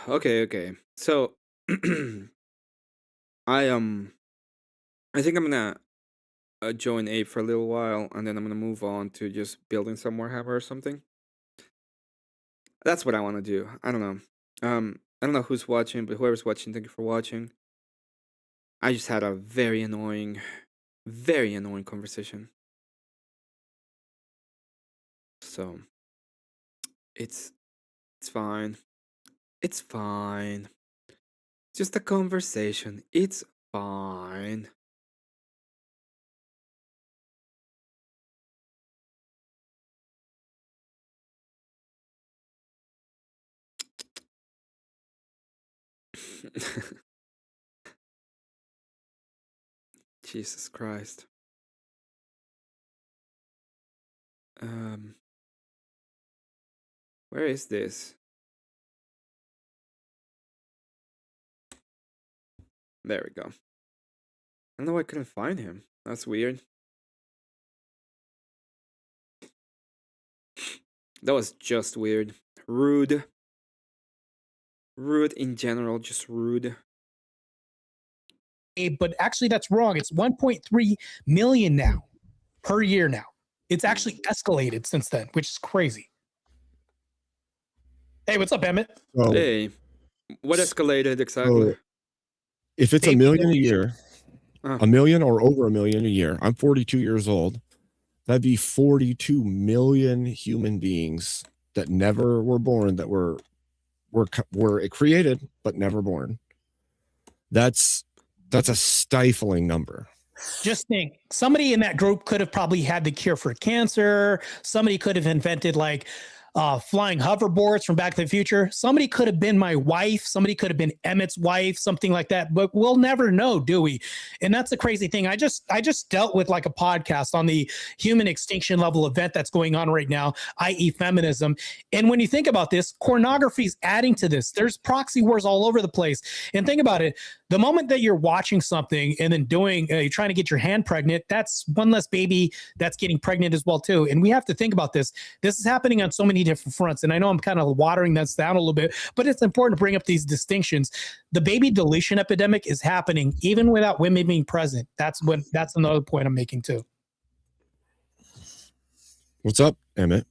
Okay. So I I think I'm gonna join Ape for a little while, and then I'm gonna move on to just building some warhammer or something. That's what I want to do. I don't know. I don't know who's watching, but whoever's watching, thank you for watching. I just had a very annoying conversation. So it's it's fine. It's fine. Just a conversation. It's fine. Jesus Christ. Um, where is this? There we go. I don't know why I couldn't find him. That's weird. That was just weird. Rude. Rude in general, just rude. But actually that's wrong. It's 1.3 million now per year now. It's actually escalated since then, which is crazy. Hey, what's up, Emmett? So, Hey, what escalated exactly? so if it's Baby a million a boomers. year, Oh. a million or over a million a year, I'm 42 years old. That'd be 42 million human beings that never were born, that were created but never born. That's a stifling number. Just think, somebody in that group could have probably had the cure for cancer. Somebody could have invented like flying hoverboards from Back to the Future. Somebody could have been my wife. Somebody could have been Emmet's wife, something like that. But we'll never know, do we? And that's the crazy thing. I just dealt with like a podcast on the human extinction level event that's going on right now, i.e., feminism. And when you think about this, pornography is adding to this. There's proxy wars all over the place. And think about it. The moment that you're watching something and then you're trying to get your hand pregnant, that's one less baby that's getting pregnant as well too. And we have to think about this. This is happening on so many different fronts. And I know I'm kind of watering this down a little bit, but it's important to bring up these distinctions. The baby deletion epidemic is happening even without women being present. That's another point I'm making too. What's up, Emmett?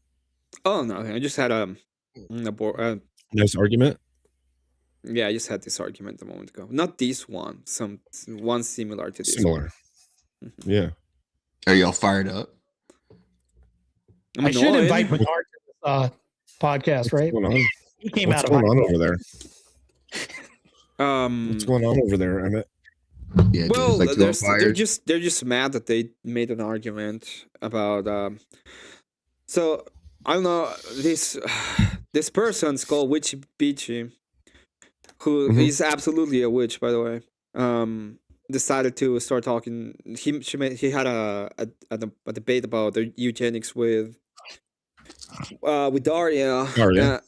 Oh no, I just had Nice argument. yeah, I just had this argument a moment ago. Not this one, one similar to this. Similar. Yeah. Are y'all fired up? I'm I should annoyed. invite Bernard to this podcast, right? What's going on? He came What's out going of on over there? Um, What's going on over there, Emmett? Yeah, well, dude, like they're just mad that they made an argument about so I don't know, this person's called Witchy Beachy, who is absolutely a witch, by the way. Decided to start talking. He had a debate about the eugenics with Daria. Daria.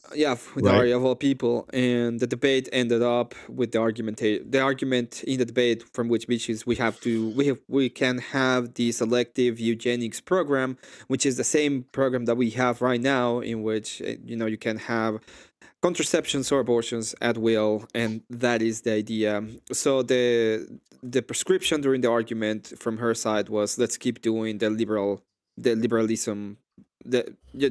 With Daria of all people, and the debate ended up with the argument in the debate from which is we can have the selective eugenics program, which is the same program that we have right now, in which you can have contraceptions or abortions at will, and that is the idea. So the prescription during the argument from her side was, let's keep doing liberalism,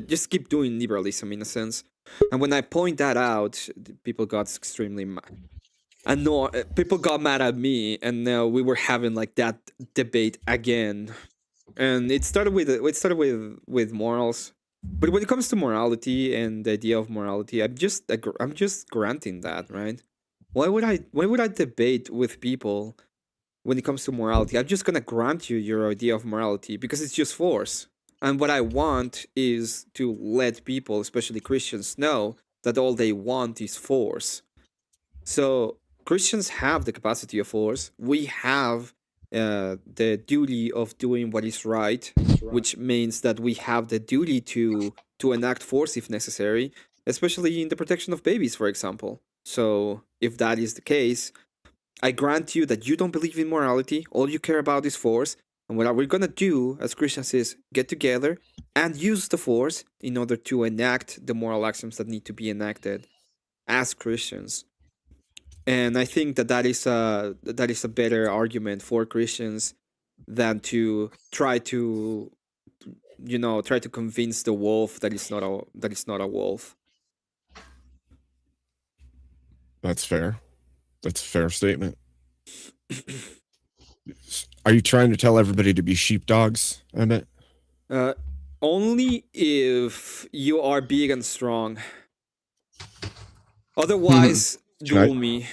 just keep doing liberalism in a sense. And when I point that out, people got extremely annoyed. People got mad at me, and now we were having like that debate again. And it started with morals. But when it comes to morality and the idea of morality, I'm just granting that, right? Why would I debate with people when it comes to morality? I'm just gonna grant you your idea of morality because it's just force. And what I want is to let people, especially Christians, know that all they want is force. So Christians have the capacity of force. We have the duty of doing what is right, which means that we have the duty to enact force if necessary, especially in the protection of babies, for example. So if that is the case, I grant you that you don't believe in morality. All you care about is force. And what we're gonna do as Christians is get together and use the force in order to enact the moral axioms that need to be enacted. as Christians. And I think that is a better argument for Christians than to try to convince the wolf that it's not a wolf. That's fair. That's a fair statement. Are you trying to tell everybody to be sheepdogs, Emmet? Only if you are big and strong. Otherwise, duel me.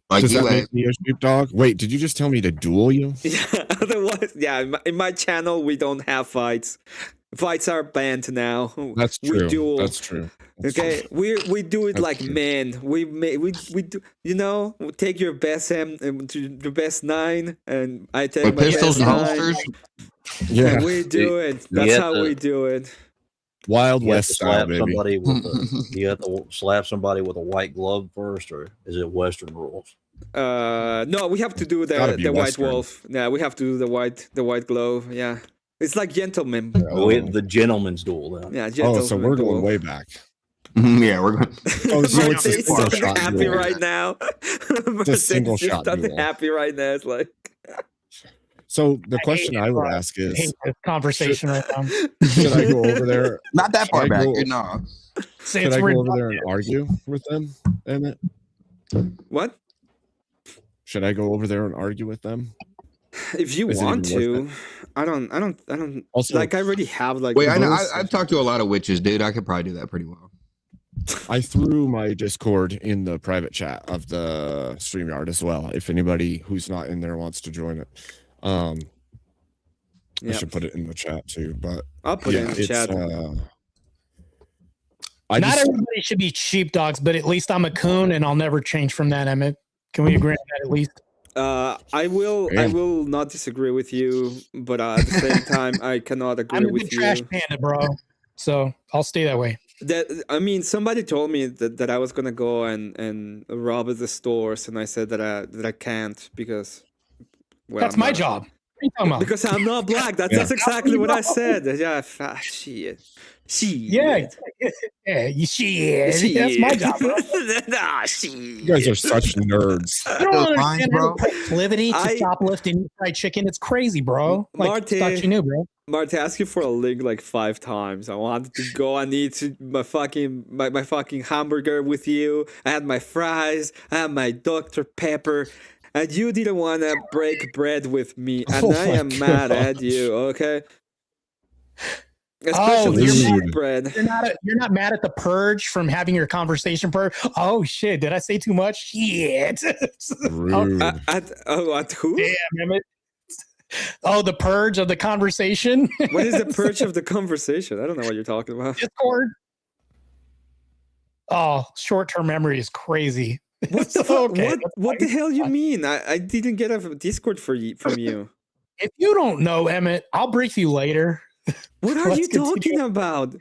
Like Does you, that make me a sheepdog? Wait, did you just tell me to duel you? Yeah. Otherwise, yeah. In my channel, we don't have fights. Fights are banned now. That's true. We duel. That's true. That's Okay, true. we do it That's like true. men. We do. We take your best the best 9, and I take with my pistols best and 9. holsters. Yeah. And we do it. That's have how to- we do it. Wild You have West to style, slap baby. somebody with you have to slap somebody with a white glove first, or is it Western rules? No, we have to do gotta be the white Western. wolf. Yeah, we have to do the white glove. Yeah, it's like gentlemen. Oh. The gentleman's duel then. Yeah, Oh, gentlemen. so we're going duel. way back. Yeah, we're going. Oh, so it's a Marte's single not shot happy duel. right now. It's a single shot not duel. happy right now. It's like So the question I would ask I is, hate this conversation right now. should I go over there? Not that far Should I back. go- No. Say Should it's I go weird. over there and argue with them, Emmett? what? Should I go over there and argue with them? If you Is it want even to, I don't. Also, Like I already have like. Wait, I know. those- I've talked to a lot of witches, dude. I could probably do that pretty well. I threw my Discord in the private chat of the StreamYard as well. If anybody who's not in there wants to join it, I Yeah, should put it in the chat too. But I'll put yeah, it in the it's chat. Not everybody should be sheepdogs, but at least I'm a coon, and I'll never change from that, Emmett. Can we agree on that at least? I will not disagree with you, but at the same time, I cannot agree I'm a with big you. trash panda, bro. So I'll stay that way. Somebody told me that I was gonna go and rob the stores, and I said that I can't because That's I'm my not- job. What are you talking about? Because I'm not black. That's exactly what I said. Yeah, shit. Yeah, you shit. That's my job, bro. Nah, shit. You guys are such nerds. You don't Those understand lines, bro. the proclivity to I- shoplift and eat fried chicken. It's crazy, bro. Like, Marty. thought you knew, bro. Marty, I asked you for a link like 5 times. I wanted to go and eat my fucking hamburger with you. I had my fries. I had my Dr. Pepper. And you didn't want to break bread with me. And Oh I my am mad at gosh. you, okay? Especially you're sheep mad. bread. You're not mad at the purge from having your conversation purge. Oh shit! Did I say too much? Shit. Rude. At who? Damn, Emmett. Oh, the purge of the conversation. What is the purge of the conversation? I don't know what you're talking about. Discord. Oh, short-term memory is crazy. What the It's fuck? okay. What the hell you mean? I didn't get a Discord from you. If you don't know, Emmett, I'll brief you later. What are Let's you continue. talking about?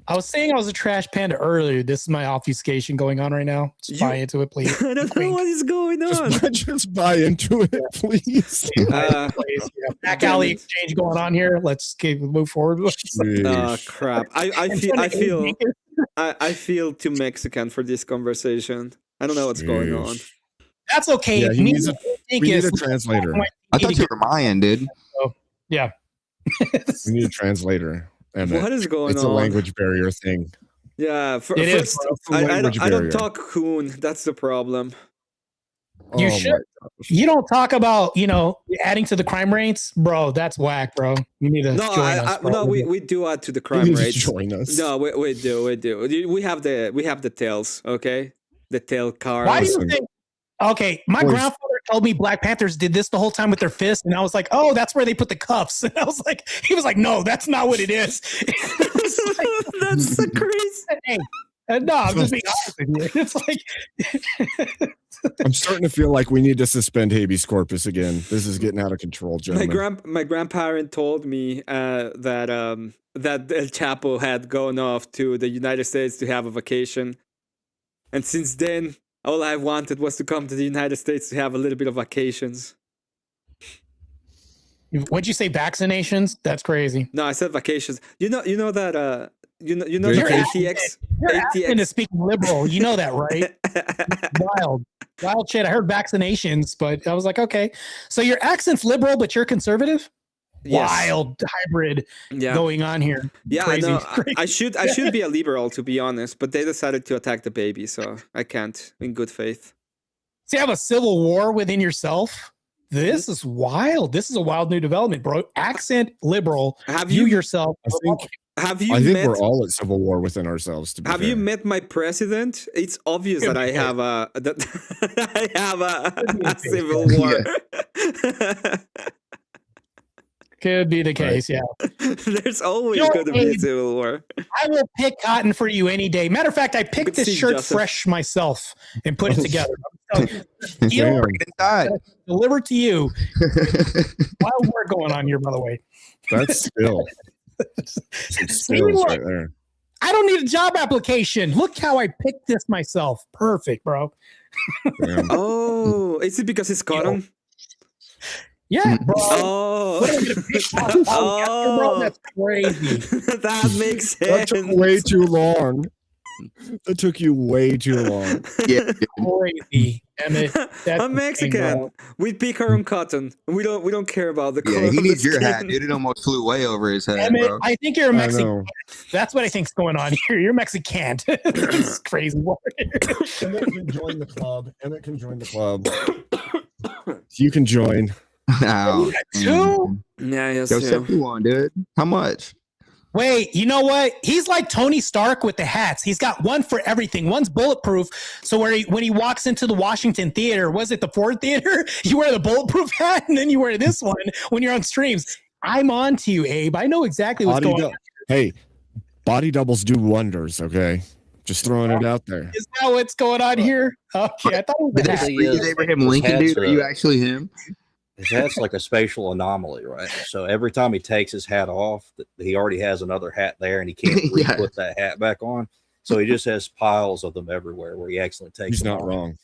I was saying I was a trash panda earlier. This is my obfuscation going on right now. Just buy into it, please. I don't know what is going on. Just buy into it, please. Please. Yeah. Back alley exchange going on here. Let's move forward. Crap! I feel too Mexican for this conversation. I don't know what's going on. That's okay. Yeah, he Me needs and we need Dinkus- a translator. I thought you were Mayan, dude. Yeah. We need a translator. Emmett. What is going It's on? a language barrier thing. Yeah, It is, first, bro. It's a I language don't barrier. talk Hoon. That's the problem. You Oh should. my gosh. You don't talk about, adding to the crime rates, bro. That's whack, bro. You need to No, join us, bro. no, we do add to the You crime need to rates. join us. No, we do. We have the tails. Okay, the tail cars. Why do you Listen. think? Okay, my Boys. grandfather told me Black Panthers did this the whole time with their fists, and I was like, "Oh, that's where they put the cuffs." And I was like, "He was like, no, that's not what it is." That's so crazy. Hey, no, I'm just being honest with you. It's like, I'm starting to feel like we need to suspend habeas corpus again. This is getting out of control, gentlemen. My grandparent told me that El Chapo had gone off to the United States to have a vacation, and since then, all I wanted was to come to the United States to have a little bit of vacations. what'd you say? Vaccinations? That's crazy. No, I said vacations. You know that you know Your the accent- ATX Your accent is speaking liberal. You know that, right? Wild shit. I heard vaccinations, but I was like, okay. So your accent's liberal, but you're conservative. Yes. Wild hybrid Yeah. going on here. Yeah, Crazy. no, Crazy. I should be a liberal, to be honest, but they decided to attack the baby, so I can't in good faith. So you have a civil war within yourself. This is wild. This is a wild new development, bro. Accent liberal. Have You you yourself. have you I think met we're all at civil war within ourselves. To be have fair. you met my president? It's obvious that I have a civil war. Could be the case, yeah. There's always Joe going to be a Abe. civil war. I will pick cotton for you any day. Matter of fact, I picked Good this to see shirt Joseph. fresh myself and put it together. I'm telling you, Damn. Inside. delivered to you. Wild war going on here, by the way. That's still See, skills look, right there. I don't need a job application. Look how I picked this myself. Perfect, bro. Damn. Oh, is it because it's cotton? Yeah, bro. Oh, What am I gonna pick? Oh, bro, that's crazy. that makes That sense. took way too long. That took you way too long. Yeah. Crazy, Emmett. That's I'm insane, Mexican. bro. We pick our own cotton. We don't care about the color. Yeah, he of the needs your hat, skin. dude. It almost flew way over his head, Emmett, bro. I think you're a I Mexican. know. That's what I think's going on here. You're Mexican. This is crazy. Emmett can join the club. Emmett can join the club. You can join. Ow. Two? Yeah, yes, Go yeah. set you one, dude. How much? Wait, you know what? He's like Tony Stark with the hats. He's got one for everything. One's bulletproof. So when he walks into the Washington Theater, was it the Ford Theater? You wear the bulletproof hat, and then you wear this one when you're on streams. I'm on to you, Abe. I know exactly what's going on. Hey, body doubles do wonders. Okay, just throwing it out there. Is that what's going on here? Okay, I thought it was Did a they hat. freeze Abraham Lincoln, dude? Are you actually him? His hat's like a spatial anomaly, right? So every time he takes his hat off, he already has another hat there, and he can't Yeah. put that hat back on. So he just has piles of them everywhere where he accidentally takes He's them not off. wrong.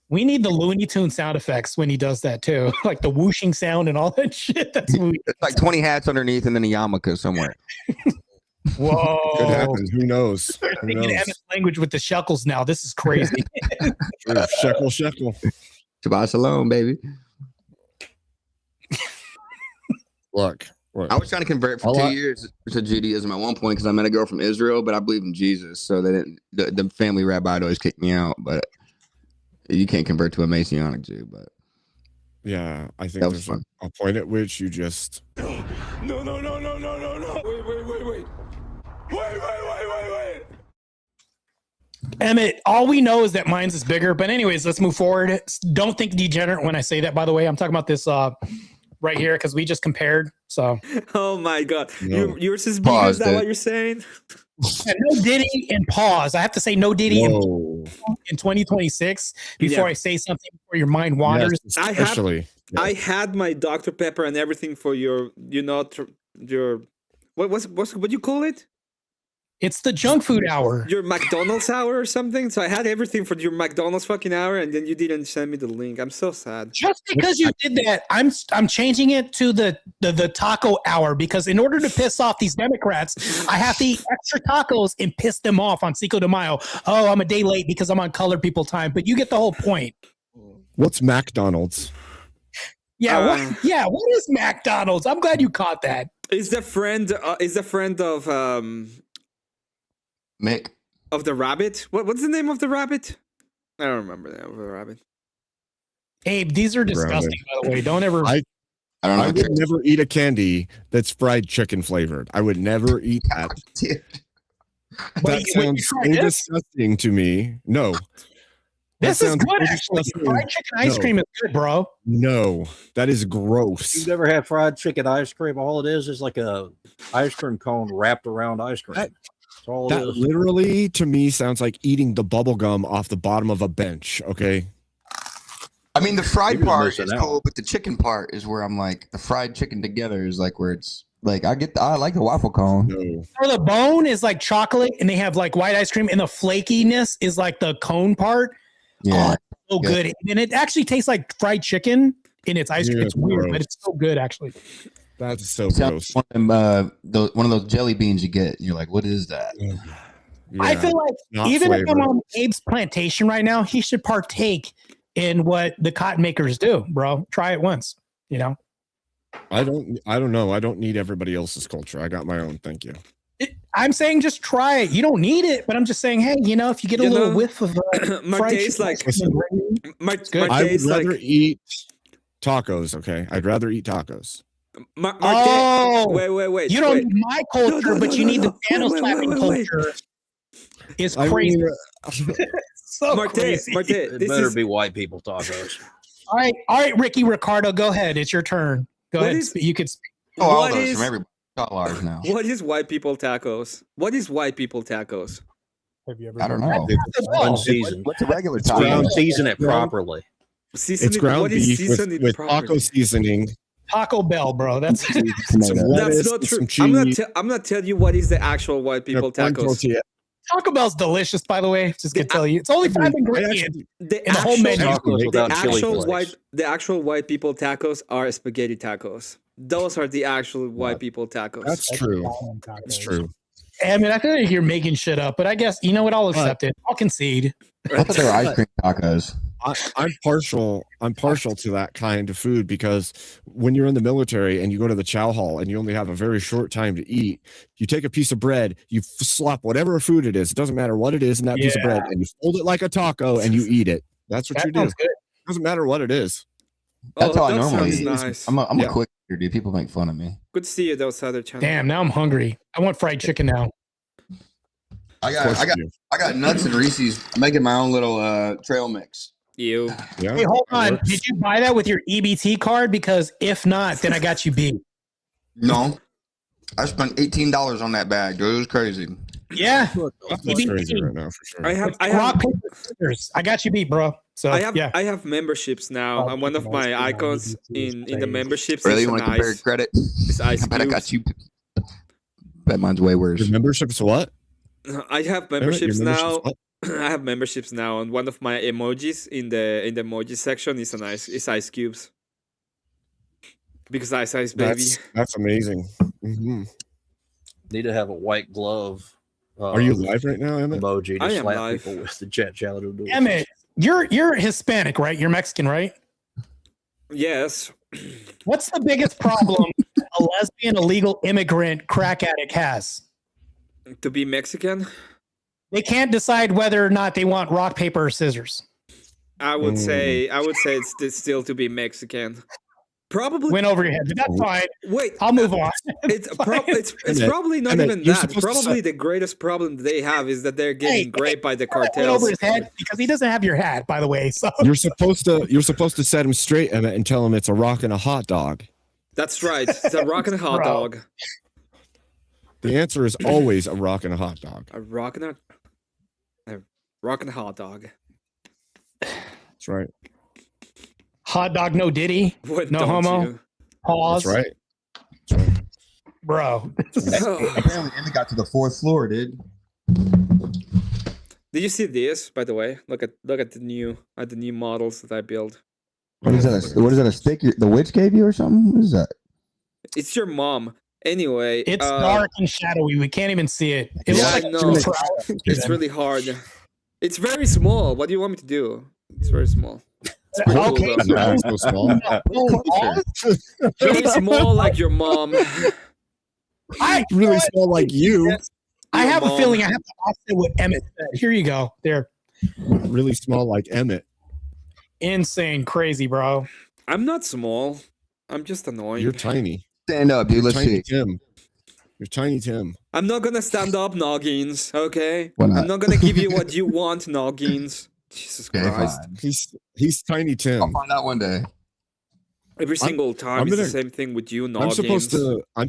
We need the Looney Tune sound effects when he does that too, like the whooshing sound and all that shit. That's Looney. It's like 20 hats underneath and then a yarmulke somewhere. Could Whoa. happen. Who knows? We're Who thinking knows? Emmett's language with the shekels now. This is crazy. True. Shekel, shekel. Shabbat shalom, baby. Look. I was trying to convert for A 2 lot- years to Judaism at one point because I met a girl from Israel, but I believe in Jesus. So they didn't, the family rabbi always kicked me out. But you can't convert to a Messianic Jew. But Yeah, I think That was there's fun. a point at which you just No. Wait. Emmett, all we know is that mine's is bigger. But anyways, let's move forward. Don't think degenerate when I say that, by the way. I'm talking about this right here because we just compared. So Oh my god, No. yours is bigger. Pause, Is that dude. what you're saying? and no Diddy and pause. I have to say no Diddy whoa. in 2026 before Yeah. I say something before your mind wanders. Yes, I have- especially. I had my Dr. Pepper and everything for your what you call it? It's the junk food hour. Your McDonald's hour or something. So I had everything for your McDonald's fucking hour, and then you didn't send me the link. I'm so sad. Just because you did that, I'm changing it to the taco hour because in order to piss off these Democrats, I have to eat extra tacos and piss them off on Cinco de Mayo. Oh, I'm a day late because I'm on colored people time, but you get the whole point. What's McDonald's? Yeah, Uh, what is McDonald's? I'm glad you caught that. Is the friend Mick, of the rabbit? What's the name of the rabbit? I don't remember the name of the rabbit. Abe, these are disgusting, by the way. Don't ever. I I don't know. I would never eat a candy that's fried chicken flavored. I would never eat that. Dude. Wait, That wait, sounds you so tried this? disgusting to me. No. This That is sounds good, so actually. disgusting. Fried chicken ice No. cream is good, bro. No, that is gross. You've never had fried chicken ice cream? All it is like a ice cream cone wrapped around ice cream. That- That's all it That is. literally to me sounds like eating the bubble gum off the bottom of a bench. Okay. I mean, the fried You're part missing is out. cool, but the chicken part is where I'm like, the fried chicken together is like where it's like, I like the waffle cone. No. So the bone is like chocolate, and they have like white ice cream, and the flakiness is like the cone part. Yeah. So Yeah. good, and it actually tastes like fried chicken in its ice cream. Yeah, It's weird, gross. but it's so good, actually. That's so Sounds gross. like one of those jelly beans you get. And you're like, what is that? Yeah, I feel like not even if I'm flavored. on Abe's plantation right now, he should partake in what the cotton makers do, bro. Try it once, you know. I don't know. I don't need everybody else's culture. I got my own. Thank you. I'm saying just try it. You don't need it, but I'm just saying, hey, you know, if you get a little whiff of my fried taste chicken, like Listen, my good. I would taste rather like eat tacos. Okay, I'd rather eat tacos. my Oh, wait. you don't wait. need my culture, but you need the piano Wait. slapping culture. It's I crazy. mean, So Marte, crazy. It this better is be white people tacos. All right, Ricky Ricardo, go ahead. It's your turn. Go What ahead. is- You could speak. Oh, all what those is from everybody. All ours now. what is white people tacos? What is white people tacos? Have you ever I don't know. Unseasoned. What's a regular It's ground- taco? Season it Yeah. properly. Season it's it- ground what is beef season it with properly? taco seasoning. Taco Bell, bro. That's Some That's lettuce, not some true. cheese, I'm not telling you what is the actual white people corn tacos. tortilla. Taco Bell's delicious, by the way. Just gonna The- tell you, it's only five I ingredients. actually- The In the whole menu. Tacos the without chili actual flakes. the actual white people tacos are spaghetti tacos. Those are the actual white people tacos. That's true. That's true. I mean, I feel like you're making shit up, but I guess you know what? I'll accept it. I'll concede. I thought they were ice cream tacos. I'm partial to that kind of food because when you're in the military and you go to the chow hall and you only have a very short time to eat, you take a piece of bread, you slap whatever food it is, it doesn't matter what it is in that piece of bread, and you fold it like a taco and you eat it. That's what That you do. sounds good. Doesn't matter what it is. That's how I that normally sounds eat. nice. I'm Yeah. a quick eater, dude. People make fun of me. Good to see you, those other channels. Damn, now I'm hungry. I want fried chicken now. Of course you do. I got nuts and Reese's. I'm making my own little trail mix. You. Yeah. Hey, hold that on. works. Did you buy that with your EBT card? Because if not, then I got you beat. No, I spent $18 on that bag, dude. It was crazy. Yeah. That's EBT. crazy right now for sure. I have Rock, paper, scissors. I got you beat, bro. So I yeah. have memberships now. And one of my icons in the memberships Really, is you want to compare ice. credit? It's ice I bet I got cubes. you. Bet mine's way worse. Your membership's what? I have Your memberships now. membership's what? I have memberships now, and one of my emojis in the emoji section is ice cubes. Because ice baby. That's amazing. Mhm. Need to have a white glove. Are you live right now, Emmett? Emoji to I am slap live. people with the jet jelly. Emmett, you're Hispanic, right? You're Mexican, right? Yes. What's the biggest problem a lesbian illegal immigrant crack addict has? To be Mexican, They can't decide whether or not they want rock, paper, or scissors. I would say it's still to be Mexican. Probably. Went over your head, but that's fine. Wait, I'll move on. It's Emmett, probably not Emmett, even you're that. supposed to Probably say- the greatest problem they have is that they're getting raped by the Went over cartels. his head because he doesn't have your hat, by the way. So You're supposed to set him straight, Emmett, and tell him it's a rock and a hot dog. That's right. It's a rock and a hot Bro. dog. The answer is always a rock and a hot dog. A rock and a hot dog. That's right. hot dog, no Diddy, What no don't homo. you? Pause, That's right. That's right. bro. Apparently, Emmy got to the 4th floor, dude. Did you see this? By the way, look at the new models that I built. What is that? What is that? A stick the witch gave you or something? What is that? It's your mom. Anyway, It's dark and shadowy. We can't even see it. It Yeah, looks I like know. a trowel. It's really hard. It's very small. What do you want me to do? It's very small. pretty cool, Okay. though. Not so small. Very small, like your mom. I Really small like you. I Your have a mom. feeling I have to offset what Emmett said. Here you go. There. Really small like Emmett. Insane, crazy, bro. I'm not small. I'm just annoying. You're tiny. Stand up, dude. You're Let's tiny see. Tim. You're tiny Tim. I'm not gonna stand up, Noggins. Okay. Why not? I'm not gonna give you what you want, Noggins. Jesus Okay, Christ. fine. He's tiny I'll Tim. find out one day. Every single time I'm it's the gonna- same thing with you, I'm Noggins.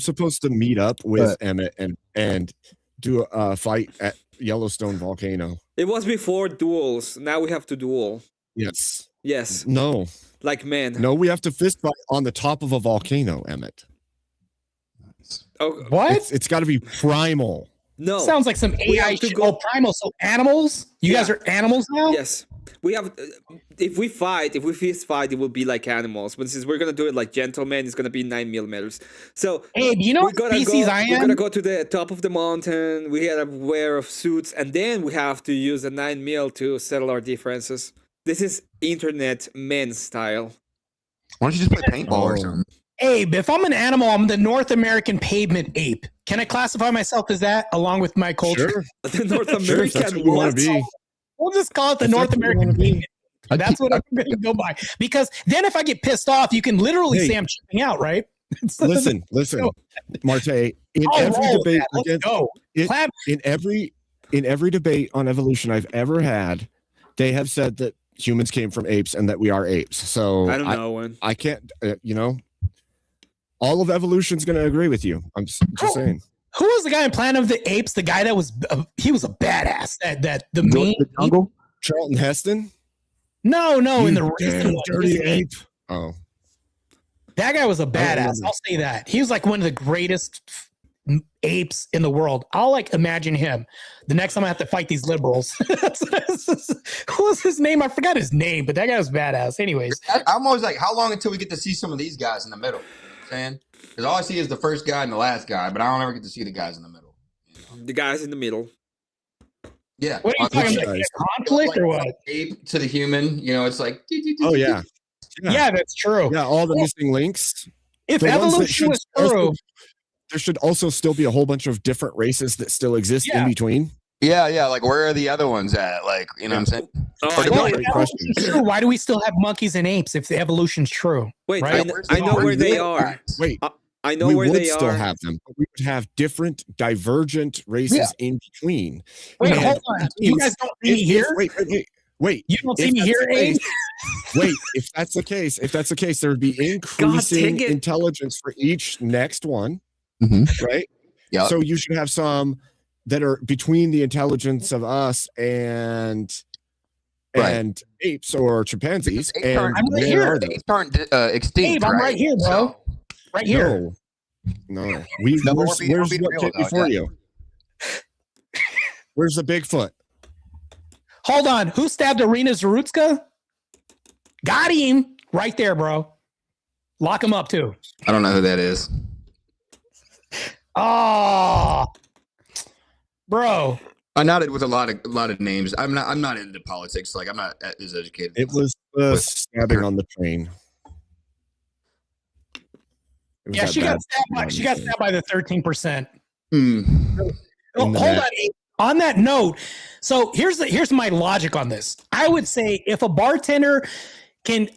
supposed to meet up with But- Emmett and do a fight at Yellowstone volcano. It was before duels. Now we have to duel. Yes. Yes, No. like men. No, we have to fist fight on the top of a volcano, Emmett. Oh What? It's got to be primal. no. Sounds like some We AI have to shit. go- Oh, primal. So animals? You guys Yeah. are animals now? Yes. we have if we fist fight, it will be like animals. But since we're gonna do it like gentlemen, it's gonna be 9 mm. So Hey, do you know we what gotta species go. I We're am? gonna go to the top of the mountain. We gotta wear of suits, and then we have to use a 9mm to settle our differences. This is internet men style. Why don't you just play paintball or something? Abe, if I'm an animal, I'm the North American pavement ape. Can I classify myself as that along with my culture? Sure, The North sure. If that's American what you want what? to be. We'll just call it the If North that's what you American wanna be. pavement. That's what I'm going to go by. Because then if I get pissed off, you can literally Hey. say I'm chipping out, right? Listen, Marte. In Oh, every roll debate that. Let's against go. it- Clap. in every debate on evolution I've ever had, they have said that humans came from apes and that we are apes. So I don't know when. I can't. All of evolution's going to agree with you. I'm just saying. Who was the guy in Planet of the Apes? The guy that was he was a badass. That the main The jungle? Charlton Heston. no You in the damn recent one. dirty ape. Oh, That guy was a don't badass. remember. I'll say that. He was like one of the greatest apes in the world. I'll like imagine him the next time I have to fight these liberals. Who was his name? I forgot his name, but that guy was badass. Anyways, I'm always like, how long until we get to see some of these guys in the middle? You know what I'm saying? Because all I see is the first guy and the last guy, but I don't ever get to see the guys in the middle. You know? The guys in the middle. Yeah. what are you talking Which about? guys? Conflict or what? Ape to the human, it's like. oh yeah. Yeah, that's true. Yeah, all the missing links. If The ones that evolution should was also- true, There should also still be a whole bunch of different races that still exist Yeah. in between. Yeah. Like, where are the other ones at? Like, you know what I'm saying? Oh, Or I the know. well, great if question. evolution's true, why do we still have monkeys and apes if the evolution's true? Wait, Right? I know where they are. Wait, I know we where would they still are. have them, but we would have different divergent races in between. Wait, And hold on. You guys don't see me here? Wait. You don't see If me that's here, the Abe? case- Wait, if that's the case, there would be increasing it. intelligence for each next one, Mhm. right? Yeah. So you should have some that are between the intelligence of us and Right. apes or chimpanzees. Apes And aren't- I'm right where here. are they? Apes aren't extinct. Abe, I'm right here, bro. So- Right here. No. we're being Where's what real came about before that. you? Where's the Bigfoot? Hold on. Who stabbed Arena Zarutska? Got him. Right there, bro. Lock him up, too. I don't know who that is. Oh, bro. I nodded with a lot of names. I'm not into politics. Like, I'm not as educated. It was the stabbing on the train. It was Yeah, that she got bad stabbed by, stabbing on she the got train. stabbed by the 13%. Hmm. Oh, In the hold neck. on. Abe. On that note, so here's my logic on this. I would say if a bartender can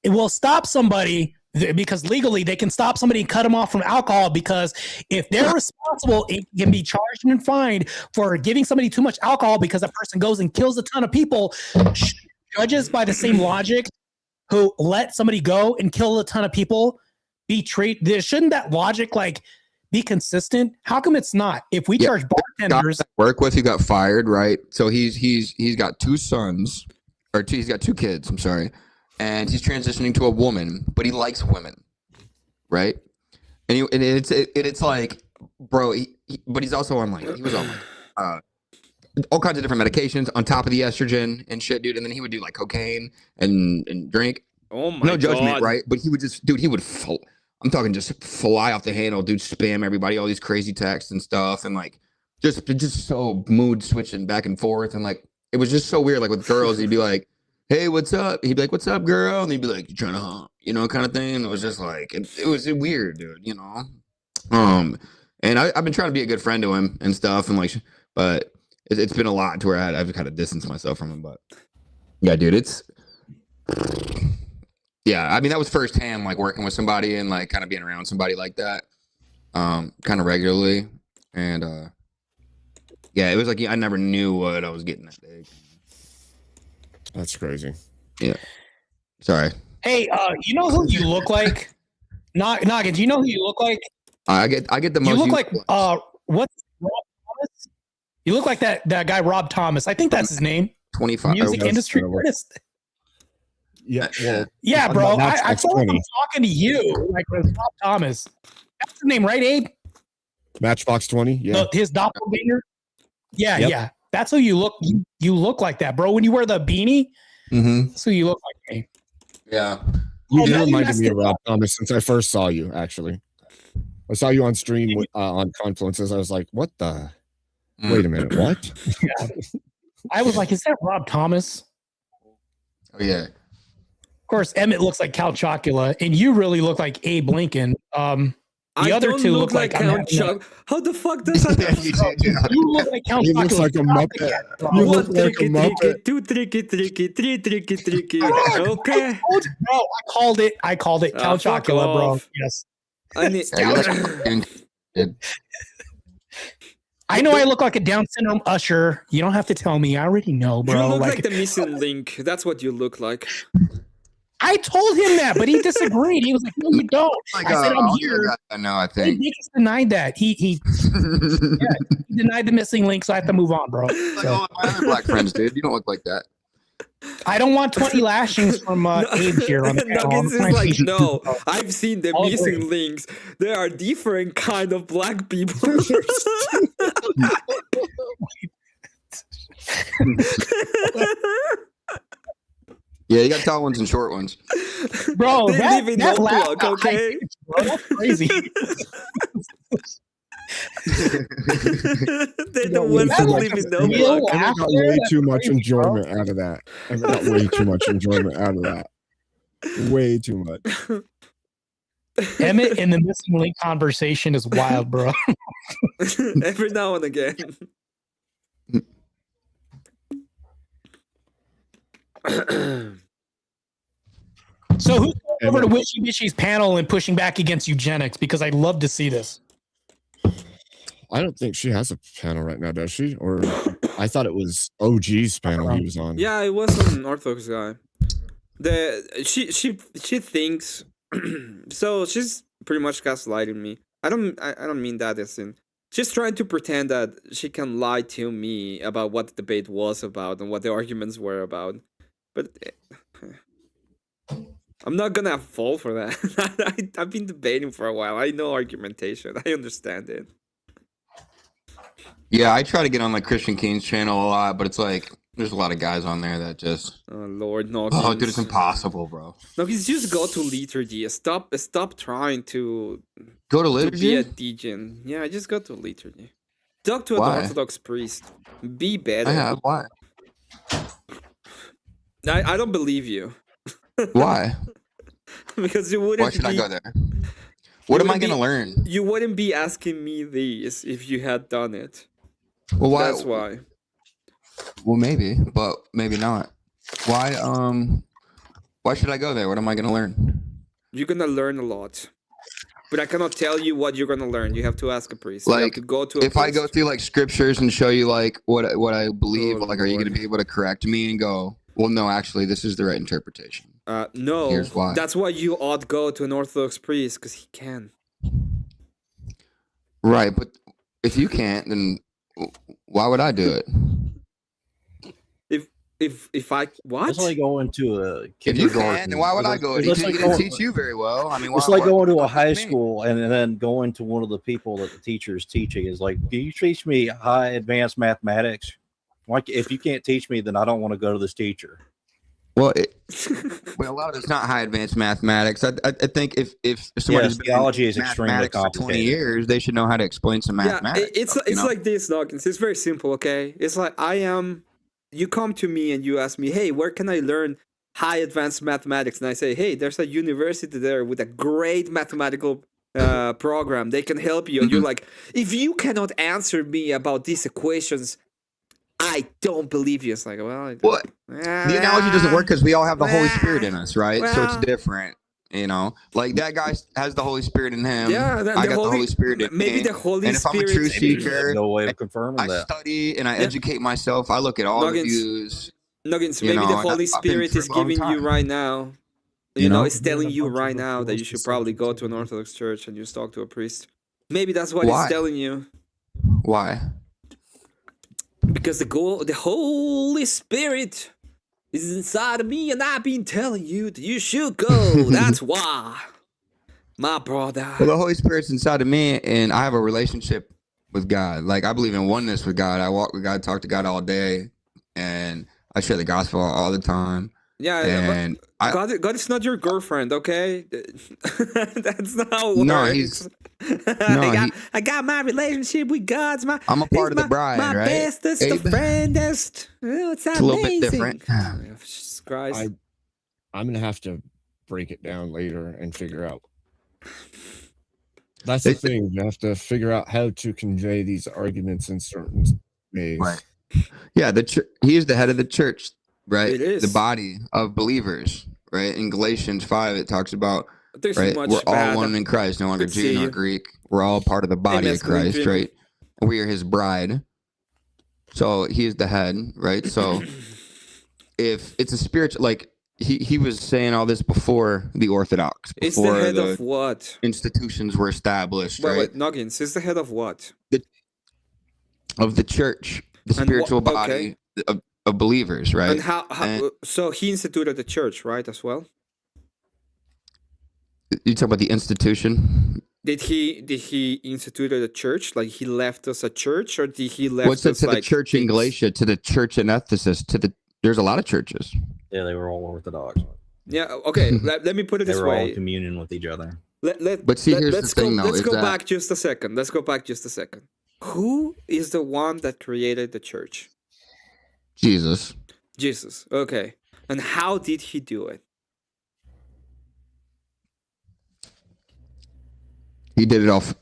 it will stop somebody because legally they can stop somebody and cut them off from alcohol, because if they're responsible, it can be charged and fined for giving somebody too much alcohol because that person goes and kills a ton of people. Judges, by the same logic, who let somebody go and kill a ton of people be treated. Shouldn't that logic like be consistent? How come it's not? If we Yeah. charge bartenders, Guy I work with who got fired, right? So he's got two sons, he's got two kids. I'm sorry, and he's transitioning to a woman, but he likes women, right? And it's like, bro, but he's also on he was on all kinds of different medications on top of the estrogen and shit, dude. And then he would do like cocaine and drink. Oh my No judgment, god! right? But he would just, dude, I'm talking just fly off the handle, dude, spam everybody, all these crazy texts and stuff. And like, just so mood switching back and forth. And like, it was just so weird. Like with girls, he'd be like, hey, what's up? He'd be like, what's up, girl? And he'd be like, you trying to hump, kind of thing. And it was just like, it was weird, dude, and I've been trying to be a good friend to him and stuff. And like, but it's been a lot to where I've kind of distanced myself from him. But yeah, dude, yeah, I mean, that was firsthand, like working with somebody and like kind of being around somebody like that, kind of regularly. And yeah, it was like I never knew what I was getting that day. That's crazy. Yeah. Sorry. hey, you know who you look like? Noggins, you know who you look like? I get the most. You look like ones. what's Rob Thomas? You look like that guy Rob Thomas. I think that's his name. 25. Music that's industry terrible. artist. Yeah, well, Yeah, I'm bro. not I feel like I'm 20. talking to you, like with Rob Thomas. That's his name, right, Abe? Matchbox 20. Yeah. His doppelganger. Yeah, Yep. yeah. That's who you look. You look like that, bro. When you wear the beanie, Mm-hmm. So you look like me. Yeah. You Oh, did now you reminded messed me it of Rob Thomas since I first saw you. Actually, I saw you on stream on Confluences. I was like, "What the? Wait a minute, what?" I was like, is that Rob Thomas? Oh yeah. Of course, Emmet looks like Count Chocula, and you really look like Abe Lincoln. The other don't two look like I'm Count having Chuck. How the fuck does that? You look like Count He Chocula. looks like a Muppet. You look One like a tricky, Muppet. tricky, two tricky, tricky, three tricky, tricky. Okay. Bro, I called it. Count fuck Chocula, bro. off. Yes. I need. Yeah, you look fucking kid. I know I look like a Down syndrome usher. You don't have to tell me. I already know, bro. You look like the missing link. That's what you look like. I told him that, but he disagreed. He was like, "No, you don't." Like, I said, "I'm I'll here." give that a no, I He think. just denied that. He denied the missing link, so I have to move on, bro. Like So, all my other black friends, dude. You don't look like that. I don't want 20 lashings from Abe here on the channel. Nuggets is like, no, I've seen the I'll missing agree. links. There are different kind of black people. Yeah, you got tall ones and short ones. Bro, They live in that no laugh block, got high okay? pitched, bro. That's crazy. They're the got ones way that too live much- in no real block. Emmet got laughter, way that's too much crazy, enjoyment out of that. Emmet got way too much enjoyment out of that. Way too much. Emmet in the missing link conversation is wild, bro. Every now and again. So who's going over to Wishy Wishy's panel and pushing back against eugenics? Because I'd love to see this. I don't think she has a panel right now, does she? Or I thought it was OG's panel he was on. Yeah, it was an Orthodox guy. She thinks so she's pretty much gaslighting me. I don't mean that as in she's trying to pretend that she can lie to me about what the debate was about and what the arguments were about. But I'm not gonna fall for that. I've been debating for a while. I know argumentation. I understand it. Yeah, I try to get on like Christian King's channel a lot, but it's like there's a lot of guys on there that just Oh Lord, no. oh dude, it's impossible, bro. No, he's just go to liturgy. Stop trying to Go to be a liturgy? degen. Yeah, just go to liturgy. Talk to an Why? Orthodox priest. Be better. Yeah, why? I don't believe you. Why? Because you wouldn't Why should I be, go there? What am I wouldn't gonna be- learn? you wouldn't be asking me this if you had done it. Well, why? That's why. Well, maybe, but maybe not. Why? Why should I go there? What am I gonna learn? You're gonna learn a lot. But I cannot tell you what you're gonna learn. You have to ask a priest. You have Like, to go to a If I go priest. through like scriptures and show you like what I believe, Oh, like, are you Lord. gonna be able to correct me and go, well, no, actually, this is the right interpretation? No, Here's why. that's why you ought go to an Orthodox priest, because he can. Right, but if you can't, then why would I do it? If I what? It's like going to a If you kindergarten. can't, then why would I go? He It's like didn't going- teach you very well. I mean, It's why, like going to a why high me? school and then going to one of the people that the teacher is teaching is like, can you teach me high advanced mathematics? Like, if you can't teach me, then I don't want to go to this teacher. Well, well, a lot of it's not high advanced mathematics. I think if somebody's been in theology is extremely mathematics for 20 complicated. years, they should know how to explain some Yeah, mathematics. it's stuff, you know? like this, Dawkins. It's very simple, okay? It's like you come to me and you ask me, hey, where can I learn high advanced mathematics? And I say, hey, there's a university there with a great mathematical program. They can help you. And you're like, if you cannot answer me about these equations, I don't believe you. It's like, well, What? The analogy doesn't work because we all have the Holy Spirit in us, right? So it's well- different, you know. Like that guy has the Holy Spirit in him. Yeah, I got the Holy Spirit in maybe me. the Holy And if I'm a Spirit. true Maybe there's seeker, no way of confirming I that. study and I Yeah. educate myself. I look at all the Nuggets. views. Nuggets, You maybe know, the and Holy I've been Spirit for is a long giving you time. right now. You You know, know? it's telling There's a you bunch right of now that you should probably go to an Orthodox church and just talk to a priest. Maybe that's what Why? it's telling you. Why? Because the Holy Spirit is inside of me, and I've been telling you that you should go. That's why, my brother. Well, the Holy Spirit's inside of me, and I have a relationship with God. Like, I believe in oneness with God. I walk with God, talk to God all day, and I share the gospel all the time. Yeah, And but God is not your girlfriend, okay? That's not how it no, works. no, I got my relationship with God's I'm a he's part of the bride, my right? bestest, Abe? friendest. Oh, it's It's a little bit amazing. different. Jesus Christ. I'm gonna have to break it down later and figure out. That's the It- thing. You have to figure out how to convey these arguments in certain ways. Right. Yeah, he is the head of the church, right? It is. The body of believers, right? In Galatians 5, it talks about, There's right? much We're all bad. one in Christ, no longer Good to Jew see nor you. Greek. We're all part of the body Emmet's of Christ, dreaming. right? We are his bride. So he is the head, right? So if it's a spiritual, like he was saying all this before the Orthodox, It's the before head the of what? institutions were established, Wait, right? Noggins, is the head of what? Of the church, the And spiritual okay. body of believers, right? And how And- so he instituted the church, right, as well? You talk about the institution. Did he institute a church? Like he left us a church, or did he left What's it us to the like church in things? Galatia, to the church in Ephesus, there's a lot of churches. Yeah, they were all Orthodox. Yeah, okay. let me put it They this were all in way. communion with each other. But see, here's let's the thing, go, though, let's is go that- back just a second. Let's go back just a second. Who is the one that created the church? Jesus. Jesus. Okay. And how did he do it? He did it off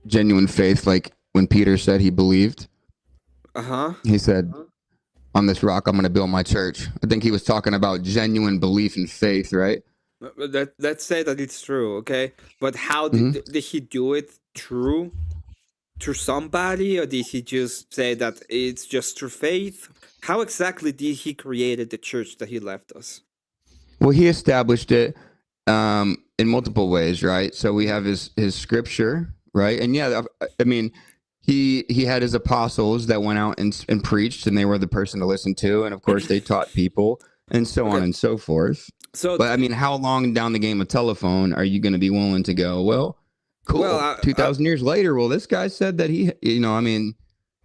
genuine faith, like when Peter said he believed. Uh-huh. He said, on this rock, I'm going to build my church. I think he was talking about genuine belief and faith, right? Let's say that it's true, okay? But how did he do it through somebody, or did he just say that it's just through faith? How exactly did he create the church that he left us? Well, he established it in multiple ways, right? So we have his scripture, right? And yeah, I mean, he had his apostles that went out and preached, and they were the person to listen to, and of course they taught people, and so on and so forth. So, But I mean, how long down the game of telephone are you going to be willing to go? Well, cool. Well, 2,000 years later, well, this guy said that he, I mean,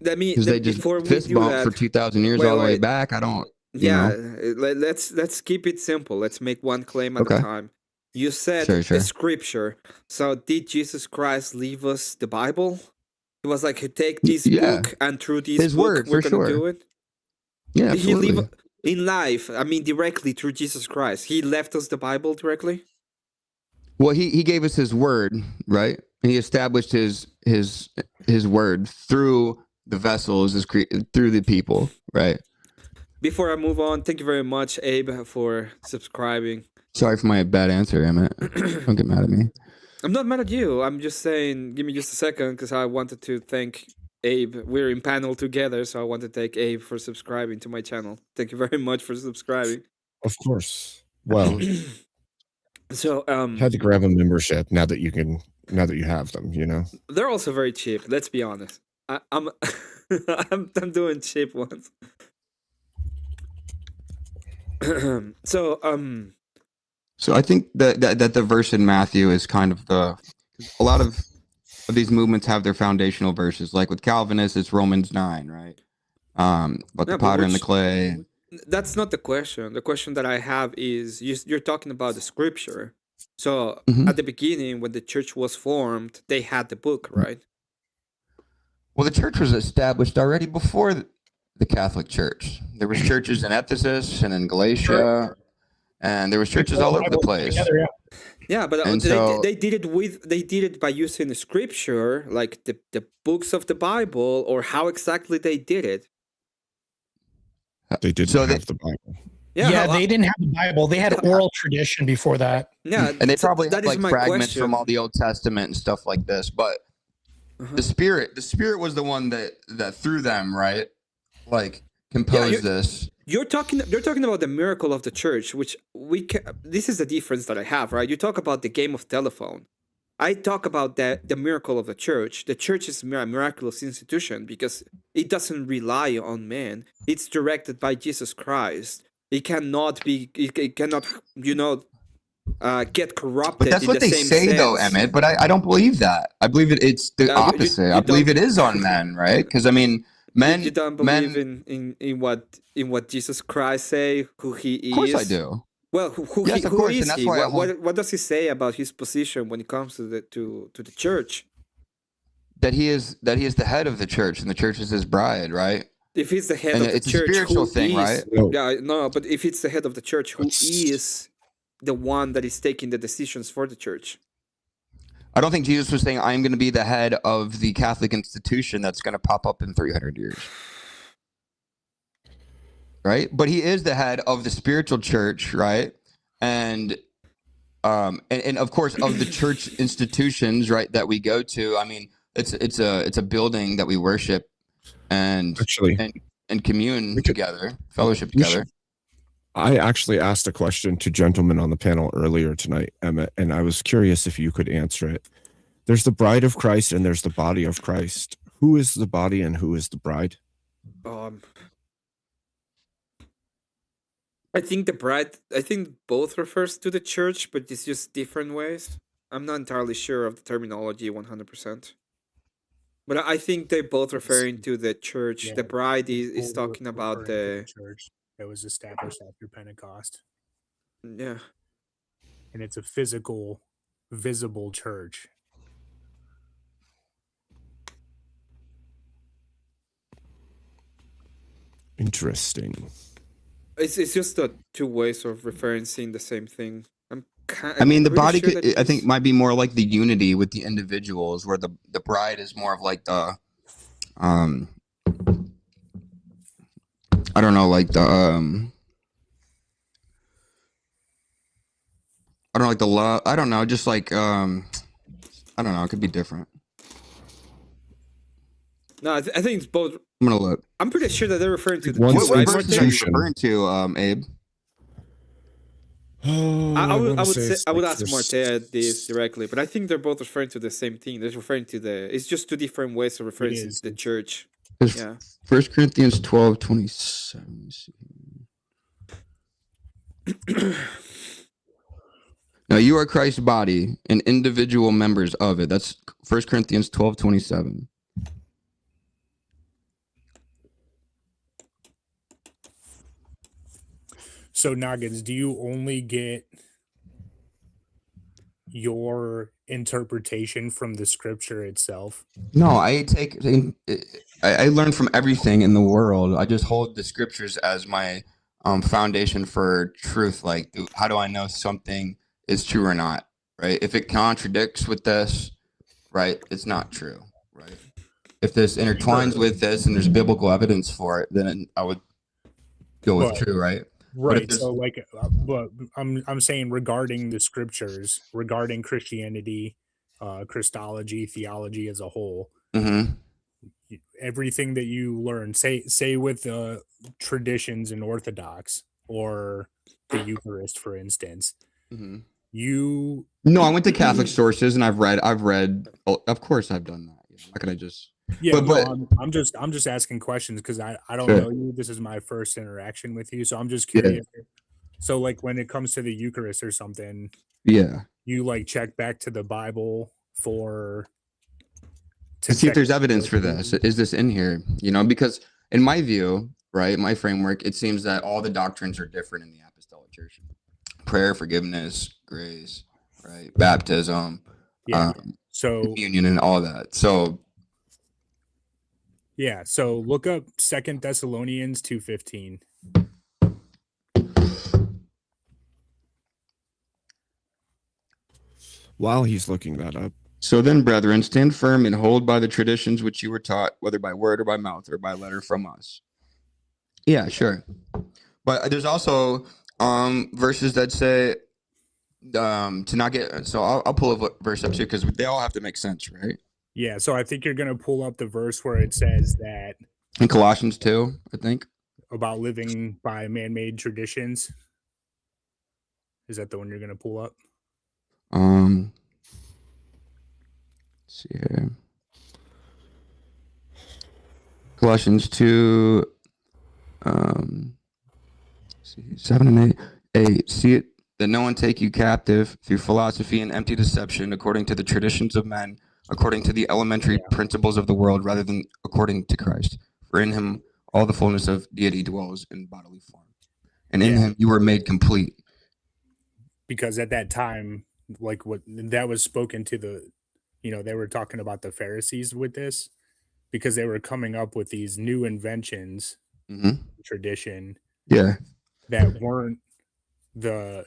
because they just before we fist do bump that, for 2,000 years all the way back. I don't. Yeah, let's keep it simple. Let's make one claim at a time. You said Sure. the scripture. So did Jesus Christ leave us the Bible? It was like, take this book, and through this His book, word, we're for gonna sure. do it. Yeah, Did he absolutely. leave in life? I mean, directly through Jesus Christ. He left us the Bible directly. Well, he gave us his word, right? He established his word through the vessels, through the people, right? Before I move on, thank you very much, Abe, for subscribing. Sorry for my bad answer, Emmett. Don't get mad at me. I'm not mad at you. I'm just saying, give me just a second, because I wanted to thank Abe. We're in panel together, so I want to thank Abe for subscribing to my channel. Thank you very much for subscribing. Of course. Well, So had to grab a membership now that you have them, you know. they're also very cheap. Let's be honest. I'm I'm doing cheap ones. So So I think that the verse in Matthew is kind of a lot of these movements have their foundational verses. Like with Calvinists, it's Romans 9, right? But the potter and the clay. That's not the question. The question that I have is you're talking about the scripture. So at the beginning, when the church was formed, they had the book, right? Well, the church was established already before the Catholic Church. There was churches in Ephesus and in Galatia, and there was churches all over the place. Yeah, but And they did it by using the scripture, like the books of the Bible, or how exactly they did it. They didn't have the Bible. Yeah, they didn't have the Bible. They had oral tradition before that. Yeah, and they probably that had is like my fragments question. from all the Old Testament and stuff like this. But the Spirit was the one that through them, right? Like composed this. You're talking about the miracle of the church, which this is the difference that I have, right? You talk about the game of telephone. I talk about the miracle of the church. The church is a miraculous institution because it doesn't rely on man. It's directed by Jesus Christ. It cannot, get corrupted. But that's what they say, though, Emmett. But I don't believe that. I believe it's the opposite. I believe it is on men, right? Because I mean, Men, You don't believe men. in what Jesus Christ say, who he is? Of course, I do. Well, Yes, of who course, and is that's he? why I hold What does he say about his position when it comes to the church? that he is the head of the church, and the church is his bride, right? If he's the head And of the it's a church, spiritual who thing, is? right? No, Yeah, no, but if it's the head of the church, who it's- is the one that is taking the decisions for the church? I don't think Jesus was saying, I'm going to be the head of the Catholic institution that's going to pop up in 300 years. Right? But he is the head of the spiritual church, right? And of course of the church institutions, right, that we go to. I mean, it's a building that we worship and actually, and commune we could- together, fellowship we together. I actually asked a question to gentlemen on the panel earlier tonight, Emmett, and I was curious if you could answer it. There's the bride of Christ and there's the body of Christ. Who is the body and who is the bride? I think both refers to the church, but it's just different ways. I'm not entirely sure of the terminology 100%. But I think they're both referring to the church. Yeah, The bride is Both talking about referring to the church that was established after Pentecost, yeah. and it's a physical, visible church. Interesting. It's just the two ways of referencing the same thing. I mean, the pretty body sure could, that I think is- might be more like the unity with the individuals, where the bride is more of like the I don't know, like the I don't know, like the love. I don't know, just like I don't know. It could be different. No, I think it's both. I'm gonna look. I'm pretty sure that they're referring to the One two, What right, verses are Martin? you institution. referring to, Abe? Oh, I would wanna say say it's I would like ask this- Martea this directly, but I think they're both referring to the same thing. They're referring to the. It's just two different ways of referring is. to the church. It's Yeah. 1 Corinthians 12:27. Now you are Christ's body and individual members of it. That's 1 Corinthians 12:27. So Noggins, do you only get your interpretation from the scripture itself? No, I learn from everything in the world. I just hold the scriptures as my foundation for truth. Like, how do I know something is true or not? Right? If it contradicts with this, right, it's not true. Right? If this intertwines with this and there's biblical evidence for it, then I would go with But- true. Right? Right. there's- So like but I'm saying regarding the scriptures, regarding Christianity, Christology, theology as a whole, Mm-hmm. everything that you learn, say with traditions in Orthodox or the Eucharist, for instance, Mm-hmm. you No, I went to Catholic sources and I've read. Of course, I've done that. How can I just? yeah, But- no, I'm just asking questions because I don't Sure. know you. This is my first interaction with you, so I'm just Yeah. curious. So like when it comes to the Eucharist or something, Yeah. you like check back to the Bible To see if check there's out evidence for those- this. Is this in here? Because in my view, right, my framework, it seems that all the doctrines are different in the Apostolic Church. Prayer, forgiveness, grace, right, baptism, Yeah. So communion, and all that. So yeah, so look up 2 Thessalonians 2:15. While he's looking that up, So then, brethren, stand firm and hold by the traditions which you were taught, whether by word or by mouth or by letter from us. Yeah, sure. But there's also verses that say to not get. So I'll pull a verse up too because they all have to make sense, right? Yeah, so I think you're gonna pull up the verse where it says that In Colossians 2, I think. about living by man-made traditions. Is that the one you're gonna pull up? Let's see here. Colossians 2, see, 7 and 8. See it that no one take you captive through philosophy and empty deception, according to the traditions of men, according to the elementary principles of the world, rather than according to Christ. For in him all the fullness of deity dwells in bodily form, and in him you were made complete. Because at that time, like what that was spoken to the, they were talking about the Pharisees with this, because they were coming up with these new inventions, tradition, that weren't the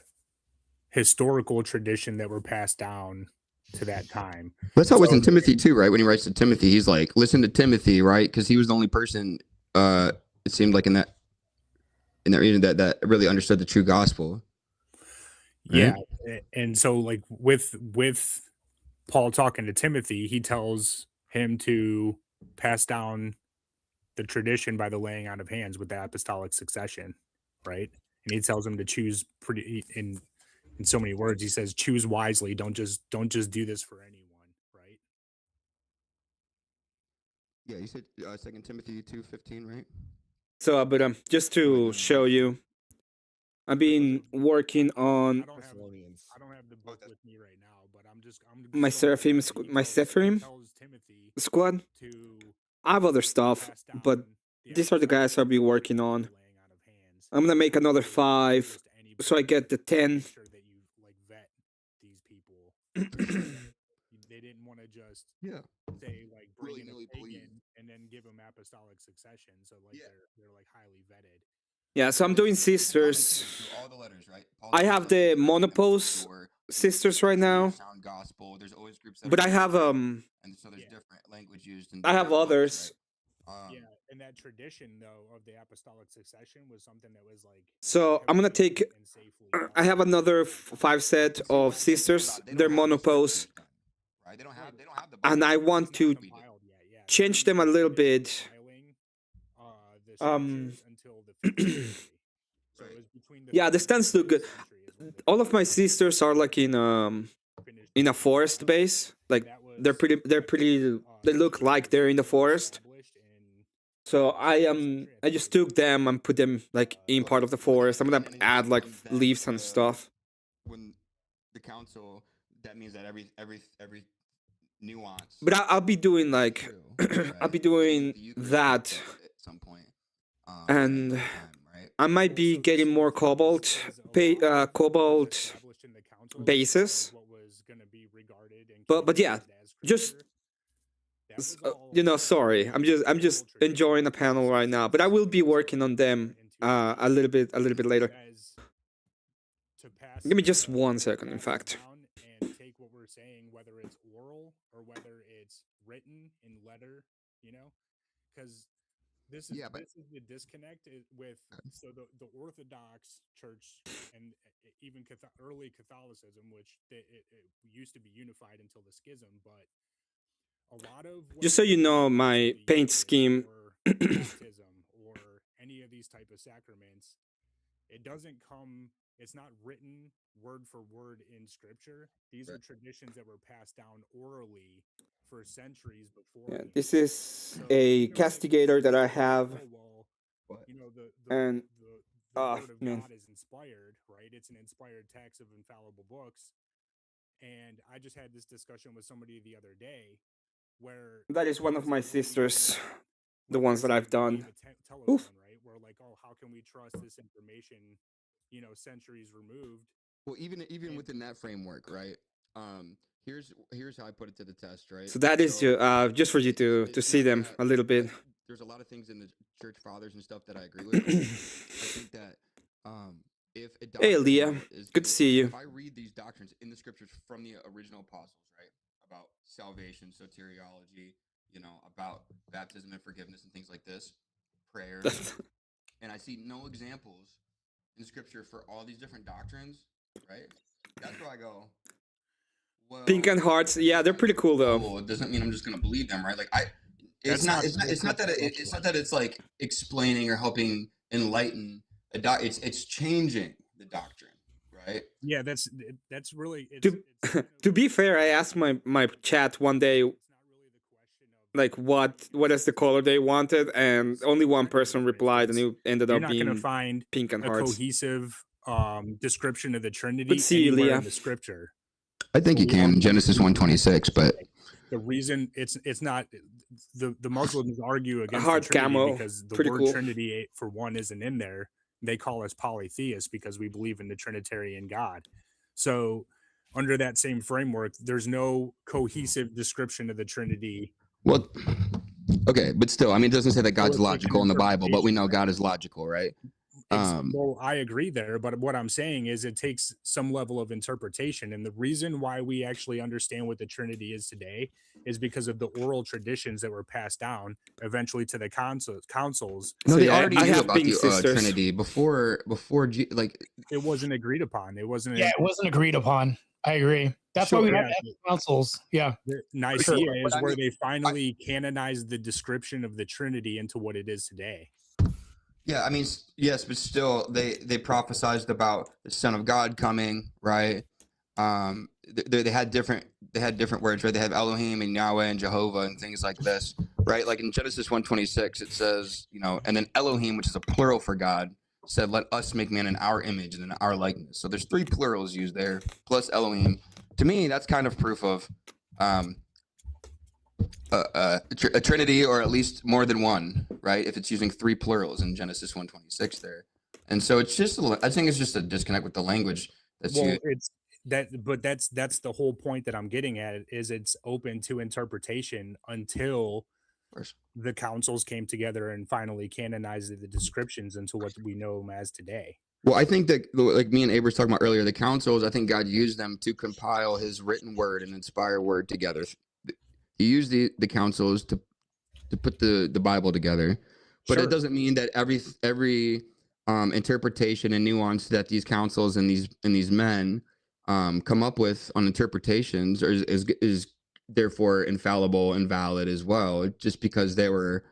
historical tradition that were passed down to that time. That's how it was in Timothy too, right? When he writes to Timothy, he's like, listen to Timothy, right? Because he was the only person, it seemed like in that region that really understood the true gospel. Right? Yeah. And so like with Paul talking to Timothy, he tells him to pass down the tradition by the laying on of hands with the apostolic succession, right? And he tells him to choose in so many words. He says, choose wisely. Don't just do this for anyone, right? Yeah, you said 2 Timothy 2:15, right? So, but just to show you, I've been working on. I don't have the book with me right now, but I'm my Seraphim squad. I have other stuff, but these are the guys I'll be working on. I'm gonna make another 5, so I get the 10. They didn't want to just say like bring in a pagan and then give them apostolic succession. So like they're like highly vetted. Yeah, so I'm doing sisters. All the letters, right? I have the monopose sisters right now. Sound gospel. There's always groups but I have and so there's different language used. I have others. Right? And that tradition though of the apostolic succession was something that was like. So I'm gonna take. I have another 5 set of sisters. They're monopose. Right? They don't have the. And I want to change them a little bit. Yeah, the stands look good. All of my sisters are like in a forest base. Like they're pretty. They look like they're in the forest. So I just took them and put them like in part of the forest. I'm gonna add like leaves and stuff. When the council, that means that every nuance. But I'll be doing like I'll be doing that at some point. And I might be getting more cobalt bases. But yeah, just sorry. I'm just enjoying the panel right now, but I will be working on them a little bit later. Give me just 1 second, in fact. And take what we're saying, whether it's oral or whether it's written in letter, because this is the disconnect with the Orthodox Church and even early Catholicism, which it used to be unified until the schism, but a lot of just so you know, my paint scheme or any of these type of sacraments, it's not written word for word in scripture. These are traditions that were passed down orally for centuries before. Yeah, this is a castigator that I have. And the word of God is inspired, right? It's an inspired text of infallible books. And I just had this discussion with somebody the other day where that is one of my sisters, the ones that I've done. Oof. Right? Where like, how can we trust this information, centuries removed? Well, even within that framework, right? Here's how I put it to the test, right? So that is just for you to see them a little bit. There's a lot of things in the church fathers and stuff that I agree with. I think that if a hey, Leah, good to see you. If I read these doctrines in the scriptures from the original apostles, right, about salvation, soteriology, about baptism and forgiveness and things like this, prayers, and I see no examples in scripture for all these different doctrines, right? That's where I go. Well, Pink and hearts, yeah, they're pretty cool though. Well, it doesn't mean I'm just gonna believe them, right? Like it's not that it's like explaining or helping enlighten it's changing the doctrine, right? Yeah, that's really to be fair, I asked my chat one day like what is the color they wanted, and only one person replied, and it ended up being gonna find pink and hearts. Cohesive description of the Trinity Good to see you, Leah. in the scripture. I think you can Genesis 1:26, but the reason it's not the Muslims argue against hard the Trinity camo, because the pretty word cool. Trinity for one isn't in there. They call us polytheists because we believe in the Trinitarian God. So under that same framework, there's no cohesive description of the Trinity. Well, okay, but still, I mean, it doesn't say that God's it's like an logical in the Bible, but we know interpretation, God is logical, right? Well, I agree there, but what I'm saying is it takes some level of interpretation. And the reason why we actually understand what the Trinity is today is because of the oral traditions that were passed down eventually to the councils. No, So they yeah, already I knew have about pink the sisters. Trinity before like It wasn't agreed upon. It wasn't. Yeah, it wasn't agreed upon. I agree. That's why we have councils. Yeah. Nicaea is But I where mean, they finally canonized the description of the Trinity into what it is today. yeah, I mean, yes, but still, they prophesized about the Son of God coming, right? They had different words, right? They have Elohim and Yahweh and Jehovah and things like this, right? Like in Genesis 1:26, it says, you know, and then Elohim, which is a plural for God, said, "Let us make man in our image and in our likeness." So there's 3 plurals used there, plus Elohim. To me, that's kind of proof of a trinity, or at least more than one, right? If it's using 3 plurals in Genesis 1:26 there. And so it's just, I think it's just a disconnect with the language that's Well, used. it's that, but that's the whole point that I'm getting at, is it's open to interpretation until the councils came together and finally canonized the descriptions into what we know them as today. Well, I think that, like me and Abe were talking about earlier, the councils, I think God used them to compile his written word and inspire word together. He used the councils to put the Bible together, but Sure. it doesn't mean that every interpretation and nuance that these councils and these men come up with on interpretations is therefore infallible and valid as well, just because they were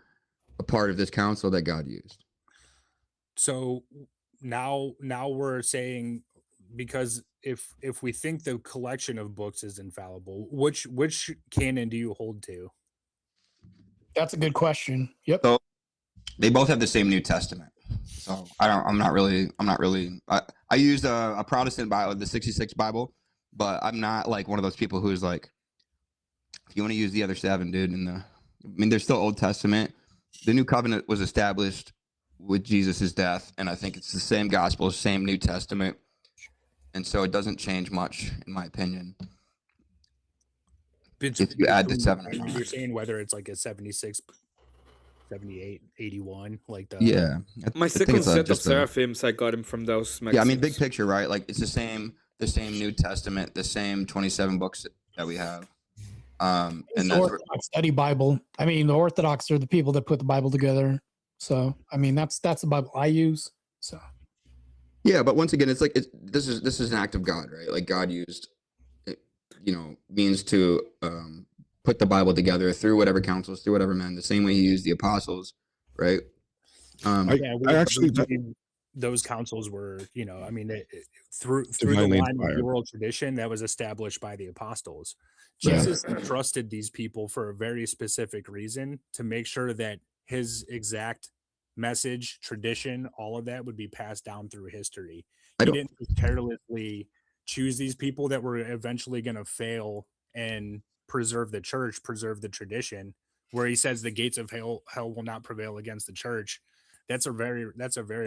a part of this council that God used. So now we're saying, because if we think the collection of books is infallible, which canon do you hold to? That's a good question. Yep. So they both have the same New Testament. So I'm not really. I used a Protestant Bible, the 66 Bible, but I'm not like one of those people who's like, if you want to use the other 7, dude. I mean, they're still Old Testament. The New Covenant was established with Jesus's death, and I think it's the same gospel, same New Testament, and so it doesn't change much, in my opinion. If you add the 7 or not. You're saying whether it's like a 76, 78, 81, like the Yeah. My second set of seraphims, I got him from those magazines. Yeah, I mean, big picture, right? Like it's the same New Testament, the same 27 books that we have. And the Orthodox study Bible. I mean, the Orthodox are the people that put the Bible together. So, I mean, that's the Bible I use. So, yeah, but once again, it's like this is an act of God, right? Like God used, means to put the Bible together through whatever councils, through whatever men, the same way He used the apostles, right? I actually those councils were, I mean, through the line of the oral tradition that was established by the apostles. Jesus trusted these people for a very specific reason, to make sure that his exact message, tradition, all of that would be passed down through history. He didn't carelessly choose these people that were eventually going to fail and preserve the church, preserve the tradition, where he says the gates of hell will not prevail against the church. That's a very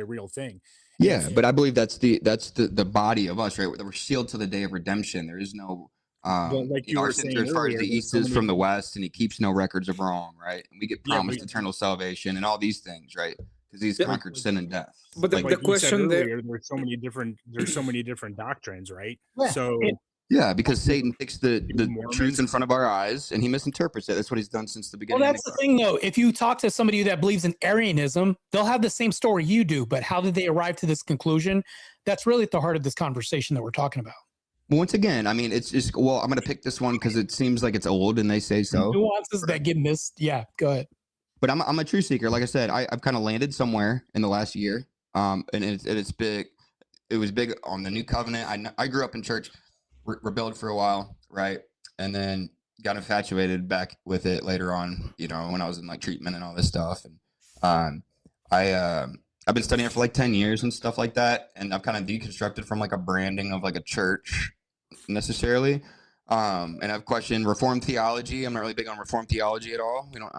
real thing. Yeah, but I believe that's the body of us, right? We're sealed to the day of redemption. There is no like you were saying as far as earlier, the east is from the west, and he keeps no records of wrong, right? And we get promised eternal salvation and all these things, right? Because he's conquered sin and death. But the question there, there's so many different doctrines, right? Yeah. So yeah, because Satan takes the truth in front of our eyes and he misinterprets it. That's what he's done since the beginning. Well, that's the thing, though. If you talk to somebody that believes in Arianism, they'll have the same story you do. But how did they arrive to this conclusion? That's really at the heart of this conversation that we're talking about. Well, once again, I mean, it's just, well, I'm going to pick this one because it seems like it's old and they say so. Nuances that get missed. Yeah, go ahead. But I'm a truth seeker. Like I said, I've kind of landed somewhere in the last year. And it's big. It was big on the New Covenant. I grew up in church, rebelled for a while, right? And then got infatuated back with it later on, when I was in like treatment and all this stuff. And I've been studying it for like 10 years and stuff like that. And I've kind of deconstructed from like a branding of like a church necessarily. And I've questioned Reformed theology. I'm not really big on Reformed theology at all. We don't.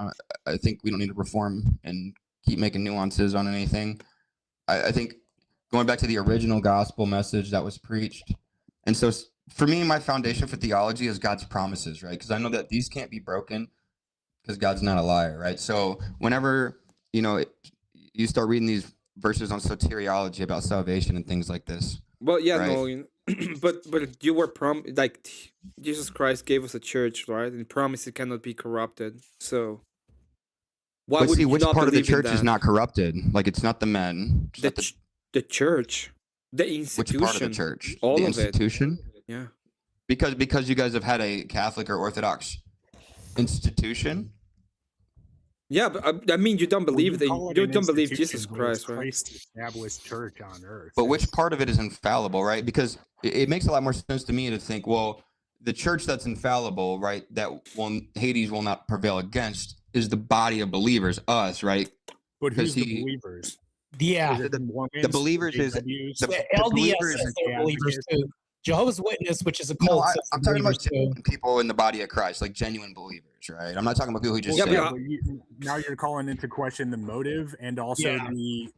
I think we don't need to reform and keep making nuances on anything. I think going back to the original gospel message that was preached, and so for me, my foundation for theology is God's promises, right? Because I know that these can't be broken because God's not a liar, right? So whenever you start reading these verses on soteriology about salvation and things like this. Well, yeah, right? no, but you were like Jesus Christ gave us a church, right? And promised it cannot be corrupted. So why But would see, you which not part of the believe in church is that? not corrupted? Like it's not the men. It's not The church, the which institution, part of the church? all The of institution? it. Yeah. Because you guys have had a Catholic or Orthodox institution. Yeah, but I mean, you don't believe call it you an don't believe institution, Jesus but it's Christ, right? Christ established church on earth. But which part of it is infallible, right? Because it makes a lot more sense to me to think, well, the church that's infallible, right, that Hades will not prevail against is the body of believers, us, right? But who's Because the believers? Yeah. Is it the Mormons, the believers is JWs? the LDS believers says is they're believers too. Jehovah's Witness, which is a No, cult, says I'm they're talking about believers too. genuine people in the body of Christ, like genuine believers, right? I'm not talking about people who just Yeah, say, but now you're calling into question the motive and also Yeah.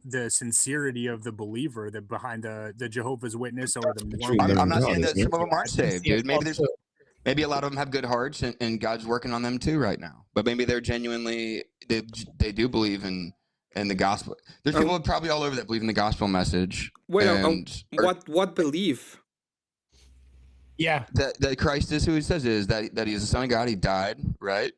the sincerity of the believer that behind the Jehovah's Witness or the Between Mormon. them I'm and not God, saying that isn't some it? of them aren't saved, dude. Maybe Yes, also. maybe a lot of them have good hearts and God's working on them too right now. But maybe they're genuinely they do believe in the gospel. There's people probably all over that believe in the gospel message. Wait, and what belief? Yeah. that Christ is who he says is, that he is the Son of God. He died, right?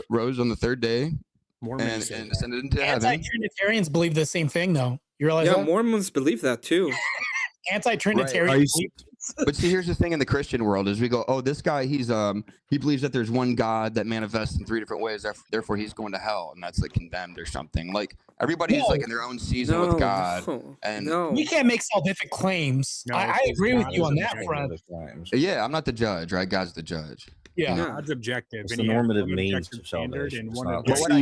Rose on the third day Mormons and say ascended into heaven. Anti-Trinitarians believe the same thing, though. You realize Yeah, that? Mormons believe that too. Anti-Trinitarians Right. believe But see, here's the thing in the Christian world is we go, oh, this guy, he believes that there's one God that manifests in 3 different ways. Therefore, he's going to hell, and that's like condemned or something. Like everybody's No. like in their own season with God, and no. we can't make salvific claims. No, I it's agree with God you is on that objective. front. yeah, I'm not the judge, right? God's the judge. Yeah. Yeah. God's objective. It's and the he has normative one means objective of standard salvation. and It's one not objective But like-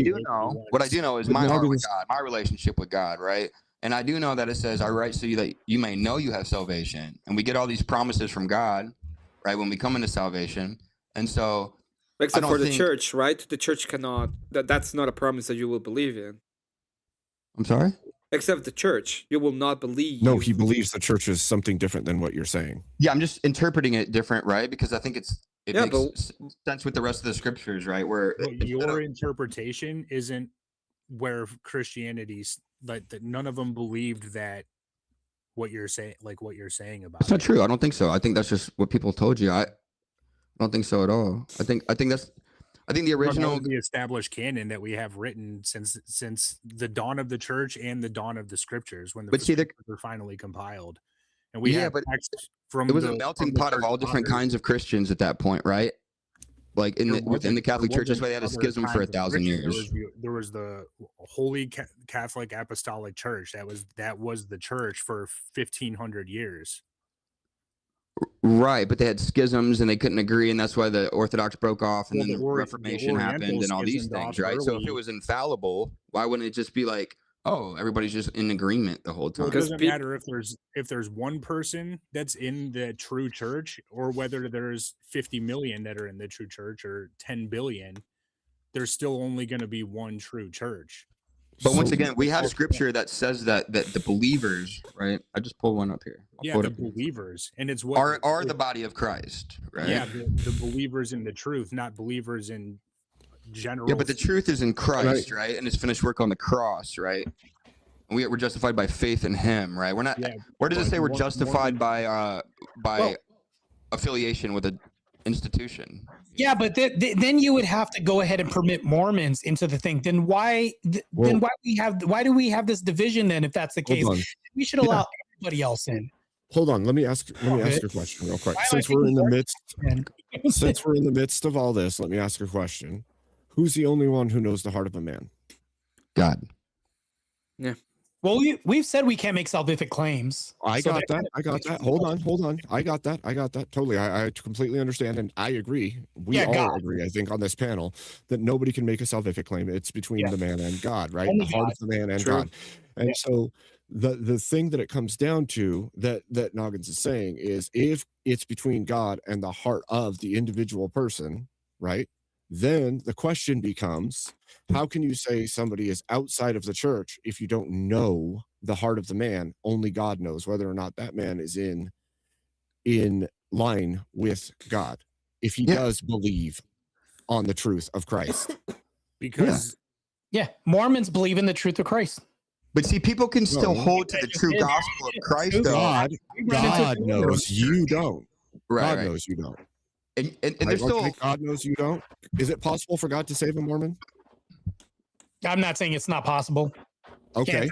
what I do know is But my now heart with because- God, my relationship with God, right? And I do know that it says, "I write so that you may know you have salvation." And we get all these promises from God, right? When we come into salvation, and so Except don't for the think- church, right? The church cannot. That's not a promise that you will believe in. I'm sorry. Except the church, you will not believe. No, he believes the church is something different than what you're saying. Yeah, I'm just interpreting it different, right? Because I think it Yeah, makes sense with the rest of the scriptures, right? Where But your interpretation isn't where Christianity's like that. None of them believed that what you're saying, about. that's not true. I don't think so. I think that's just what people told you. I don't think so at all. I think the original the established canon that we have written since the dawn of the church and the dawn of the scriptures when the scriptures were finally compiled, and we have text from it was a melting pot of all different kinds of Christians at that point, right? Like within the Catholic Church, that's why they had a schism for 1,000 years. There was the Holy Catholic Apostolic Church. That was the church for 1,500 years. Right, but they had schisms and they couldn't agree, and that's why the Orthodox broke off, and Well, then the Reformation happened, and all these things, right? So if it was infallible, why wouldn't it just be like, oh, everybody's just in agreement the whole time? Well, it doesn't matter if there's one person that's in the true church, or whether there's 50 million that are in the true church, or 10 billion. There's still only going to be one true church. But once again, we have scripture that says that the believers, right? I just pulled one up here. The believers, and it's what are the body of Christ, right? Yeah, the believers in the truth, not believers in general. Yeah, but the truth is in Christ, right? And his finished work on the cross, right? And we're justified by faith in Him, right? We're not. Yeah, where does it say we're justified by affiliation with an institution? Yeah, but then you would have to go ahead and permit Mormons into the thing. Then why do we have this division then? If that's the case, we should allow everybody else in. Hold on, let me ask a question real quick. Since we're in the midst of all this, let me ask a question. Who's the only one who knows the heart of a man? God. Yeah. Well, we've said we can't make salvific claims. I So got that that. I got that. Hold on. I got that. Totally. I completely understand, and I agree. We Yeah, all God. agree, I think, on this panel that nobody can make a salvific claim. It's between Yeah. the man and God, right? Only The heart God. of the man and True. God. And Yeah. so the thing that it comes down to that Noggins is saying is if it's between God and the heart of the individual person, right? Then the question becomes, how can you say somebody is outside of the church if you don't know the heart of the man? Only God knows whether or not that man is in line with God, if he Yeah. does believe on the truth of Christ. Because Yeah, Mormons believe in the truth of Christ. But see, people can still No. hold to the true Yeah. gospel of Christ, though. God, We run into God knows you don't. Right, God right. knows you don't. And Right? there's still Okay, God knows you don't. Is it possible for God to save a Mormon? I'm not saying it's not possible. Okay.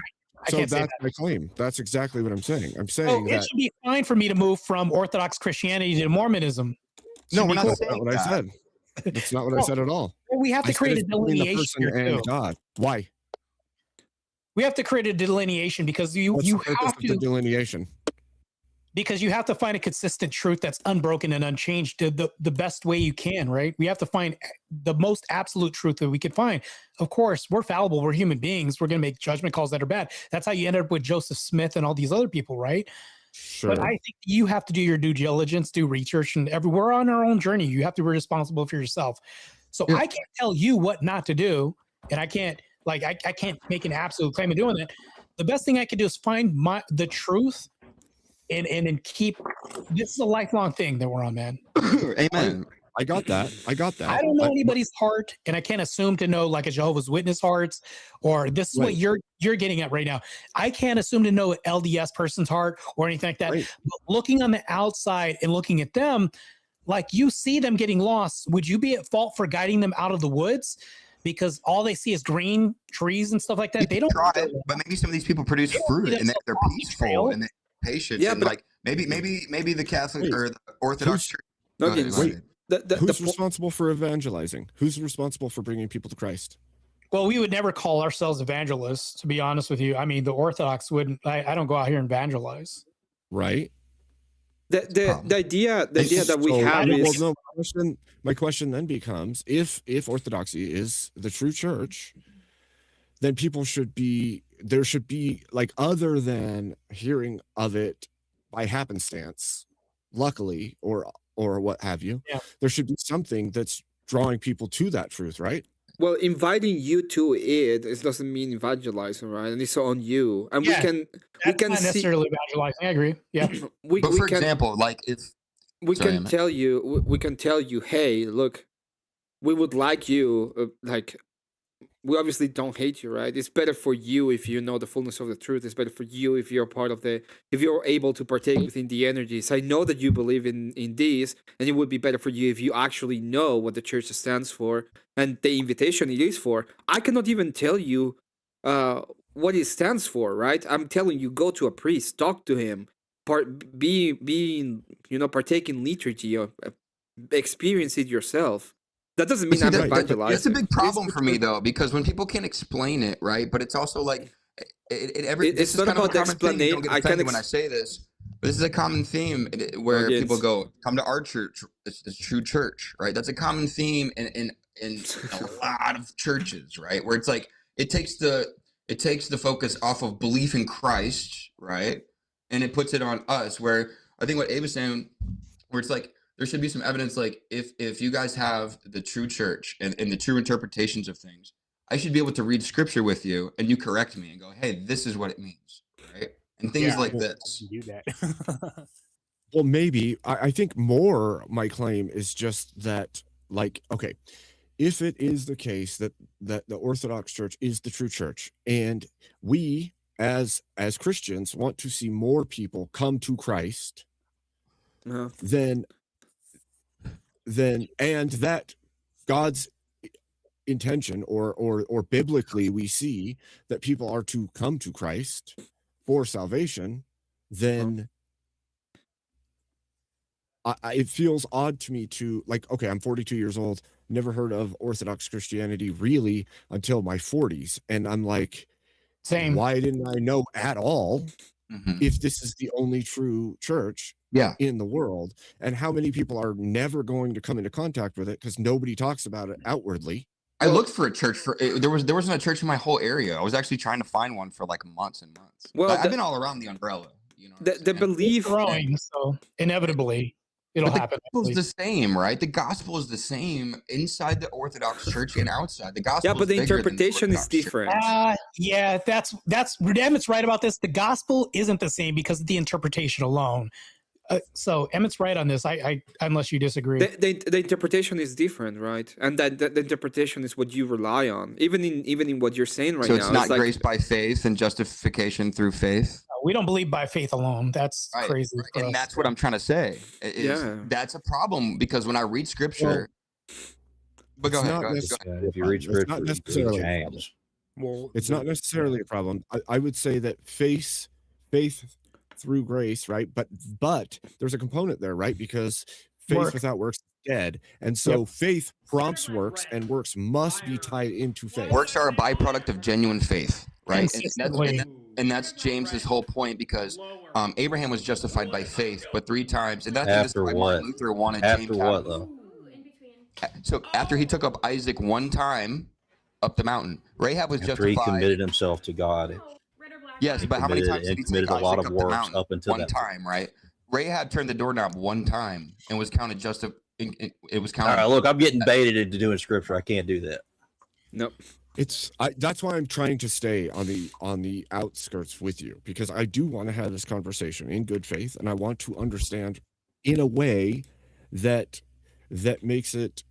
I So can't say that's my claim. That's exactly what I'm saying. I'm So saying it that. should be fine for me to move from Orthodox Christianity to Mormonism. no, Should we're be not cool. That's not saying what I that. said. That's not what I No. said at all. Well, we have I to said create a it's between the delineation person here and too. God. Why? We have to create a delineation because you What's the purpose have of the to delineation? because you have to find a consistent truth that's unbroken and unchanged the best way you can, right? We have to find the most absolute truth that we can find. Of course, we're fallible. We're human beings. We're going to make judgment calls that are bad. That's how you end up with Joseph Smith and all these other people, right? Sure. But I think you have to do your due diligence, do research, and we're on our own journey. You have to be responsible for yourself. So Yeah. I can't tell you what not to do, and I can't I can't make an absolute claim of doing that. The best thing I can do is find the truth and keep. This is a lifelong thing that we're on, man. Amen. I got that. I I don't know anybody's heart, and I can't assume to know like a Jehovah's Witness hearts, or this is what Right. you're getting at right now. I can't assume to know an LDS person's heart or anything like that. Right. But looking on the outside and looking at them, like you see them getting lost, would you be at fault for guiding them out of the woods? Because all they see is green trees and stuff like that. They don't try it, but maybe some of these people produce They don't fruit see and they're themselves walking peaceful trail. and they're patient. Yeah, and but- like maybe the Catholic Wait. or the Orthodox Church. No, Go ahead, again, go ahead. Who's the responsible for evangelizing? Who's responsible for bringing people to Christ? Well, we would never call ourselves evangelists, to be honest with you. I mean, the Orthodox wouldn't. I don't go out here and evangelize. Right? the idea that we So, have is well, no, my question then becomes if orthodoxy is the true church, then there should be like, other than hearing of it by happenstance, luckily, or what have you, Yeah. there should be something that's drawing people to that truth, right? well, inviting you to it doesn't mean evangelizing, right? And it's on you, and Yeah, we That's can not see necessarily evangelizing. I agree. Yeah. we But for can example, like if we Sorry, can Emmet. tell you we can tell you, hey, look, we would like you, like, we obviously don't hate you, right? It's better for you if you know the fullness of the truth. It's better for you if you're part of if you're able to partake within the energies. I know that you believe in these, and it would be better for you if you actually know what the church stands for and the invitation it is for. I cannot even tell you what it stands for, right? I'm telling you, go to a priest, talk to him, partake in liturgy, or experience it yourself. That doesn't mean See, I'm that- evangelizing. that's a big problem for me though, because when people can't explain it, right? But it's also like this It's is not kind of a about the common thing. explanation. Don't get I can offended when I say this, but this is a common theme where Again. people go, "Come to our church. It's true church," right? That's a common theme in a lot of churches, right? Where it's like it takes the focus off of belief in Christ, right? And it puts it on us. Where I think what Abe was saying, where it's like there should be some evidence, like if you guys have the true church and the true interpretations of things, I should be able to read scripture with you and you correct me and go, hey, this is what it means, right? And things Yeah, like I this. can do that. Well, maybe I think more my claim is just that, like, okay, if it is the case that the Orthodox Church is the true church, and we as Christians want to see more people come to Christ, Uh, then and that God's intention or biblically we see that people are to come to Christ for salvation, then it feels odd to me to, like, okay, I'm 42 years old, never heard of Orthodox Christianity really until my 40s, and I'm like, Same. Why didn't I know at all Mhm. if this is the only true church Yeah. in the world? And how many people are never going to come into contact with it because nobody talks about it outwardly? I looked for a church there wasn't a church in my whole area. I was actually trying to find one for like months and months. Well, I've been all around the umbrella. You know, what I'm the saying? belief. It's growing, so inevitably it'll But the happen. gospel's the same, right? The gospel is the same inside the Orthodox Church and outside. The gospel. Yeah, but the interpretation is different. Yeah, that's Emmett's right about this. The gospel isn't the same because of the interpretation alone. So Emmett's right on this. I unless you disagree. The interpretation is different, right? And that the interpretation is what you rely on, even in what you're saying right So now. it's not like, grace by faith and justification through faith. We don't believe by faith alone. That's Right, crazy. right. for And us. that's what I'm trying to say. Yeah. That's a problem because when I read scripture. But go It's ahead. not Go ahead. necessarily- If you read It's not scripture, you necessarily read a problem. James. Well, It's not necessarily a problem. I would say that faith through grace, right? But there's a component there, right? Because faith Work. without works is dead. And so faith prompts works, and works must be tied into faith. Works are a byproduct of genuine faith, right? Consistently. And that's James's whole point because Abraham was justified by faith, but 3 times. And that's After why what? Martin Luther wanted After James what out. though? So after he took up Isaac one time up the mountain, Rahab was After he justified. committed himself to God. Yes, but how many times did he take committed a lot Isaac of up the works mountain? up until One that time, right? Rahab turned the doorknob one time and was counted it was All counted. right, look, I'm getting baited into doing scripture. I can't do that. Nope. That's why I'm trying to stay on the outskirts with you, because I do want to have this conversation in good faith, and I want to understand in a way that makes it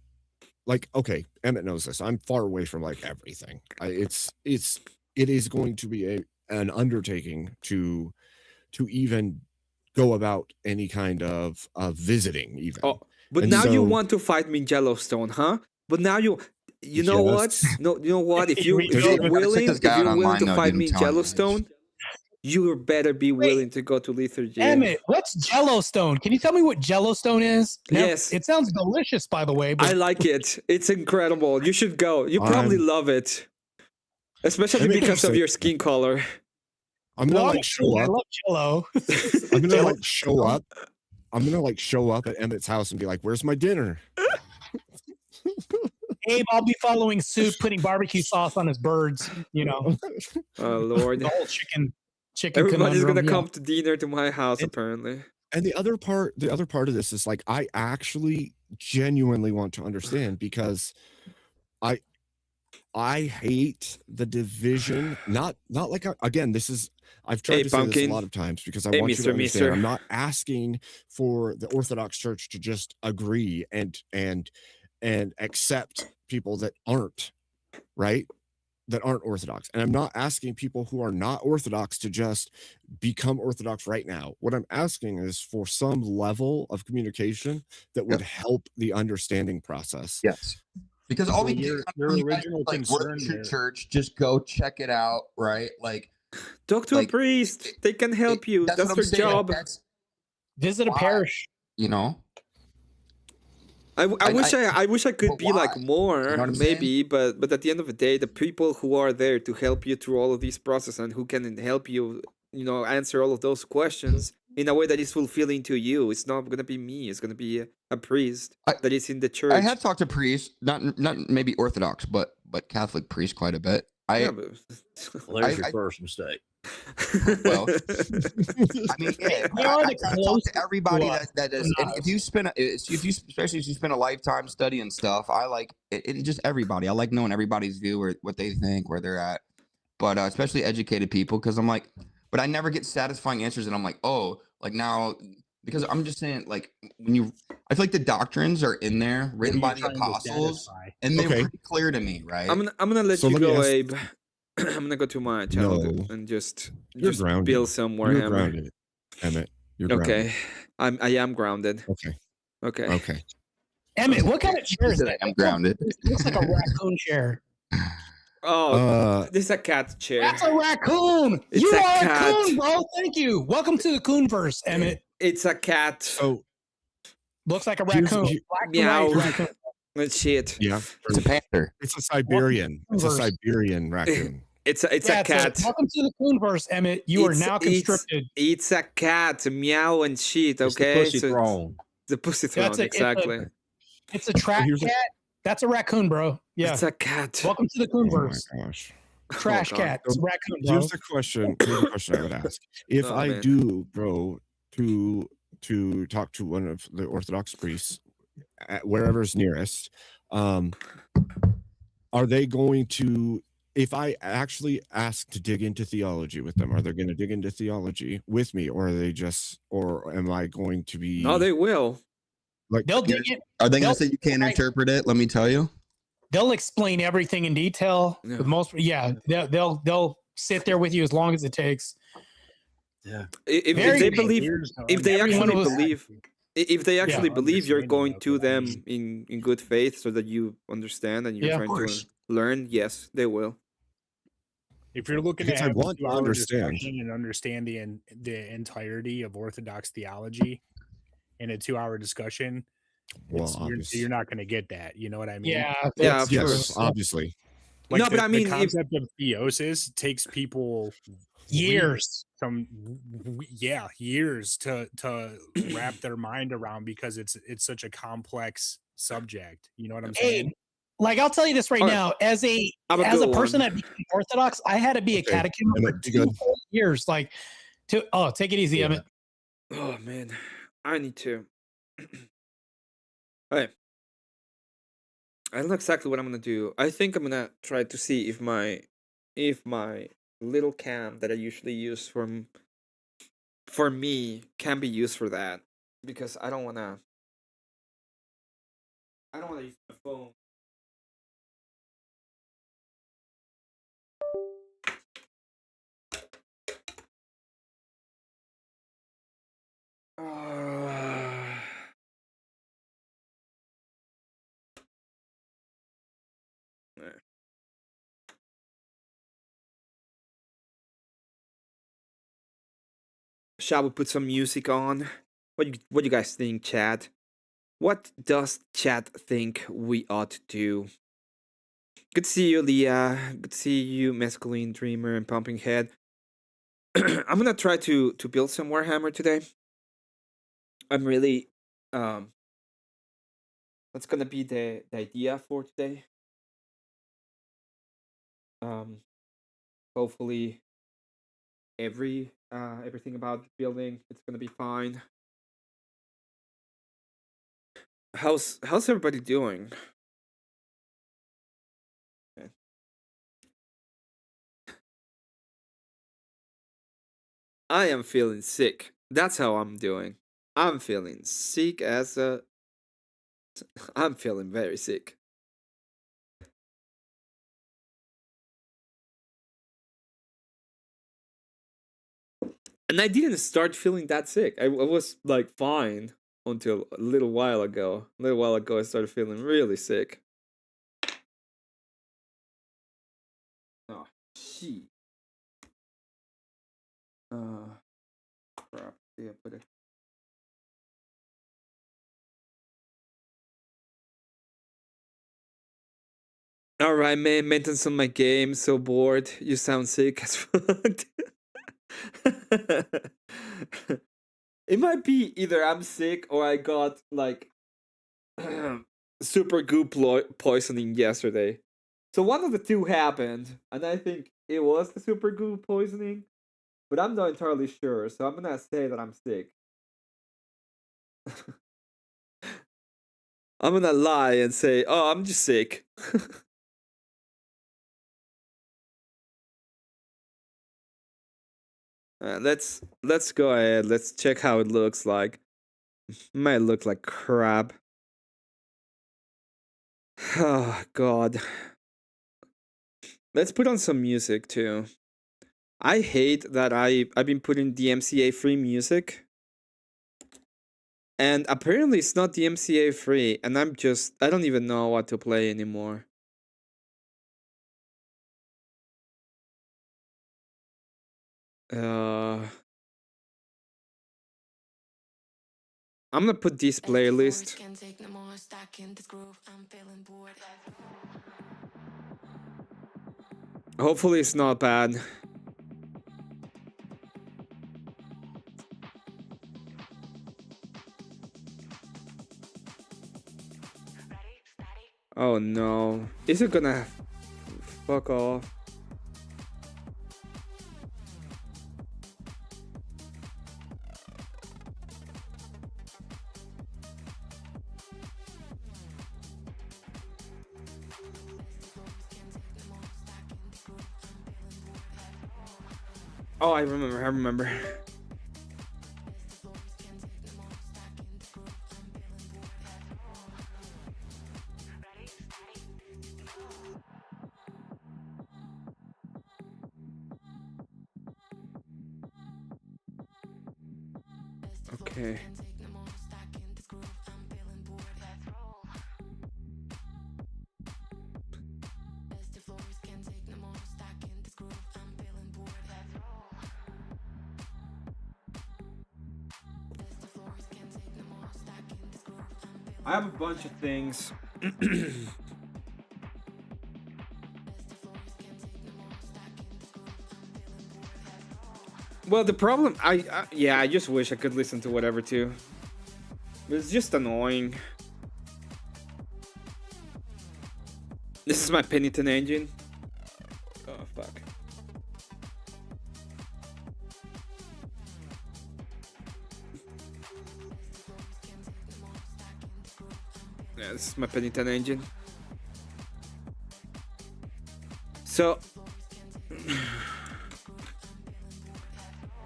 like, okay, Emmet knows this. I'm far away from like everything. It is going to be an undertaking to even go about any kind of visiting even. Oh, but And now you so- want to fight me in Yellowstone, huh? But now you know what? Yes. No, you know what? If You you're gotta willing, this if guy you're online, willing to though, fight didn't me in tell me. Yellowstone, you better be willing to go to lethal jail. Emmett, what's Jellostone? Can you tell me what Jellostone is? Yes. It sounds delicious, by the way. But I like it. It's incredible. You should go. You probably love it, especially Emmett because can of say- your skin color. I'm gonna Well, like show I up. love Jello. I'm gonna like show up. I'm gonna like show up at Emmett's house and be like, "Where's my dinner?" Abe, I'll be following suit, putting barbecue sauce on his birds. You know, Oh Lord! the whole chicken. Everybody's gonna conundrum, come to dinner to my house. It- Apparently, And the other part of this is like, I actually genuinely want to understand, because I hate the division. Not like again, this is, I've tried Hey, to say this Pumpkin. a lot of times because I Hey, want you to Mr. understand. Mister. I'm not asking for the Orthodox Church to just agree and accept people that aren't right, that aren't Orthodox. And I'm not asking people who are not Orthodox to just become Orthodox right now. What I'm asking is for some level of communication that would help the understanding process. Yes. Because all we Your did from you guys original was, like, we're concern the true there- church, just go check it out, right? Like talk to Like, a priest. They can help you. That's what I'm their saying, job. That's, Visit a Why? parish. you know, I wish I- I wish I could but be like why? more, You know what I'm maybe, but at the end of the day, the people who are there to help you through all of these process and who can help you, answer all of those questions in a way that is fulfilling to you. It's not gonna be me. It's gonna be a priest I- that is in the church. I have talked to priests, not maybe Orthodox, but Catholic priests quite a bit. Yeah, but Well, there's your I- first mistake. Well, I mean, yeah, They are I the talk closest to everybody to us, that is. And if you especially if you spend a lifetime studying stuff, I like it. Just everybody. I like knowing everybody's view or what they think, where they're at. But especially educated people, because I'm like, but I never get satisfying answers, and I'm like, oh, like now, because I'm just saying, like I feel like the doctrines are in there, written by the Trying to apostles, satisfy. and they're Okay. pretty clear to me, right? I'm gonna let So you let me go, ask- Abe. I'm gonna go to my childhood No. and just You're grounded. build some You're warhammer. grounded, Emmett. You're grounded. Okay, I am grounded. Okay. Okay. Okay. Emmett, what kind of chair is Said that? I am grounded. It looks like a raccoon chair. Oh, this is a cat chair. That's a raccoon. It's You a are cat. a coon, bro. Thank you. Welcome to the Coonverse, Emmett. It's a cat. So Looks like a Here's- raccoon. here- Black and Meow. white raccoon. Shit. yeah, It's a panther. it's a Siberian. It's a Converse. Siberian raccoon. It's a Yeah, cat. welcome to the Coonverse, Emmett. You are now conscripted. It's a cat. Meow and shit. It's the Okay, pussy throne. the pussy throne. That's Exactly. It's a trash here's a- cat. That's a raccoon, bro. Yeah. It's a cat. Welcome to the Oh my Coonverse. gosh. Trash God. cat. It's a raccoon, bro. Here's the question. Here's the question I would ask. If Oh, I man. do go to talk to one of the Orthodox priests at wherever's nearest, are they going to, if I actually ask to dig into theology with them, are they going to dig into theology with me, or are they just, or am I going to be? No, they will. Like, They'll dig it. Are they going They'll- to say you can't interpret it? Let me tell you. They'll explain everything in detail. Yeah. For the most, they'll sit there with you as long as it takes. Yeah. If Very they good. believe, if they Everyone actually was- believe, if they actually believe you're going to them understanding in good faith, so that you understand and you're Yeah, of trying to course. learn, yes, they will. If you're looking Because to I have want to understand. and understand the entirety of Orthodox theology in a 2-hour discussion, well, you're obviously, not going to get that. You know what I mean? Yeah. Yeah, that's of true. yes, obviously. Like No, but I mean, the if- concept of theosis takes people Years. years to wrap their mind around, because it's such a complex subject. You know what I'm saying? Hey, like I'll tell you this right All right. now, as a I'm a good person one. that became Orthodox, I had to be a Okay, catechist for Emmett, be 2 good. whole years. Like, take it easy, Yeah. Emmett. Oh man, I need to. Hey, I don't know exactly what I'm gonna do. I think I'm gonna try to see if my little cam that I usually use for me can be used for that, because I don't wanna use my phone. Yeah. Shall we put some music on? What you guys think, chat? What does chat think we ought to do? Good to see you, Leah. Good to see you, Mescaline Dreamer and Pumping Head. I'm gonna try to build some Warhammer today. I'm really that's gonna be the idea for today. Hopefully everything about the building, it's gonna be fine. How's everybody doing? Okay. I am feeling sick. That's how I'm doing. I'm feeling sick as a I'm feeling very sick. And I didn't start feeling that sick. I was like fine until a little while ago. A little while ago I started feeling really sick. Oh, shit. Crap. Yeah, put it. All right, man. Maintenance on my game. So bored. You sound sick as fuck. It might be either I'm sick or I got like super goo poisoning yesterday. So one of the two happened, and I think it was the super goo poisoning, but I'm not entirely sure. So I'm gonna say that I'm sick. I'm gonna lie and say, "Oh, I'm just sick." Let's go ahead. Let's check how it looks like. Might look like crap. Oh God. Let's put on some music too. I hate that I've been putting DMCA free music. And apparently it's not DMCA free, and I don't even know what to play anymore. I'm gonna put this playlist. Hopefully it's not bad. Oh no. Is it gonna fuck off? Oh, I remember. Okay. I have a bunch of things. Well, the problem, yeah, I just wish I could listen to whatever too. It's just annoying. This is my Pennington engine. Oh fuck. Yeah, this is my Pennington engine. So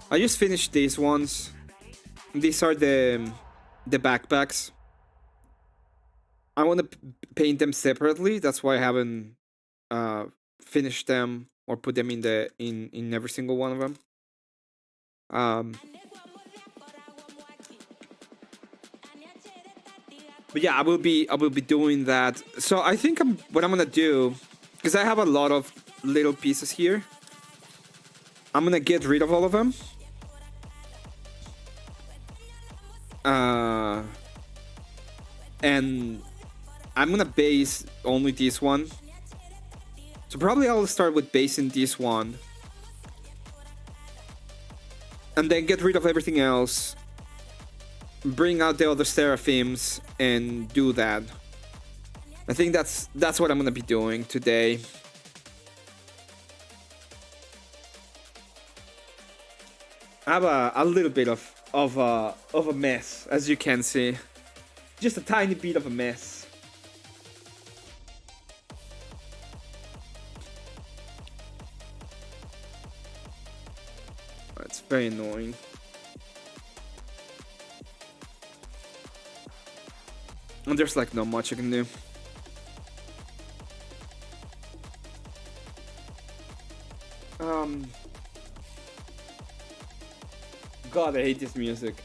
I just finished these ones. These are the backpacks. I want to paint them separately. That's why I haven't finished them or put them in the in every single one of them. But yeah, I will be doing that. So I think what I'm gonna do, because I have a lot of little pieces here, I'm gonna get rid of all of them. And I'm gonna base only this one. So probably I'll start with basing this one. And then get rid of everything else. Bring out the other seraphims and do that. I think that's what I'm gonna be doing today. I have a little bit of a mess, as you can see. Just a tiny bit of a mess. It's very annoying. And there's like not much I can do. God, I hate this music.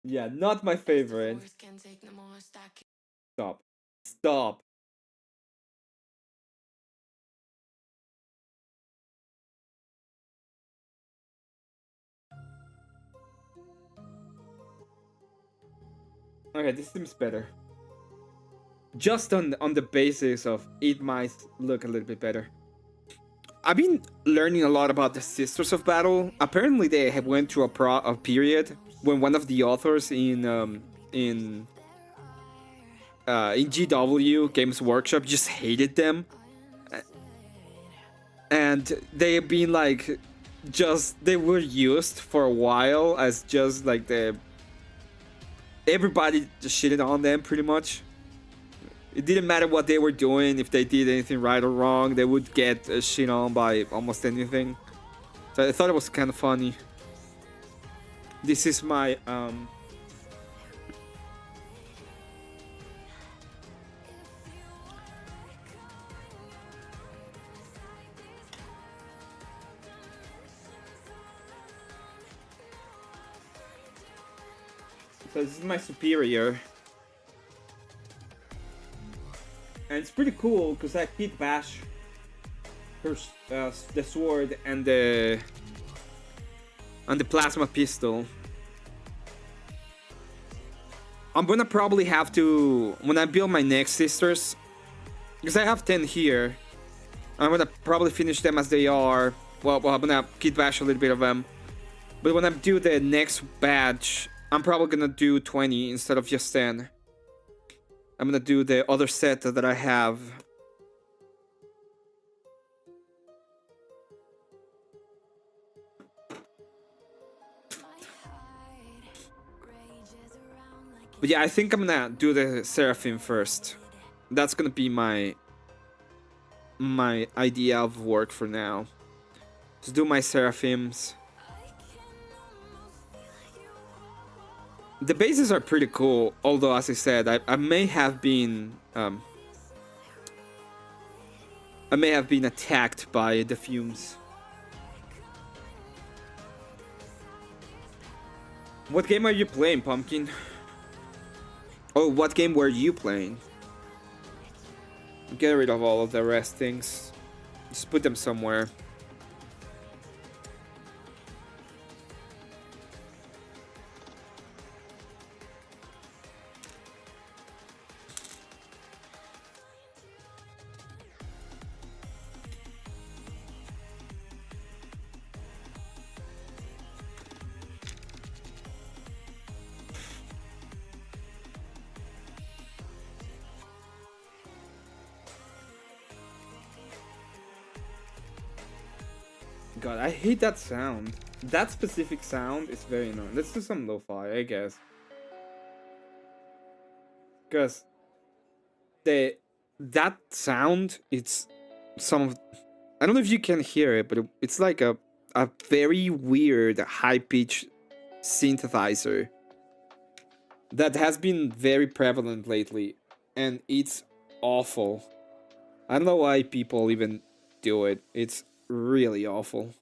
Yeah, not my favorite. Stop. Stop. Okay, this seems better. Just on the basis of it might look a little bit better. I've been learning a lot about the Sisters of Battle. Apparently, they have went through a period when one of the authors in GW Games Workshop just hated them, and they've been like, they were used for a while as just like everybody just shitted on them pretty much. It didn't matter what they were doing, if they did anything right or wrong, they would get shit on by almost anything. So I thought it was kind of funny. This is my so this is my superior. And it's pretty cool because I hit bash her, the sword and the plasma pistol. I'm gonna probably have to, when I build my next sisters, because I have 10 here, I'm gonna probably finish them as they are. Well, I'm gonna kit bash a little bit of them. But when I do the next batch, I'm probably gonna do 20 instead of just 10. I'm gonna do the other set that I have. But yeah, I think I'm gonna do the Seraphim first. That's gonna be my idea of work for now. Just do my Seraphims. The bases are pretty cool, although as I said, I may have been attacked by the fumes. What game are you playing, Pumpkin? Oh, what game were you playing? Get rid of all of the rest things. Just put them somewhere. God, I hate that sound. That specific sound is very annoying. Let's do some lo-fi, I guess. Because that sound, it's some of... I don't know if you can hear it, but it's like a very weird high-pitched synthesizer that has been very prevalent lately, and it's awful. I don't know why people even do it. It's really awful.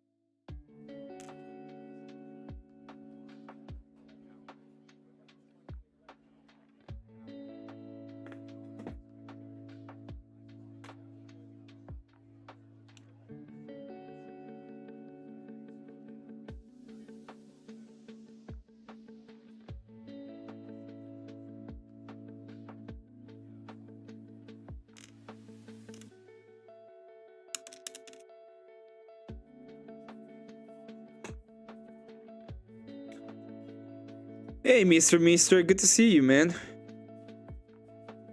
Hey, Mr. Mister, good to see you, man.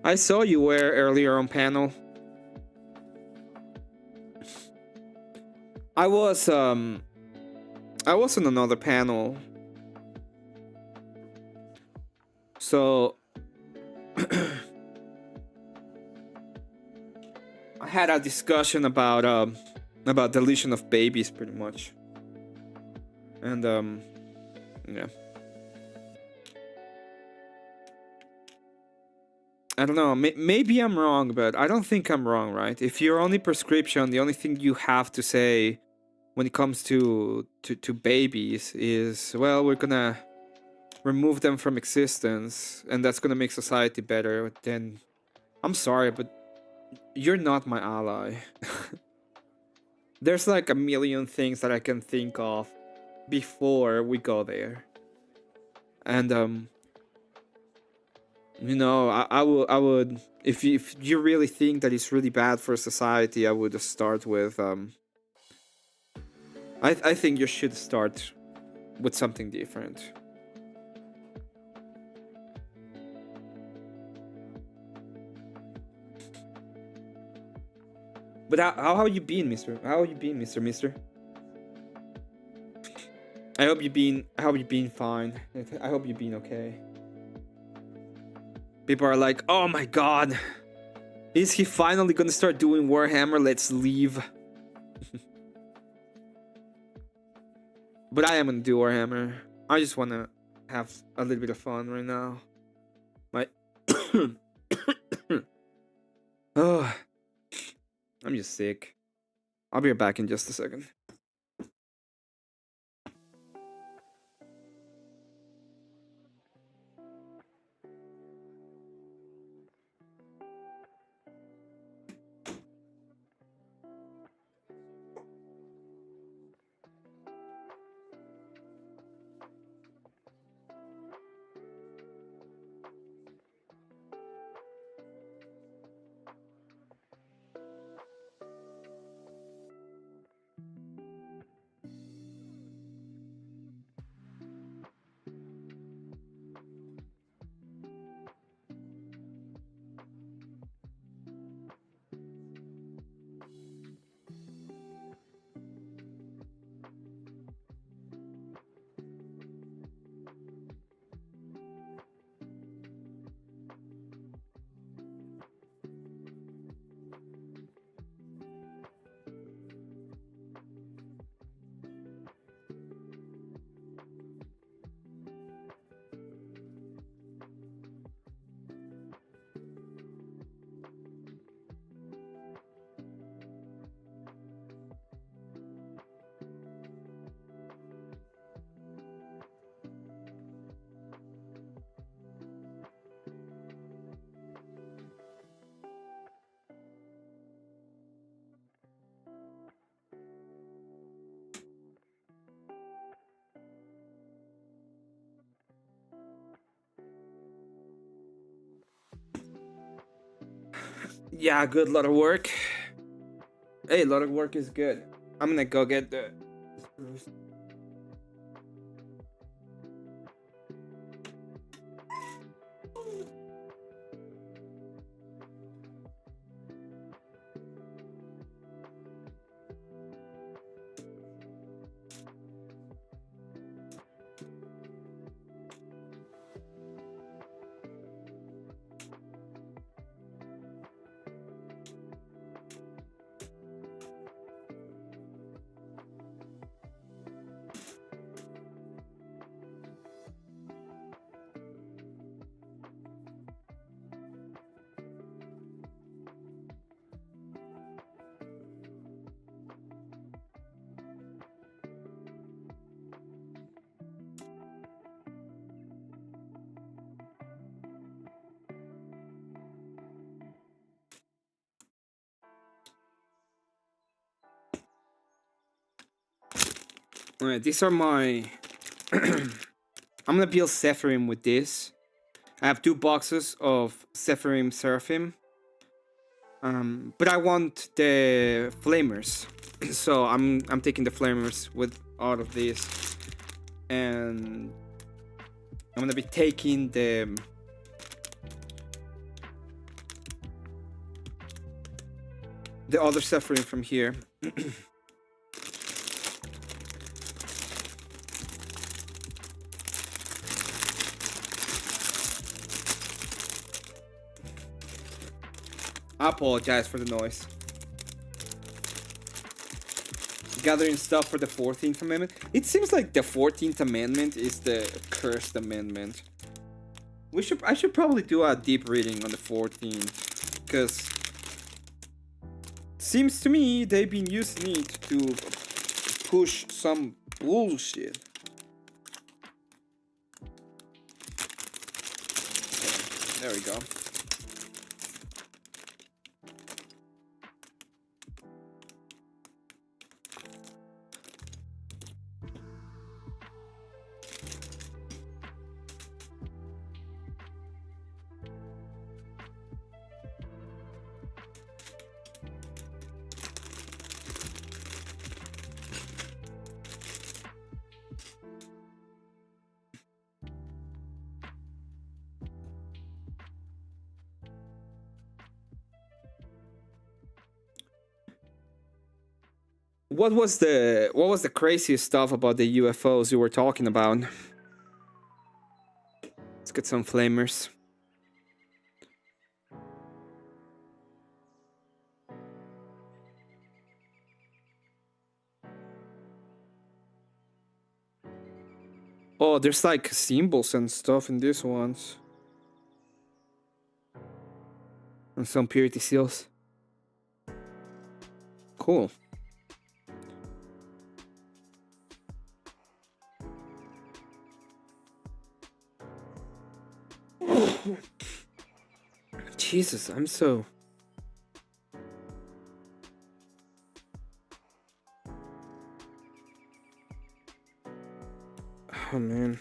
I saw you were earlier on panel. I was on another panel. So I had a discussion about deletion of babies pretty much. And yeah. I don't know, maybe I'm wrong, but I don't think I'm wrong, right? If your only prescription, the only thing you have to say when it comes to babies is, well, we're gonna remove them from existence, and that's gonna make society better, then I'm sorry, but you're not my ally. There's like a million things that I can think of before we go there. And you know, I would if you really think that it's really bad for society, I would start with I think you should start with something different. But how have you been, Mister? How have you been, Mister? I hope you've been fine. I hope you've been okay. People are like, oh my god, is he finally gonna start doing Warhammer? Let's leave. But I am gonna do Warhammer. I just wanna have a little bit of fun right now. My oh, I'm just sick. I'll be back in just a second. Yeah, good. Lot of work. Hey, a lot of work is good. I'm gonna go get the screws. Alright, these are my... I'm gonna build Zephyrim with this. I have 2 boxes of Zephyrim Seraphim. But I want the Flamers. So I'm taking the Flamers with all of these. And I'm gonna be taking the... the other Zephyrim from here. I apologize for the noise. Gathering stuff for the 14th Amendment. It seems like the 14th Amendment is the cursed amendment. I should probably do a deep reading on the 14th, because seems to me they've been using it to push some bullshit. Okay, there we go. What was the craziest stuff about the UFOs you were talking about? Let's get some flamers. Oh, there's like symbols and stuff in these ones. And some purity seals. Cool. Jesus, I'm so... Oh, man.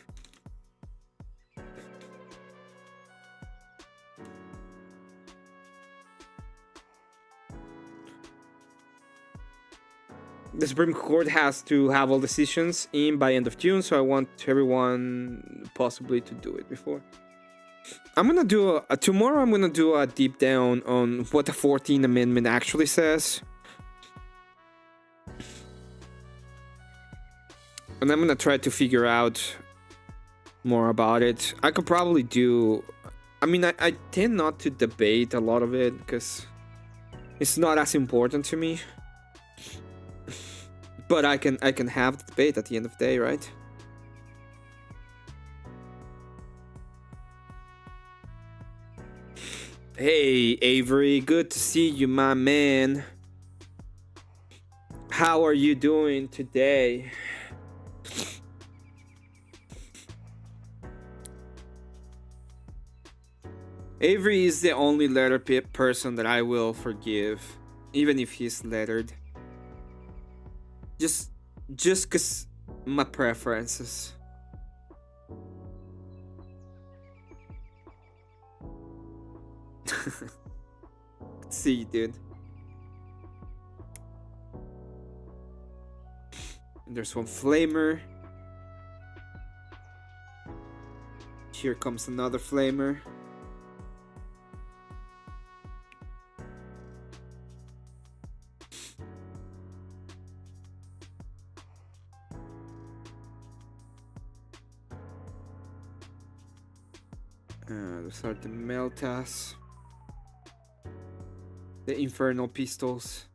The Supreme Court has to have all decisions in by end of June, so I want everyone possibly to do it before. I'm gonna do tomorrow. I'm gonna do a deep down on what the 14th Amendment actually says, and I'm gonna try to figure out more about it. I could probably do. I mean, I tend not to debate a lot of it because it's not as important to me. But I can have the debate at the end of the day, right? Hey, Avery, good to see you, my man. How are you doing today? Avery is the only letter person that I will forgive, even if he's lettered. Just cause my preferences. Let's see, dude. And there's one flamer. Here comes another flamer. Those are the Meltas. The Infernal Pistols.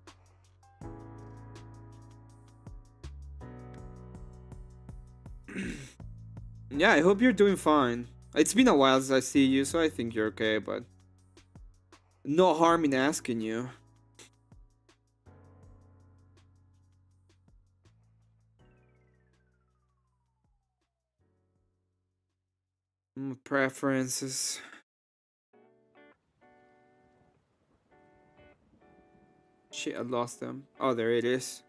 Yeah, I hope you're doing fine. It's been a while since I see you, so I think you're okay, but no harm in asking you. Preferences. Shit, I lost them. Oh, there it is.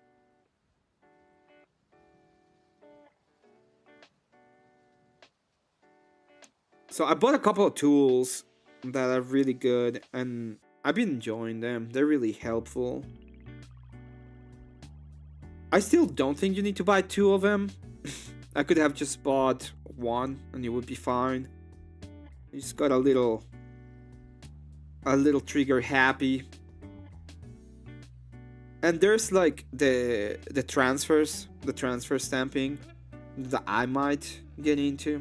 So I bought a couple of tools that are really good, and I've been enjoying them. They're really helpful. I still don't think you need to buy 2 of them. I could have just bought 1 and it would be fine. You just got a little trigger happy. And there's like the transfer stamping that I might get into.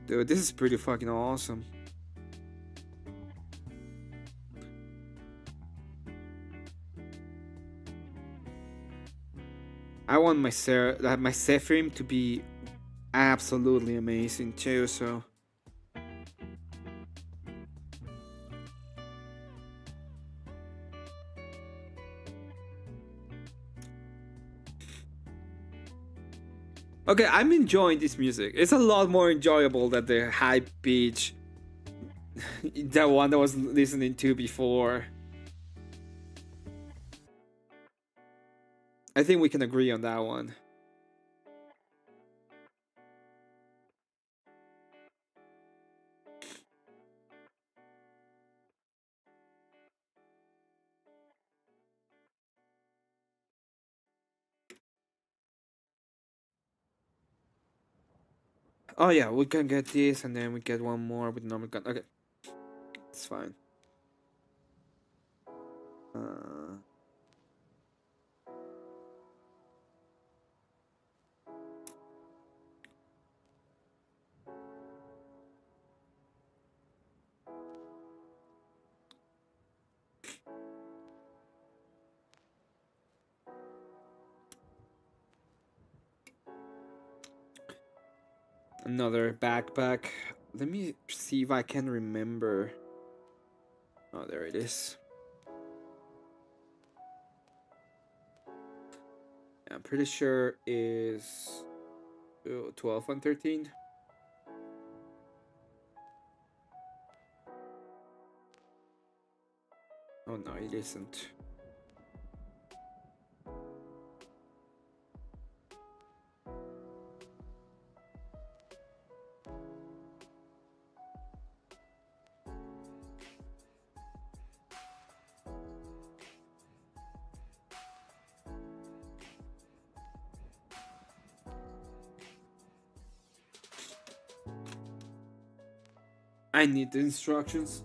Dude, this is pretty fucking awesome. I want my Sephirim to be absolutely amazing too, so okay, I'm enjoying this music. It's a lot more enjoyable than the high pitch that one that I was listening to before. I think we can agree on that one. Oh yeah, we can get this and then we get one more with normal gun. Okay, it's fine. Another backpack. Let me see if I can remember. Oh, there it is. I'm pretty sure is 12 and 13. Oh no, it isn't. I need the instructions.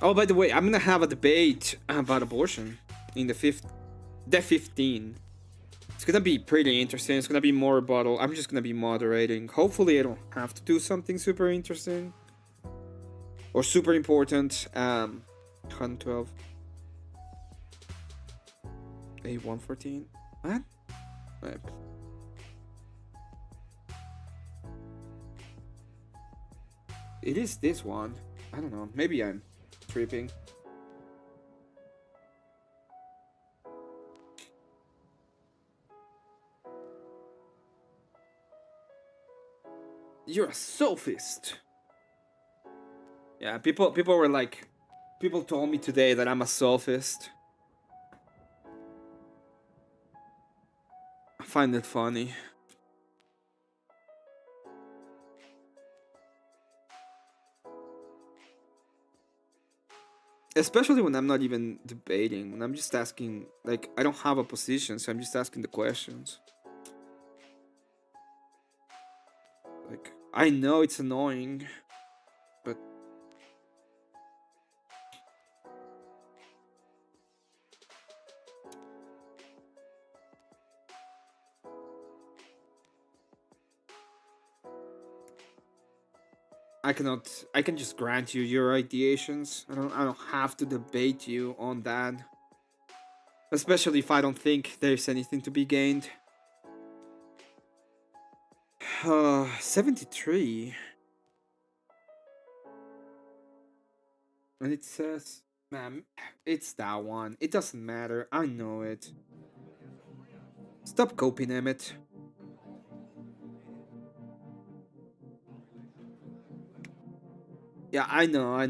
Oh, by the way, I'm gonna have a debate about abortion in the 15. It's gonna be pretty interesting. It's gonna be more rebuttal. I'm just gonna be moderating. Hopefully, I don't have to do something super interesting or super important. 112. A114. What? Right. It is this one. I don't know. Maybe I'm tripping. You're a sophist. Yeah, people were like, people told me today that I'm a sophist. I find it funny. Especially when I'm not even debating, when I'm just asking, like, I don't have a position, so I'm just asking the questions. Like, I know it's annoying, but I can just grant you your ideations. I don't have to debate you on that. Especially if I don't think there's anything to be gained. 73. And it says, man, it's that one. It doesn't matter. I know it. Stop coping, Emmet. Yeah, I know. I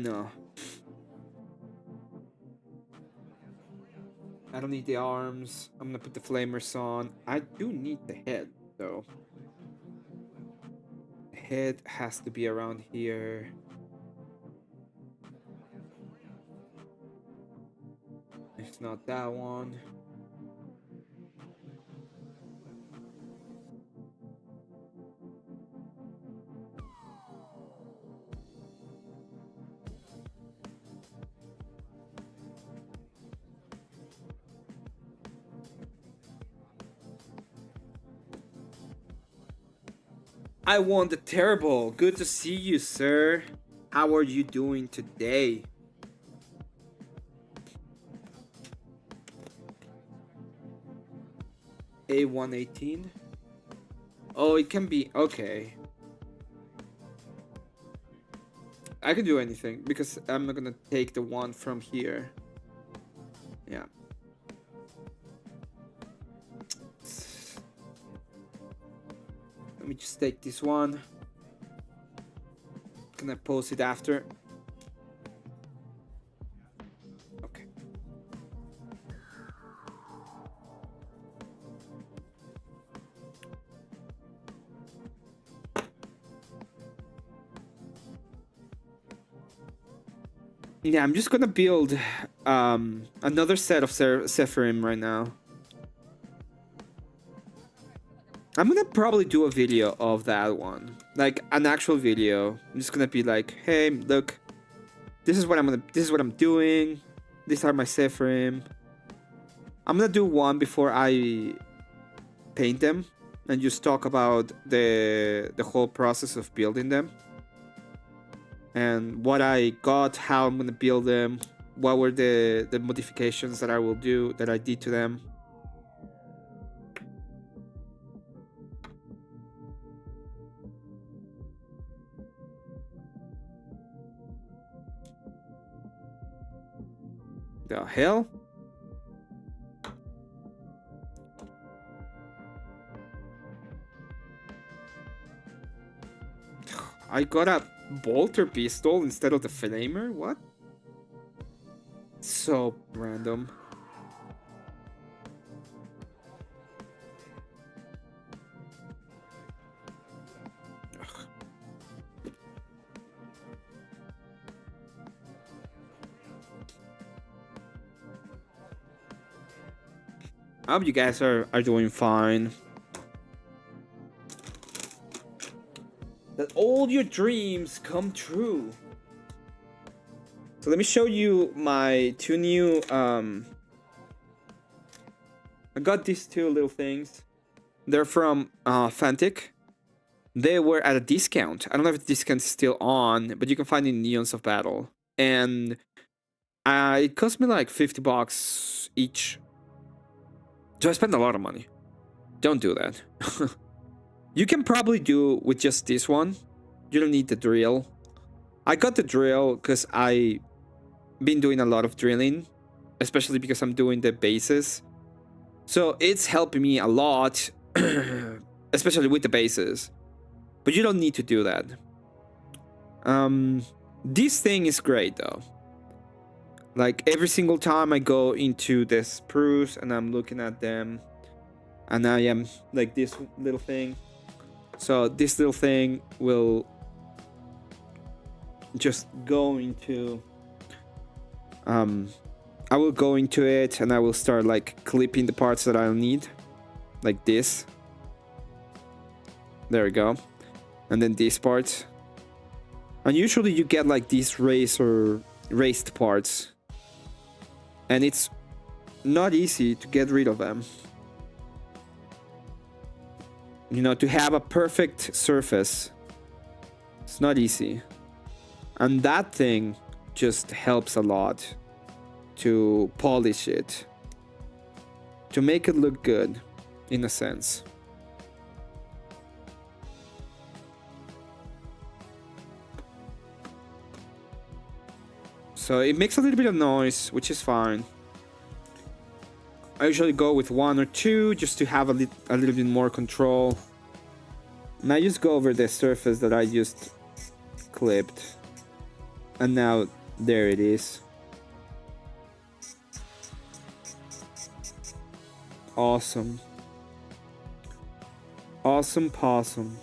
don't need the arms. I'm gonna put the flamers on. I do need the head, though. The head has to be around here. It's not that one. I won the terrible. Good to see you, sir. How are you doing today? A118? Oh, it can be... Okay. I can do anything, because I'm not gonna take the one from here. Yeah. Let me just take this one. Can I post it after? Okay. Yeah, I'm just gonna build another set of Sephirim right now. I'm gonna probably do a video of that one, like an actual video. I'm just gonna be like, hey, look, this is what I'm doing. These are my Sephirim. I'm gonna do one before I paint them and just talk about the whole process of building them and what I got, how I'm gonna build them, what were the modifications that I did to them. The hell? I got a bolter pistol instead of the flamer? What? So random. I hope you guys are doing fine. That all your dreams come true. So let me show you my two new I got these two little things. They're from Fantic. They were at a discount. I don't know if the discount's still on, but you can find it in Neons of Battle. And it cost me like $50 each. So I spent a lot of money. Don't do that. You can probably do with just this one. You don't need the drill. I got the drill because I been doing a lot of drilling, especially because I'm doing the bases. So it's helping me a lot, especially with the bases. But you don't need to do that. This thing is great though. Like every single time I go into the spruce and I'm looking at them, and I am like this little thing. So this little thing will just go into I will go into it and I will start like clipping the parts that I'll need, like this. There we go. And then these parts. And usually you get like these raised parts, and it's not easy to get rid of them. You know, to have a perfect surface, it's not easy. And that thing just helps a lot to polish it, to make it look good, in a sense. So it makes a little bit of noise, which is fine. I usually go with 1 or 2 just to have a little bit more control. And I just go over the surface that I just clipped. And now there it is. Awesome. Awesome possum.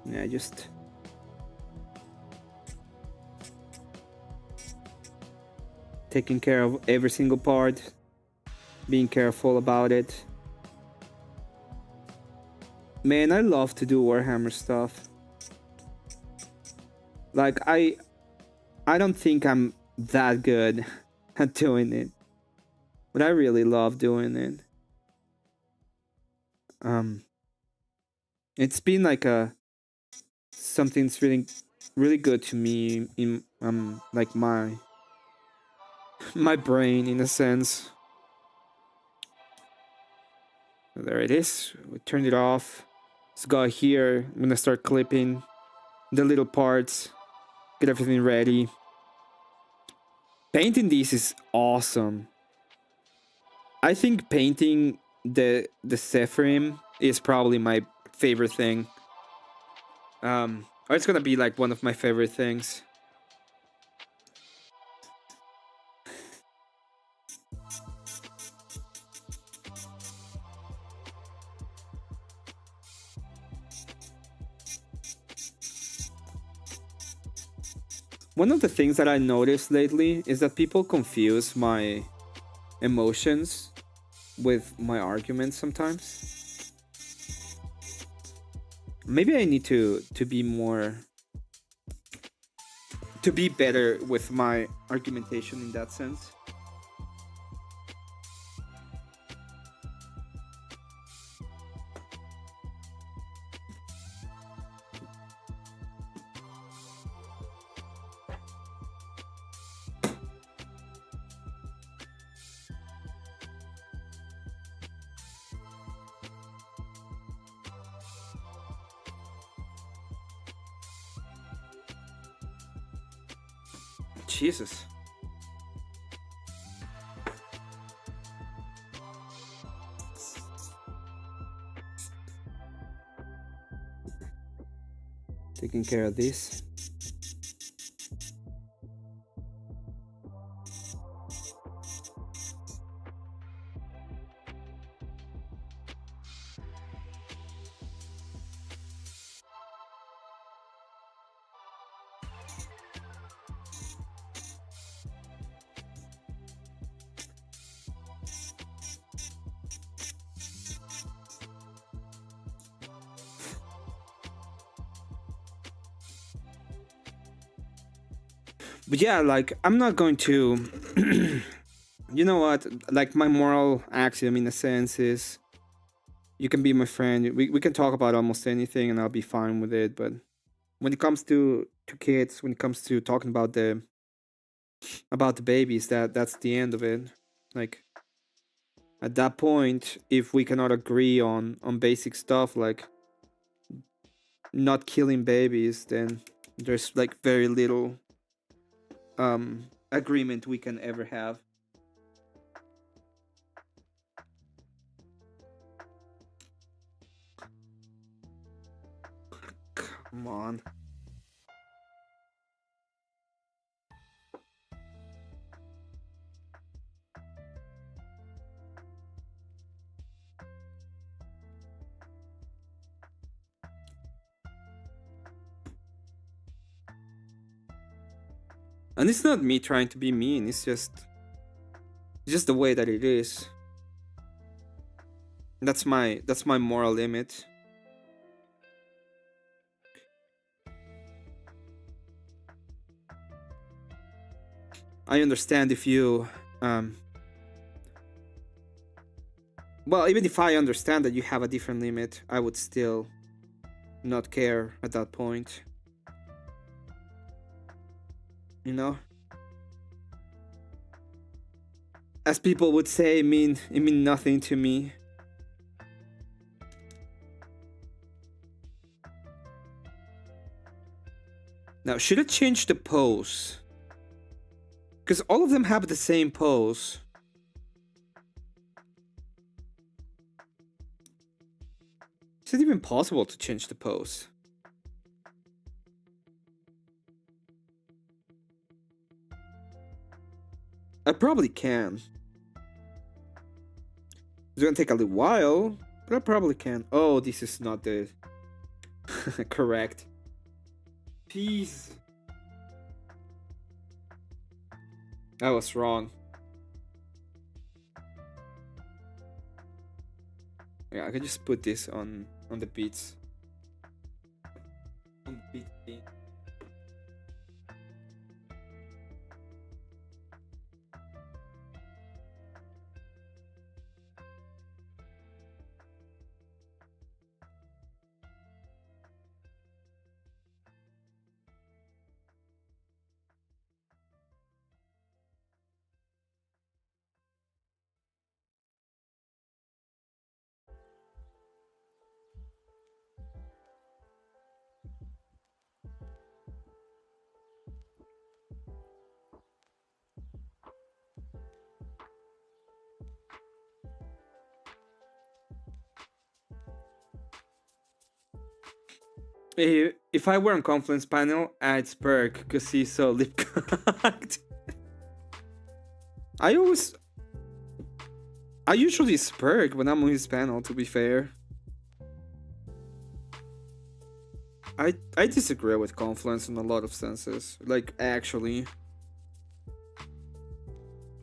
Yeah, just taking care of every single part, being careful about it. Man, I love to do Warhammer stuff. Like I don't think I'm that good at doing it, but I really love doing it. It's been like something's really good to me in like my brain, in a sense. There it is. We turned it off. Let's go here. I'm gonna start clipping the little parts, get everything ready. Painting these is awesome. I think painting the Zephyrim is probably my favorite thing. Or it's gonna be like one of my favorite things. One of the things that I noticed lately is that people confuse my emotions with my arguments sometimes. Maybe I need to be better with my argumentation in that sense. Jesus. Taking care of this. But yeah, like I'm not going to. You know what? Like my moral axiom, in a sense, is you can be my friend. We can talk about almost anything, and I'll be fine with it. But when it comes to kids, when it comes to talking about the babies, that's the end of it. Like at that point, if we cannot agree on basic stuff like not killing babies, then there's like very little agreement we can ever have. Come on. And it's not me trying to be mean, it's just the way that it is. That's my moral limit. I understand if you well, even if I understand that you have a different limit, I would still not care at that point. You know? As people would say, it mean nothing to me. Now, should I change the pose? Because all of them have the same pose. Is it even possible to change the pose? I probably can. It's gonna take a little while, but I probably can. Oh, this is not the correct. Peace. I was wrong. Yeah, I can just put this on the beats. On the beat. If I were on Confluence panel, I'd Spurk because he's so lip cocked. I usually Spurk when I'm on his panel, to be fair. I disagree with Confluence in a lot of senses. Like, actually.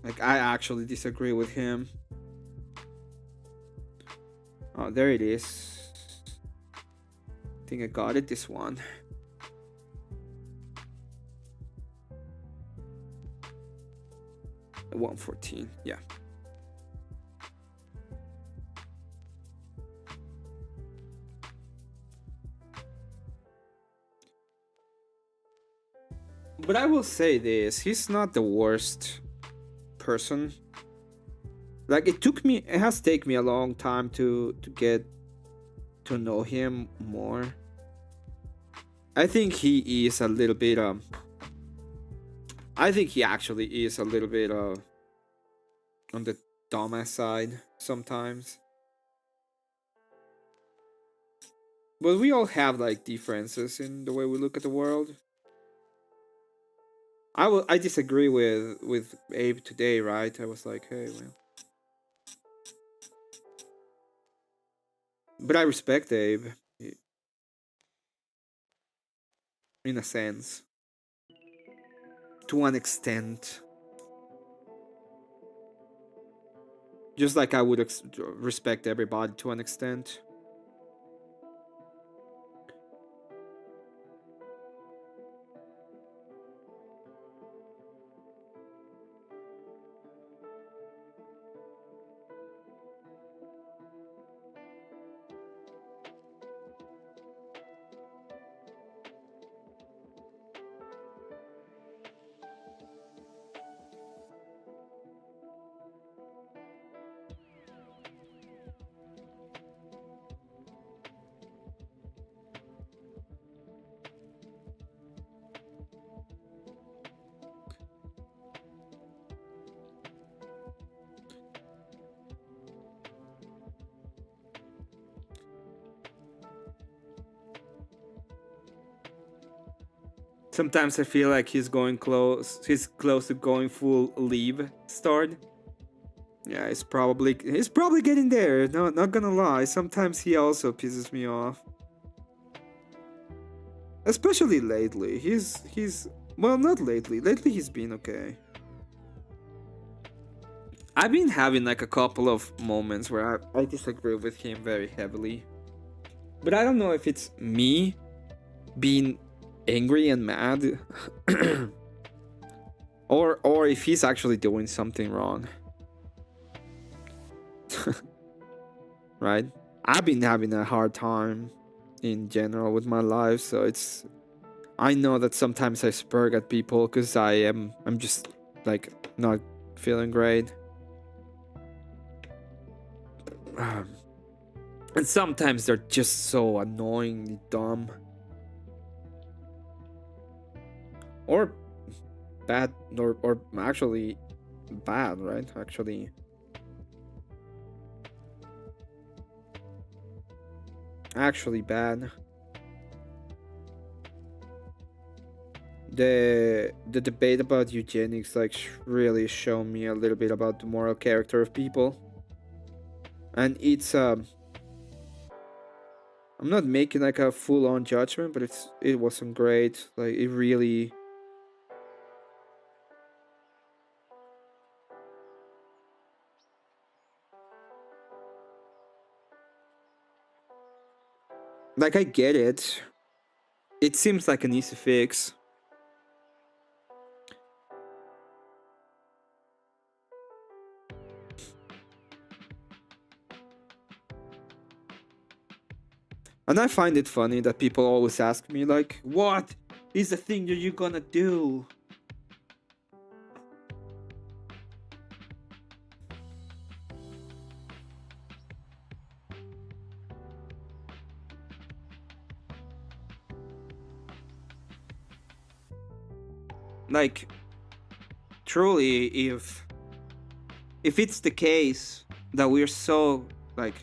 Like, I actually disagree with him. Oh, there it is. I think I got it, this one. At 114, yeah. But I will say this, he's not the worst person. Like, it has taken me a long time to get to know him more. I think he is a little bit I think he actually is a little bit on the dumbass side sometimes. But we all have like differences in the way we look at the world. I disagree with Abe today, right? I was like, hey, well. But I respect Abe. In a sense. To an extent. Just like I would respect everybody to an extent. Sometimes I feel like he's close to going full leave start. Yeah, he's probably getting there. No, not gonna lie. Sometimes he also pisses me off. Especially lately. He's well, not lately. Lately he's been okay. I've been having like a couple of moments where I disagree with him very heavily. But I don't know if it's me being angry and mad or if he's actually doing something wrong. Right? I've been having a hard time in general with my life, so I know that sometimes I spurg at people because I'm just like not feeling great. And sometimes they're just so annoyingly dumb. Or bad, or actually bad, right? Actually bad. The debate about eugenics like really showed me a little bit about the moral character of people. And it's I'm not making like a full-on judgment, but it wasn't great. Like it really like I get it. It seems like an easy fix. And I find it funny that people always ask me like, what is the thing that you're gonna do? Like, truly, if it's the case that we're so like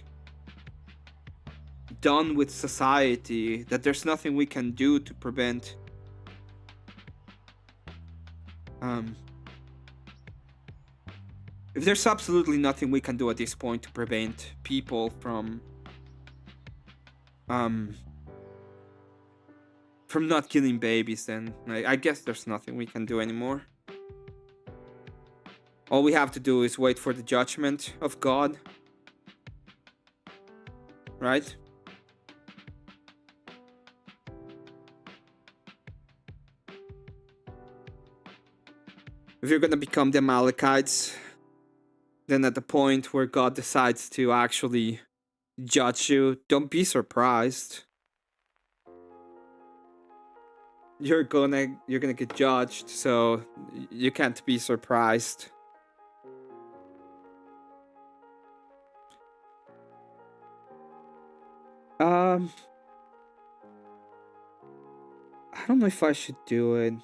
done with society that there's nothing we can do to prevent if there's absolutely nothing we can do at this point to prevent people from not killing babies, then I guess there's nothing we can do anymore. All we have to do is wait for the judgment of God, right? If you're gonna become the Amalekites, then at the point where God decides to actually judge you, don't be surprised. You're gonna get judged, so you can't be surprised. I don't know if I should do it.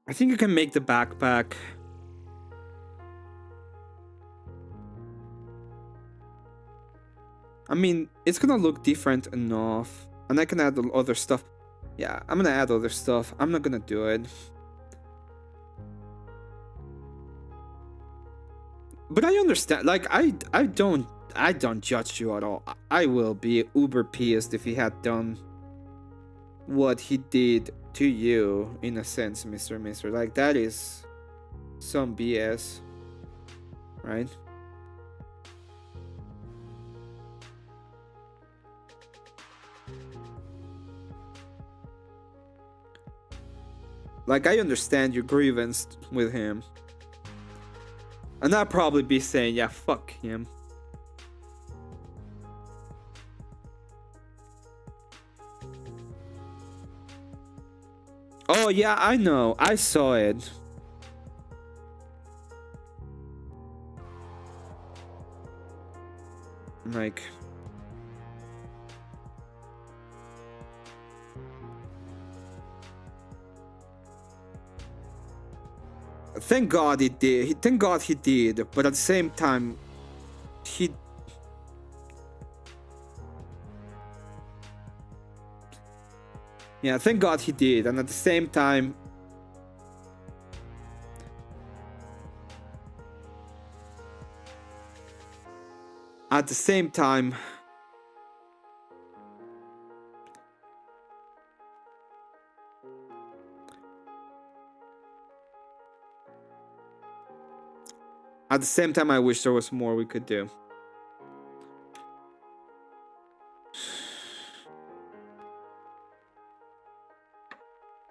I think you can make the backpack. I mean, it's gonna look different enough. And I can add other stuff. Yeah, I'm gonna add other stuff. I'm not gonna do it. But I understand. Like, I don't judge you at all. I will be uber pissed if he had done what he did to you, in a sense, Mr. Mister. Like, that is some BS, right? Like, I understand your grievance with him. And I'd probably be saying, yeah, fuck him. Oh, yeah, I know. I saw it. Like... thank God it did. Thank God he did. But at the same time, he. Yeah, thank God he did. And at the same time, at the same time, I wish there was more we could do.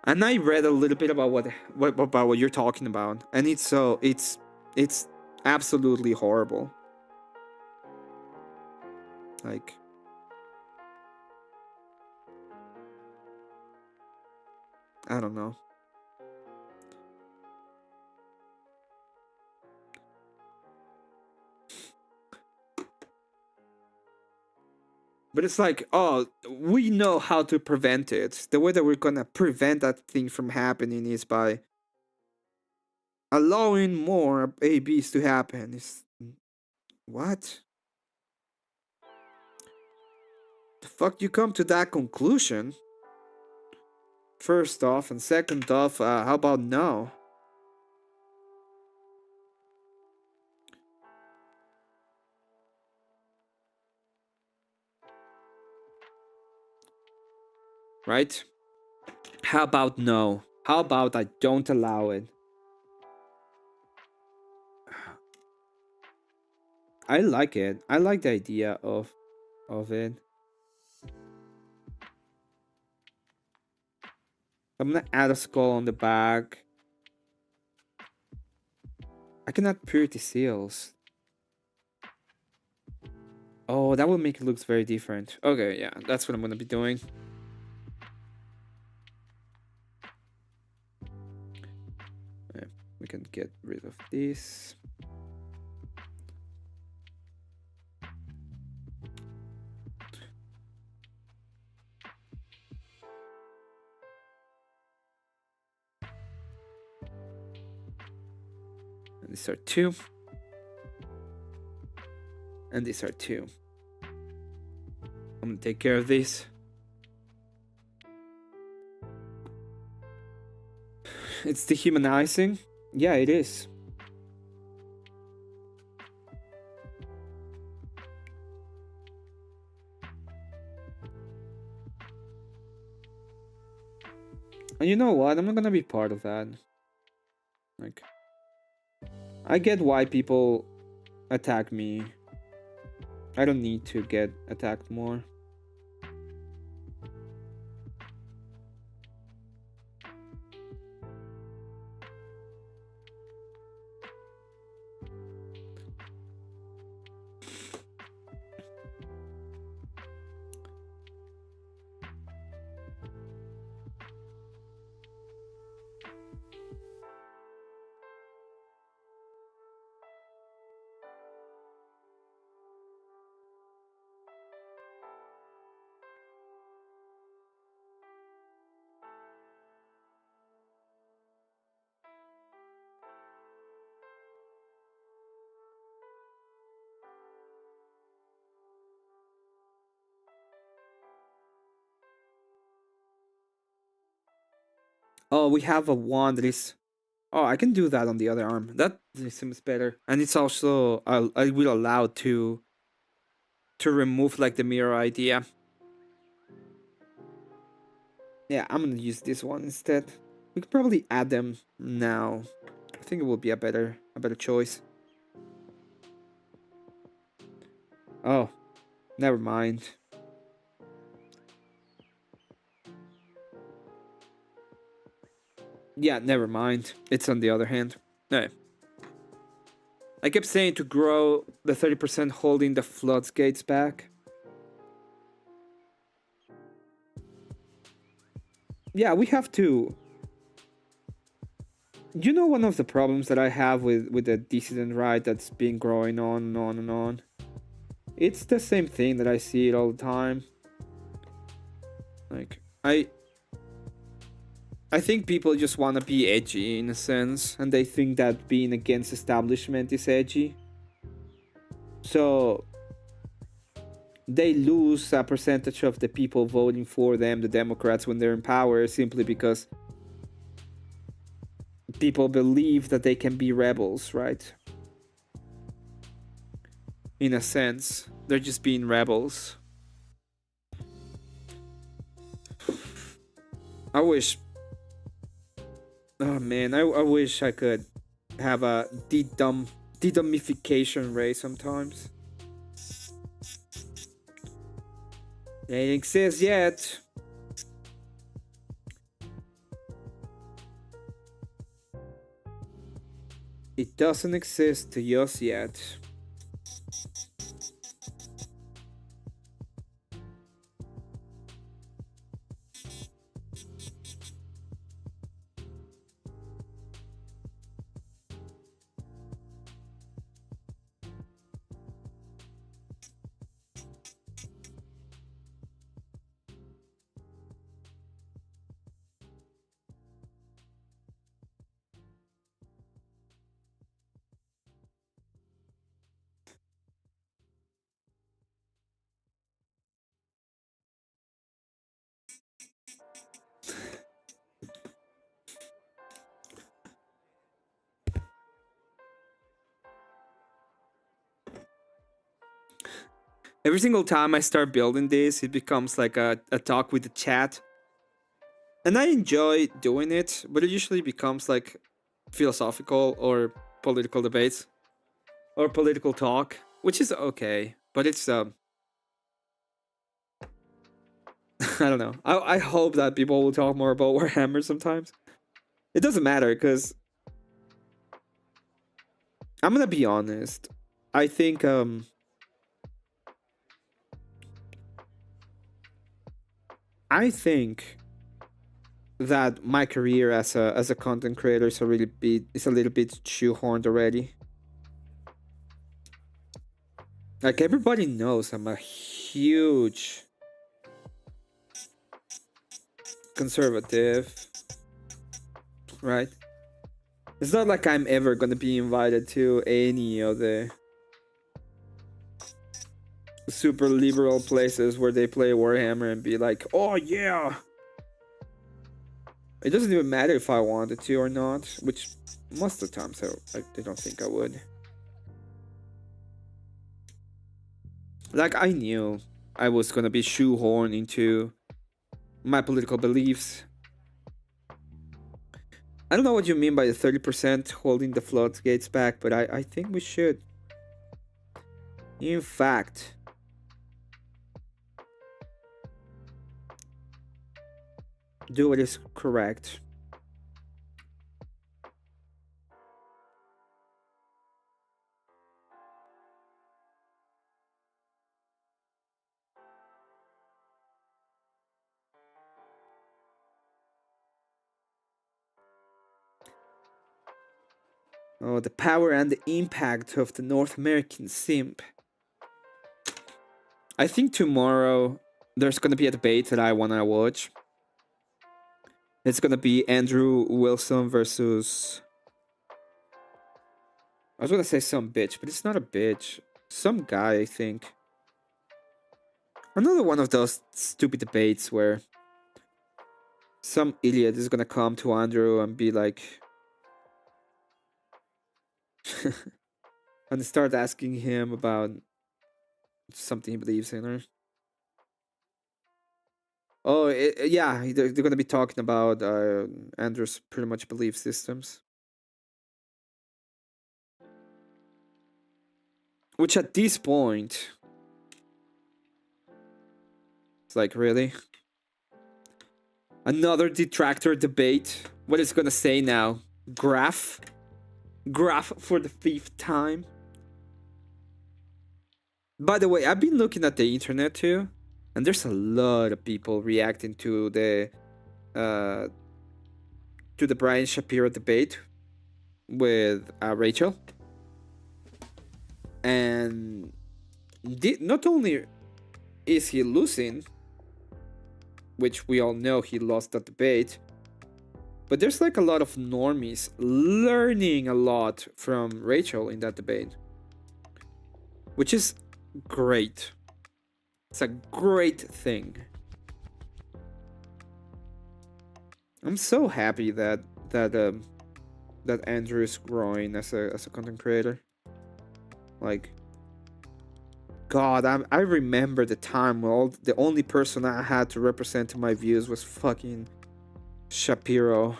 And I read a little bit about what you're talking about, and it's absolutely horrible. Like, I don't know. But it's like, oh, we know how to prevent it. The way that we're gonna prevent that thing from happening is by allowing more ABs to happen. Is what? The fuck you come to that conclusion? First off, and second off, how about no? Right? How about no? How about I don't allow it? I like it. I like the idea of it. I'm gonna add a skull on the back. I can add purity seals. Oh, that will make it look very different. Okay, yeah, that's what I'm gonna be doing. We can get rid of this. And these are 2. And these are 2. I'm gonna take care of this. It's dehumanizing. Yeah, it is. And you know what? I'm not gonna be part of that. Like, I get why people attack me. I don't need to get attacked more. Oh, we have a wand that is... Oh, I can do that on the other arm. That seems better. And it's also... I will allow to remove, like, the mirror idea. Yeah, I'm gonna use this one instead. We could probably add them now. I think it will be a better choice. Oh, never mind. Yeah, never mind. It's on the other hand. No. I kept saying to grow the 30% holding the floodgates back. Yeah, we have to... You know, one of the problems that I have with the dissident right that's been growing on and on and on? It's the same thing that I see it all the time. Like, I think people just want to be edgy in a sense, and they think that being against establishment is edgy. So they lose a percentage of the people voting for them, the Democrats, when they're in power, simply because people believe that they can be rebels, right? In a sense, they're just being rebels. I wish... Oh man, I wish I could have a de-dummification ray sometimes. It ain't exist yet. It doesn't exist to us yet. Every single time I start building this, it becomes like a talk with the chat. And I enjoy doing it, but it usually becomes like philosophical or political debates or political talk, which is okay, but it's I don't know. I hope that people will talk more about Warhammer sometimes. It doesn't matter, because I'm gonna be honest. I think that my career as a content creator is a little bit shoehorned already. Like, everybody knows I'm a huge conservative, right? It's not like I'm ever gonna be invited to any of the super liberal places where they play Warhammer and be like, oh yeah. It doesn't even matter if I wanted to or not, which most of the times I don't think I would. Like, I knew I was gonna be shoehorned into my political beliefs. I don't know what you mean by the 30% holding the floodgates back, but I think we should. In fact, do what is correct. Oh, the power and the impact of the North American simp. I think tomorrow there's gonna be a debate that I wanna watch. It's gonna be Andrew Wilson versus... I was gonna say some bitch, but it's not a bitch. Some guy, I think. Another one of those stupid debates where some idiot is gonna come to Andrew and be like... and start asking him about something he believes in, or... Oh, yeah, they're gonna be talking about Andrew's pretty much belief systems. Which at this point... It's like, really? Another detractor debate? What is it gonna say now? Graph? Graph for the 5th time? By the way, I've been looking at the internet too, and there's a lot of people reacting to the Brian Shapiro debate with Rachel. And not only is he losing, which we all know he lost that debate, But there's like a lot of normies learning a lot from Rachel in that debate, which is great. It's a great thing. I'm so happy that Andrew is growing as a content creator. Like, God, I remember the time when the only person I had to represent my views was fucking Shapiro.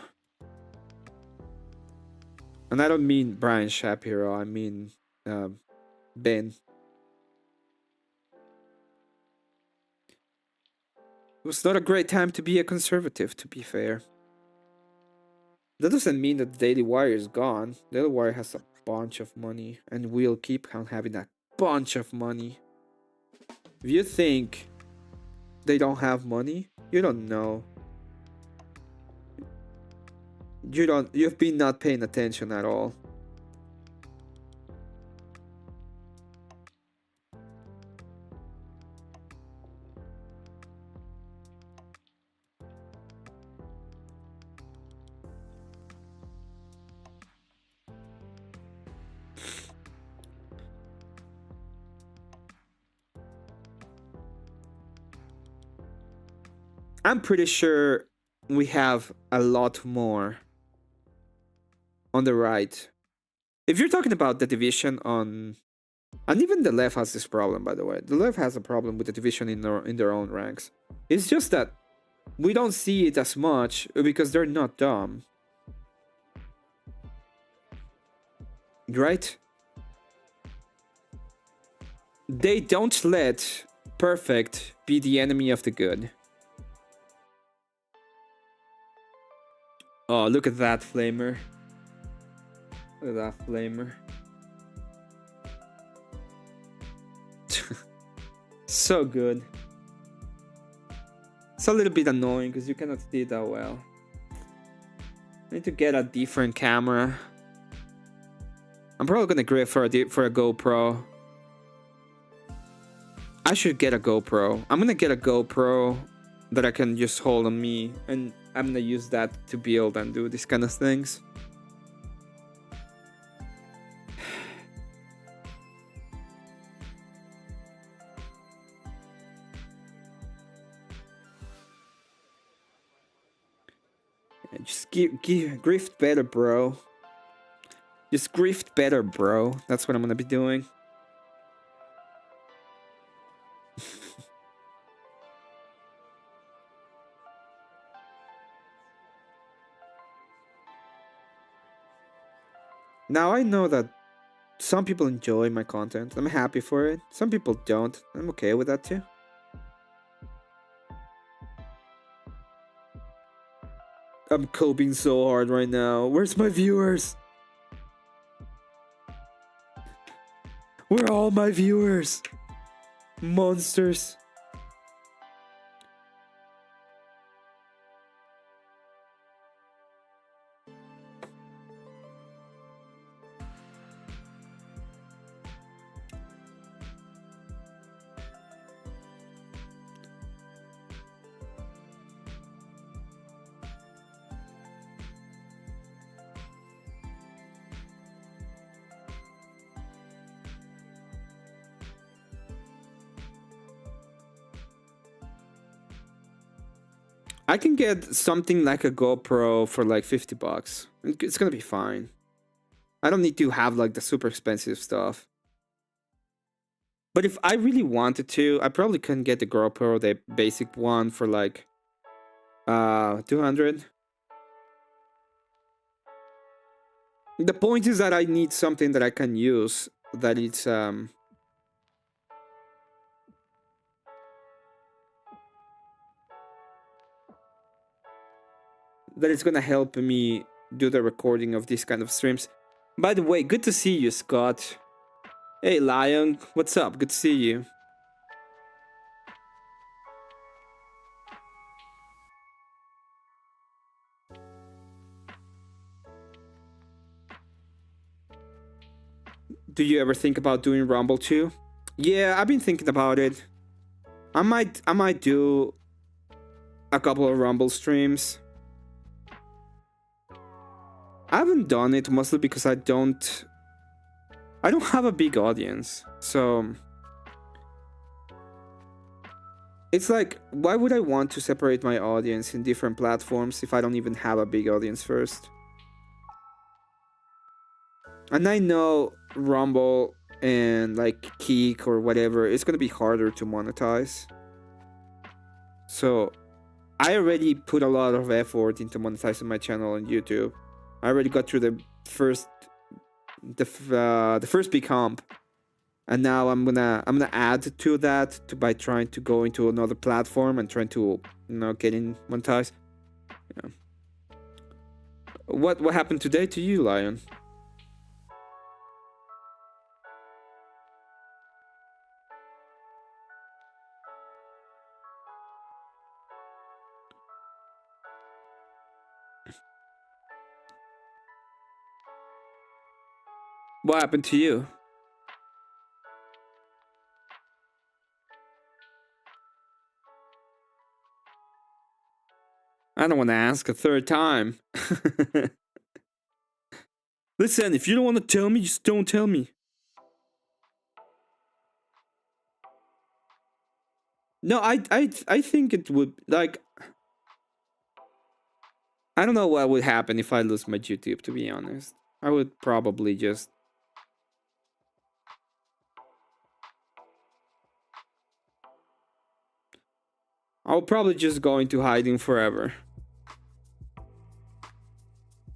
And I don't mean Brian Shapiro, I mean Ben. It was not a great time to be a conservative, to be fair. That doesn't mean that the Daily Wire is gone. The Daily Wire has a bunch of money, and we'll keep on having a bunch of money. If you think they don't have money, you don't know. You've been not paying attention at all. I'm pretty sure we have a lot more on the right. If you're talking about the division on... And even the left has this problem, by the way. The left has a problem with the division in their own ranks. It's just that we don't see it as much because they're not dumb. Right? They don't let perfect be the enemy of the good. Oh, look at that flamer. Look at that flamer. So good. It's a little bit annoying because you cannot see it that well. I need to get a different camera. I'm probably gonna grab for a GoPro. I should get a GoPro. I'm gonna get a GoPro that I can just hold on me, and I'm gonna use that to build and do these kind of things. Just grift better, bro. Just grift better, bro. That's what I'm gonna be doing. Now I know that some people enjoy my content. I'm happy for it. Some people don't. I'm okay with that too. I'm coping so hard right now. Where's my viewers? Where are all my viewers? Monsters. I can get something like a GoPro for like $50. It's gonna be fine. I don't need to have like the super expensive stuff. But if I really wanted to, I probably couldn't get the GoPro, the basic one, for like 200. The point is that I need something that I can use, that it's that it's gonna help me do the recording of these kind of streams. By the way, good to see you, Scott. Hey, Lion, what's up? Good to see you. Do you ever think about doing Rumble too? Yeah, I've been thinking about it. I might do a couple of Rumble streams. I haven't done it mostly because I don't have a big audience. So it's like, why would I want to separate my audience in different platforms if I don't even have a big audience first? And I know Rumble and like Kik or whatever, it's gonna be harder to monetize. So I already put a lot of effort into monetizing my channel on YouTube. I already got through the first big hump, and now I'm gonna add to that by trying to go into another platform and trying to get in monetized. Yeah. What happened today to you, Lion? What happened to you? I don't want to ask a third time. Listen, if you don't want to tell me, just don't tell me. No, I think it would, like, I don't know what would happen if I lose my YouTube, to be honest. I would probably just I'll probably just go into hiding forever.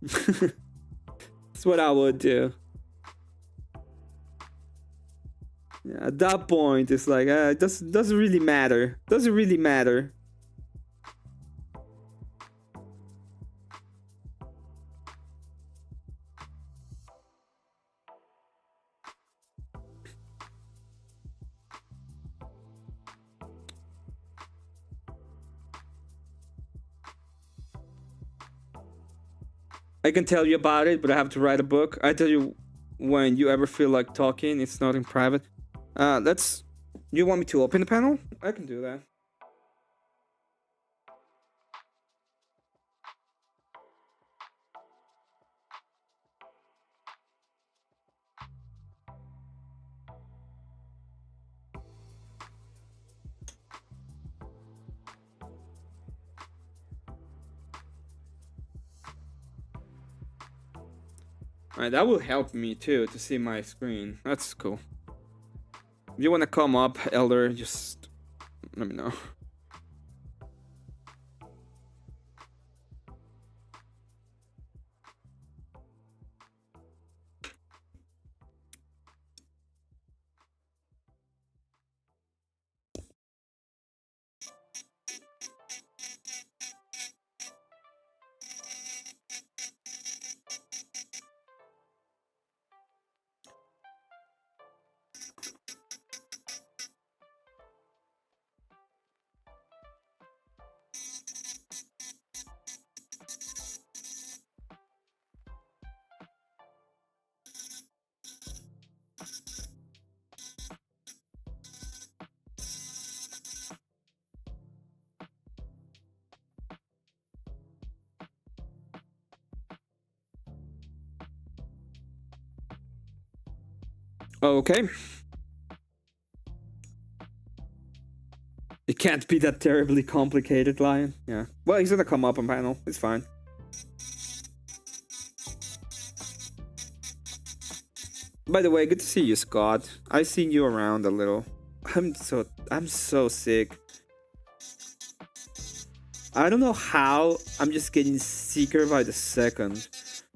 That's what I would do. Yeah, at that point, it's like, it doesn't really matter. Doesn't really matter. I can tell you about it, but I have to write a book. I tell you when you ever feel like talking, it's not in private. You want me to open the panel? I can do that. Alright, that will help me too to see my screen. That's cool. If you want to come up, Elder, just let me know. Okay. It can't be that terribly complicated, Lion. Yeah. Well, he's gonna come up on panel. It's fine. By the way, good to see you, Scott. I've seen you around a little. I'm so sick. I don't know how. I'm just getting sicker by the second.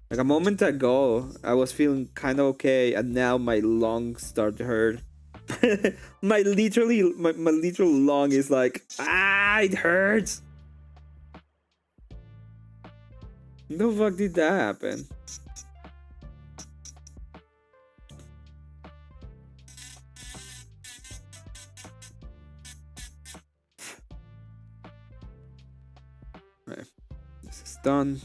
Like a moment ago, I was feeling kind of okay, and now my lungs start to hurt. my literal lung is like, it hurts. The fuck did that happen? Right, this is done.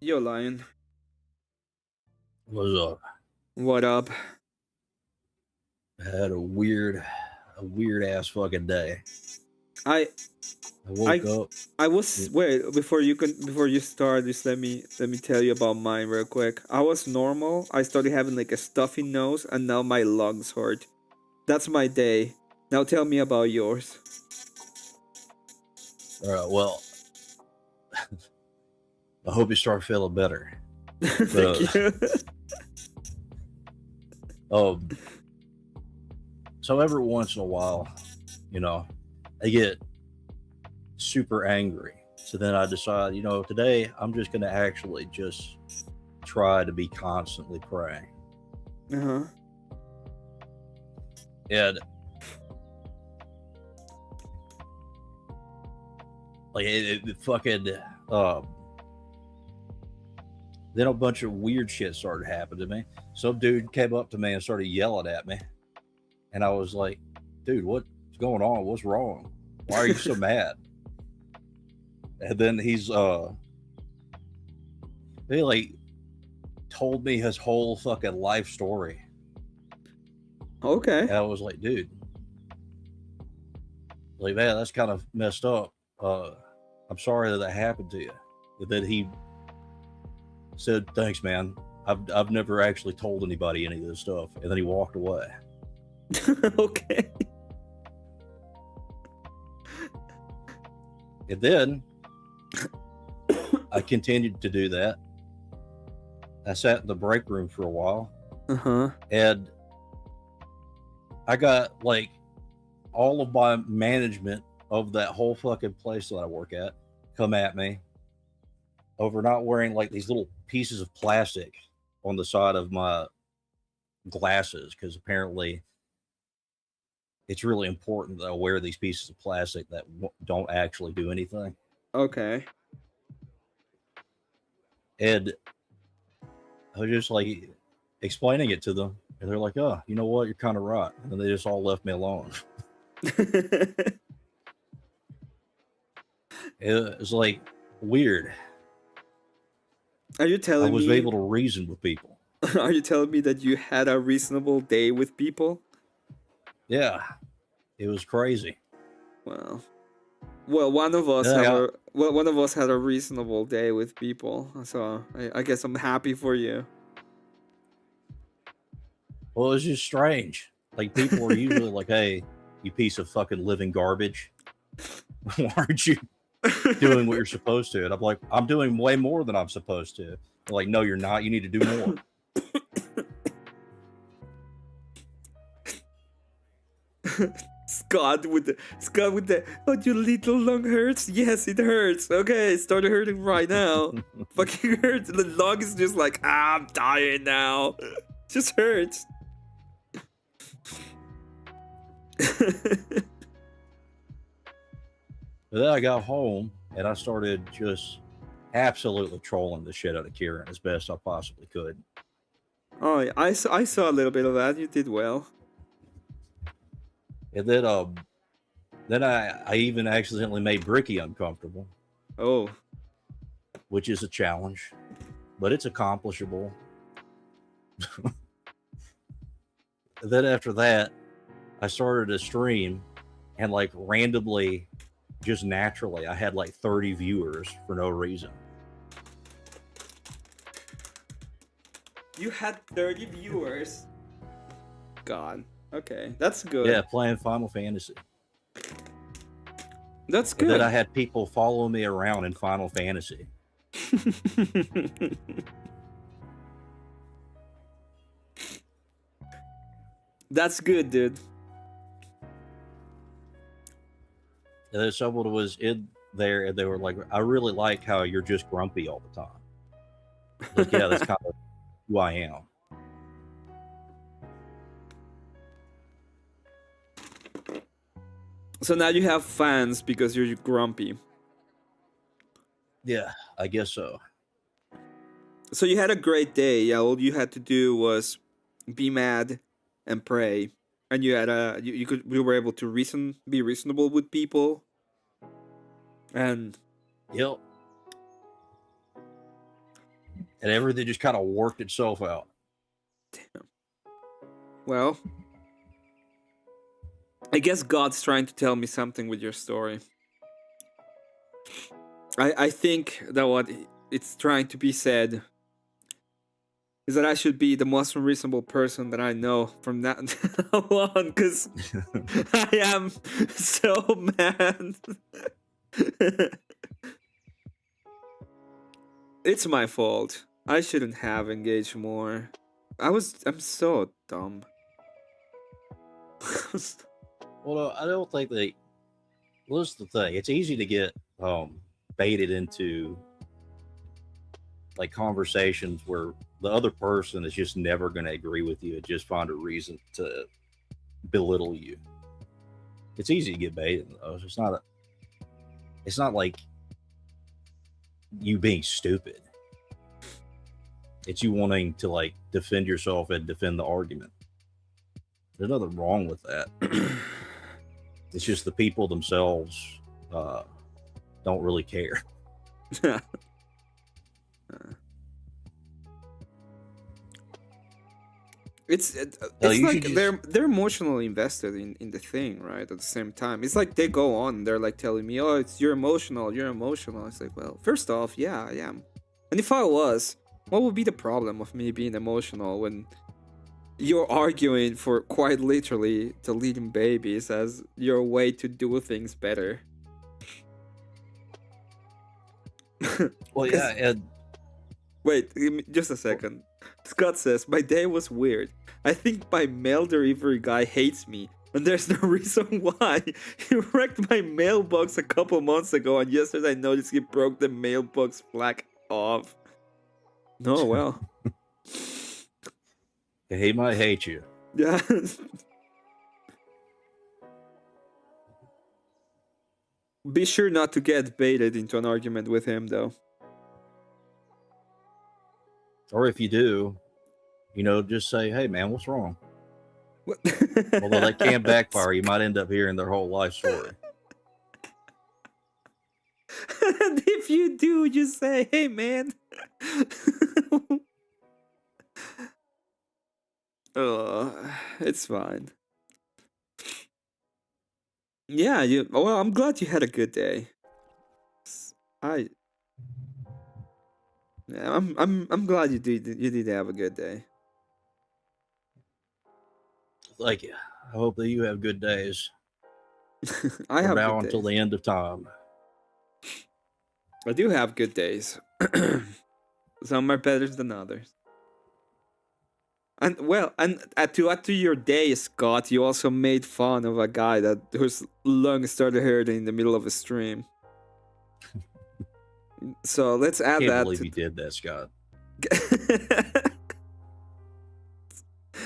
Yo, Lion. What's up? What up? I had a weird ass fucking day. I I woke up. I was wait before you start. Just let me tell you about mine real quick. I was normal. I started having like a stuffy nose, and now my lungs hurt. That's my day. Now tell me about yours. Well, I hope you start feeling better. Thank you. So every once in a while, you know, I get super angry. So then I decide, today I'm just going to actually just try to be constantly praying. Uh-huh. And like it fucking then a bunch of weird shit started happening to me. Some dude came up to me and started yelling at me, and I was like, dude, what's going on? What's wrong? Why are you so mad? And then he like told me his whole fucking life story. Okay. And I was like, dude, like, man, that's kind of messed up. I'm sorry that happened to you. And then he said, thanks, man. I've never actually told anybody any of this stuff. And then he walked away. Okay. And then I continued to do that. I sat in the break room for a while. Uh-huh. And I got like all of my management of that whole fucking place that I work at come at me over not wearing like these little pieces of plastic on the side of my glasses, because apparently it's really important that I wear these pieces of plastic that don't actually do anything. Okay. And I was just like explaining it to them, and they're like, oh, you know what, you're kind of right. And they just all left me alone. It was like weird. Are you telling I was me able to reason with people. Are you telling me that you had a reasonable day with people? Yeah, it was crazy. Well, one of us one of us had a reasonable day with people, so I guess I'm happy for you. Well, it was just strange. Like, people are usually like, hey, you piece of fucking living garbage. Why aren't you doing what you're supposed to? And I'm like, I'm doing way more than I'm supposed to. They're like, no, you're not. You need to do more. Scott with the oh, your little lung hurts. Yes, it hurts. Okay, it started hurting right now. Fucking hurts. The lung is just like, I'm dying now. Just hurts. But then I got home and I started just absolutely trolling the shit out of Kieran as best I possibly could. Oh, yeah, I saw a little bit of that. You did well. And then I even accidentally made Bricky uncomfortable. Oh. Which is a challenge, but it's accomplishable. Then after that, I started a stream, and like randomly, just naturally, I had like 30 viewers for no reason. You had 30 viewers. God. Okay, that's good. Yeah, playing Final Fantasy. That's good. And then I had people follow me around in Final Fantasy. That's good, dude. And then someone was in there and they were like, I really like how you're just grumpy all the time. Like, yeah, that's kind of who I am. So now you have fans because you're grumpy. Yeah, I guess so. So you had a great day. Yeah, all you had to do was be mad and pray, and you had you were able to be reasonable with people, and Yep. and everything just kind of worked itself out. Well, I guess God's trying to tell me something with your story. I think that what it's trying to be said is that I should be the most unreasonable person that I know from that on, because I am so mad. It's my fault. I shouldn't have engaged more. I'm so dumb. Well, I don't think they. Well, that's the thing. It's easy to get baited into like conversations where the other person is just never going to agree with you and just find a reason to belittle you. It's easy to get baited in those. It's not like you being stupid. It's you wanting to like defend yourself and defend the argument. There's nothing wrong with that. It's just the people themselves don't really care. It's like they're emotionally invested in the thing, right? At the same time, it's like they go on, they're like telling me, "Oh, you're emotional." It's like, well, first off, yeah, I am. And if I was, what would be the problem of me being emotional when you're arguing for quite literally deleting babies as your way to do things better? Well, yeah, and wait, just a second. Scott says, my day was weird. I think my mail delivery guy hates me, and there's no reason why. He wrecked my mailbox a couple months ago, and yesterday I noticed he broke the mailbox flag off. No, well. he might hate you. Yeah. Be sure not to get baited into an argument with him, though. Or if you do, just say, "Hey, man, what's wrong?" What? Although that can backfire, you might end up hearing their whole life story. And if you do, just say, "Hey, man." It's fine. Yeah, well, I'm glad you had a good day. I'm glad you did have a good day. Like, I hope that you have good days. I have now good until days. the end of time. I do have good days. Some are better than others. And well, and to add to your day, Scott, you also made fun of a guy whose lungs started hurting in the middle of a stream. So let's add I that. can't believe you did that, Scott.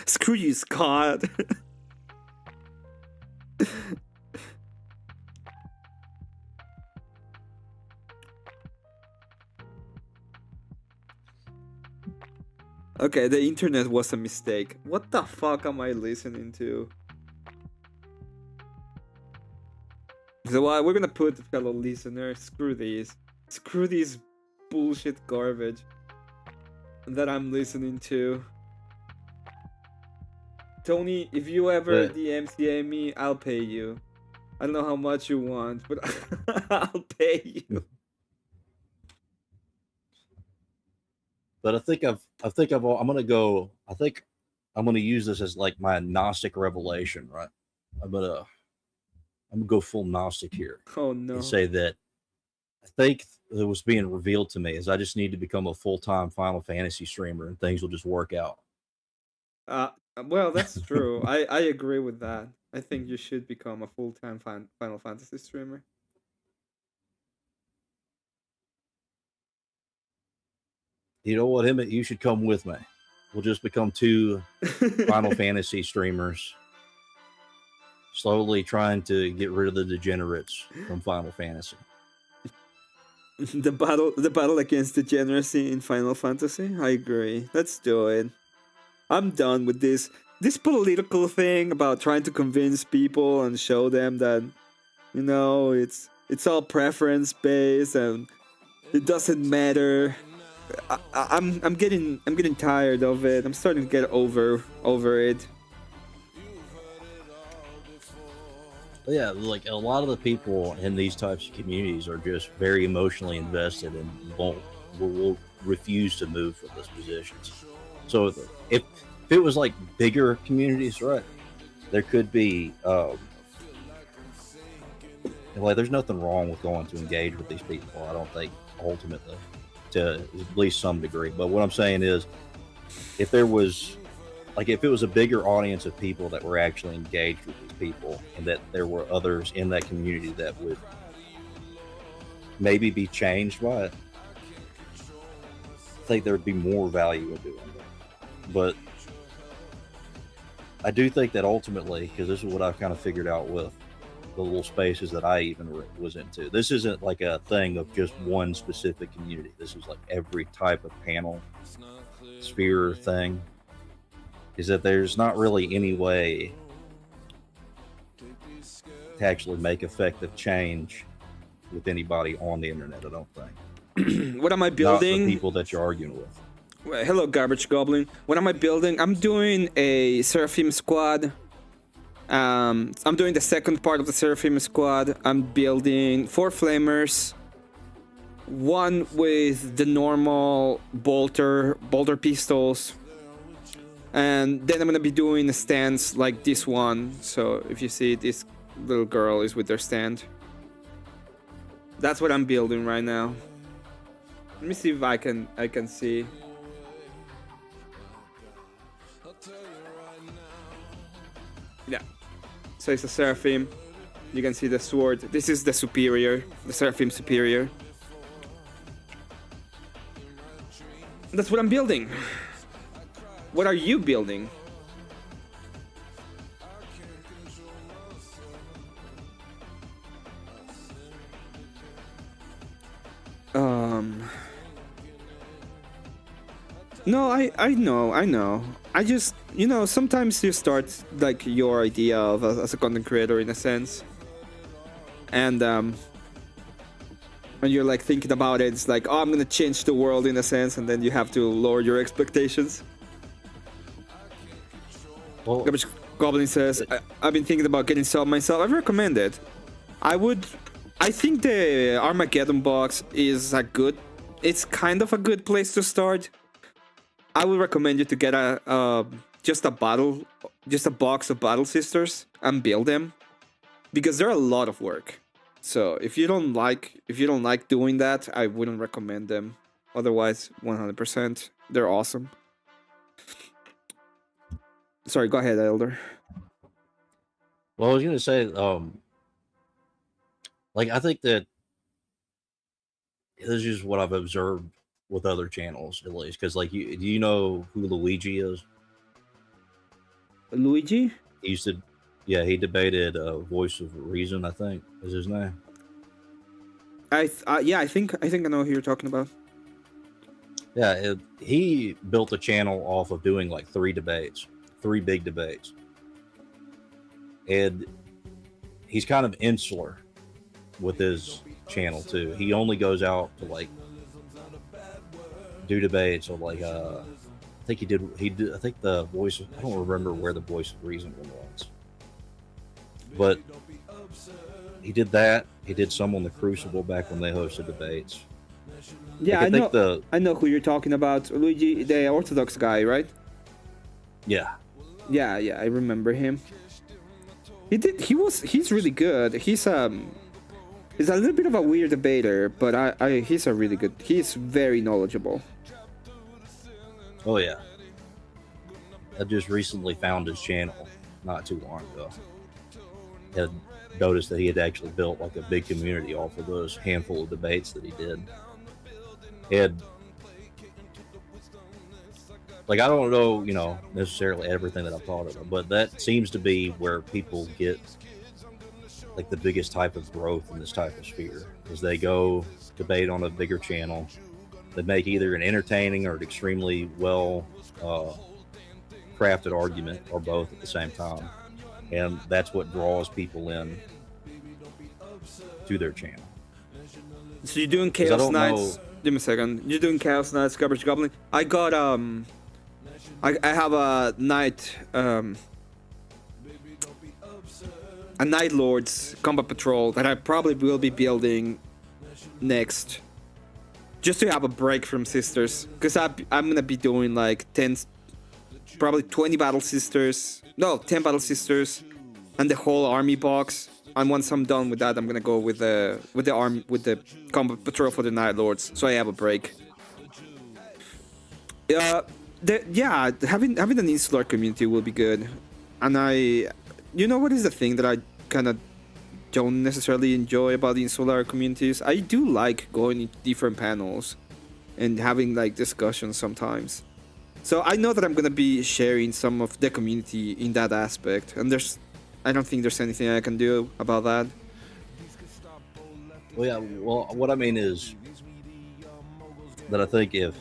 Screw you, Scott. Okay, the internet was a mistake. What the fuck am I listening to? So we're gonna put, fellow listeners, screw these bullshit garbage that I'm listening to. Tony, if you ever DMCA me, I'll pay you. I don't know how much you want, but I'll pay you. But I think I'm gonna use this as like my Gnostic revelation, right? I'm gonna go full Gnostic here. Oh no. And say that I think that was being revealed to me is I just need to become a full-time Final Fantasy streamer and things will just work out. Well, that's true. I agree with that. I think you should become a full-time Final Fantasy streamer. You know what, Emmet? You should come with me. We'll just become two Final Fantasy streamers, slowly trying to get rid of the degenerates from Final Fantasy. The battle against degeneracy in Final Fantasy. I agree. Let's do it. I'm done with this political thing about trying to convince people and show them that, it's all preference based and it doesn't matter I'm getting tired of it. I'm starting to get over it. Yeah, like a lot of the people in these types of communities are just very emotionally invested and will refuse to move from those positions. So if it was like bigger communities, right, there could be like there's nothing wrong with going to engage with these people. I don't think ultimately, to at least some degree. But what I'm saying is, if there was like if it was a bigger audience of people that were actually engaged with these people, and that there were others in that community that would maybe be changed by it, I think there would be more value in doing that. But I do think that ultimately, because this is what I've kind of figured out with the little spaces that I even was into, this isn't like a thing of just one specific community. This is like every type of panel, sphere thing. Is that there's not really any way to actually make effective change with anybody on the internet, I don't think. What am I building? Not the people that you're arguing with. Well, hello, Garbage Goblin. What am I building? I'm doing a Seraphim squad. I'm doing the second part of the Seraphim squad. I'm building 4 flamers. One with the normal bolter pistols. And then I'm gonna be doing a stance like this one. So if you see, this little girl is with their stand. That's what I'm building right now. Let me see if I can see. Yeah. So it's a Seraphim. You can see the sword. This is the superior, the Seraphim superior. That's what I'm building. What are you building? No, I know. I just, sometimes you start like your idea of as a content creator in a sense. And when you're like thinking about it, it's like, oh, I'm gonna change the world in a sense, and then you have to lower your expectations. Well, Garbage Goblin says, I've been thinking about getting sub myself. I recommend it. I think the Armageddon box is it's kind of a good place to start. I would recommend you to get just a box of Battle Sisters and build them, because they're a lot of work. So if you don't like doing that, I wouldn't recommend them. Otherwise, 100%, they're awesome. Sorry, go ahead, Elder. well, I was gonna say, like I think that this is just what I've observed with other channels, at least, because like do you know who Luigi is? Luigi? He used to, yeah, he debated Voice of Reason, I think is his name. Yeah, I think I know who you're talking about. Yeah, he built a channel off of doing like 3 big debates, and he's kind of insular with his channel too. He only goes out to like do debates, or like I think he did I think the voice I don't remember where the Voice of Reason one was, but he did that. He did some on the Crucible back when they hosted debates. Yeah, like, I know who you're talking about. Luigi, the Orthodox guy, right? Yeah, I remember him. He's really good. He's a little bit of a weird debater, but he's very knowledgeable. oh yeah. I just recently found his channel not too long ago. Had noticed that he had actually built like a big community off of those handful of debates that he did. And like, I don't know, necessarily everything that I've thought of, but that seems to be where people get like the biggest type of growth in this type of sphere, is they go debate on a bigger channel. They make either an entertaining or an extremely well crafted argument, or both at the same time, and that's what draws people in to their channel. So you're doing 'Cause I Chaos don't Knights. know- Give me a second. You're doing Chaos Knights, Garbage Goblin. I got I have a Night Lord's Combat Patrol that I probably will be building next, just to have a break from Sisters, because I'm gonna be doing like 10, probably 20 Battle Sisters, no, 10 Battle Sisters, and the whole army box. And once I'm done with that, I'm gonna go with the Combat Patrol for the Night Lords, so I have a break. Having an insular community will be good, and you know what is the thing that I kind of don't necessarily enjoy about the insular communities? I do like going into different panels and having like discussions sometimes. So I know that I'm gonna be sharing some of the community in that aspect, and I don't think there's anything I can do about that. Well, yeah. Well, what I mean is that I think if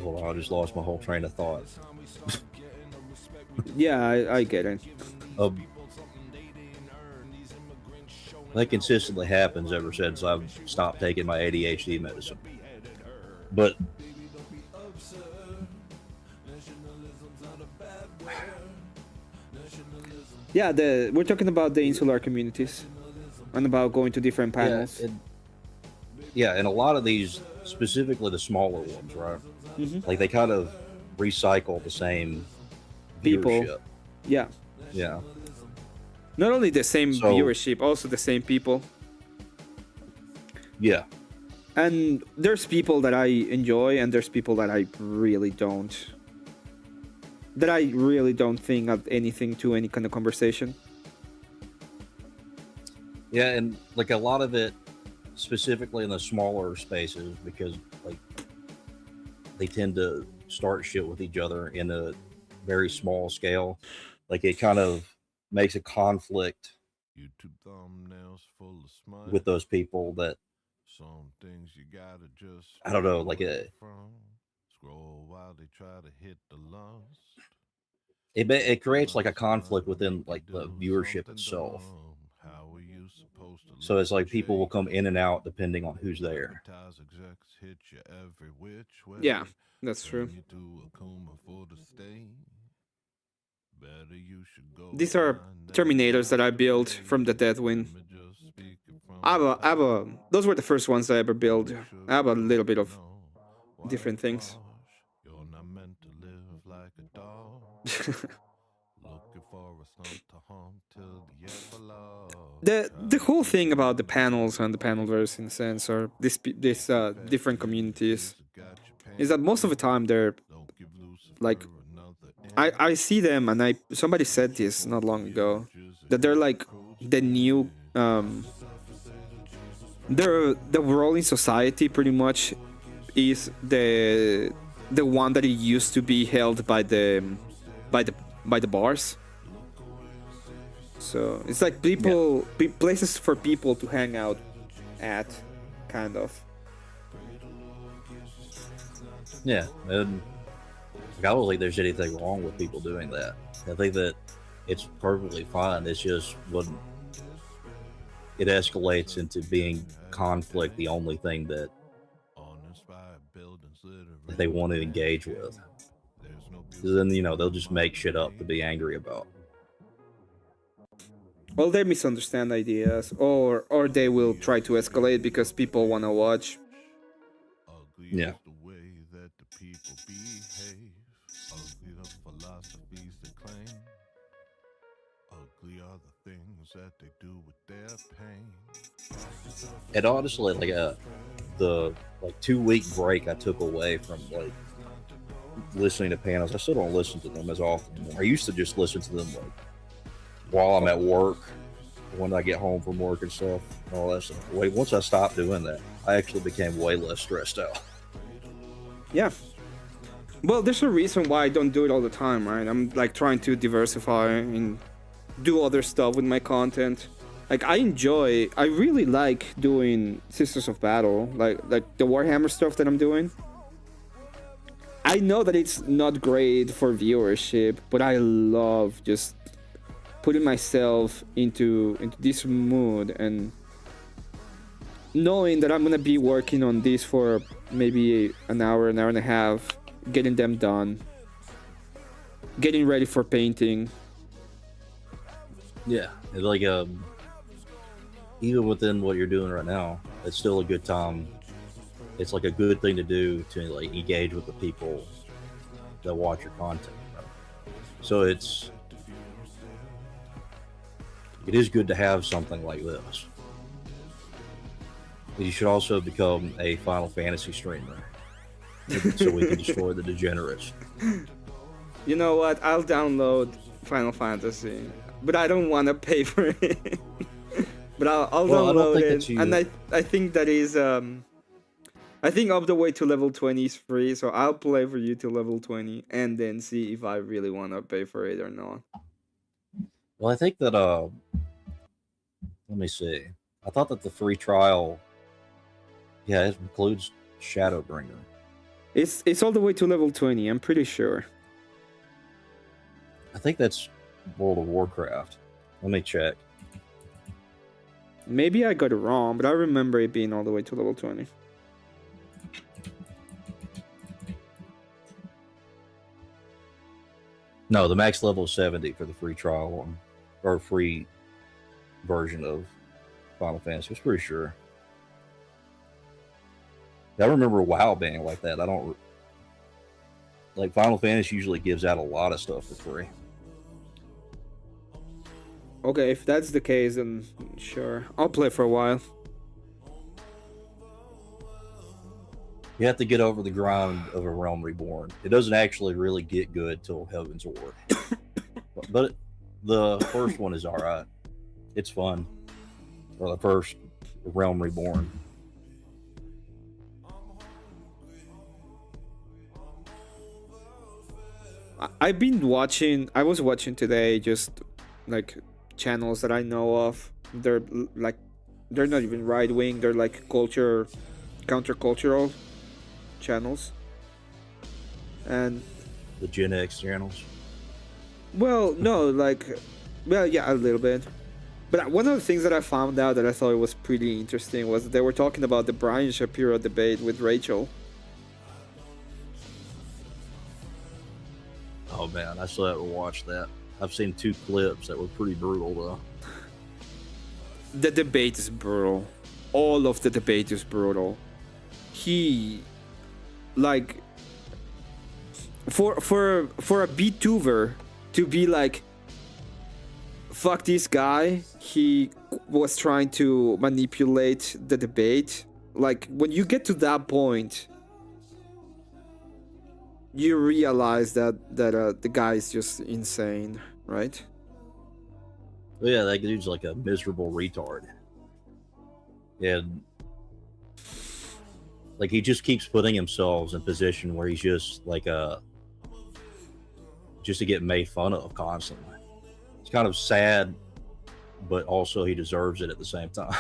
hold on, I just lost my whole train of thought. Yeah, I get it. That consistently happens ever since I've stopped taking my ADHD medicine. But Yeah, we're talking about the insular communities and about going to different panels. And a lot of these, specifically the smaller ones, right? Mhm. Like they kind of recycle the same People. viewership. Yeah. Yeah. Not only the same So- viewership, also the same people. Yeah. And there's people that I enjoy, and there's people that I really don't. That I really don't think of anything to any kind of conversation. Yeah, and like a lot of it, specifically in the smaller spaces, because like they tend to start shit with each other in a very small scale. Like it kind of makes a conflict YouTube thumbnails full of smut. with those people that Some things you gotta just I don't know, stay like away a- from. Scroll while they try to hit the lust. it creates like a conflict within like the viewership itself. How are you supposed to So it's like look people will shady? come in and out depending on who's there. Advertise execs hit you every which way. Yeah, that's Turn true. you to a Kuma for the state. Better you should go These are find that Terminators that I built way. from the Deathwind. Let me just speak it from I have a. Those were the first ones I ever built. I have a little bit of Why different things. You're not meant to live like a dog. Looking for a stump to hump till the epilogue. the whole thing about the panels and the panelverse, in a sense, or this different communities, is that most of the time they're like, I see them, and somebody said this not long ago, that they're like the new the role in society pretty much is the one that it used to be held by the bars. So it's like places for people to hang out at, kind of. Yeah, and like, I don't think there's anything wrong with people doing that. I think that it's perfectly fine. It's just when it escalates into being conflict, the only thing that they want to engage with. 'Cause then, they'll just make shit up to be angry about. Well, they misunderstand ideas, or they will try to escalate because people want to watch. Yeah. The way that the people behave. Ugly the philosophies they claim. Ugly are the things that they do with their pain. And honestly, like the 2-week break I took away from like listening to panels, I still don't listen to them as often anymore. I used to just listen to them like while I'm at work, when I get home from work and stuff, and all that stuff. Once I stopped doing that, I actually became way less stressed out. Yeah. Well, there's a reason why I don't do it all the time, right? I'm like trying to diversify and do other stuff with my content. Like I really like doing Sisters of Battle, like the Warhammer stuff that I'm doing. I know that it's not great for viewership, but I love just putting myself into this mood and knowing that I'm gonna be working on this for maybe an hour and a half, getting them done, getting ready for painting. Yeah, it's like even within what you're doing right now, it's still a good time. It's like a good thing to do to like engage with the people that watch your content. Right? So it is good to have something like this. You should also become a Final Fantasy streamer so we can destroy the degenerates. You know what? I'll download Final Fantasy, but I don't want to pay for it. But I'll download it, and I think that is I think up the way to level 20 is free, so I'll play for you to level 20 and then see if I really want to pay for it or not. Well, I think that let me see. I thought that the free trial, yeah, it includes Shadowbringer. It's all the way to level 20, I'm pretty sure. I think that's World of Warcraft. Let me check. Maybe I got it wrong, but I remember it being all the way to level 20. No, the max level is 70 for the free trial one, or free version of Final Fantasy. I was pretty sure. I remember WoW being like that. I don't like Final Fantasy usually gives out a lot of stuff for free. Okay, if that's the case, then sure. I'll play for a while. You have to get over the grind of A Realm Reborn. It doesn't actually really get good till Heaven's War. But the first one is alright. It's fun. Or the first Realm Reborn. I've been watching, I was watching today just like channels that I know of. They're like, they're not even right wing, they're like countercultural channels. And the Gen X channels. Well, no, like, well, yeah, a little bit. But one of the things that I found out that I thought was pretty interesting was they were talking about the Brian Shapiro debate with Rachel. Oh man, I still haven't watched that. I've seen 2 clips that were pretty brutal though. The debate is brutal. All of the debate is brutal. He, like, for a BTuber to be like, fuck this guy, he was trying to manipulate the debate. Like, when you get to that point, you realize that the guy is just insane, right? But yeah, that dude's like a miserable retard. And like he just keeps putting himself in a position where he's just like just to get made fun of constantly. It's kind of sad, but also he deserves it at the same time.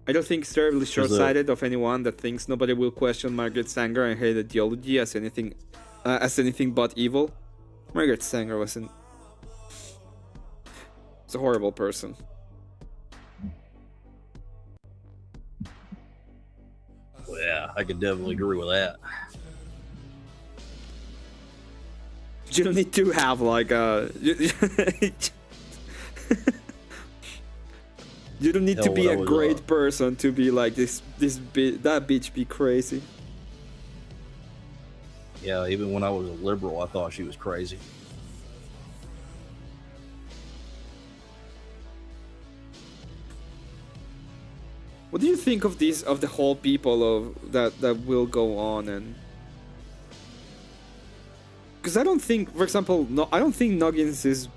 I don't think it's terribly short-sighted of anyone that thinks nobody will question Margaret Sanger and her ideology as anything but evil. Margaret Sanger was a horrible person. Well, yeah, I could definitely agree with that. You don't need to have like a... You don't need to be a great person to be like that bitch be crazy. Yeah, even when I was a liberal, I thought she was crazy. What do you think of this, of the whole people of that will go on? And because I don't think, for example, I don't think Noggins is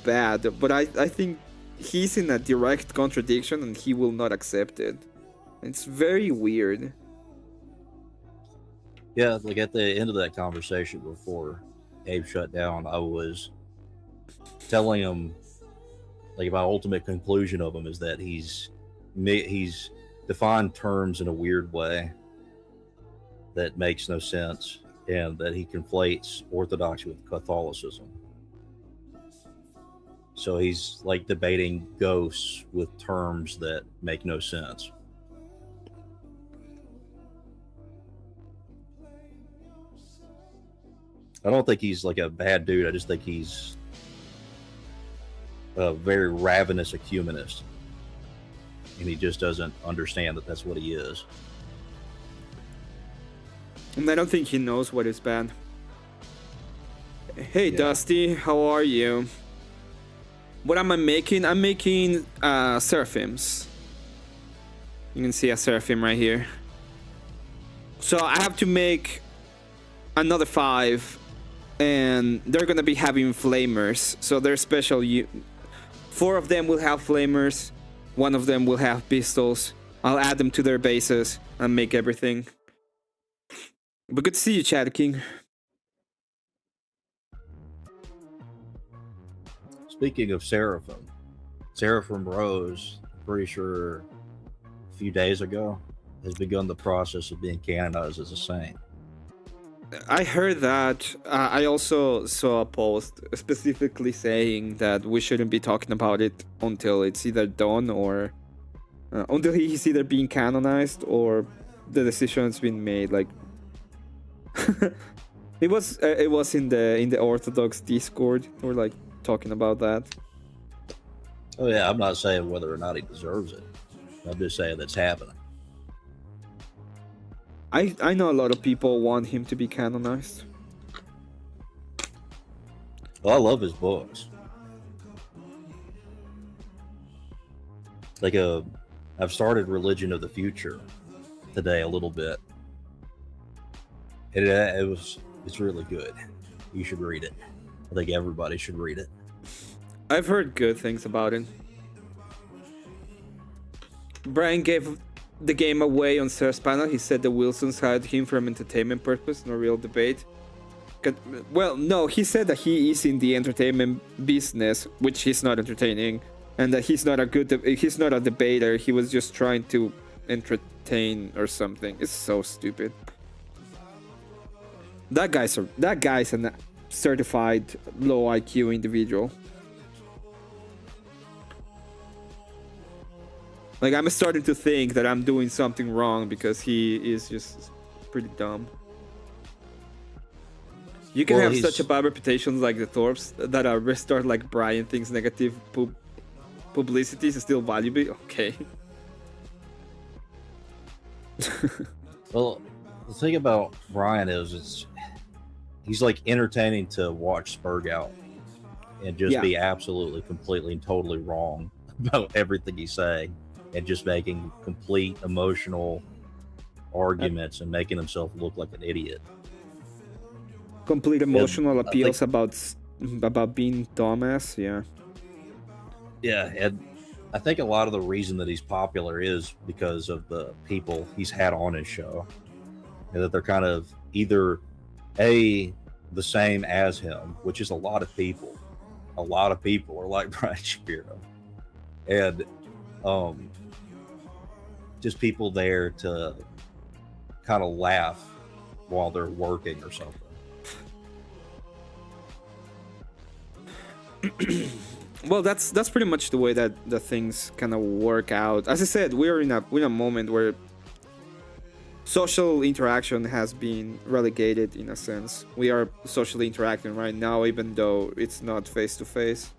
bad, but I think he's in a direct contradiction and he will not accept it. It's very weird. Yeah, like at the end of that conversation before Abe shut down, I was telling him, like, my ultimate conclusion of him is that he's defined terms in a weird way. that makes no sense, and that he conflates Orthodoxy with Catholicism. So he's like debating ghosts with terms that make no sense. I don't think he's like a bad dude. I just think he's a very ravenous ecumenist, and he just doesn't understand that that's what he is. And I don't think he knows what is bad. Hey, Yeah. Dusty, how are you? What am I making? I'm making seraphims. You can see a seraphim right here. So I have to make another 5, and they're gonna be having flamers. So they're special. 4 of them will have flamers. 1 of them will have pistols. I'll add them to their bases and make everything. But good to see you, Chad King. Speaking of Seraphim, Seraphim Rose, pretty sure a few days ago, has begun the process of being canonized as a saint. I heard that. I also saw a post specifically saying that we shouldn't be talking about it until it's either done or until he's either being canonized or the decision has been made. Like it was in the Orthodox Discord. We're like talking about that. Oh yeah, I'm not saying whether or not he deserves it. I'm just saying that's happening. I know a lot of people want him to be canonized. Well, I love his books. Like I've started Religion of the Future today a little bit. It's really good. You should read it. I think everybody should read it. I've heard good things about it. Brian gave the game away on Sarah's panel. He said the Wilsons hired him for an entertainment purpose, no real debate. Well, no, he said that he is in the entertainment business, which he's not entertaining, and that he's not a debater. He was just trying to entertain or something. It's so stupid. That guy's a certified low IQ individual. Like, I'm starting to think that I'm doing something wrong because he is just pretty dumb. You can have such a bad reputation like the Thorpes that a restart like Brian thinks negative publicity is still valuable. Okay. Well, the thing about Brian is he's like entertaining to watch Spurg out and just be absolutely, completely, and totally wrong about everything he's saying, and just making complete emotional arguments and making himself look like an idiot. Complete emotional appeals about being dumbass. Yeah, and I think a lot of the reason that he's popular is because of the people he's had on his show, and that they're kind of either the same as him, which is a lot of people. A lot of people are like Brian Shapiro, and just people there to kind of laugh while they're working or something. Well, that's pretty much the way that the things kind of work out. As I said, we're in a moment where social interaction has been relegated in a sense. We are socially interacting right now, even though it's not face to face.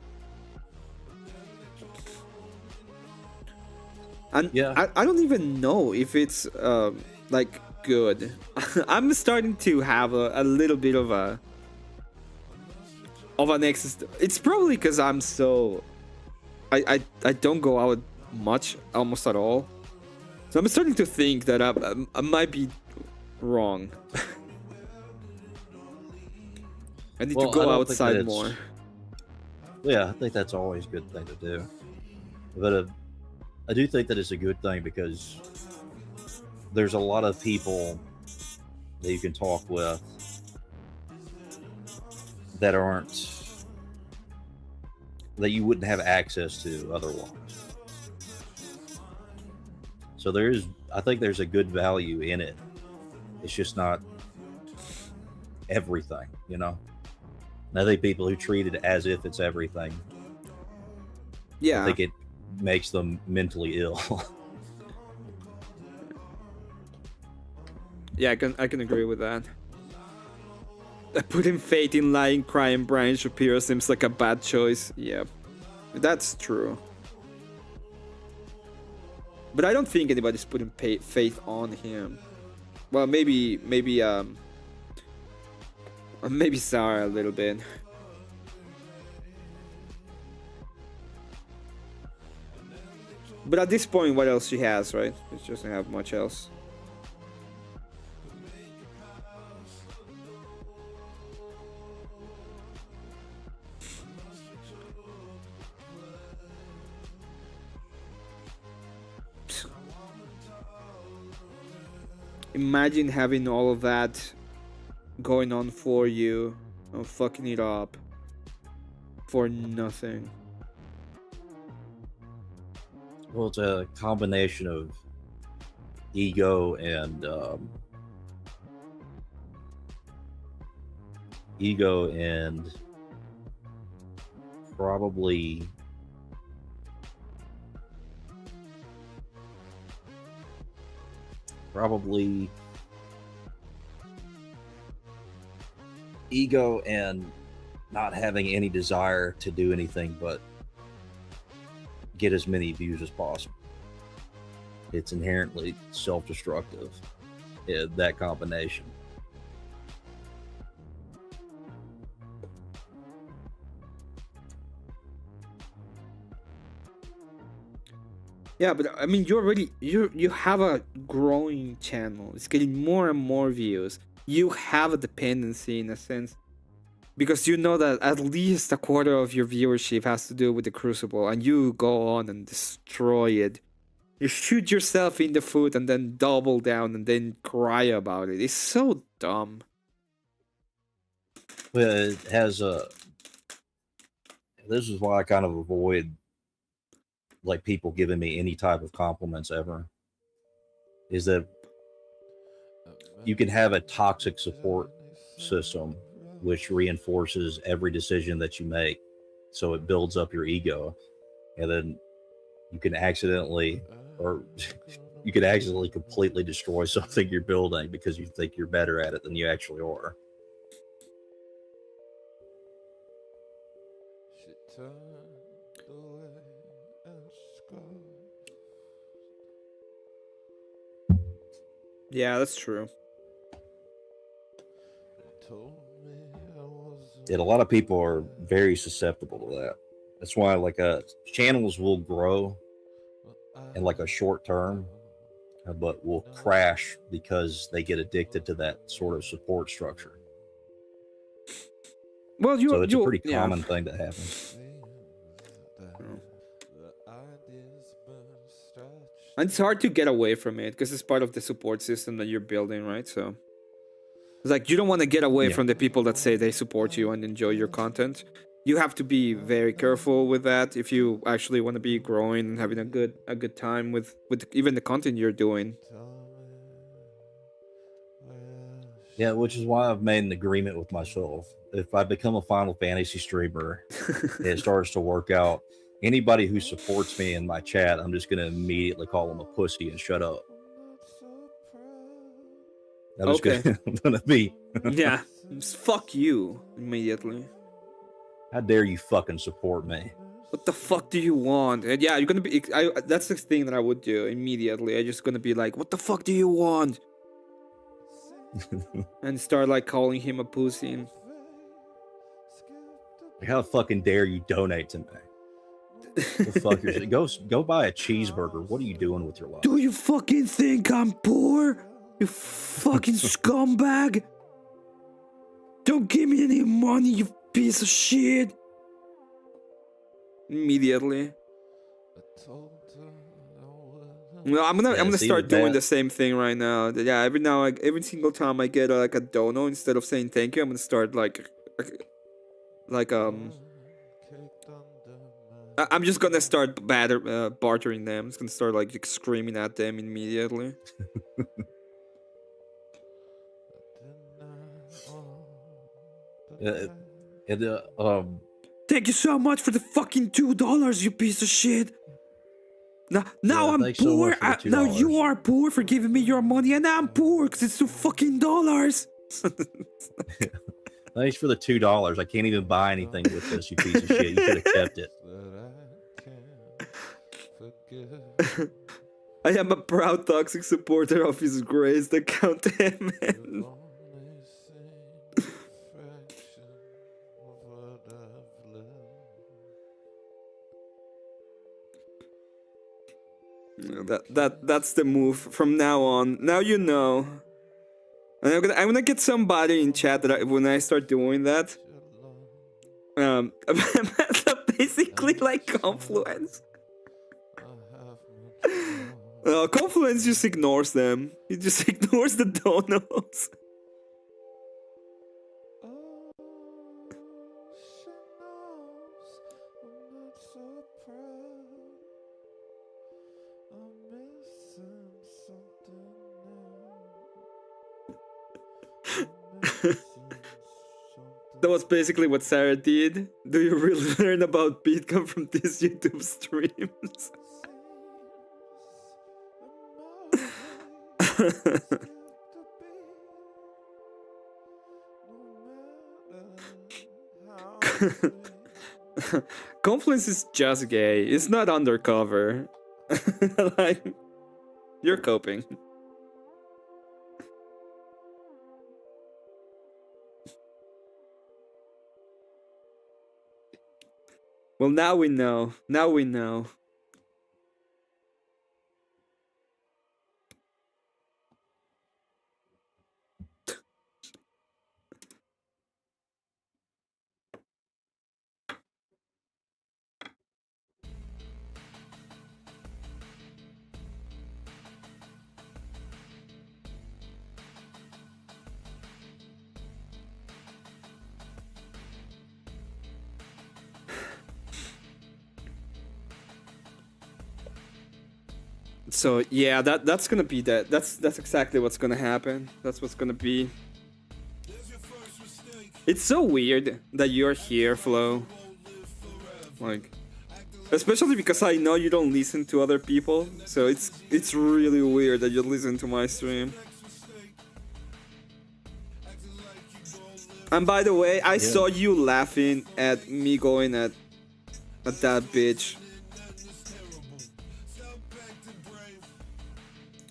And I don't even know if it's like good. I'm starting to have a little bit of an it's probably because I'm so I don't go out much, almost at all. So I'm starting to think that I might be wrong. I need to go outside more. Yeah, I think that's always a good thing to do. But I do think that it's a good thing because there's a lot of people that you can talk with that you wouldn't have access to otherwise. So I think there's a good value in it, It's just not everything, you know. And I think people who treat it as if it's everything, I Yeah. think it makes them mentally ill. Yeah, I can agree with that. Putting faith in lying, crying Brian Shapiro seems like a bad choice. Yeah, that's true. But I don't think anybody's putting faith on him. Well, maybe Sarah a little bit. But at this point, what else she has, right? She doesn't have much else. Imagine having all of that going on for you and fucking it up for nothing. Well, it's a combination of ego and probably ego and not having any desire to do anything but get as many views as possible. It's inherently self-destructive, that combination. Yeah, but I mean, you have a growing channel. It's getting more and more views. You have a dependency in a sense, because you know that at least a quarter of your viewership has to do with the Crucible, and you go on and destroy it. You shoot yourself in the foot and then double down and then cry about it. It's so dumb. But it has a. This is why I kind of avoid like people giving me any type of compliments ever. Is that you can have a toxic support system which reinforces every decision that you make, so it builds up your ego, and then you can accidentally completely destroy something you're building because you think you're better at it than you actually are. Yeah, that's true. And a lot of people are very susceptible to that. That's why like channels will grow in like a short term, but will crash because they get addicted to that sort of support structure. Well, so it's a pretty common thing that happens. And it's hard to get away from it because it's part of the support system that you're building, right? So it's like you don't want to get away from the people that say they support you and enjoy your content. You have to be very careful with that if you actually want to be growing and having a good time with even the content you're doing. Yeah, which is why I've made an agreement with myself. If I become a Final Fantasy streamer, it starts to work out. Anybody who supports me in my chat, I'm just going to immediately call them a pussy and shut up. I'm just gonna be. Yeah, just fuck you immediately. How dare you fucking support me? What the fuck do you want? And yeah, you're gonna be. That's the thing that I would do immediately. I'm just gonna be like, what the fuck do you want? And start like calling him a pussy. Like, how fucking dare you donate to me? The fuck go buy a cheeseburger. What are you doing with your life? Do you fucking think I'm poor? You fucking scumbag! Don't give me any money, you piece of shit! Immediately. No, I'm gonna start doing the same thing right now. Yeah, every single time I get like a dono, instead of saying thank you, I'm gonna start I'm just gonna start bartering them. I'm just gonna start like screaming at them immediately. And Thank you so much for the fucking $2, you piece of shit. Now I'm thanks so poor. much for the Now you $2. are poor for giving me your money, and I'm poor because it's $2 thanks for the $2. I can't even buy anything with this, you piece of shit. You should have kept it. I am a proud toxic supporter of His Grace, the Count Emmet. That's the move from now on. Now you know. And I'm gonna get somebody in chat that when I start doing that. Basically like Confluence. Confluence just ignores them. He just ignores the donos. That was basically what Sarah did. Do you really learn about Bitcoin from these YouTube streams? Confluence is just gay. It's not undercover. Like, you're coping. Well, now we know. Now we know. So yeah, that's gonna be that. That's exactly what's gonna happen. That's what's gonna be. It's so weird that you're here, Flo. Like, especially because I know you don't listen to other people, so it's really weird that you listen to my stream. And by the way, I saw you laughing at me going at that bitch.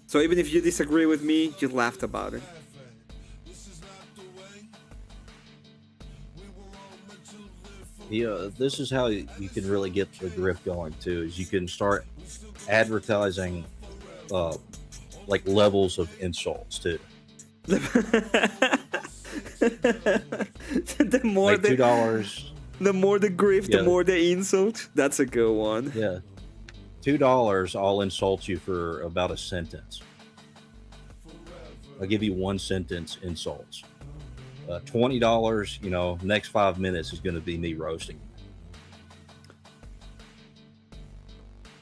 So even if you disagree with me, you laughed about it. Yeah, this is how you can really get the grip going too. Is you can start advertising, like levels of insults too. The more like $2. The more the grief, the more the insult. That's a good one. Yeah. $2, I'll insult you for about a sentence. I'll give you one sentence insults. $20, you know, next 5 minutes is going to be me roasting.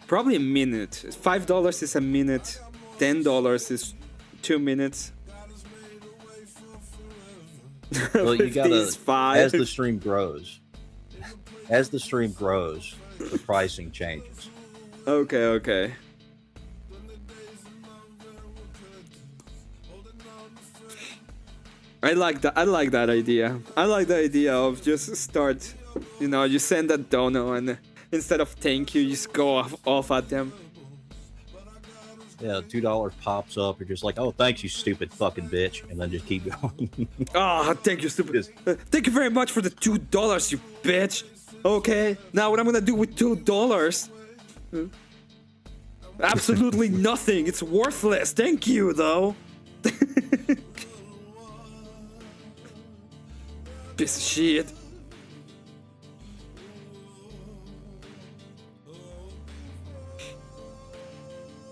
Probably a minute. $5 is a minute. $10 is 2 minutes. Well, you gotta, 5. as the stream grows, the pricing changes. Okay. I like that idea. I like the idea of just start, you know, you send that dono and instead of thank you, just go off at them. Yeah, $2 pops up. You're just like, oh, thanks, you stupid fucking bitch, and then just keep going. Ah, thank you, stupid. Thank you very much for the $2, you bitch. Okay, now what I'm gonna do with $2? Absolutely nothing. It's worthless. Thank you, though. Piece of shit.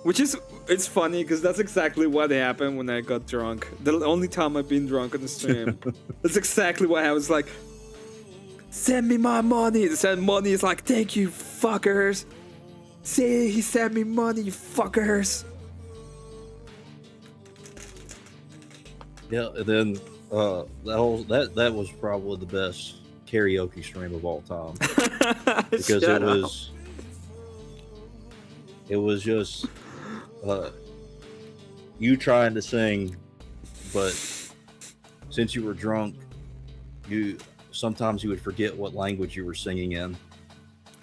Which is, it's funny because that's exactly what happened when I got drunk. The only time I've been drunk on the stream. That's exactly what I was like. Send me my money. They said money is like, thank you, fuckers. Say he sent me money, you fuckers. Yeah, and then That was probably the best karaoke stream of all time because Shut up. it was just you trying to sing, but since you were drunk, sometimes you would forget what language you were singing in.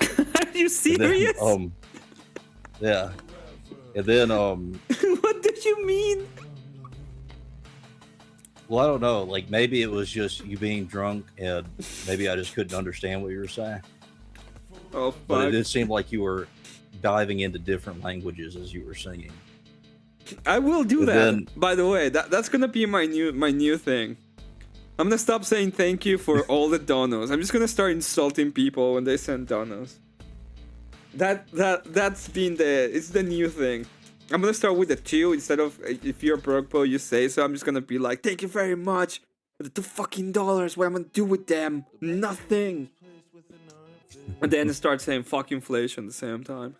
Are you And serious? then, yeah, and then What did you mean? well, I don't know. Like maybe it was just you being drunk, and maybe I just couldn't understand what you were saying. Oh But it fuck! did seem like you were diving into different languages as you were singing. I will do And that. then- By the way, that's gonna be my new thing. I'm gonna stop saying thank you for all the donos. I'm just gonna start insulting people when they send donos. That's been it's the new thing. I'm gonna start with the 2 instead of if you're broke, Bo, you say so. I'm just gonna be like, thank you very much for the $2 what I'm gonna do with them? Nothing. And then start saying fuck inflation at the same time.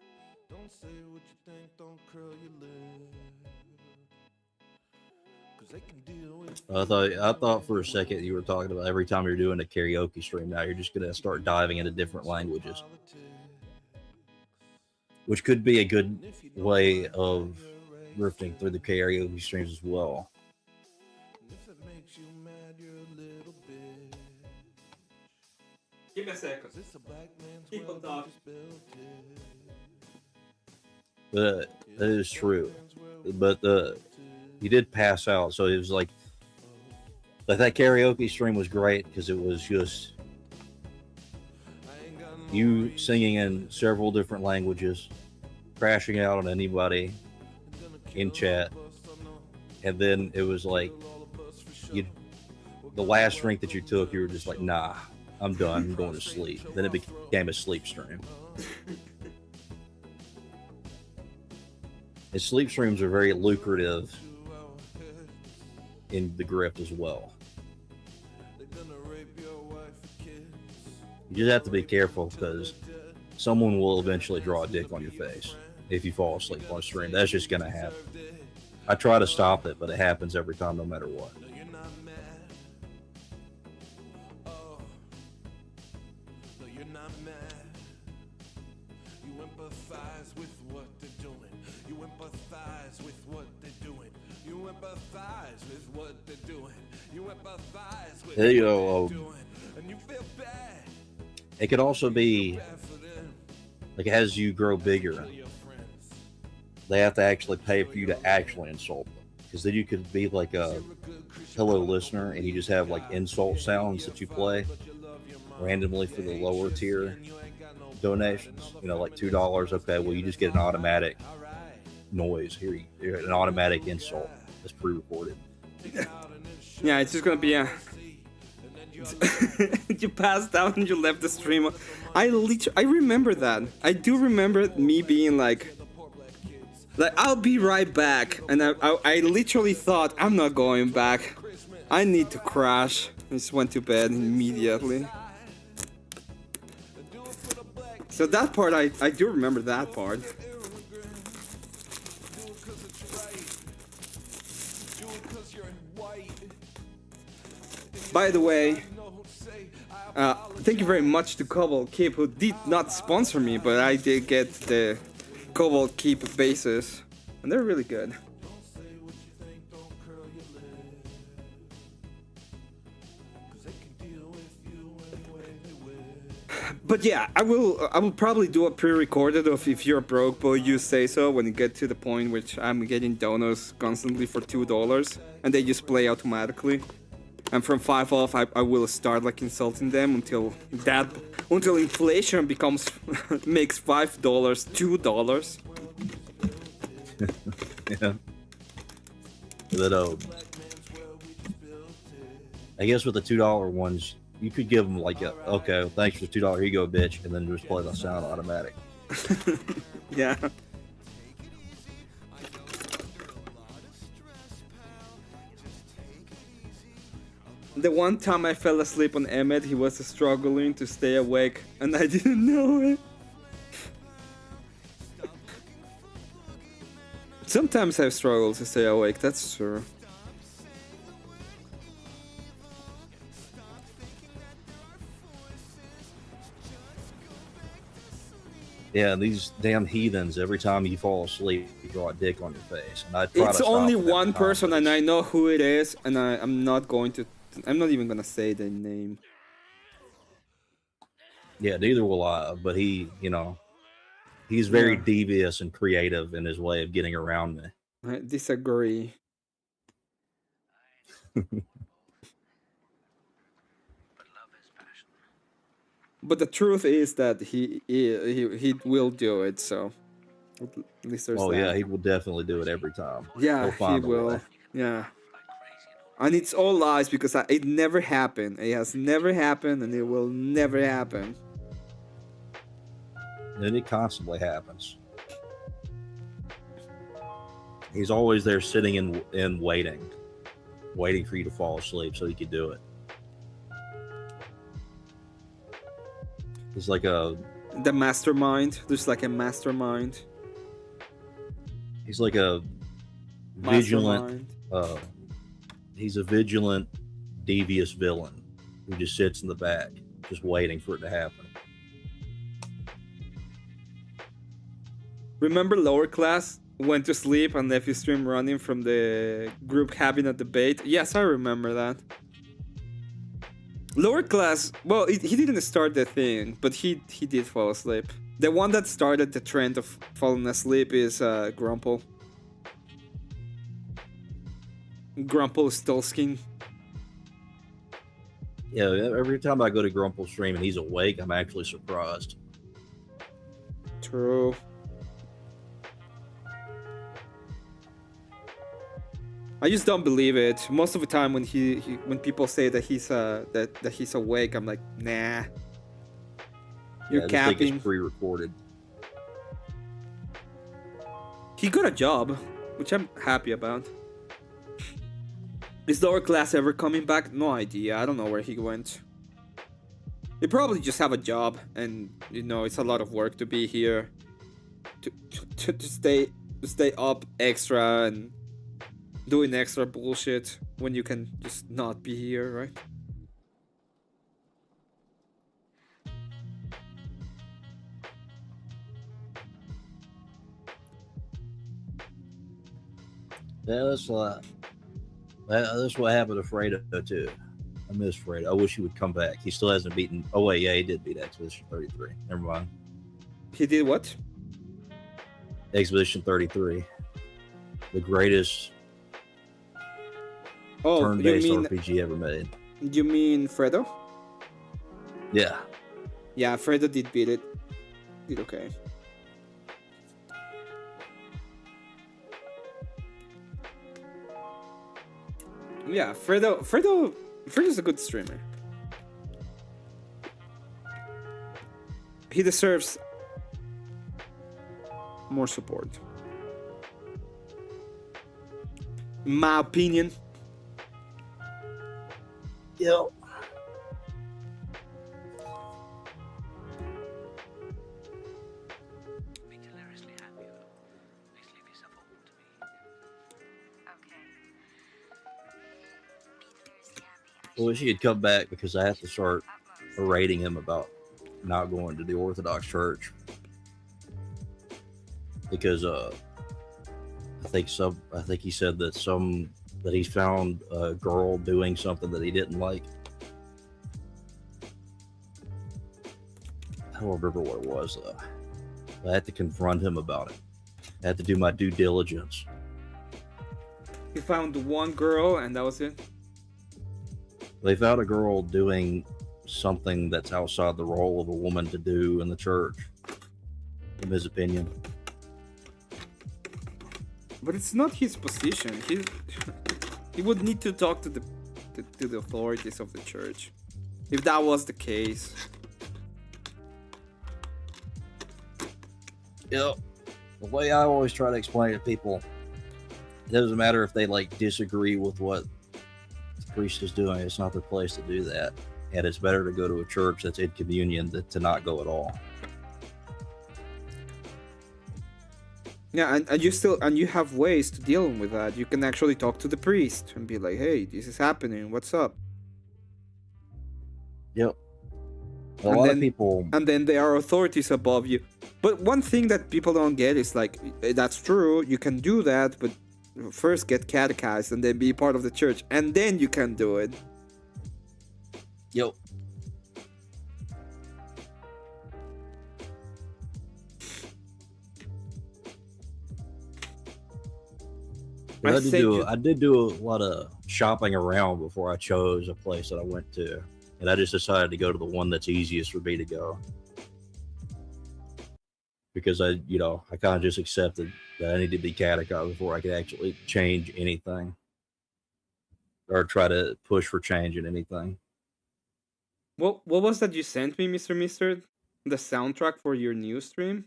I thought for a second you were talking about every time you're doing a karaoke stream. Now you're just gonna start diving into different languages, which could be a good way of drifting through the karaoke streams as well. Give me a second. Keep on talking. But that is true. But you did pass out, so it was like that karaoke stream was great because it was just you singing in several different languages, crashing out on anybody in chat, and then it was like the last drink that you took, you were just like, nah, I'm done, I'm going to sleep. Then it became a sleep stream. And sleep streams are very lucrative in the grift as well. You just have to be careful because someone will eventually draw a dick on your face if you fall asleep on a stream. That's just going to happen. I try to stop it, but it happens every time no matter what. Hey, it could also be like as you grow bigger, they have to actually pay for you to actually insult them, because then you could be like a hello listener and you just have like insult sounds that you play randomly for the lower tier donations, like $2. Okay, well, you just get an automatic noise here, an automatic insult that's pre-recorded. Yeah, it's just gonna be a you passed out and you left the stream. I remember that. I do remember me being like I'll be right back, and I literally thought I'm not going back. I need to crash. I just went to bed immediately. So that part I do remember that part. By the way, thank you very much to Cobalt Keep, who did not sponsor me, but I did get the Cobalt Keep bases, and they're really good. But yeah, I will probably do a pre-recorded of If You're Broke Boy, You Say So, when you get to the point which I'm getting donos constantly for $2, and they just play automatically. And from 5 off, I will start like insulting them until inflation makes $5 $2. Yeah. But I guess with the $2 ones, you could give them like okay, well, thanks for the $2, here you go, bitch, and then just play the sound automatic. Yeah. The one time I fell asleep on Emmet, he was struggling to stay awake, and I didn't know it. Sometimes I struggle to stay awake, that's true. Yeah, these damn heathens. Every time you fall asleep, you draw a dick on your face. And I try It's to stop only it every one time, person, but and I it's- know who it is, and I'm not going to. I'm not even gonna say the name. Yeah, neither will I. But he, he's very Yeah. devious and creative in his way of getting around me. I disagree. But the truth is that he will do it. So at least there's Oh that. yeah, he will definitely do it every time. Yeah, He'll he find a will. way. Yeah. And it's all lies because it never happened. It has never happened, and it will never happen. And it constantly happens. He's always there sitting and waiting for you to fall asleep so he could do it. He's like The mastermind. There's like a mastermind. he's like a vigilant. Mastermind. He's a vigilant, devious villain who just sits in the back, just waiting for it to happen. Remember lower class went to sleep and left his stream running from the group having a debate? Yes, I remember that. Lower class, well, he didn't start the thing, but he did fall asleep. The one that started the trend of falling asleep is Grumple. Grumple Stolskin. Yeah, every time I go to Grumple's stream and he's awake, I'm actually surprised. True. I just don't believe it. Most of the time when when people say that he's that he's awake, I'm like, nah. You're I just think capping. it's pre-recorded. He got a job, which I'm happy about. Is lower class ever coming back? No idea. I don't know where he went. He probably just have a job, and it's a lot of work to be here, to stay up extra and doing extra bullshit when you can just not be here, right? Yeah, that's what happened to Fredo too. I miss Fredo. I wish he would come back. He still hasn't beaten. Oh wait, yeah, he did beat Expedition 33. Never mind. He did what? Expedition 33, the greatest turn-based RPG ever made. You mean Fredo? Yeah, Yeah, Fredo did beat it. Did okay. Yeah, Fredo's a good streamer. He deserves more support. In my opinion. yep. I wish he had come back because I have to start berating him about not going to the Orthodox Church because I think he said that he found a girl doing something that he didn't like. I don't remember what it was though. I had to confront him about it. I had to do my due diligence. He found one girl and that was it. They found a girl doing something that's outside the role of a woman to do in the church, in his opinion. But it's not his position. He would need to talk to the authorities of the church, if that was the case. Yep. The way I always try to explain it to people, it doesn't matter if they disagree with what the priest is doing. It's not their place to do that, and it's better to go to a church that's in communion than to not go at all. Yeah, and you have ways to deal with that. You can actually talk to the priest and be like, "Hey, this is happening. What's up?" Yep. A lot of people. And then there are authorities above you. But one thing that people don't get is like, that's true, you can do that, but first get catechized and then be part of the church, and then you can do it. Yo. I did do a lot of shopping around before I chose a place that I went to, and I just decided to go to the one that's easiest for me to go, because I kind of just accepted that I needed to be catechized before I could actually change anything or try to push for change in anything. What was that you sent me, Mr. Mister? The soundtrack for your new stream?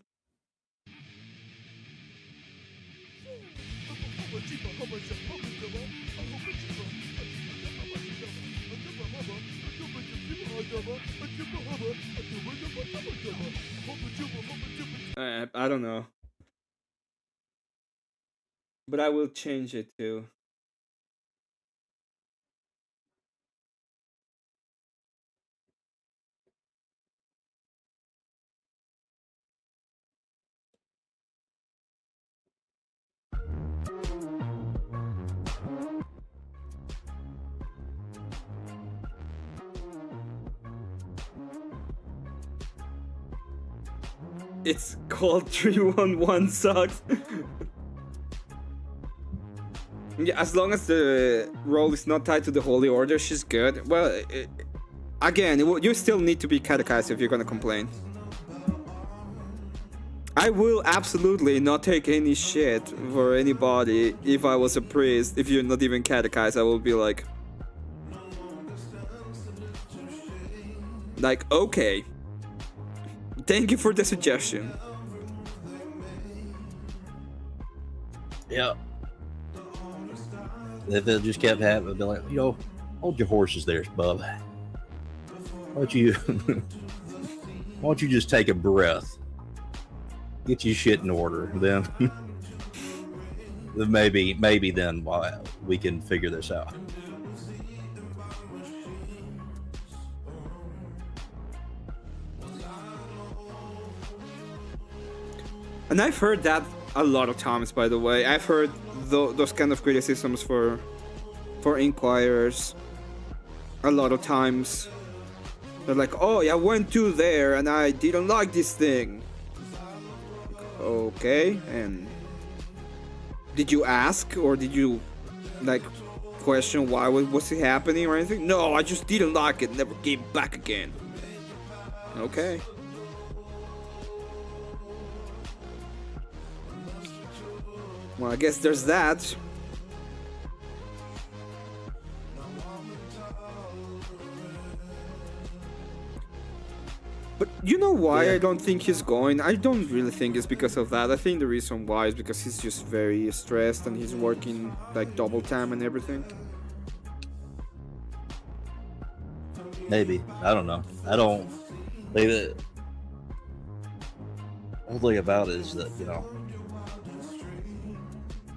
I don't know. But I will change it too. It's called 311 sucks. Yeah, as long as the role is not tied to the Holy Order, she's good. Well, again, you still need to be catechized if you're gonna complain. I will absolutely not take any shit for anybody if I was a priest. If you're not even catechized, I will be like, okay. Thank you for the suggestion. Yeah. If it just kept happening, I'd be like, hold your horses there, bub. Why don't you just take a breath? Get your shit in order. Then maybe then we can figure this out. And I've heard that a lot of times, by the way. I've heard those kind of criticisms for inquirers a lot of times. They're like, oh, I went to there and I didn't like this thing. Okay, and did you ask, or did you question why was it happening or anything? No, I just didn't like it, never came back again. Okay. Well, I guess there's that. But you know why I don't think he's going? I don't really think it's because of that. I think the reason why is because he's just very stressed and he's working double time and everything. Maybe. I don't know. I don't. The whole thing about it is that,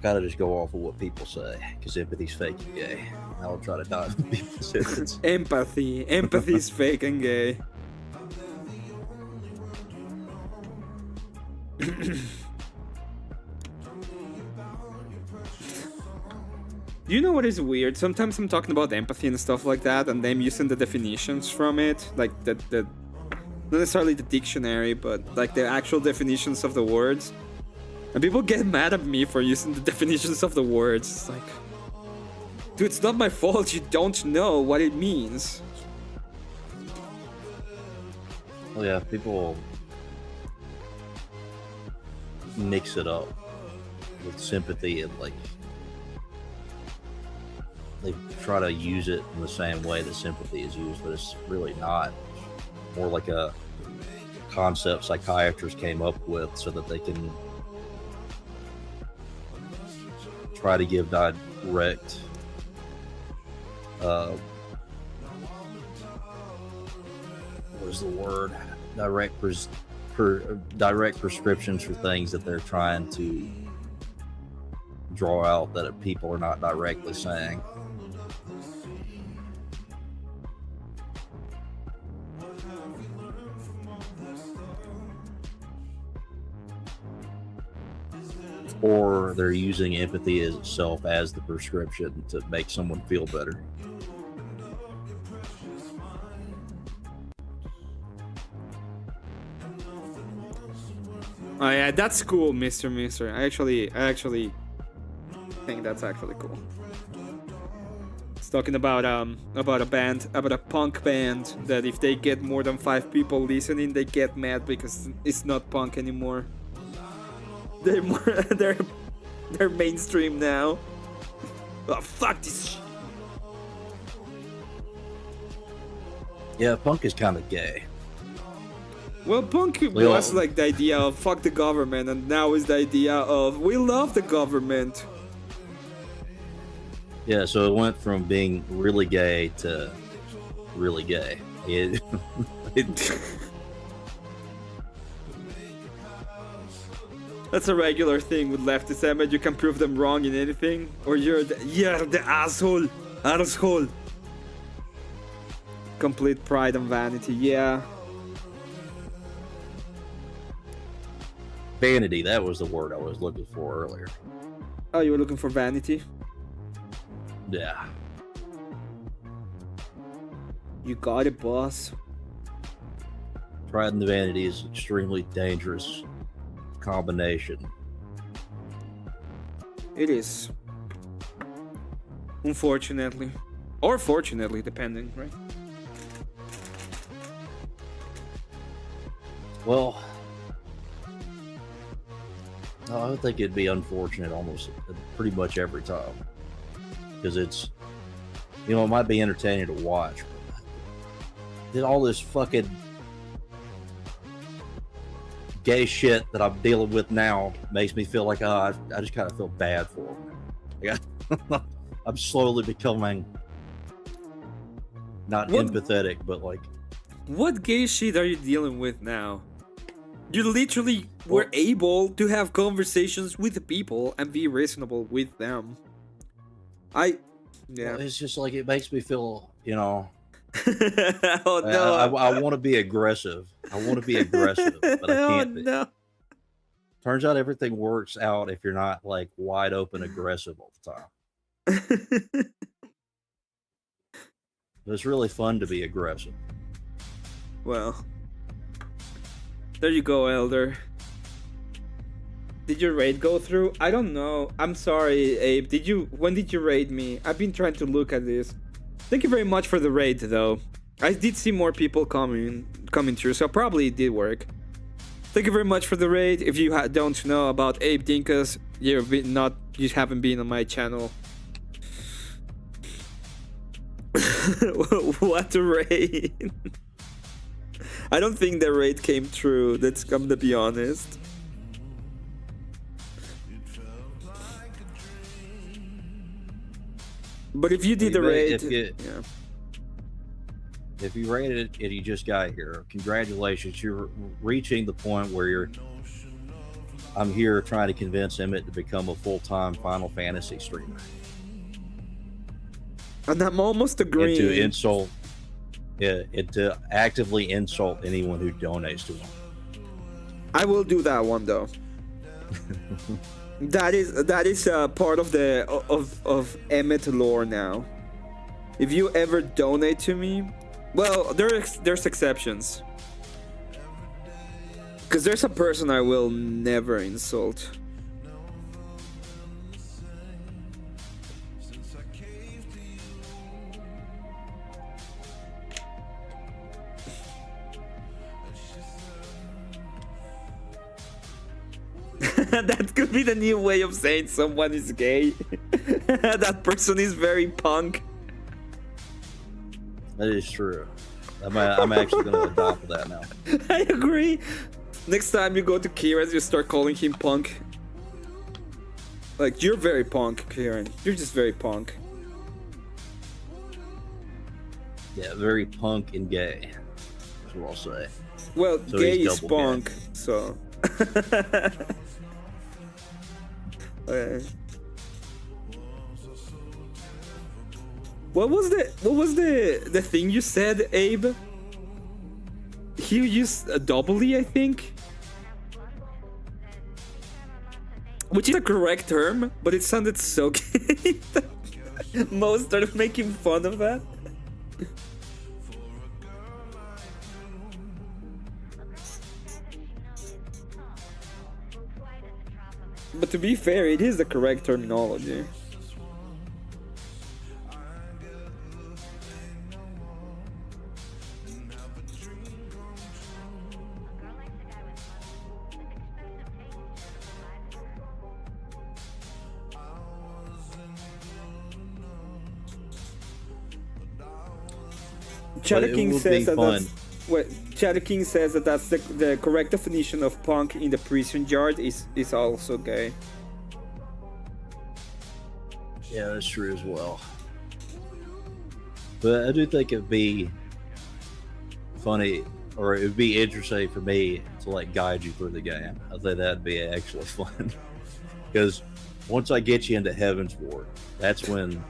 gotta just go off of what people say, because empathy's fake and gay. I'll try to dive into people's sentence. Empathy's fake and gay. You know what is weird? Sometimes I'm talking about empathy and stuff like that, and them using the definitions from it, like the not necessarily the dictionary, but the actual definitions of the words. And people get mad at me for using the definitions of the words. It's like, dude, it's not my fault you don't know what it means. Well, yeah, people mix it up with sympathy and they try to use it in the same way that sympathy is used, but it's really not. More like a concept psychiatrists came up with so that they can try to give direct what is the word? Direct prescriptions for things that they're trying to draw out that people are not directly saying. or they're using empathy as itself as the prescription to make someone feel better. Oh yeah, that's cool, Mr. Mister. I actually think that's actually cool. It's talking about a band, about a punk band that if they get more than 5 people listening, they get mad because it's not punk anymore. They're more they're mainstream now. Oh fuck this shit. Yeah, punk is kind of gay. Well, punk was like the idea of fuck the government, and now is the idea of we love the government. Yeah, so it went from being really gay to really gay. That's a regular thing with leftists, Emmet. You can prove them wrong in anything, or you're the asshole. Complete pride and vanity, yeah. Vanity, that was the word I was looking for earlier. Oh, you were looking for vanity? Yeah. You got it, boss. Pride and vanity is an extremely dangerous combination. It is. Unfortunately. Or fortunately, depending, right? Well, I would think it'd be unfortunate almost pretty much every time. Because it's, it might be entertaining to watch. But all this fucking gay shit that I'm dealing with now makes me feel like, I just kind of feel bad for them. Like, I'm slowly becoming not empathetic, but like... What gay shit are you dealing with now? You literally were able to have conversations with people and be reasonable with them. Yeah. Well, it's just like, it makes me feel, Oh no. I want to be aggressive. I want to be aggressive, but I can't be. No. Turns out everything works out if you're not like wide open aggressive all the time. It's really fun to be aggressive. Well, there you go, Elder. Did your raid go through? I don't know. I'm sorry, Abe. When did you raid me? I've been trying to look at this. Thank you very much for the raid, though. I did see more people coming through, so probably it did work. Thank you very much for the raid. If you don't know about Abe Dinkas, you haven't been on my channel. What a raid! I don't think the raid came true. I'm gonna be honest. But if you did the raid, if you raided it and you just got here, congratulations! You're reaching the point where I'm here trying to convince Emmet to become a full-time Final Fantasy streamer. And I'm almost agreeing. To actively insult anyone who donates to him. I will do that one though. that is part of the of Emmet lore now. If you ever donate to me, well, there's exceptions. Because there's a person I will never insult. That could be the new way of saying someone is gay. That person is very punk. That is true. I'm actually going to adopt that now. I agree. Next time you go to Kieran's, you start calling him punk. Like, you're very punk, Kieran. You're just very punk. Yeah, very punk and gay. That's what I'll say. Well, so gay is punk, gay. So... Okay. What was the thing you said, Abe? He used a double E, I think. which is a correct term, but it sounded so gay that most started making fun of that. But to be fair, it is the correct terminology. Chatter King says that that's what Chatter King says that that's the correct definition of punk in the prison yard is also gay. Yeah, that's true as well. But I do think it'd be funny, or it'd be interesting for me to like guide you through the game. I think that'd be actually fun. Because once I get you into Heaven's Ward, that's when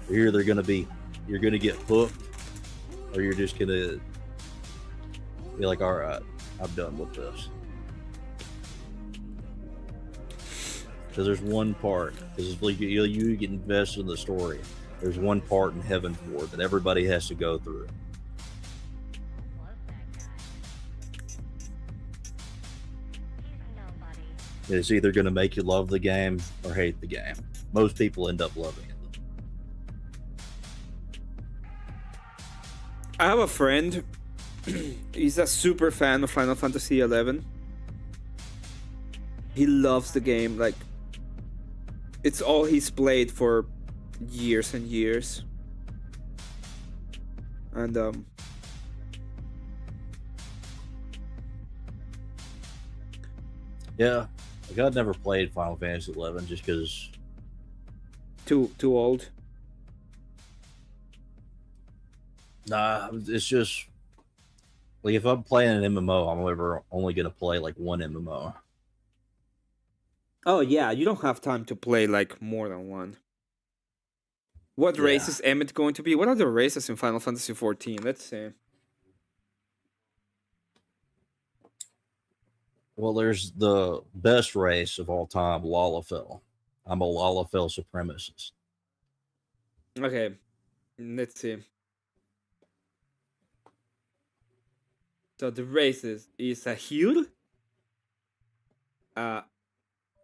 you're either you're gonna get hooked, or you're just gonna be like, all right, I'm done with this. Because there's one part, because it's like you get invested in the story. There's one part in Heaven's Ward that everybody has to go through. It's either going to make you love the game or hate the game. Most people end up loving it. I have a friend. He's a super fan of Final Fantasy XI. He loves the game. Like, it's all he's played for years and years. And yeah, like I'd never played Final Fantasy XI just because too old. Nah, it's just like if I'm playing an MMO, I'm only gonna play like one MMO. Oh yeah, you don't have time to play like more than one. What race is Emmet going to be? What are the races in Final Fantasy XIV? Let's see. Well, there's the best race of all time, Lalafell. I'm a Lalafell supremacist. Okay, let's see. So the races is a Hyur, a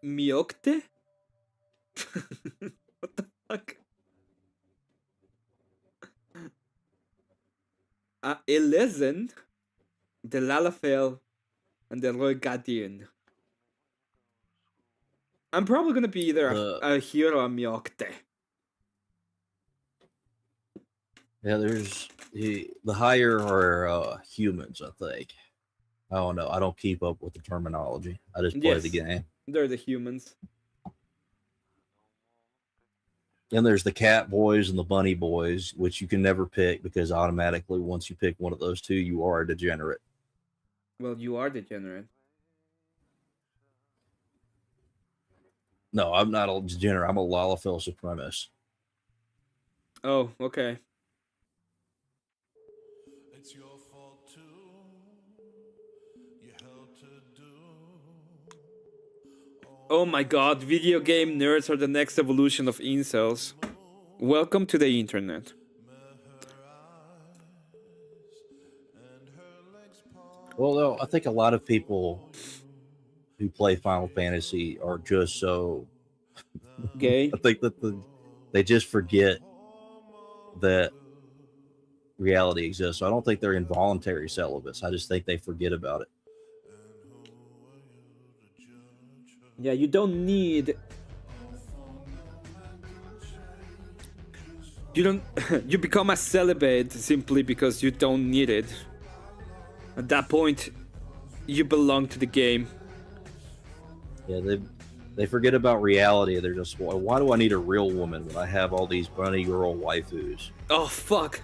Miocte. What the fuck? A Elezen, the Lalafell, and the Roigadian. I'm probably gonna be either a Hyur or a Miocte. Yeah, there's the higher are humans, I think. I don't know. I don't keep up with the terminology. I just play the game. They're the humans. Then there's the cat boys and the bunny boys, which you can never pick because automatically once you pick one of those two, you are a degenerate. Well, you are degenerate. No, I'm not a degenerate. I'm a Lalafell supremacist. Oh, okay. It's your fault too. You helped to do. Oh my god, video game nerds are the next evolution of incels. Welcome to the internet. Well, though, I think a lot of people who play Final Fantasy are just so gay. I think that they just forget that reality exists. So I don't think they're involuntary celibates. I just think they forget about it. Yeah, you don't need... You don't... You become a celibate simply because you don't need it. At that point, you belong to the game. Yeah, they forget about reality. They're just, why do I need a real woman when I have all these bunny girl waifus? Oh, fuck.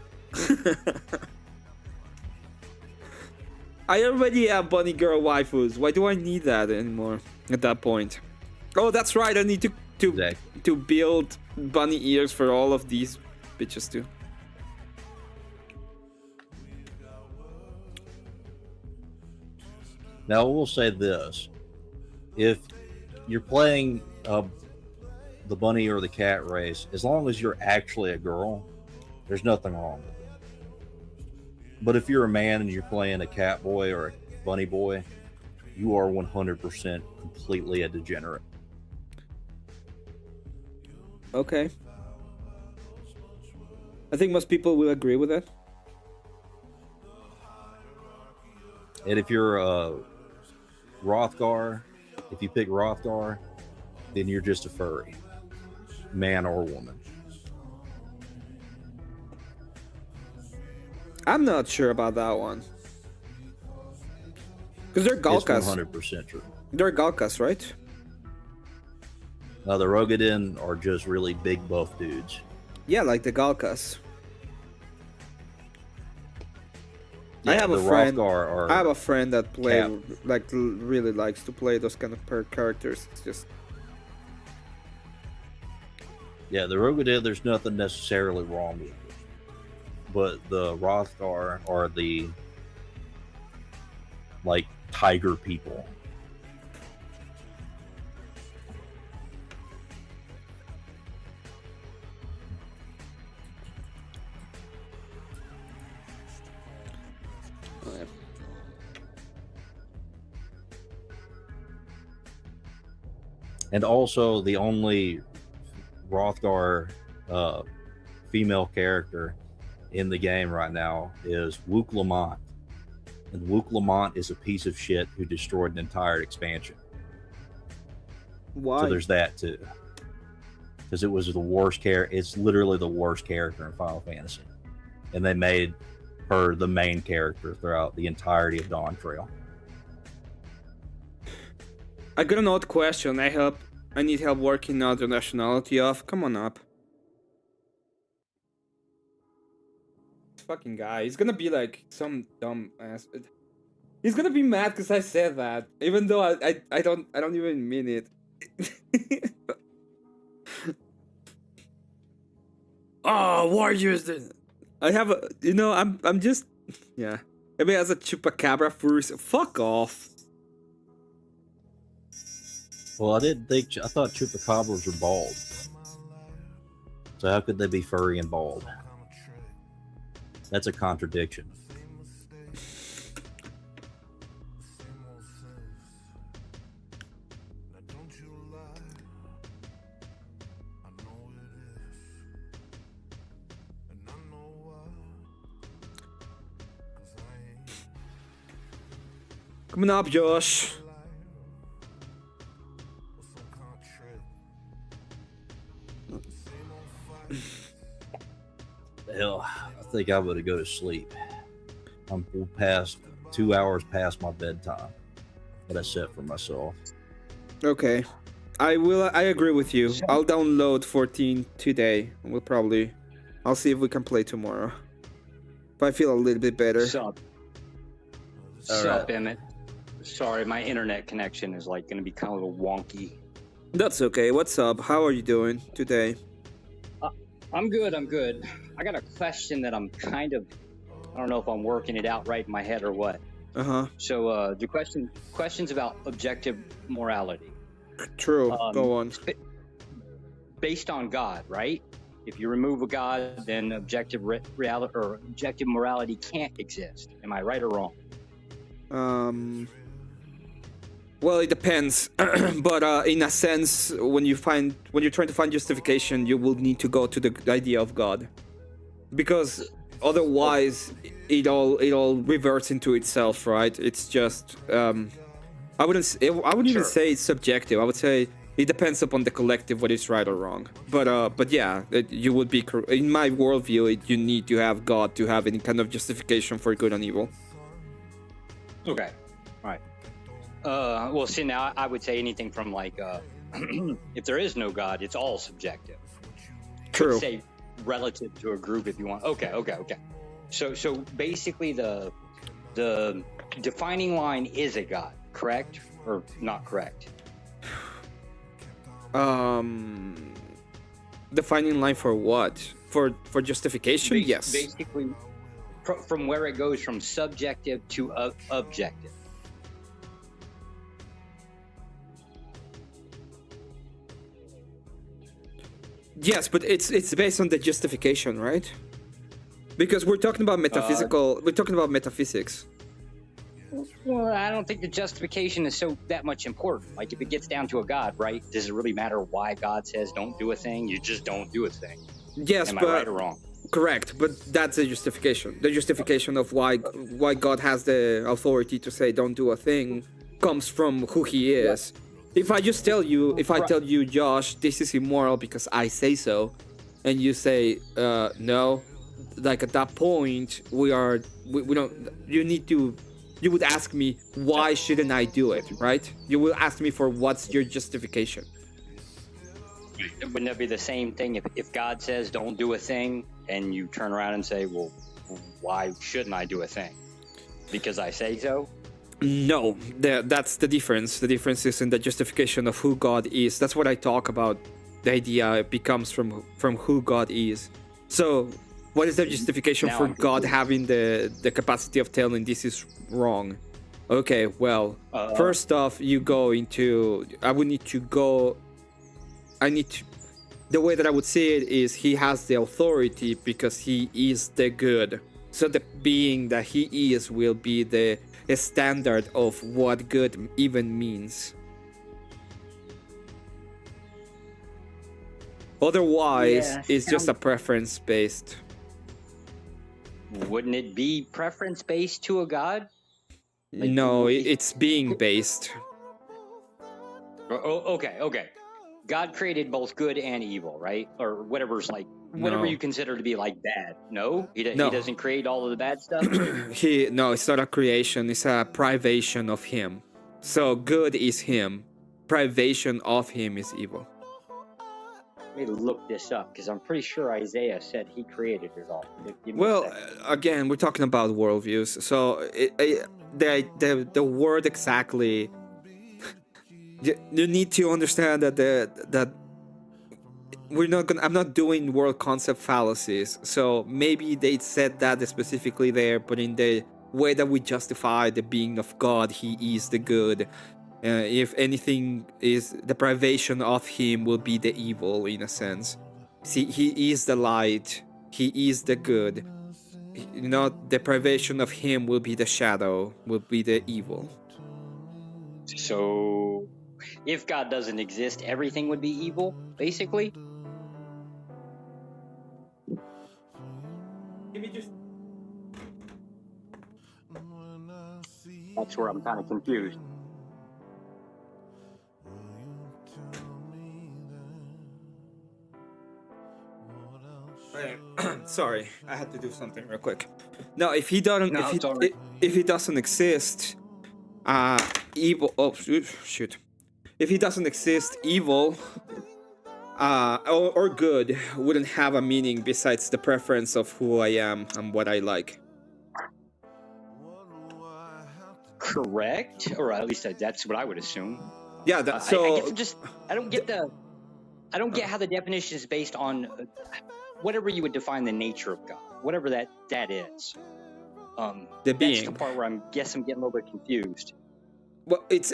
I already have bunny girl waifus. Why do I need that anymore at that point? Oh, that's right. I need to build bunny ears for all of these bitches too. Now, we'll say this. If you're playing the bunny or the cat race, as long as you're actually a girl, there's nothing wrong with it. But if you're a man and you're playing a cat boy or a bunny boy, you are 100% completely a degenerate. Okay. I think most people will agree with that. And if you're a Rothgar, if you pick Rothgar, then you're just a furry, man or woman. I'm not sure about that one. Because they're It's Galkas. 100% true. They're Galkas, right? The Rogadin are just really big buff dudes. Yeah, like the Galkas. Yeah, I have the a friend. Rothgar are I have a friend that Cap. really likes to play those kind of characters. It's just Yeah, the Rogadin, there's nothing necessarily wrong with it. But the Rothgar are the like tiger people. And also the only Rothgar female character in the game right now is Wook Lamont. And Wook Lamont is a piece of shit who destroyed an entire expansion. why. So there's that too. Because it was the worst character. It's literally the worst character in Final Fantasy. And they made her the main character throughout the entirety of Dawn Trail. I got an odd question. I need help working out the nationality of. Come on up. This fucking guy. He's gonna be like some dumb ass. He's gonna be mad because I said that, even though I don't even mean it. Oh, warriors! I have a. I'm just. Yeah. Maybe as a chupacabra first. Fuck off. Well, I thought chupacabras were bald. So how could they be furry and bald? That's a contradiction. Coming up, Josh. Hell, I think I'm gonna go to sleep. I'm past 2 hours past my bedtime that I set for myself. Okay. I agree with you. I'll download 14 today. I'll see if we can play tomorrow. If I feel a little bit better. Sup, Emmett. Sorry, my internet connection is like going to be kind of a little wonky. That's okay. What's up? How are you doing today? I'm good. I got a question that I don't know if I'm working it out right in my head or what. Uh-huh. So the questions about objective morality. True. Go on. Based on God, right? If you remove a God, then objective reality or objective morality can't exist. Am I right or wrong? Well, it depends. But in a sense, when you're trying to find justification, you will need to go to the idea of God, because otherwise, it all reverts into itself, right? It's just I wouldn't even say it's subjective. I would say it depends upon the collective what is right or wrong. But yeah, you would be in my worldview. You need to have God to have any kind of justification for good and evil. Okay. All right. Well, see, now I would say anything from like, if there is no God, it's all subjective. True. Could say relative to a group if you want. Okay. So basically, the defining line is a God, correct or not correct? Defining line for what? For justification? Yes. Basically, from where it goes from subjective to objective. Yes, but it's based on the justification, right? Because we're talking about metaphysical. We're talking about metaphysics. Well, I don't think the justification is that much important. Like, if it gets down to a God, right? Does it really matter why God says don't do a thing? You just don't do a thing. Yes, Am I but right or wrong? correct. But that's the justification. The justification of why God has the authority to say don't do a thing comes from who He is. If I just tell you, tell you, Josh, this is immoral because I say so, and you say no, like at that point we don't. You would ask me, why shouldn't I do it, right? You will ask me for what's your justification. Wouldn't that be the same thing if God says don't do a thing and you turn around and say, well, why shouldn't I do a thing? Because I say so? No, that's the difference. The difference is in the justification of who God is. That's what I talk about. The idea becomes from who God is. So what is the justification for God having the capacity of telling this is wrong? Okay, well, first off, you go into... The way that I would say it is He has the authority because He is the good. So the being that He is will be the standard of what good even means. Otherwise, it's just a preference based. Wouldn't it be preference based to a God? Like, no, it's being based. Okay. God created both good and evil, right? Or whatever you consider to be like bad. No? He doesn't create all of the bad stuff? No, it's not a creation, it's a privation of Him. So good is Him, privation of Him is evil. Let me look this up because I'm pretty sure Isaiah said he created it all. Well, again, we're talking about worldviews, so the word exactly. You need to understand that I'm not doing world concept fallacies. So maybe they said that specifically there, but in the way that we justify the being of God, He is the good. If anything is the privation of Him will be the evil in a sense. See, He is the light. He is the good. The privation of Him will be the shadow, will be the evil. So, if God doesn't exist, everything would be evil, basically? That's where I'm kind of confused. Sorry, I had to do something real quick. No, if he doesn't exist, evil. Oh shoot! If He doesn't exist, evil, or good wouldn't have a meaning besides the preference of who I am and what I like. Correct, or at least that's what I would assume. Yeah, I don't get how the definition is based on whatever you would define the nature of God, whatever that is. The being. That's the part where I'm getting a little bit confused. Well, it's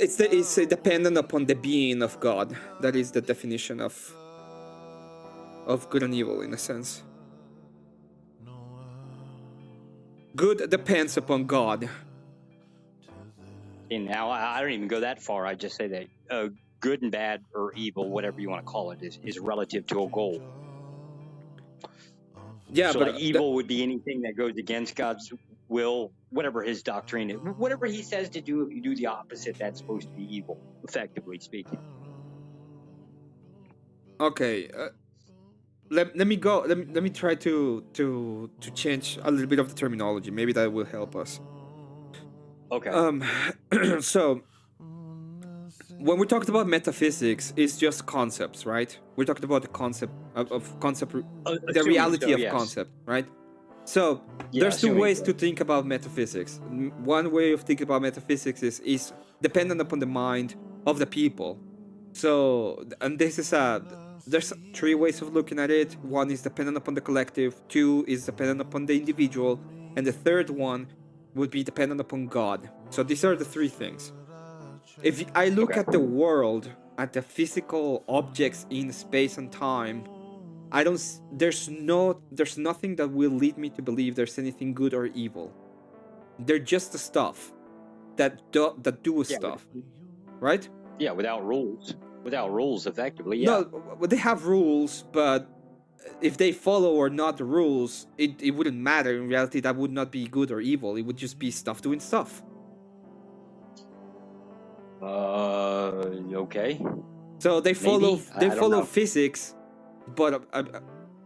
dependent upon the being of God. That is the definition of good and evil in a sense. Good depends upon God. And now I don't even go that far. I just say that good and bad or evil, whatever you want to call it, is relative to a goal. Yeah, so but like evil would be anything that goes against God's will, whatever His doctrine is, whatever He says to do. If you do the opposite, that's supposed to be evil, effectively speaking. Okay, let me go. Let me try to change a little bit of the terminology. Maybe that will help us. Okay. So when we talked about metaphysics, it's just concepts, right? We're talking about the concept of concept, the reality of concept, right? So there's two ways to think about metaphysics. One way of thinking about metaphysics is dependent upon the mind of the people. So, and this is there's three ways of looking at it. One is dependent upon the collective, two is dependent upon the individual, and the third one would be dependent upon God. So these are the three things. If I look at the world, at the physical objects in space and time, there's nothing that will lead me to believe there's anything good or evil. They're just the stuff that do stuff, right? Yeah, without rules. Without rules, effectively, yeah. No, they have rules, but if they follow or not the rules, it wouldn't matter. In reality, that would not be good or evil. It would just be stuff doing stuff. Okay. So they follow Maybe. I don't know. physics, but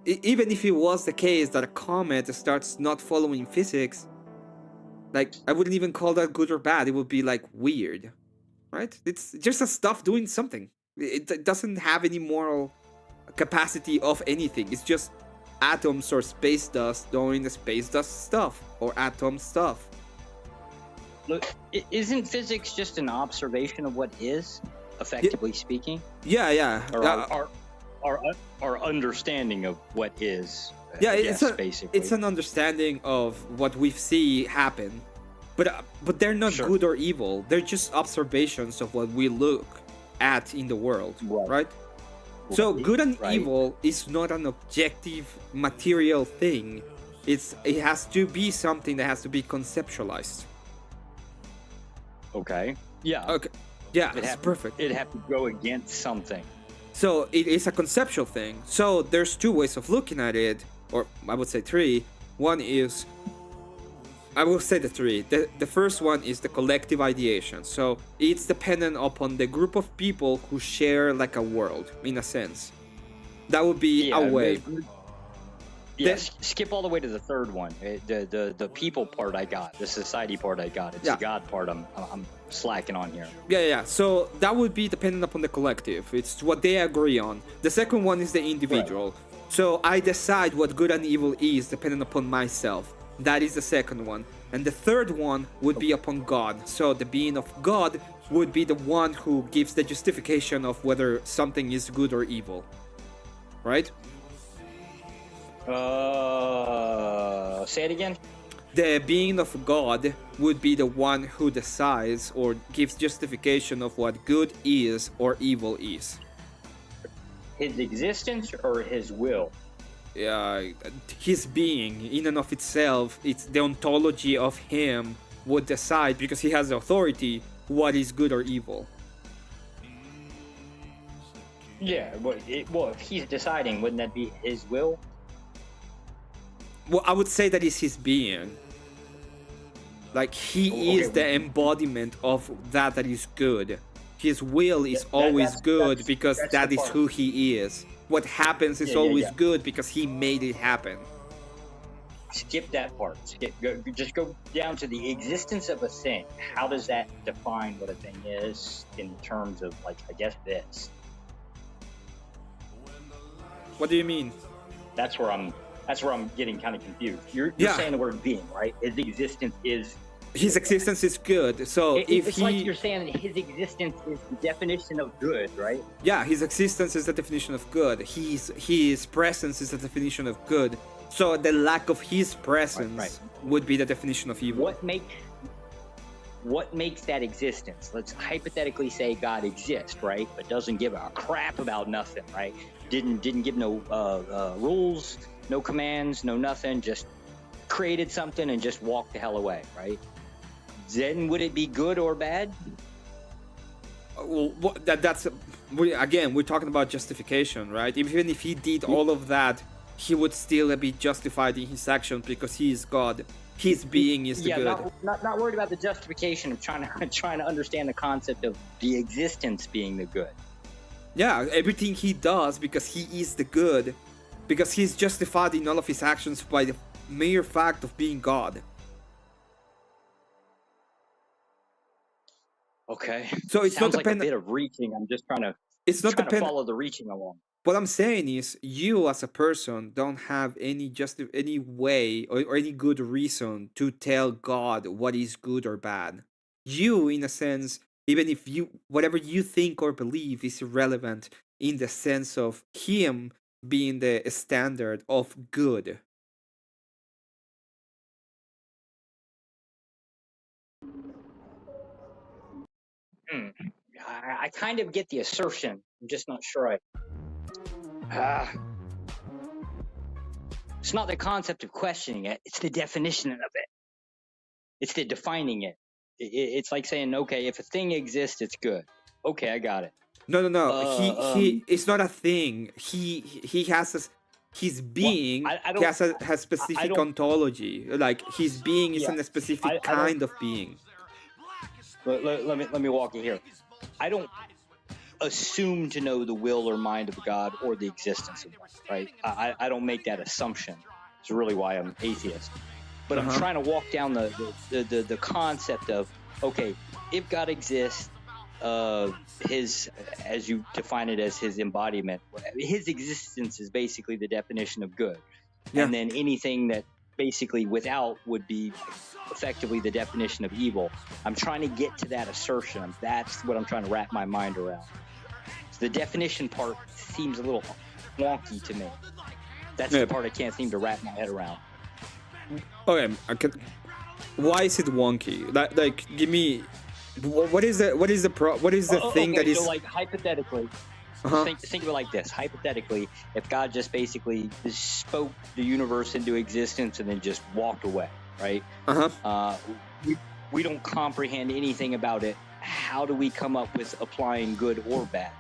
even if it was the case that a comet starts not following physics, like, I wouldn't even call that good or bad. It would be like weird, right? It's just a stuff doing something. It doesn't have any moral capacity of anything. It's just atoms or space dust doing the space dust stuff, or atom stuff. Look, isn't physics just an observation of what is, effectively speaking? Yeah. Or our understanding of what is. Yeah, basically. it's an understanding of what we see happen, but they're not Sure. good or evil. They're just observations of what we look at in the world, right? So good and Right. evil is not an objective material thing. It has to be something that has to be conceptualized. Okay. Yeah. Okay. Yeah, It'd it's have perfect. It'd have to go against something. So it is a conceptual thing. So there's two ways of looking at it, or I would say three. One is, I will say the three. The first one is the collective ideation. So it's dependent upon the group of people who share like a world, in a sense. That would be a way. Yes. Skip all the way to the third one. The people part I got. The society part I got. It's Yeah. the God part I'm slacking on here. Yeah. So that would be dependent upon the collective. It's what they agree on. The second one is the individual. So I decide what good and evil is depending upon myself. That is the second one. And the third one would be upon God. So the being of God would be the one who gives the justification of whether something is good or evil. Right? Say it again. The being of God would be the one who decides or gives justification of what good is or evil is. His existence or his will? His being, in and of itself, it's the ontology of him would decide, because he has the authority, what is good or evil. Yeah. Well, if he's deciding, wouldn't that be his will? Well, I would say that is his being. Like, he is the embodiment of that is good. His will is always good because that is who he is. What happens is always good because he made it happen. Skip that part. Just go down to the existence of a thing. How does that define what a thing is in terms of, like, I guess this? What do you mean? That's where I'm getting kind of confused. You're saying the word being, right? His existence is good. So it's like you're saying that his existence is the definition of good, right? Yeah, his existence is the definition of good. His presence is the definition of good. So the lack of his presence would be the definition of evil. What makes that existence? Let's hypothetically say God exists, right? But doesn't give a crap about nothing, right? Didn't give no rules, no commands, no nothing. Just created something and just walked the hell away, right? Then would it be good or bad? Well, we're talking about justification, right? Even if he did all of that, he would still be justified in his actions because he is God. His being is the good. Not worried about the justification. I'm trying to understand the concept of the existence being the good. Yeah, everything he does because he is the good, because he's justified in all of his actions by the mere fact of being God. Okay. So it's Sounds not like dependent. a bit of reaching. I'm just trying to. It's not trying to dependent. follow the reaching along. What I'm saying is, you as a person don't have any way or any good reason to tell God what is good or bad. You, in a sense, even if whatever you think or believe is irrelevant in the sense of him being the standard of good. I kind of get the assertion. I'm just not sure It's not the concept of questioning it, it's the definition of it. It's the defining it. It's like saying, okay, if a thing exists, it's good. Okay, I got it. No. He it's not a thing. He has his being has specific ontology. Like his being is in a specific kind of being. Let me walk you here. I don't assume to know the will or mind of God or the existence of God, right? I don't make that assumption. It's really why I'm atheist. But I'm trying to walk down the concept of, okay, if God exists, his, as you define it as his embodiment, his existence is basically the definition of good. Yeah. And then anything that basically without would be effectively the definition of evil. I'm trying to get to that assertion. That's what I'm trying to wrap my mind around. So the definition part seems a little wonky to me. That's the part I can't seem to wrap my head around. Okay, why is it wonky? Like give me what is the thing that is, so like hypothetically, think of it like this. Hypothetically, if God just basically spoke the universe into existence and then just walked away, right? We don't comprehend anything about it. How do we come up with applying good or bad?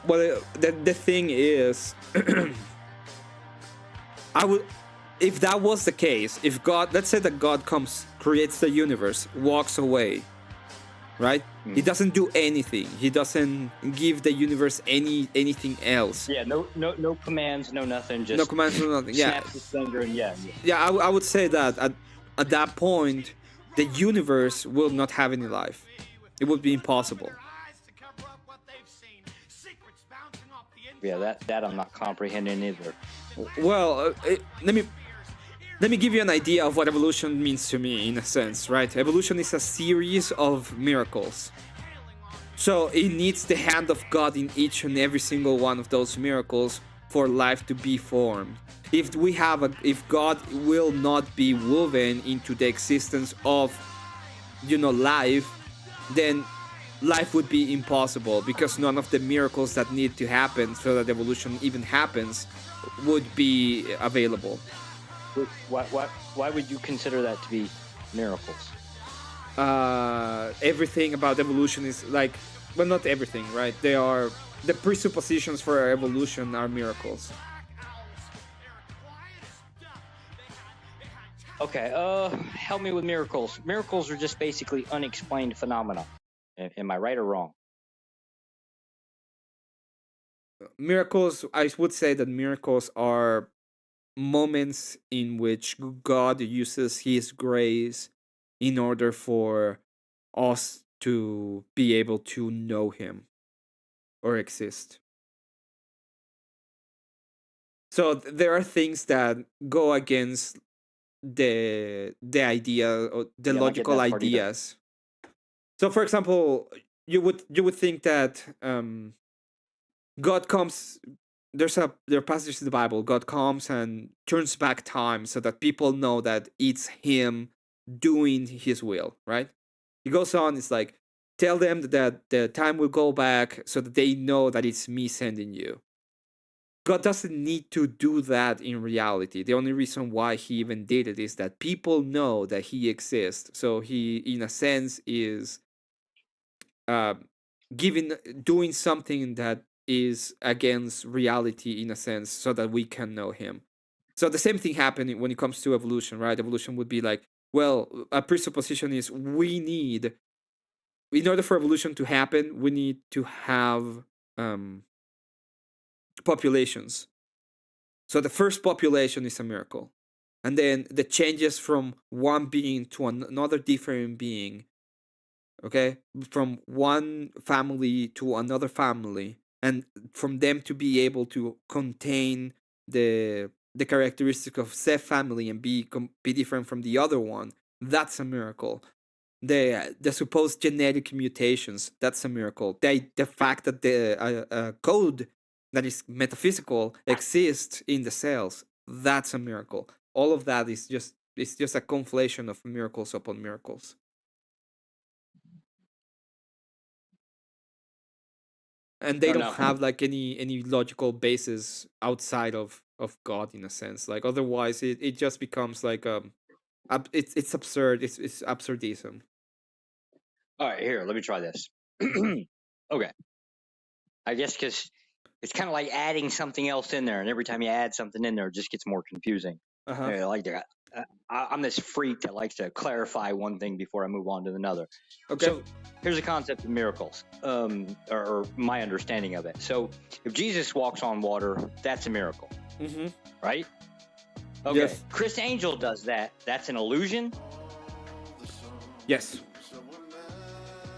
Well, the thing is, if that was the case, if God, let's say that God comes, creates the universe, walks away, right? He doesn't do anything. He doesn't give the universe anything else. Yeah, no commands, no nothing. Just no commands, no nothing. Yeah, snaps his finger and yeah. I would say that at that point, the universe will not have any life. It would be impossible. Yeah, that I'm not comprehending either. Well, let me give you an idea of what evolution means to me, in a sense, right? Evolution is a series of miracles. So it needs the hand of God in each and every single one of those miracles for life to be formed. If God will not be woven into the existence of, life, then life would be impossible, because none of the miracles that need to happen so that evolution even happens would be available. Why would you consider that to be miracles? Everything about evolution is like, well, not everything, right? They are, the presuppositions for evolution are miracles. Okay, help me with miracles. Miracles are just basically unexplained phenomena. Am I right or wrong? Miracles, I would say that miracles are moments in which God uses his grace in order for us to be able to know him or exist. So there are things that go against the idea or the logical ideas. So for example, you would think that God comes, there are passages in the Bible, God comes and turns back time so that people know that it's him doing his will, right? He goes on, it's like, tell them that the time will go back so that they know that it's me sending you. God doesn't need to do that in reality. The only reason why he even did it is that people know that he exists. So he, in a sense, is doing something that is against reality, in a sense, so that we can know him. So the same thing happened when it comes to evolution, right? Evolution would be like, well, a presupposition is in order for evolution to happen, we need to have populations. So the first population is a miracle. And then the changes from one being to another different being, okay, from one family to another family, and from them to be able to contain the characteristic of said family and be different from the other one, that's a miracle. The supposed genetic mutations, that's a miracle. The fact that the code that is metaphysical exists in the cells, that's a miracle. All of that is just a conflation of miracles upon miracles. And they don't have like any logical basis outside of of God in a sense. Like otherwise, it just becomes like it's absurd. It's absurdism. All right, here, let me try this. Okay. I guess because it's kind of like adding something else in there, and every time you add something in there, it just gets more confusing. Uh-huh. Like that. I'm this freak that likes to clarify one thing before I move on to another. Okay. So here's the concept of miracles, or my understanding of it. So if Jesus walks on water, that's a miracle, Mm-hmm. right? Okay. Yes. Chris Angel does that. That's an illusion. Yes.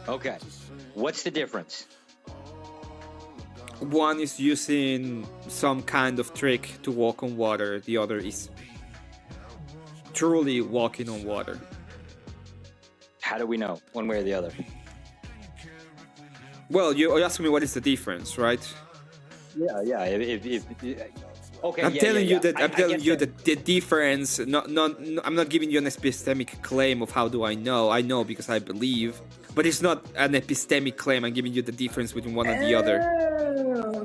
Okay. What's the difference? One is using some kind of trick to walk on water. The other is truly walking on water. How do we know one way or the other? Well, you asked me what is the difference, right? Yeah. Okay. I'm yeah, telling yeah, you that yeah. I'm telling guess you that- that the difference. I'm not giving you an epistemic claim of how do I know. I know because I believe, but it's not an epistemic claim. I'm giving you the difference between one and the other.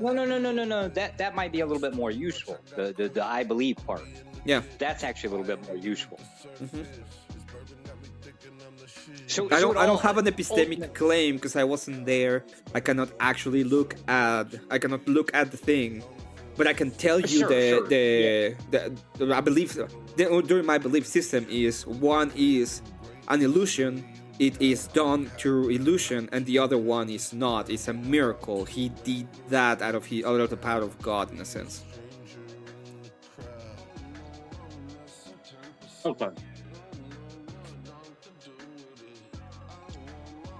No. That might be a little bit more useful. The I believe part. Yeah. That's actually a little bit more useful. Mhm. So I it don't all- have an epistemic claim because I wasn't there. I cannot actually look at the thing, but I can tell you Sure, I believe during my belief system is one is an illusion. It is done through illusion, and the other one is not. It's a miracle. He did that out of the power of God, in a sense. Okay.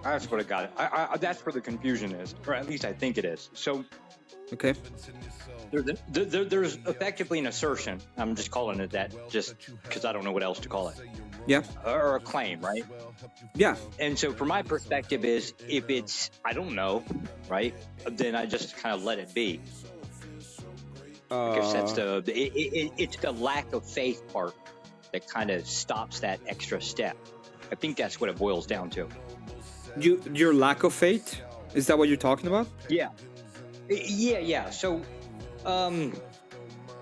That's what I got. That's where the confusion is, or at least I think it is. So Okay. there's effectively an assertion. I'm just calling it that, just because I don't know what else to call it, Yeah. or a claim, right? Yeah. And so, from my perspective, is if it's I don't know, right? Then I just kind of let it be. Because that's it's the lack of faith part that kind of stops that extra step. I think that's what it boils down to. Your lack of faith, is that what you're talking about? Yeah. So,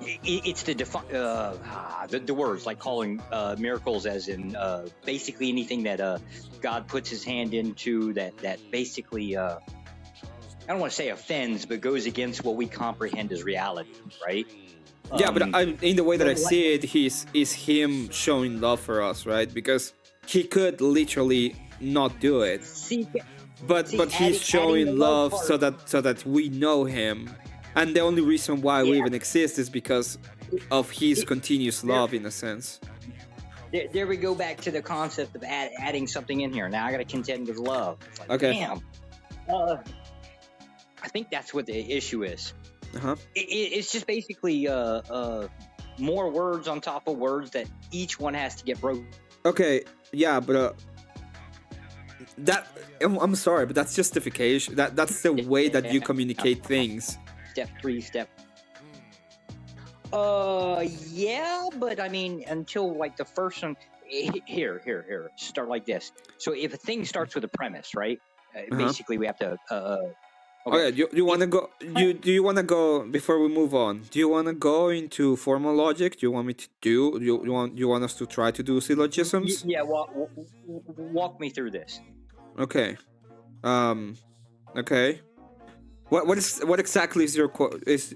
it's the words, like calling miracles as in basically anything that God puts His hand into that basically I don't want to say offends, but goes against what we comprehend as reality, right? Yeah, but in the way that I see it, is Him showing love for us, right? Because He could literally not do it, but He's showing love so that we know Him, and the only reason why we even exist is because of His continuous love, in a sense. There we go back to the concept of adding something in here. Now I got to contend with love. It's like, Okay. Damn. I think that's what the issue is. Uh-huh. It's just basically more words on top of words that each one has to get broken. Okay, yeah, but I'm sorry, but that's justification. That's the way that you communicate things. Step 3, yeah, but I mean, until like the first one, here, start like this. So if a thing starts with a premise, right? Basically, we have to. Okay, do you want to go? Do you want to go before we move on? Do you want to go into formal logic? Do you want me to do? You want us to try to do syllogisms? Yeah, walk me through this. Okay. Okay. What exactly is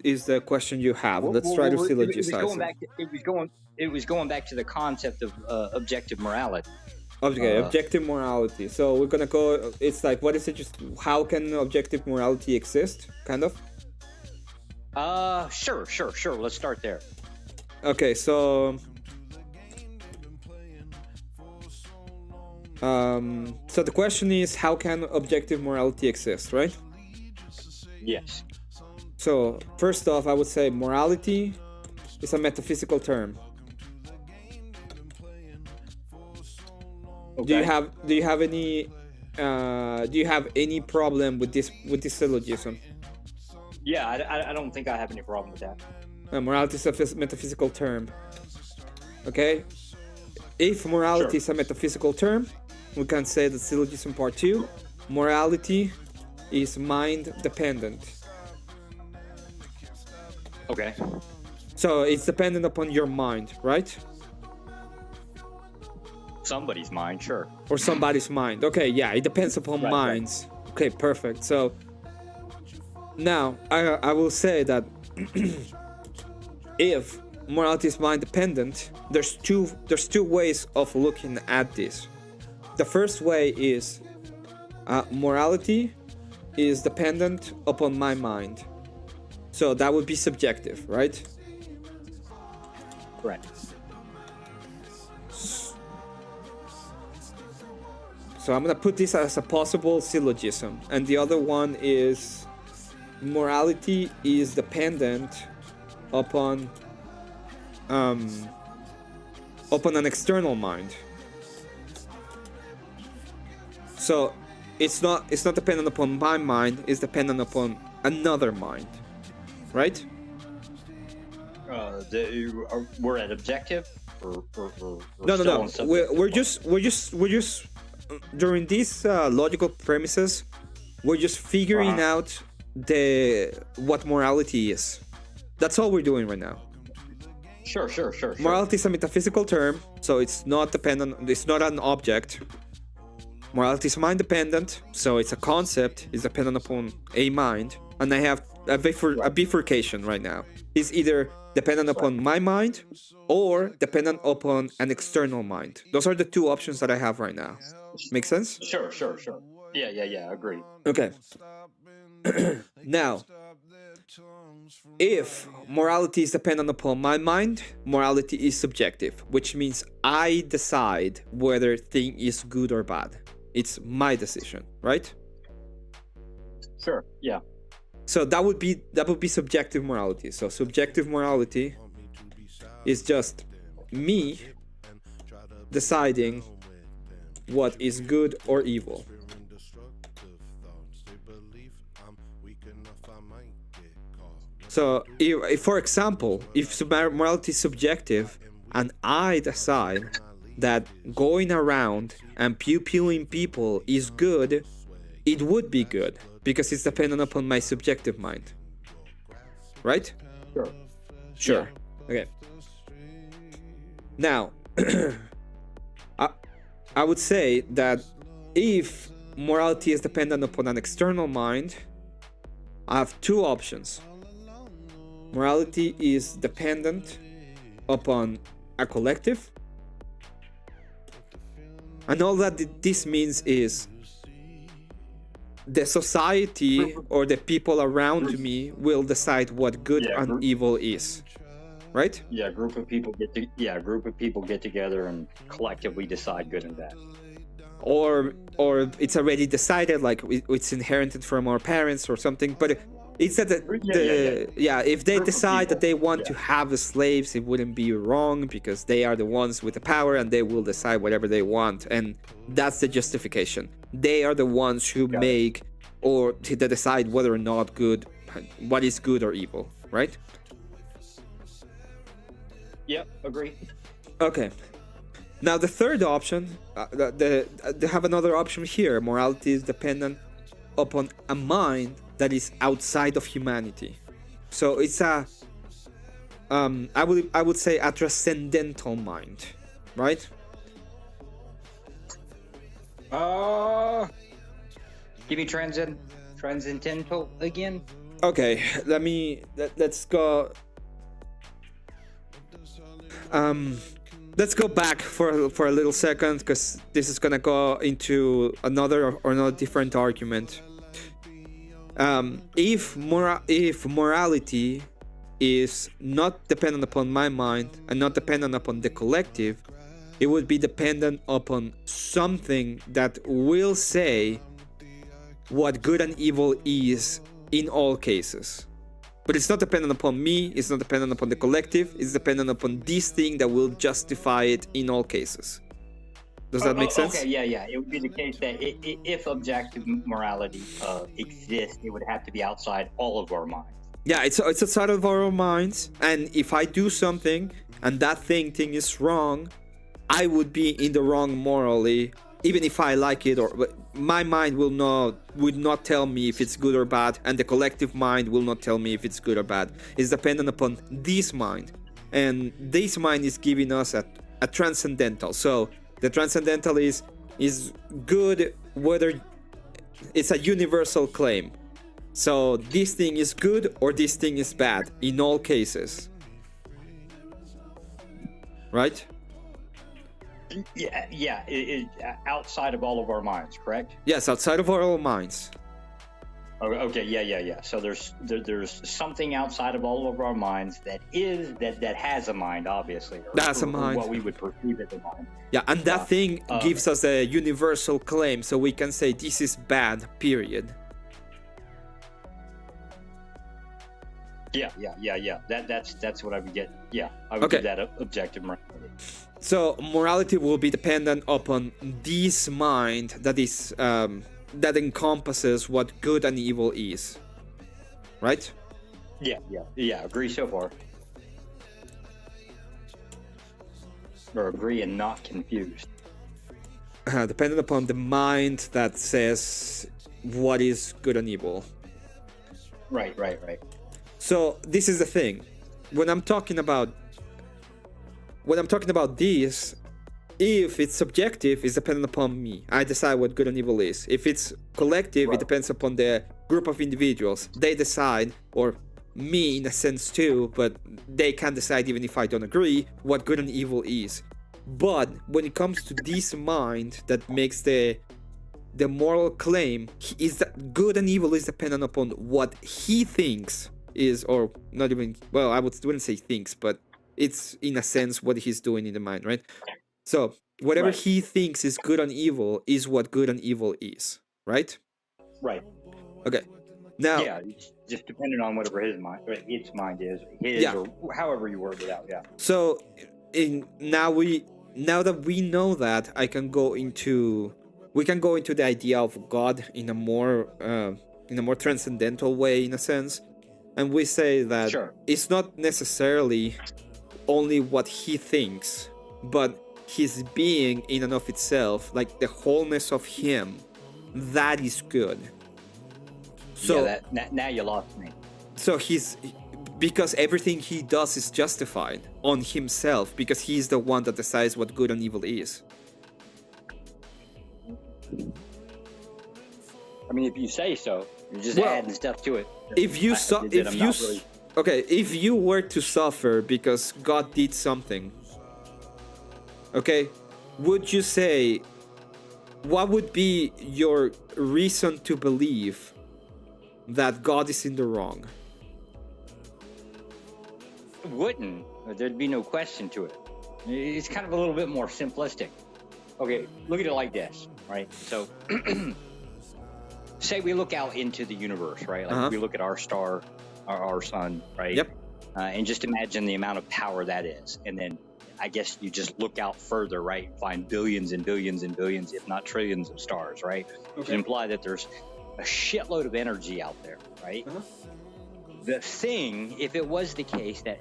is the question you have? Let's try to syllogize it. It was going back to the concept of objective morality. Okay, objective morality. So we're gonna go. It's like, what is it? Just how can objective morality exist? Kind of. Sure. Let's start there. Okay, so. So the question is, how can objective morality exist, right? Yes. So first off, I would say morality is a metaphysical term. Okay. Do you have any problem with this syllogism? Yeah, I don't think I have any problem with that. Morality is a metaphysical term. Okay? If morality is a metaphysical term, we can say that syllogism part 2, morality is mind dependent. Okay. So it's dependent upon your mind, right? Somebody's mind, sure. Or somebody's mind. Okay, yeah, it depends upon Right, minds. Okay, perfect. So now I will say that if morality is mind dependent, there's two ways of looking at this. The first way is morality is dependent upon my mind. So that would be subjective, right? Correct. So I'm gonna put this as a possible syllogism. And the other one is morality is dependent upon an external mind. So it's not dependent upon my mind, it's dependent upon another mind. Right? We're at objective or No. We're just during these logical premises, we're just figuring out what morality is. That's all we're doing right now. Sure. Morality is a metaphysical term, so it's not dependent. It's not an object. Morality is mind dependent, so it's a concept. It's dependent upon a mind, and I have a bifurcation right now. It's either dependent upon my mind or dependent upon an external mind. Those are the two options that I have right now. Make sense? Sure. Yeah, agree. Okay. Now, if morality is dependent upon my mind, morality is subjective, which means I decide whether a thing is good or bad. It's my decision, right? Sure, yeah. So that would be subjective morality. So subjective morality is just me deciding what is good or evil. So if for example, if morality is subjective and I decide that going around and pew-pewing people is good, it would be good because it's dependent upon my subjective mind. Right? Sure. Yeah. Okay. Now, I would say that if morality is dependent upon an external mind, I have two options. Morality is dependent upon a collective, and all that this means is the society or the people around me will decide what good and evil is, right? Yeah, a group of people get together and collectively decide good and bad. Or it's already decided, like it's inherited from our parents or something. But it's that if they decide that they want to have slaves, it wouldn't be wrong because they are the ones with the power and they will decide whatever they want, and that's the justification. They are the ones who make or to decide whether or not what is good or evil, right? Yep, agree. Okay. Now the third option, they have another option here. Morality is dependent upon a mind that is outside of humanity. So it's I would say a transcendental mind, right? Give me transcendental again. Okay, let's go. Let's go back for a little second because this is gonna go into another different argument. If morality is not dependent upon my mind and not dependent upon the collective, it would be dependent upon something that will say what good and evil is in all cases. But it's not dependent upon me, it's not dependent upon the collective, it's dependent upon this thing that will justify it in all cases. Does that make sense? Okay, yeah. It would be the case that if objective morality exists, it would have to be outside all of our minds. Yeah, it's outside of our minds, and if I do something and that thing is wrong, I would be in the wrong morally, even if I like it, or my mind would not tell me if it's good or bad, and the collective mind will not tell me if it's good or bad. It's dependent upon this mind, and this mind is giving us a transcendental. So the transcendental is good, whether it's a universal claim. So this thing is good or this thing is bad in all cases, right? Yeah. It outside of all of our minds, correct? Yes, outside of our own minds. Okay. Yeah. So there's something outside of all of our minds that has a mind, obviously. That's a mind. Or what we would perceive as a mind. Yeah, and that thing gives us a universal claim, so we can say this is bad, period. Yeah. That's what I would get. Yeah, I would Okay. give that objective morality. So morality will be dependent upon this mind that is that encompasses what good and evil is, right? Yeah. Agree so far. Or agree and not confused. Dependent upon the mind that says what is good and evil. Right. So this is the thing. When I'm talking about this, if it's subjective, it's dependent upon me. I decide what good and evil is. If it's collective, Right. it depends upon the group of individuals. They decide, or me in a sense too, but they can decide even if I don't agree, what good and evil is. But when it comes to this mind that makes the moral claim, is that good and evil is dependent upon what he thinks is, or not even, well, I wouldn't say thinks, but it's in a sense what he's doing in the mind, right? So whatever Right. he thinks is good and evil is what good and evil is, right? Right. Okay. Now, Yeah, it's just depending on whatever its mind is, Yeah. or however you word it out. Yeah. so now that we know that, we can go into the idea of God in a more transcendental way, in a sense, and we say that Sure. it's not necessarily only what he thinks, but his being in and of itself, like the wholeness of him, that is good. So Now you lost me. so because everything he does is justified on himself, because he's the one that decides what good and evil is. I mean, if you say so, you're just Well, adding stuff to it. If you Really... if you were to suffer because God did something, okay, would you say, what would be your reason to believe that God is in the wrong? Wouldn't. There'd be no question to it. It's kind of a little bit more simplistic. Okay, look at it like this, right? So, say we look out into the universe, right? Like we look at our star, our sun, right? Yep. And just imagine the amount of power that is. And then I guess you just look out further, right? Find billions and billions and billions, if not trillions of stars, right? To imply that there's a shitload of energy out there, right? The thing, if it was the case that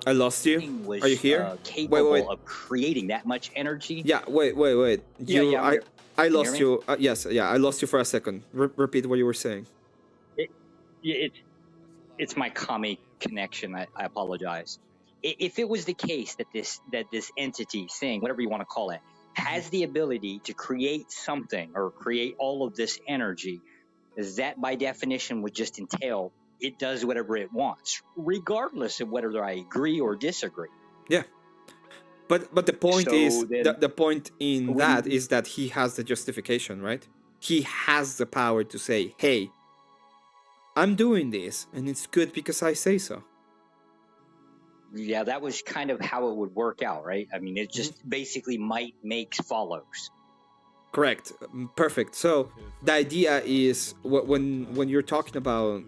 I lost you. was Are you here? capable Wait. of creating that much energy. Yeah, wait. Yeah, I Can you lost hear you. Yes, I lost you for a second. Repeat what you were saying. It's my commie connection. I apologize. If it was the case that this entity, thing, whatever you want to call it, has the ability to create something or create all of this energy, that by definition would just entail it does whatever it wants, regardless of whether I agree or disagree. Yeah. But the point So is, then- the point in that is that he has the justification, right? He has the power to say, hey, I'm doing this, and it's good because I say so. Yeah, that was kind of how it would work out, right? I mean, it just basically might makes follows. Correct. Perfect. So the idea is when you're talking about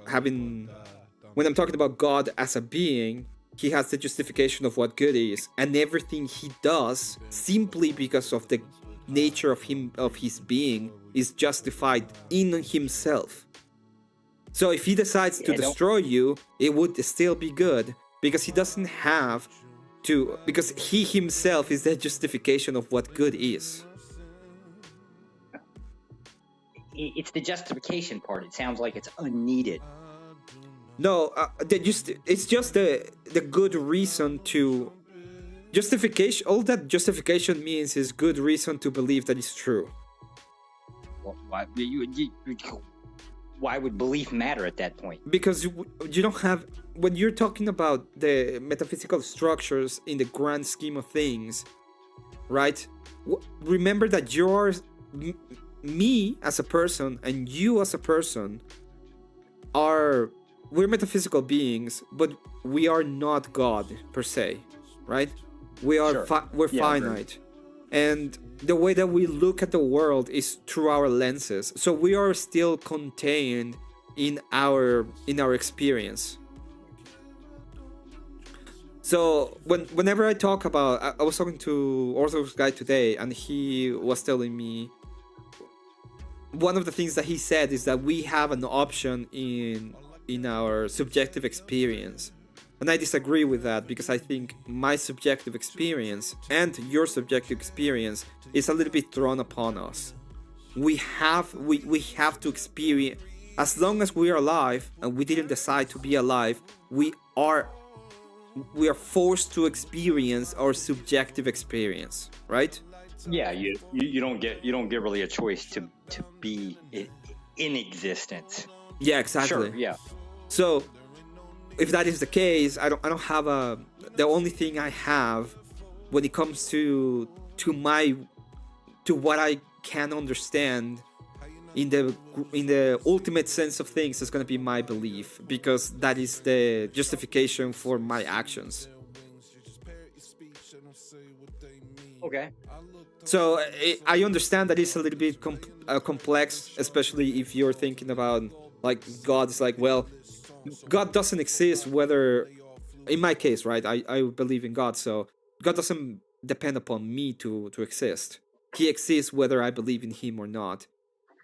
having, when I'm talking about God as a being, he has the justification of what good is, and everything he does simply because of the nature of his being is justified in himself. So if he decides to destroy you, it would still be good because he doesn't have because he himself is the justification of what good is. It's the justification part. It sounds like it's unneeded. No, it's just the good reason to justification. All that justification means is good reason to believe that it's true. Well, why would belief matter at that point? Because you don't have, when you're talking about the metaphysical structures in the grand scheme of things, right? Remember that you're me as a person and you as a person we're metaphysical beings, but we are not God per se, right? We are Sure. we're finite, and the way that we look at the world is through our lenses. So we are still contained in our experience. So whenever I talk about, I was talking to Orthodox guy today, and he was telling me one of the things that he said is that we have an option in our subjective experience. And I disagree with that, because I think my subjective experience and your subjective experience is a little bit thrown upon us. We have to experience, as long as we are alive and we didn't decide to be alive, we are forced to experience our subjective experience, right? Yeah, you don't get really a choice to be in existence. Yeah, exactly. Sure, yeah. So if that is the case, I don't have the only thing I have when it comes to what I can understand in the ultimate sense of things is going to be my belief, because that is the justification for my actions. Okay. So I understand that it's a little bit complex, especially if you're thinking about, like, God is like, well, God doesn't exist whether, in my case, right, I believe in God, so God doesn't depend upon me to exist. He exists whether I believe in him or not.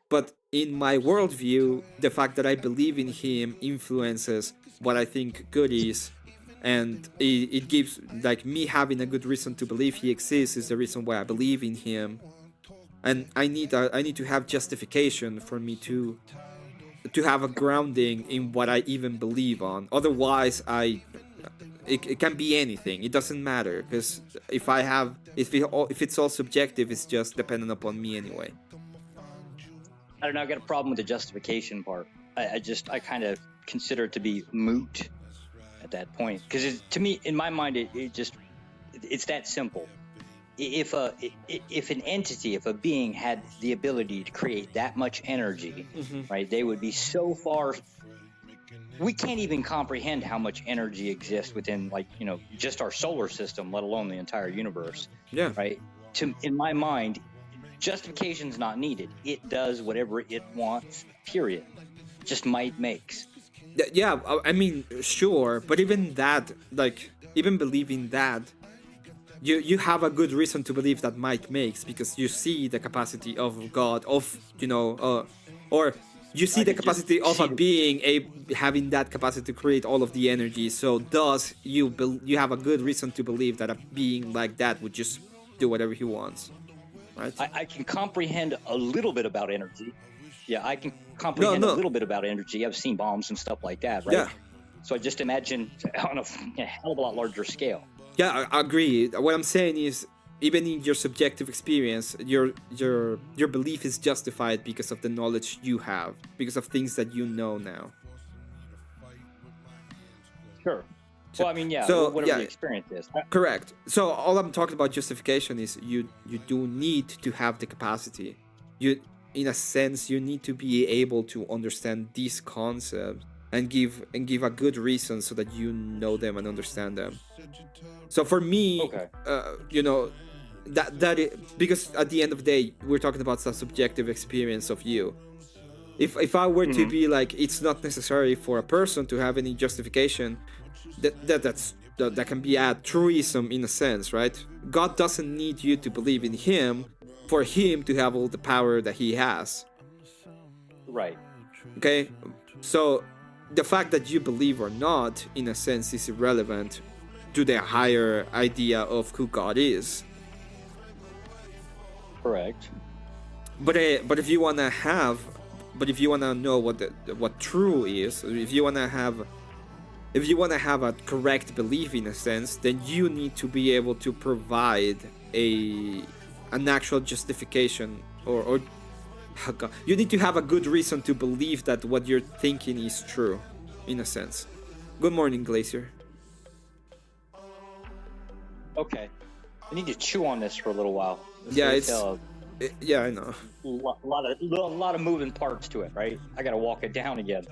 But in my worldview, the fact that I believe in him influences what I think good is, and it gives, like, me having a good reason to believe he exists is the reason why I believe in him. And I need to have justification for me to have a grounding in what I even believe on. Otherwise, it can be anything. It doesn't matter, because if it's all subjective, it's just dependent upon me anyway. I don't know. I got a problem with the justification part. I kind of consider it to be moot at that point, because to me, in my mind, it's that simple. If an entity, if a being had the ability to create that much energy, right, they would be so far. We can't even comprehend how much energy exists within, like, just our solar system, let alone the entire universe. Yeah. Right. In my mind, justification's not needed. It does whatever it wants. Period. Just might makes. Yeah, I mean, sure, but even that, like, even believing that, you have a good reason to believe that might makes, because you see the capacity of God, or you see the capacity of a being having that capacity to create all of the energy. So thus you have a good reason to believe that a being like that would just do whatever he wants, right? I can comprehend a little bit about energy. Yeah, I can comprehend a little bit about energy. I've seen bombs and stuff like that, right? Yeah. So I just imagine on a hell of a lot larger scale. Yeah, I agree. What I'm saying is, even in your subjective experience, your belief is justified because of the knowledge you have, because of things that you know now. Sure. Well, I mean, yeah, So, whatever yeah. the experience is. Correct. So all I'm talking about justification is you do need to have the capacity. In a sense, you need to be able to understand these concepts and give a good reason so that you know them and understand them. So for me, Okay. Because at the end of the day, we're talking about the subjective experience of you. If I were to be like, it's not necessary for a person to have any justification, that can be a truism in a sense, right? God doesn't need you to believe in him for him to have all the power that he has. Right. Okay? So the fact that you believe or not, in a sense, is irrelevant. to the higher idea of who God is. Correct. But if you wanna know what true is, if you wanna have a correct belief in a sense, then you need to be able to provide an actual justification, or you need to have a good reason to believe that what you're thinking is true, in a sense. Good morning, Glacier. Okay. I need to chew on this for a little while. Yeah, I know. A lot of moving parts to it, right? I gotta walk it down again.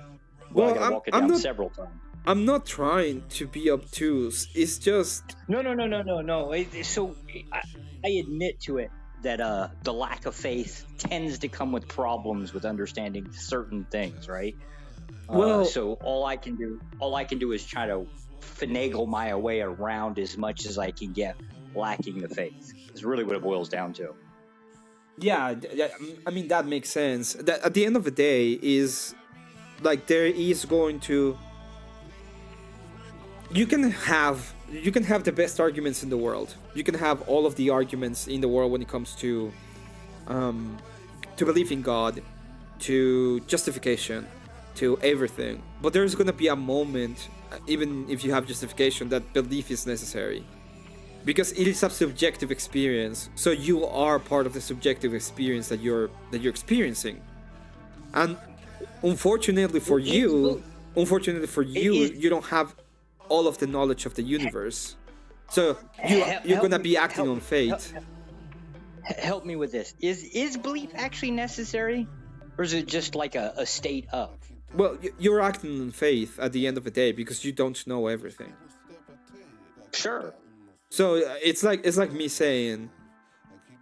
Well, I gotta walk it down several times. I'm not trying to be obtuse. It's just No. I admit to it that the lack of faith tends to come with problems with understanding certain things, right? So all I can do is try to finagle my way around as much as I can get, lacking the faith. Is really what it boils down to. yeah, I mean that makes sense. That at the end of the day is like there is going to you can have the best arguments in the world. You can have all of the arguments in the world when it comes to belief in God, to justification, to everything. But there's gonna be a moment, even if you have justification, that belief is necessary, because it is a subjective experience. So you are part of the subjective experience that you're experiencing, and unfortunately for you, you don't have all of the knowledge of the universe. So you're gonna be acting on faith. Help me with this. Is belief actually necessary, or is it just like a state of? Well, you're acting on faith at the end of the day because you don't know everything. Sure. So it's like me saying,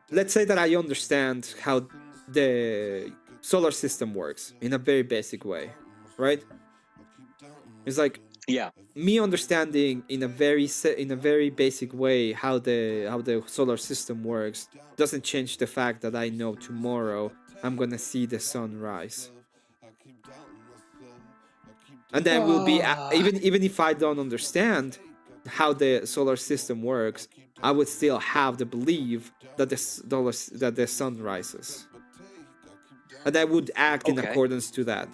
let's say that I understand how the solar system works in a very basic way, right? It's like me understanding in a very basic way how the solar system works doesn't change the fact that I know tomorrow I'm gonna see the sun rise. And that will be even if I don't understand how the solar system works, I would still have the belief that the sun rises, and I would act in accordance to that.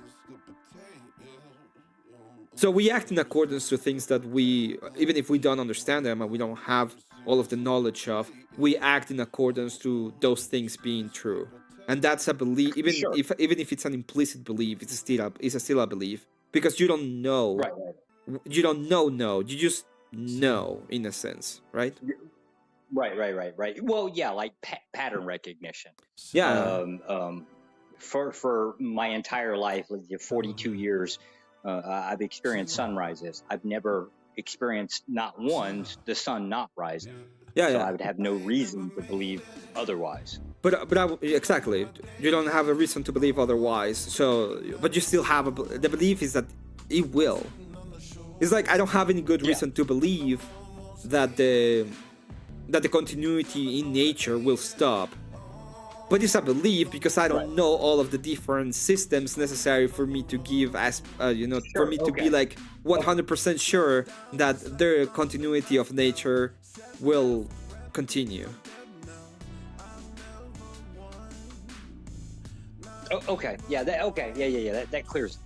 So we act in accordance to things that we, even if we don't understand them and we don't have all of the knowledge of, we act in accordance to those things being true. And that's a belief, even if it's an implicit belief, it's still a belief, because you don't know. Right. You don't know. You just know, in a sense, right? Right. Well, yeah, like pattern recognition. Yeah. For my entire life, like 42 years, I've experienced sunrises. I've never experienced not once the sun not rising. So I would have no reason to believe otherwise. But exactly, you don't have a reason to believe otherwise. So, but you still have the belief is that it will. It's like I don't have any good reason to believe that the continuity in nature will stop. But it's a belief because I don't know all of the different systems necessary for me to give for me to be like 100% sure that the continuity of nature will continue. Okay. That clears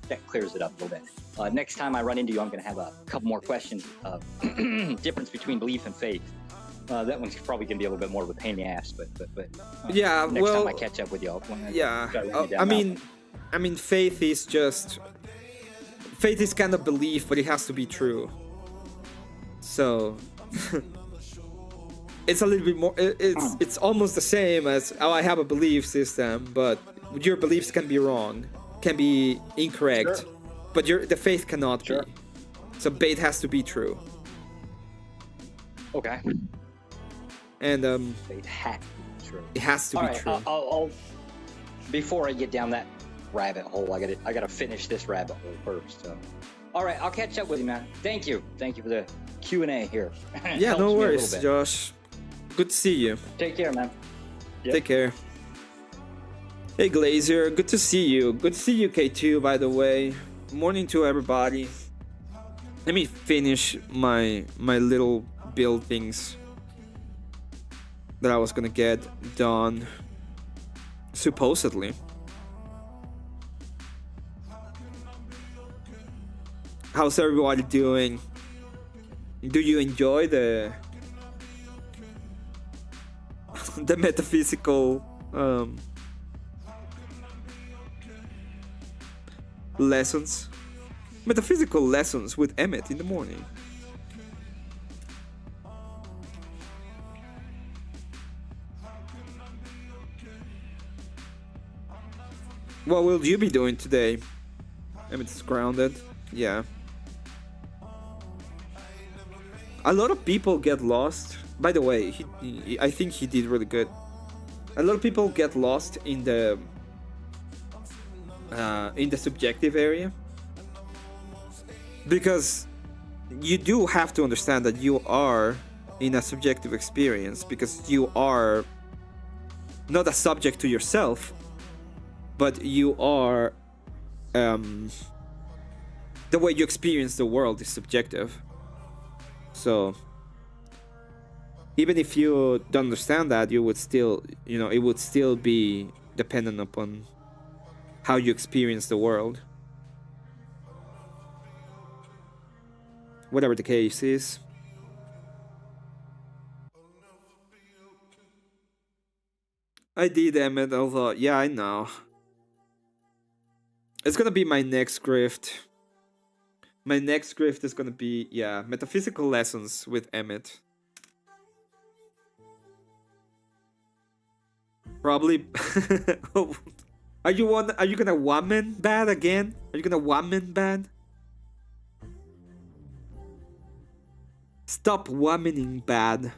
it up a little bit. Next time I run into you, I'm going to have a couple more questions. Difference between belief and faith. That one's probably going to be a little bit more of a pain in the ass, but next time I catch up with you, I mean, faith is kind of belief, but it has to be true. So it's a little bit more. It's almost the same as I have a belief system, but your beliefs can be wrong, can be incorrect, but the faith cannot be. So faith has to be true. Okay. And it has to be true. It has to be true. I'll before I get down that rabbit hole, I gotta finish this rabbit hole first. So. All right, I'll catch up with you, man. Thank you for the Q&A here. Yeah, no worries, Josh. Good to see you. Take care, man. Yep. Take care. Hey, Glazier, good to see you. Good to see you, K2, by the way. Morning to everybody. Let me finish my little build things that I was gonna get done, supposedly. How's everybody doing? Do you enjoy the the metaphysical lessons? Metaphysical lessons with Emmet in the morning. What will you be doing today? Emmet's grounded. Yeah. A lot of people get lost. By the way, I think he did really good. A lot of people get lost in the subjective area, because you do have to understand that you are in a subjective experience, because you are not a subject to yourself, but you are the way you experience the world is subjective. So even if you don't understand that, you would still, it would still be dependent upon how you experience the world. Whatever the case is. I did, Emmet, although, yeah, I know. It's gonna be my next grift. My next grift is gonna be, yeah, metaphysical lessons with Emmet. Probably. Are you gonna one-man bad again? Are you gonna one-man bad? Stop one-maning bad.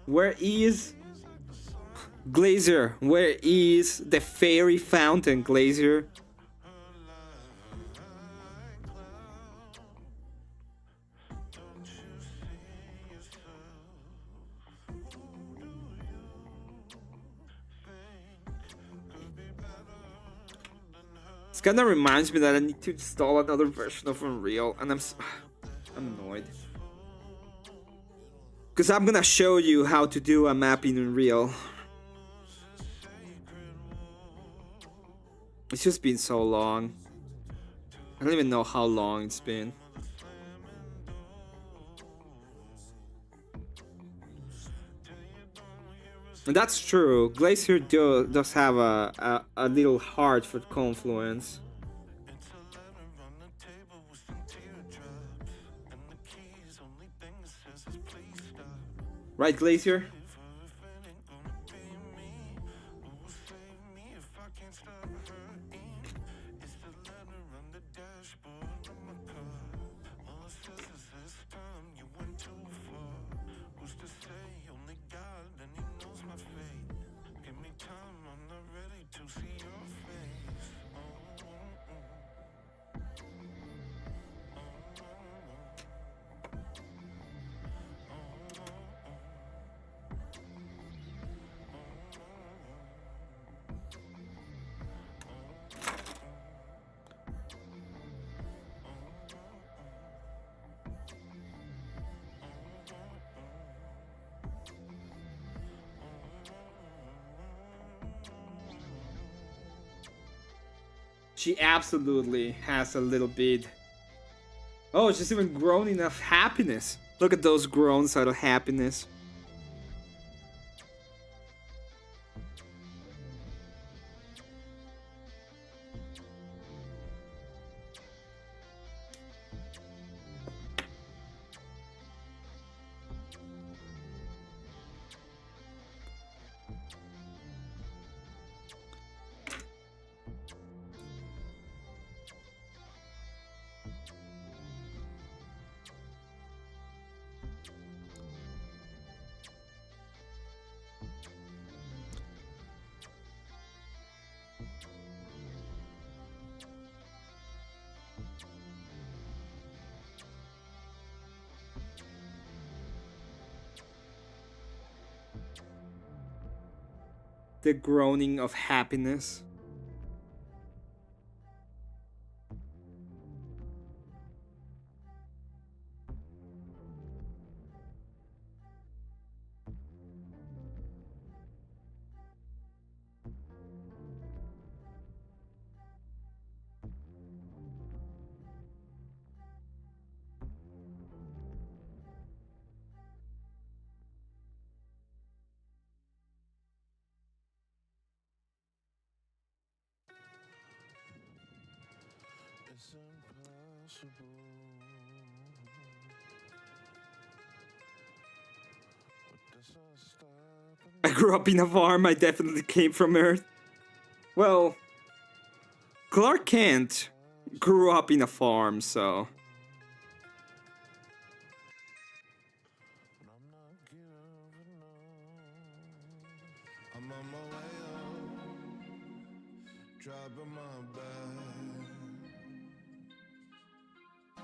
Where is Glazier? Where is the fairy fountain, Glazier? This kind of reminds me that I need to install another version of Unreal, and I'm annoyed. Because I'm gonna show you how to do a map in Unreal. It's just been so long. I don't even know how long it's been. And that's true. Glacier does have a little heart for Confluence. Right, Glacier? She absolutely has a little bit. Oh, she's even grown enough happiness. Look at those groans out of happiness. the groaning of happiness. It's impossible. What does us stop? I grew up in a farm. I definitely came from Earth. Well, Clark Kent grew up in a farm, so. And I'm not giving up. I'm on my way up, dropping my bag.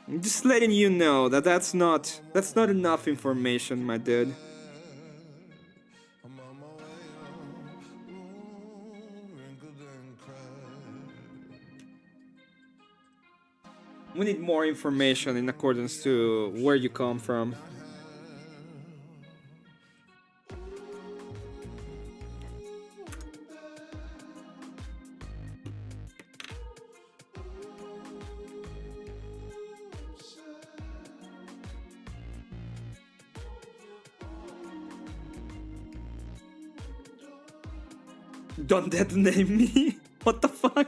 I'm just letting you know that that's not enough information, my dude. I'm on my way up, ooh, wrinkled and cracked. We need more information in accordance to where you come from. Don't detonate me. What the fuck?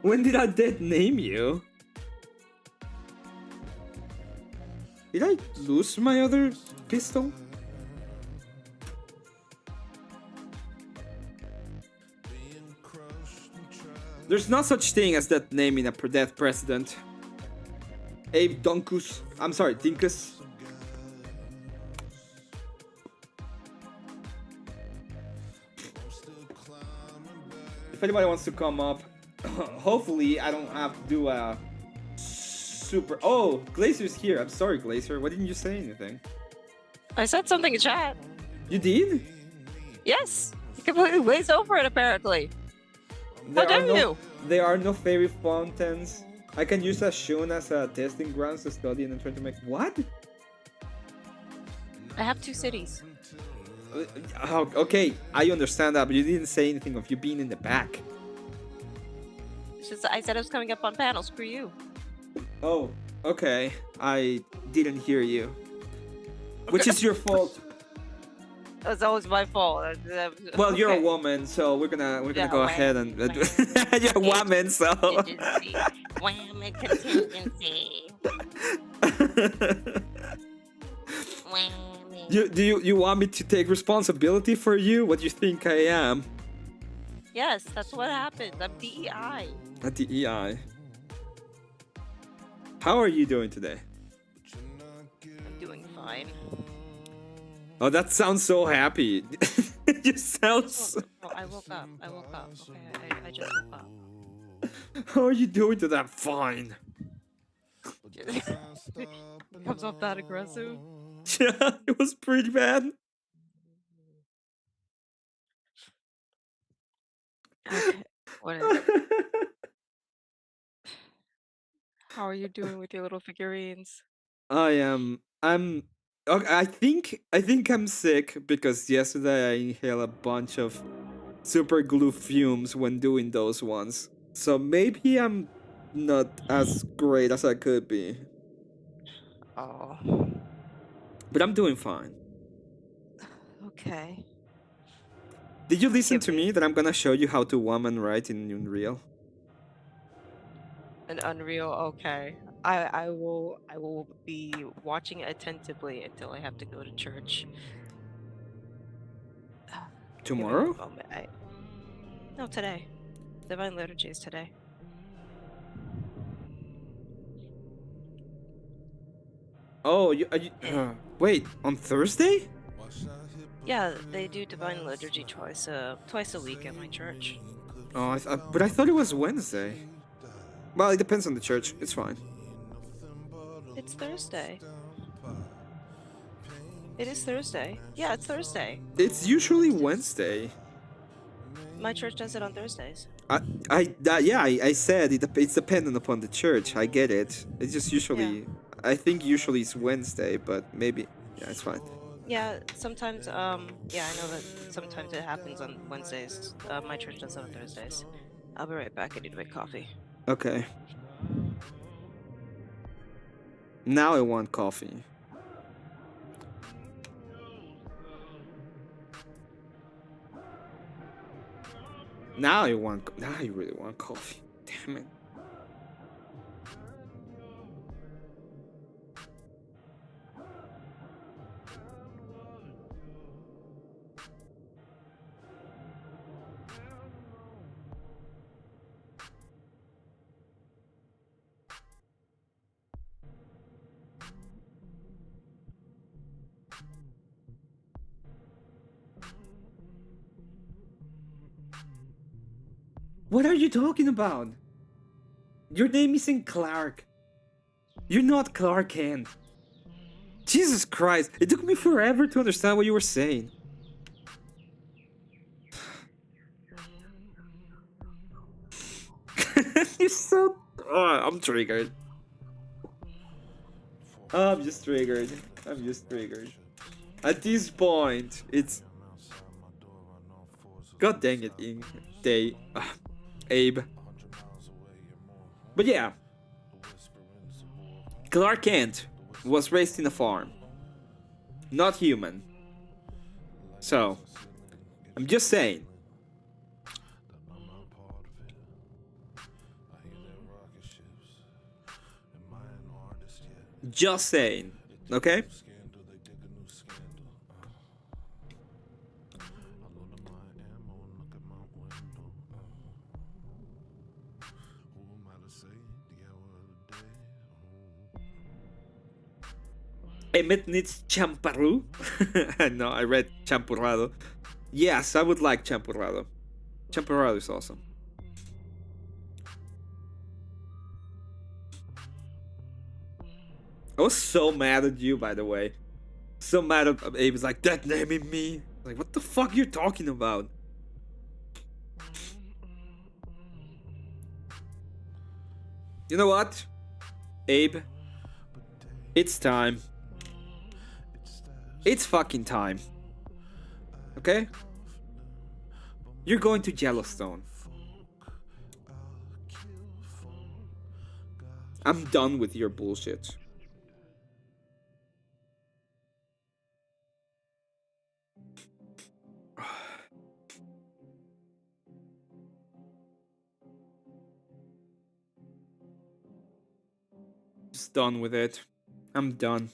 When did I detonate you? Did I lose my other pistol? There's no such thing as that name in a death precedent. Abe Dunkus. I'm sorry, Dinkus. If anybody wants to come up, hopefully I don't have to do a super... Oh, Glacier's here. I'm sorry, Glacier. Why didn't you say anything? I said something in chat. You did? Yes. You completely glazed over it, apparently. How dare you? There are no fairy fountains. I can use Ashun as a testing grounds to study and then try to make... What? I have 2 cities. Okay, I understand that, but you didn't say anything of you being in the back. It's just I said I was coming up on panel. Screw you. Oh, okay. I didn't hear you. Which is your fault. It's always my fault. Well, you're a Okay. woman, so we're gonna Yeah, go ahead and you're a woman, so Contingency. Wham, contingency. Wham. you want me to take responsibility for you? What do you think I am? Yes, that's what happened. I'm DEI. At the EI. How are you doing today? I'm doing fine. Oh, that sounds so happy. You sound so... Oh, I woke up. Okay, I just woke up. How are you doing today? I'm fine. It comes off that aggressive. Yeah, it was pretty bad. Okay. What is, how are you doing with your little figurines? I'm okay, I think I'm sick because yesterday I inhaled a bunch of super glue fumes when doing those ones. So maybe I'm not as great as I could be. Oh. But I'm doing fine. Okay. Did you listen Give to me that I'm gonna show you how to woman right in Unreal? An Unreal. Okay. I will be watching attentively until I have to go to church. Give me Tomorrow? one moment. No, today. Divine Liturgy is today. Oh, wait, on Thursday? Yeah, they do Divine Liturgy twice a week at my church. Oh, but I thought it was Wednesday. Well, it depends on the church. It's fine. It's Thursday. It is Thursday. Yeah, it's Thursday. It's usually Wednesday. My church does it on Thursdays. I said it's dependent upon the church. I get it. It's just usually, I think usually it's Wednesday, but maybe, yeah, it's fine. Yeah, sometimes, yeah, I know that sometimes it happens on Wednesdays. My church does it on Thursdays. I'll be right back. I need to make coffee. Okay. Now I want coffee. Now I really want coffee. Damn it. What are you talking about? Your name isn't Clark. You're not Clark Kent. Jesus Christ, it took me forever to understand what you were saying. You're so... Oh, I'm triggered. I'm just triggered. At this point, it's... God dang it, Abe. But yeah, Clark Kent was raised in a farm, not human. So, I'm just saying. Just saying, okay? Emmet needs champaru. No, I read champurrado. Yes, I would like champurrado. Champurrado is awesome. I was so mad at you, by the way. So mad at Abe was like, that naming me. Like, what the fuck you talking about? You know what, Abe? It's time. It's fucking time. Okay? You're going to Yellowstone. I'm done with your bullshit. Just done with it. I'm done.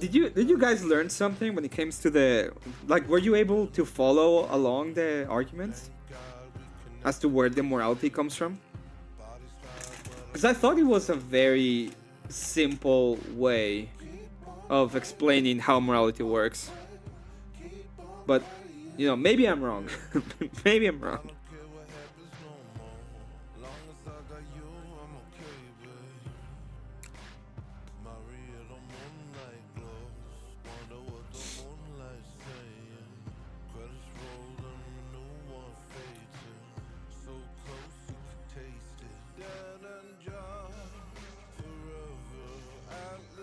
Did you guys learn something when it comes to the, like, were you able to follow along the arguments as to where the morality comes from? Because I thought it was a very simple way of explaining how morality works. But, you know, maybe I'm wrong. Maybe I'm wrong.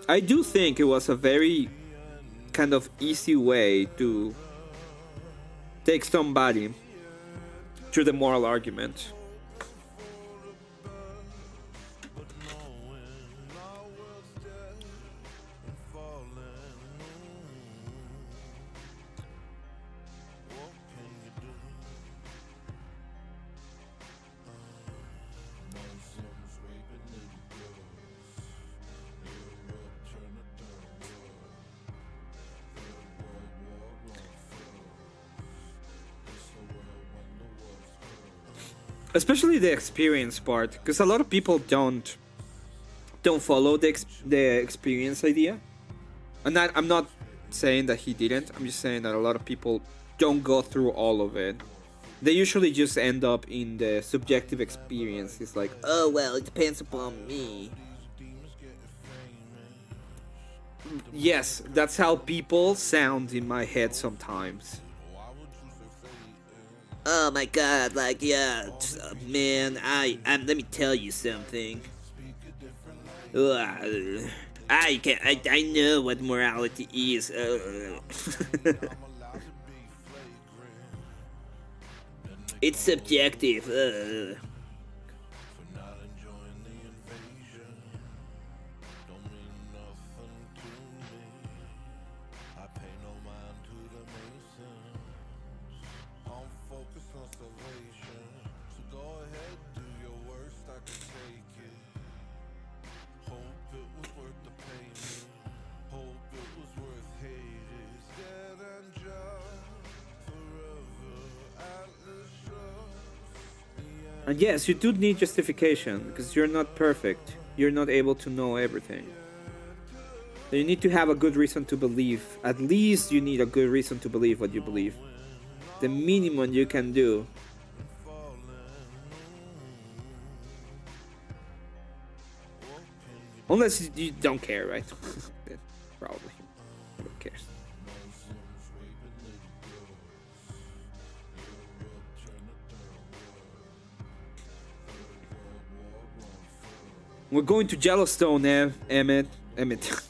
I do think it was a very kind of easy way to take somebody through the moral argument. Especially the experience part, because a lot of people don't don't follow the experience idea. And I'm not saying that he didn't. I'm just saying that a lot of people don't go through all of it. They usually just end up in the subjective experience. It's like, oh well, it depends upon me. Yes, that's how people sound in my head sometimes. Oh my god, like, yeah, man, let me tell you something. I know what morality is. It's subjective. And yes, you do need justification, because you're not perfect. You're not able to know everything. So you need to have a good reason to believe. At least you need a good reason to believe what you believe. The minimum you can do. Unless you don't care, right? Probably. Who cares? We're going to Yellowstone, Emmet. Emmet.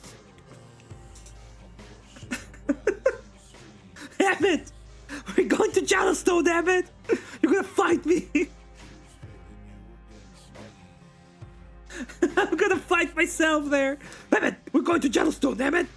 Emmet! We're going to Yellowstone, Emmet! You're gonna fight me! I'm gonna fight myself there! Emmet! We're going to Yellowstone, Emmet!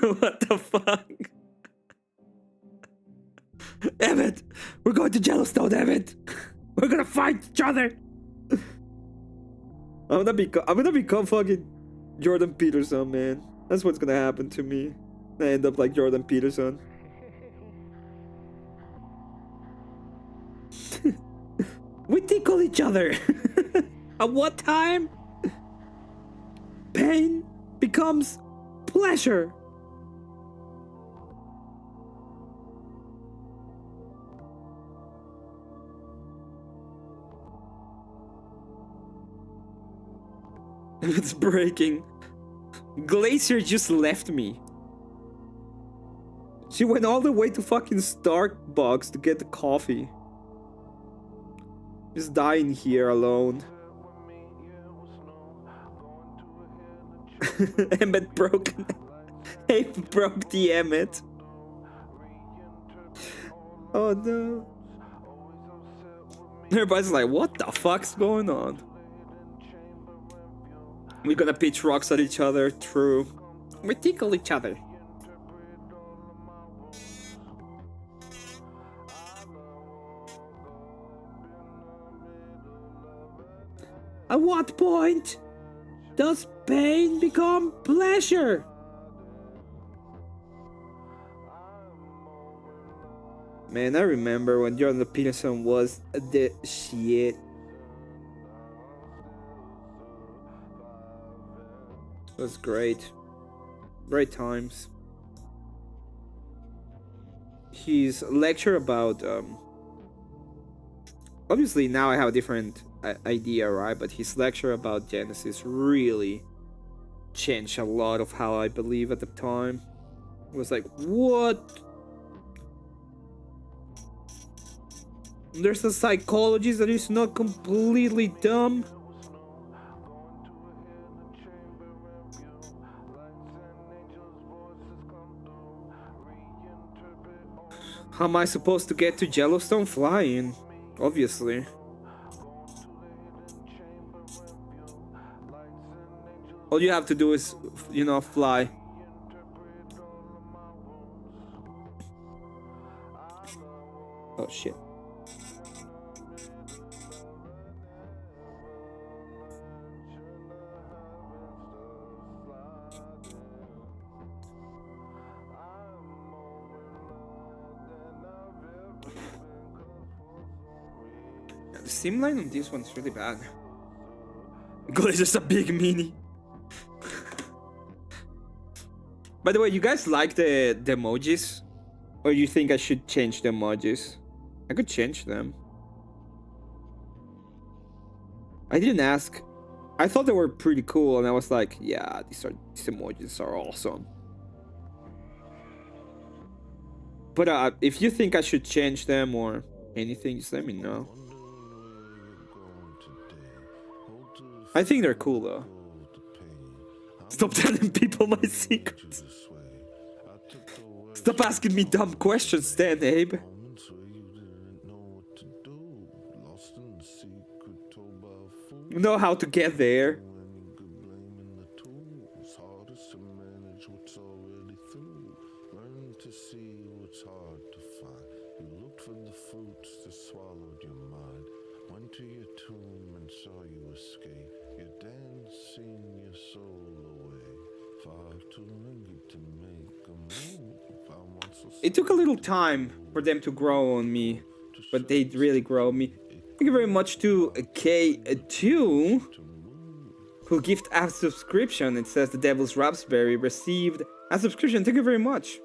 What the fuck? Emmet! We're going to Yellowstone, Emmet! We're gonna fight each other! I'm gonna become fucking Jordan Peterson, man. That's what's gonna happen to me. I end up like Jordan Peterson. We tickle each other! At what time? Pain becomes pleasure! It's breaking. Glacier just left me. She went all the way to fucking Starbucks to get the coffee. Just dying here alone. Emmet broke. Ape broke the Emmet. Oh no. Everybody's like, what the fuck's going on? We're gonna pitch rocks at each other, true. We tickle each other. At what point does pain become pleasure? Man, I remember when Jordan Peterson was the shit. It was great. Great times. His lecture about obviously now I have a different idea, right? But his lecture about Genesis really changed a lot of how I believe at the time. It was like, what? There's a psychologist that is not completely dumb. How am I supposed to get to Yellowstone? Flying, obviously. All you have to do is, you know, fly. Oh shit. The sim line on this one's really bad. Glazer's a big mini. By the way, you guys like the emojis? Or you think I should change the emojis? I could change them. I didn't ask. I thought they were pretty cool, and I was like, yeah, these emojis are awesome. But if you think I should change them or anything, just let me know. I think they're cool though. Stop telling people my secrets. Stop asking me dumb questions then, Abe. You know how to get there. It took a little time for them to grow on me, but they really grow on me. Thank you very much to K2, who gifted a subscription. It says the Devil's Raspberry received a subscription. Thank you very much.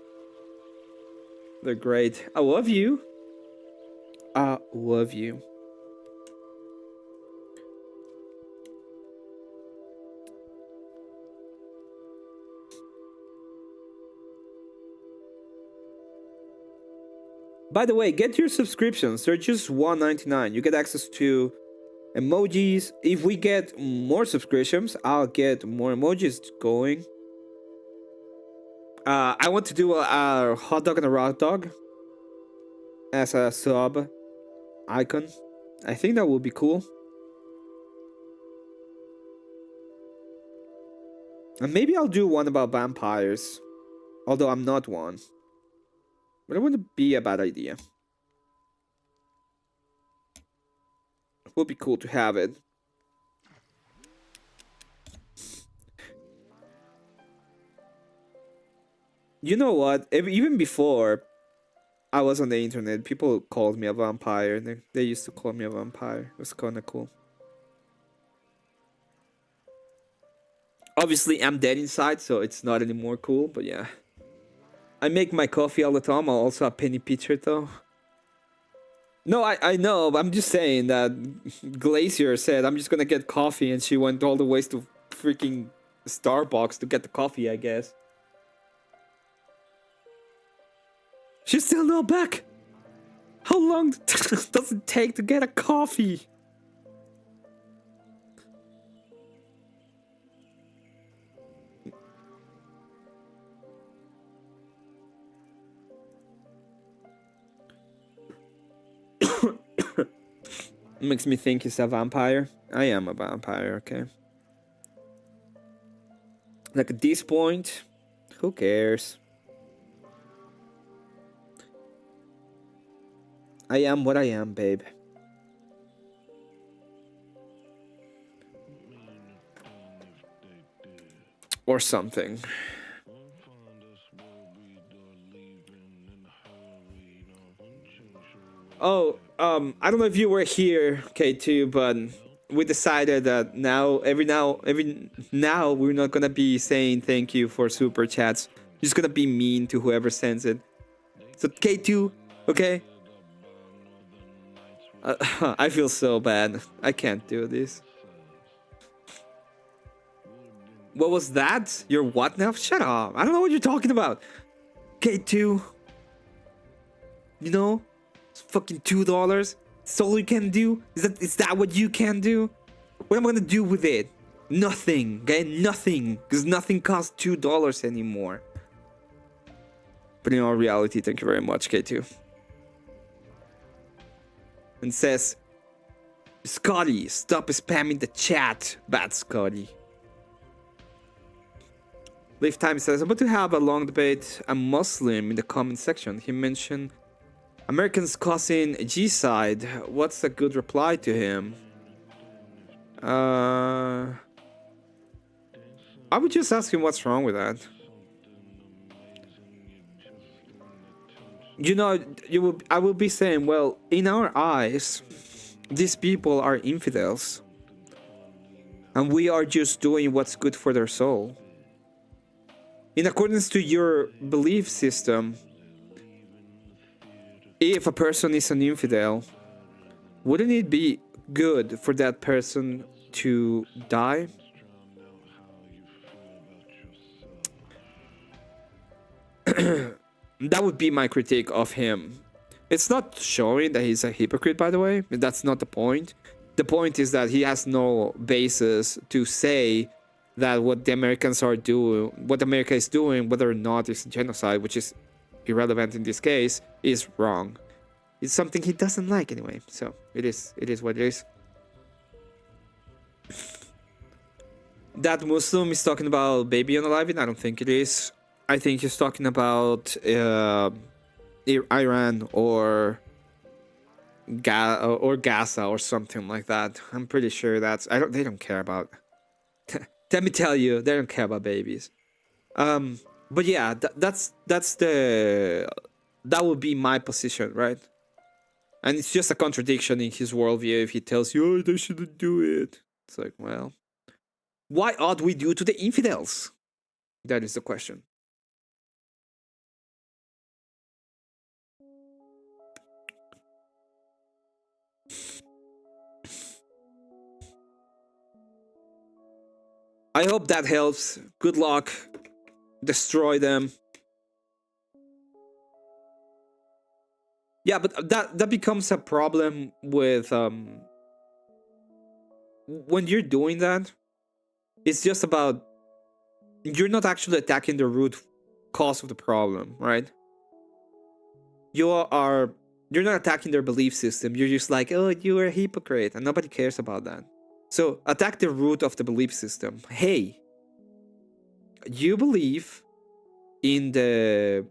They're great. I love you. I love you. By the way, get your subscriptions. They're just $1.99. You get access to emojis. If we get more subscriptions, I'll get more emojis going. I want to do a hot dog and a rock dog as a sub icon. I think that would be cool. And maybe I'll do one about vampires. Although I'm not one. But it wouldn't be a bad idea. It would be cool to have it. You know what? Even before I was on the internet, people called me a vampire. They used to call me a vampire. It was kind of cool. Obviously, I'm dead inside, so it's not anymore cool, but yeah. I make my coffee all the time. I'm also a penny pitcher, though. No, I know, but I'm just saying that Glacier said, I'm just gonna get coffee, and she went all the ways to freaking Starbucks to get the coffee, I guess. She's still not back! How long does it take to get a coffee? Makes me think he's a vampire. I am a vampire, okay. Like at this point, who cares? I am what I am, babe. Or something. Oh, I don't know if you were here, K2, but we decided that every now we're not gonna be saying thank you for super chats. We're just gonna be mean to whoever sends it. So K2, okay? I feel so bad. I can't do this. What was that? Your what now? Shut up. I don't know what you're talking about. K2. You know? It's fucking $2. That's all you can do? Is that what you can do? What am I gonna do with it? Nothing. Okay? Nothing. Because nothing costs $2 anymore. But in all reality, thank you very much, K2. And says, Scotty, stop spamming the chat. Bad Scotty. Live Time says, I'm about to have a long debate a Muslim in the comment section. He mentioned Americans causing G-side. What's a good reply to him? I would just ask him what's wrong with that. You know, I will be saying, well, in our eyes, these people are infidels. And we are just doing what's good for their soul. In accordance to your belief system, if a person is an infidel, wouldn't it be good for that person to die? That would be my critique of him. It's not showing that he's a hypocrite, by the way. That's not the point. The point is that he has no basis to say that what the Americans are doing, what America is doing, whether or not it's genocide, which is irrelevant in this case, is wrong. It's something he doesn't like anyway. So it is what it is. That Muslim is talking about baby unaliving? I don't think it is. I think he's talking about Iran or Gaza or something like that. I'm pretty sure that's. They don't care about. Let me tell you, they don't care about babies. But yeah, that would be my position, right? And it's just a contradiction in his worldview if he tells you, oh, they shouldn't do it. It's like, well, why ought we do to the infidels? That is the question. I hope that helps. Good luck. Destroy them. Yeah, but that becomes a problem with when you're doing that. It's just about you're not actually attacking the root cause of the problem, right? You're not attacking their belief system. You're just like, oh, you are a hypocrite, and nobody cares about that. So attack the root of the belief system. Hey, you believe that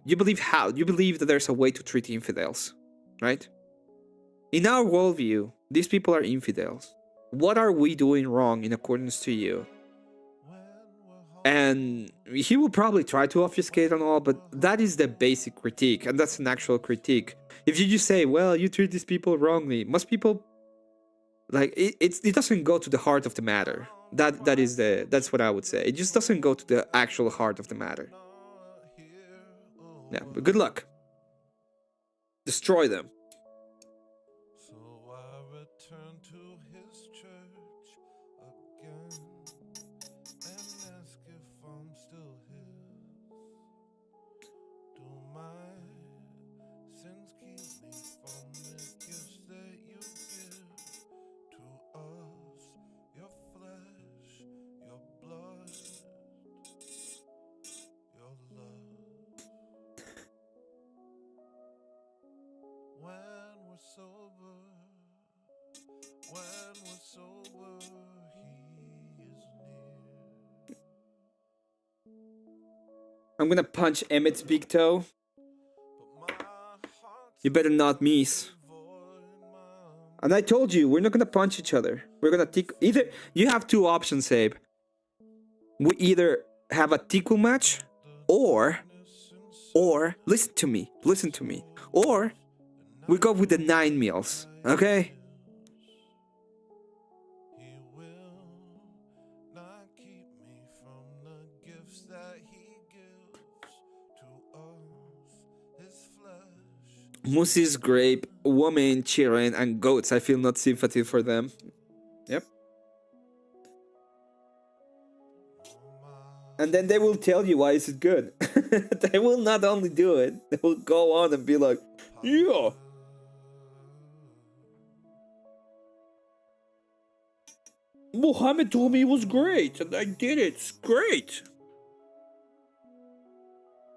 there's a way to treat infidels, right? In our worldview, these people are infidels. What are we doing wrong in accordance to you? And he will probably try to obfuscate and all, but that is the basic critique, and that's an actual critique. If you just say, well, you treat these people wrongly, most people, like, it doesn't go to the heart of the matter. That's what I would say. It just doesn't go to the actual heart of the matter. Yeah, but good luck. Destroy them. So I return to his church again and ask if I'm still his. Do my sins keep me from the gifts that you give to us? Your flesh, your blood, your love. When we're sober, he is near. I'm gonna punch Emmet's big toe. But my heart's You better not miss. And I told you, we're not gonna punch each other. We're gonna tickle. Either you have two options, Abe. We either have a tickle match, or listen to me, or we go with the 9 meals, okay? He will not keep me from the gifts that he gives to us. His flesh. Mousses, grape, woman, cheering, and goats. I feel not sympathy for them. Yep. And then they will tell you why is it good. They will not only do it, they will go on and be like, yeah. Muhammad told me it was great, and I did it. It's great.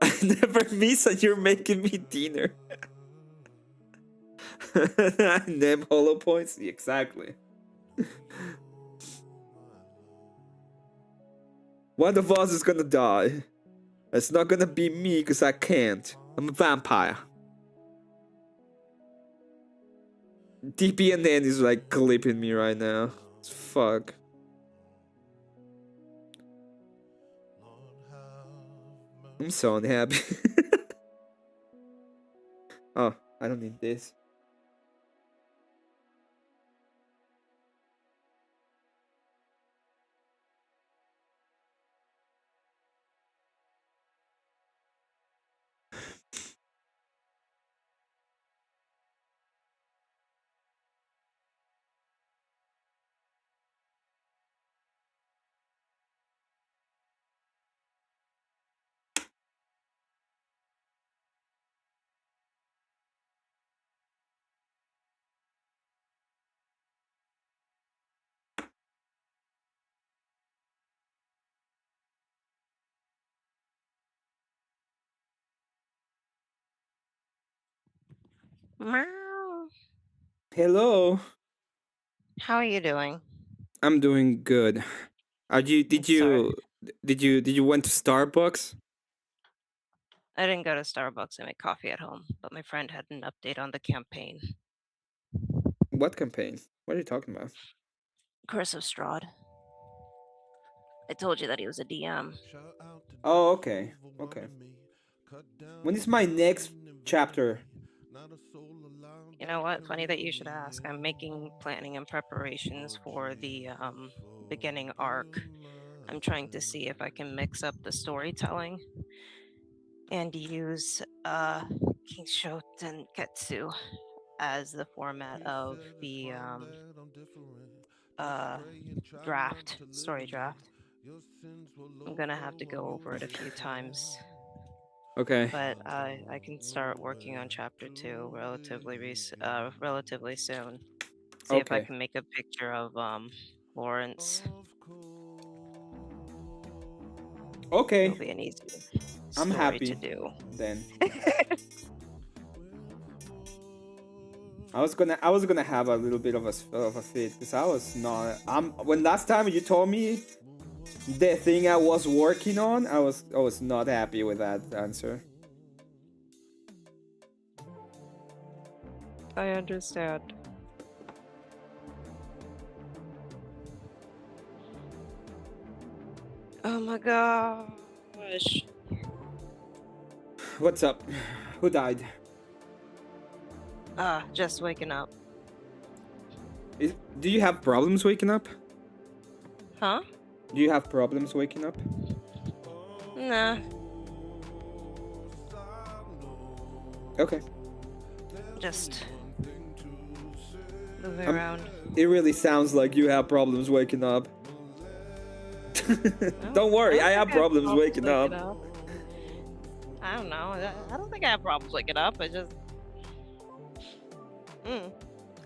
I never miss, and you're making me dinner. Name hollow points? Exactly. One of us is gonna die. It's not gonna be me, because I can't. I'm a vampire. DPNN is like clipping me right now. Fuck. I'm so unhappy. Oh, I don't need this. Meow. Hello. How are you doing? I'm doing good. Are you? Did Sorry. you? Did you went to Starbucks? I didn't go to Starbucks. I made coffee at home, but my friend had an update on the campaign. What campaign? What are you talking about? Curse of Strahd. I told you that he was a DM. Oh, okay. Okay. When is my next chapter? You know what? Funny that you should ask. I'm planning and preparations for the beginning arc. I'm trying to see if I can mix up the storytelling and use Kingsho Tenketsu as the format of the story draft. I'm gonna have to go over it a few times, Okay. but I can start working on chapter 2 relatively soon. See if I Okay. can make a picture of Lawrence. Okay. It'll be an easy I'm story happy to do. then. I was gonna have a little bit of a fit because I was not. When last time you told me the thing I was working on, I was not happy with that answer. I understand. Oh my gosh. What's up? Who died? Just waking up. Do you have problems waking up? Huh? Do you have problems waking up? Nah. Okay. Just moving around. It really sounds like you have problems waking up. Don't worry, I have problems waking up. I don't know. I don't think I have problems waking up. I just.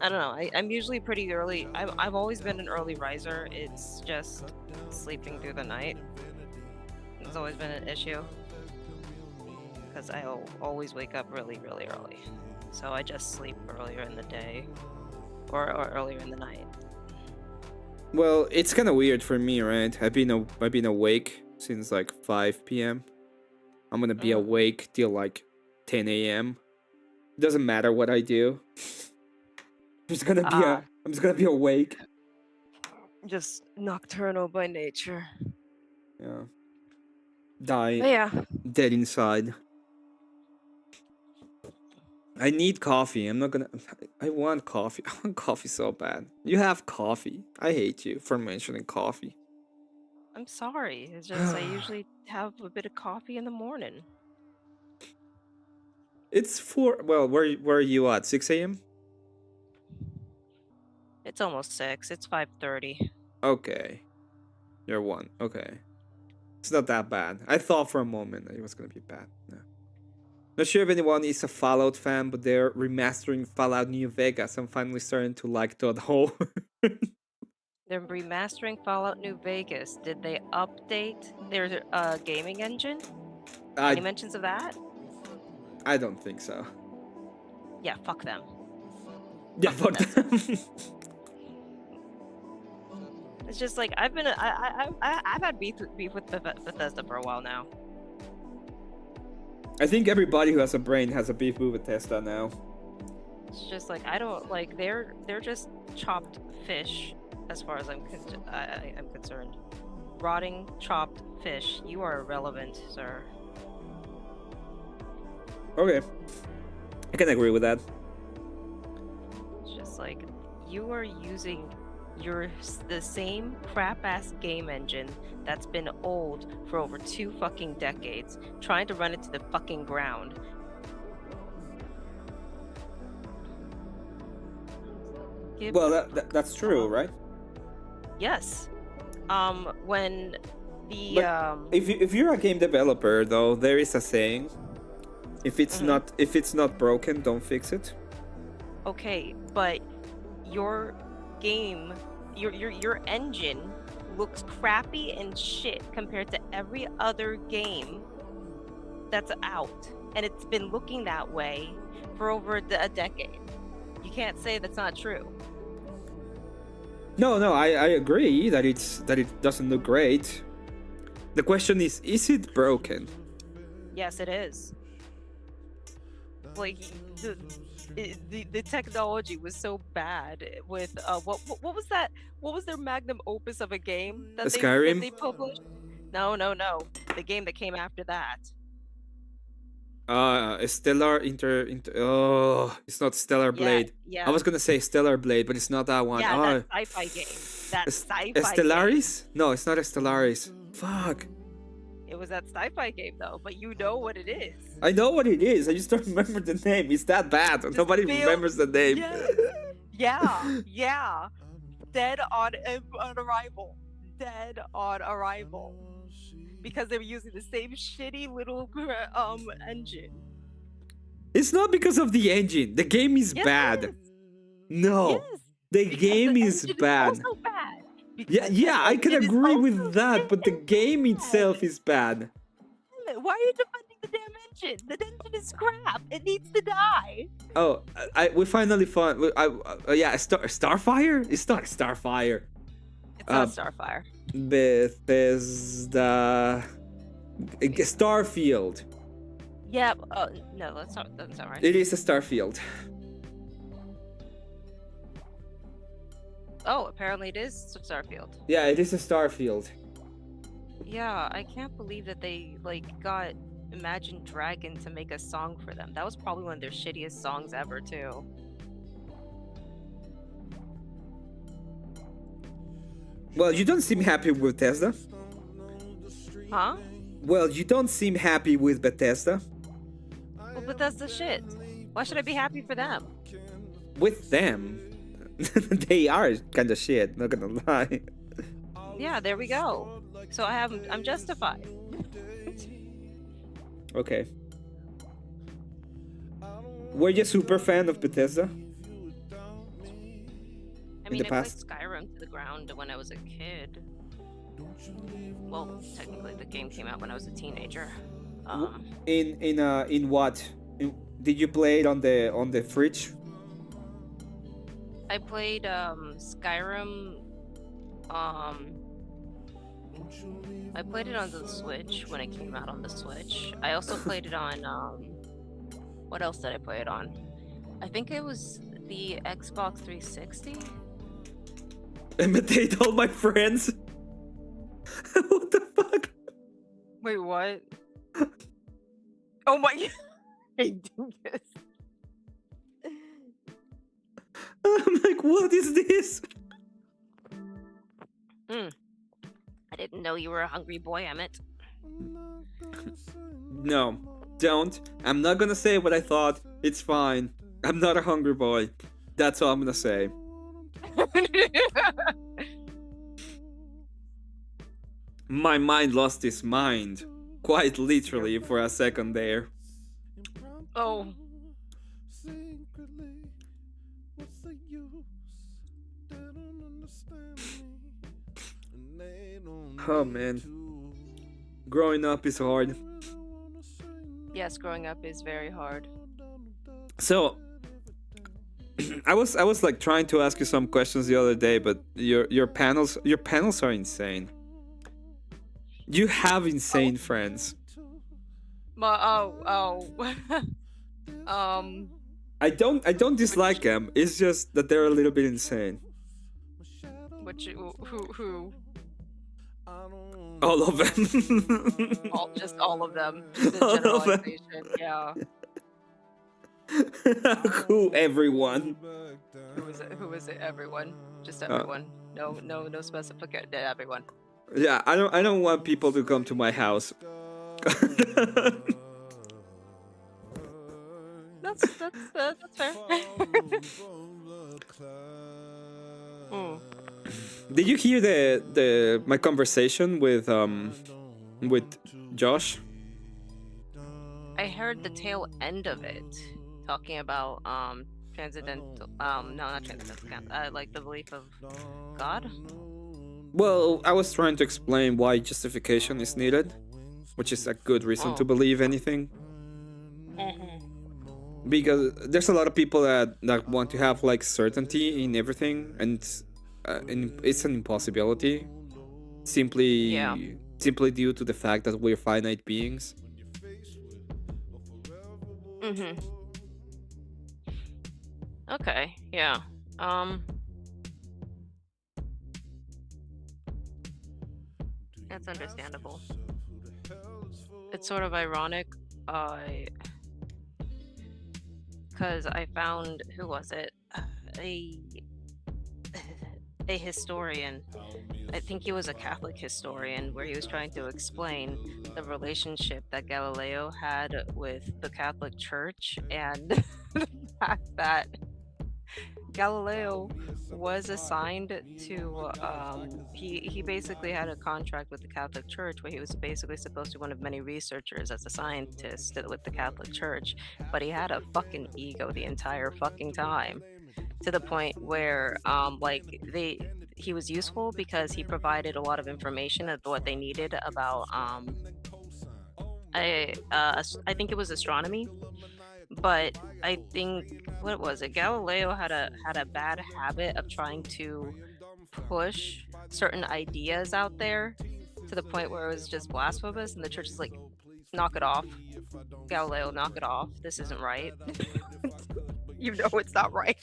I don't know. I'm usually pretty early. I've always been an early riser. It's just sleeping through the night. It's always been an issue. Because I always wake up really, really early. So I just sleep earlier in the day. Or earlier in the night. Well, it's kind of weird for me, right? I've been awake since like 5 p.m. I'm gonna be awake till like 10 a.m. Doesn't matter what I do. I'm just gonna be awake. Just nocturnal by nature. Yeah. Die. But yeah. Dead inside. I need coffee. I want coffee. I want coffee so bad. You have coffee. I hate you for mentioning coffee. I'm sorry. It's just I usually have a bit of coffee in the morning. It's 4. Well, where are you at? 6 a.m. It's almost 6. It's 5:30. Okay. You're 1. Okay. It's not that bad. I thought for a moment that it was gonna be bad. No. Not sure if anyone is a Fallout fan, but they're remastering Fallout New Vegas. I'm finally starting to like Todd Hole. They're remastering Fallout New Vegas. Did they update their gaming engine? Any mentions of that? I don't think so. Yeah, fuck them. Yeah, fuck them. It's just like I've had beef with Bethesda for a while now. I think everybody who has a brain has a beef with Bethesda now. It's just like I don't like they're just chopped fish as far as I'm concerned. Rotting chopped fish. You are irrelevant, sir. Okay, I can agree with that. It's just like you are using the same crap ass game engine that's been old for over 2 fucking decades, trying to run it to the fucking ground. Well, that's true, right? Yes. When the But if you're a game developer, though, there is a saying: if it's not broken, don't fix it. okay, but your game, your engine looks crappy and shit compared to every other game that's out, and it's been looking that way for over a decade. You can't say that's not true. No, I agree that it doesn't look great. The question is it broken? Yes, it is. Like the technology was so bad with what was that? What was their magnum opus of a game that Skyrim? they published? No. The game that came after that. Stellar oh, it's not Stellar Blade. Yeah. I was gonna say Stellar Blade, but it's not that one. Yeah, Oh, that sci-fi game. That sci-fi Stellaris? No, it's not a Stellaris. Fuck. It was that sci-fi game though, but you know what it is. I know what it is. I just don't remember the name. It's that bad. Nobody remembers the name. Yeah. Dead on arrival. Dead on arrival. Because they were using the same shitty little engine. It's not because of the engine. The game is Yes, bad. it is. No. Yes, The because game the is engine bad. also bad. Yeah, Because I the can engine is agree also with that, but the game itself is bad. Why are you defending the damn engine? The engine is crap. It needs to die. Oh, we finally found. Yeah, Starfire. It's not Starfire. It's not Starfire. Bethesda. Starfield. Yeah. No, that's not right. It is a Starfield. Oh, apparently it is Starfield. Yeah, it is a Starfield. Yeah, I can't believe that they got Imagine Dragon to make a song for them. That was probably one of their shittiest songs ever too. Well, you don't seem happy with Bethesda. Huh? Well, you don't seem happy with Bethesda. Well, but that's the shit. Why should I be happy for them? With them, they are kind of shit. Not gonna lie. Yeah, there we go. So I'm justified. Okay. Were you a super fan of Bethesda? I mean, the I past? played Skyrim to the ground when I was a kid. Well, technically, the game came out when I was a teenager. In what? Did you play it on the fridge? I played Skyrim. I played it on the Switch when it came out on the Switch. I also played it on what else did I play it on? I think it was the Xbox 360. Imitate all my friends. What the fuck? Wait, what? Oh my! I do this. I'm like, what is this? I didn't know you were a hungry boy, Emmet. No, don't. I'm not gonna say what I thought. It's fine. I'm not a hungry boy. That's all I'm gonna say. My mind lost its mind. Quite literally for a second there. Oh. Oh man. Growing up is hard. Yes, growing up is very hard. So I was like trying to ask you some questions the other day, but your panels are insane. You have insane friends. I don't dislike them. It's just that they're a little bit insane. Who? All of them. Just all of them. Just a All of them. generalization. Yeah. Who? Everyone. Who is it? Everyone. Just everyone. No specific. Everyone. Yeah, I don't want people to come to my house. That's fair. Did you hear the my conversation with Josh? I heard the tail end of it, talking about transcendental. No, not transcendental. Like the belief of God. Well, I was trying to explain why justification is needed, which is a good reason to believe anything. Because there's a lot of people that want to have like certainty in everything, and it's an impossibility, simply due to the fact that we're finite beings. Okay. Yeah. That's understandable. It's sort of ironic, because I found, who was it? A historian. I think he was a Catholic historian, where he was trying to explain the relationship that Galileo had with the Catholic Church, and the fact that Galileo was assigned to he basically had a contract with the Catholic Church, where he was basically supposed to be one of many researchers as a scientist with the Catholic Church, but he had a fucking ego the entire fucking time, to the point where he was useful because he provided a lot of information of what they needed about I think it was astronomy. But I think, what was it? Galileo had a bad habit of trying to push certain ideas out there to the point where it was just blasphemous, and the church is like, knock it off, Galileo, knock it off. This isn't right. You know it's not right.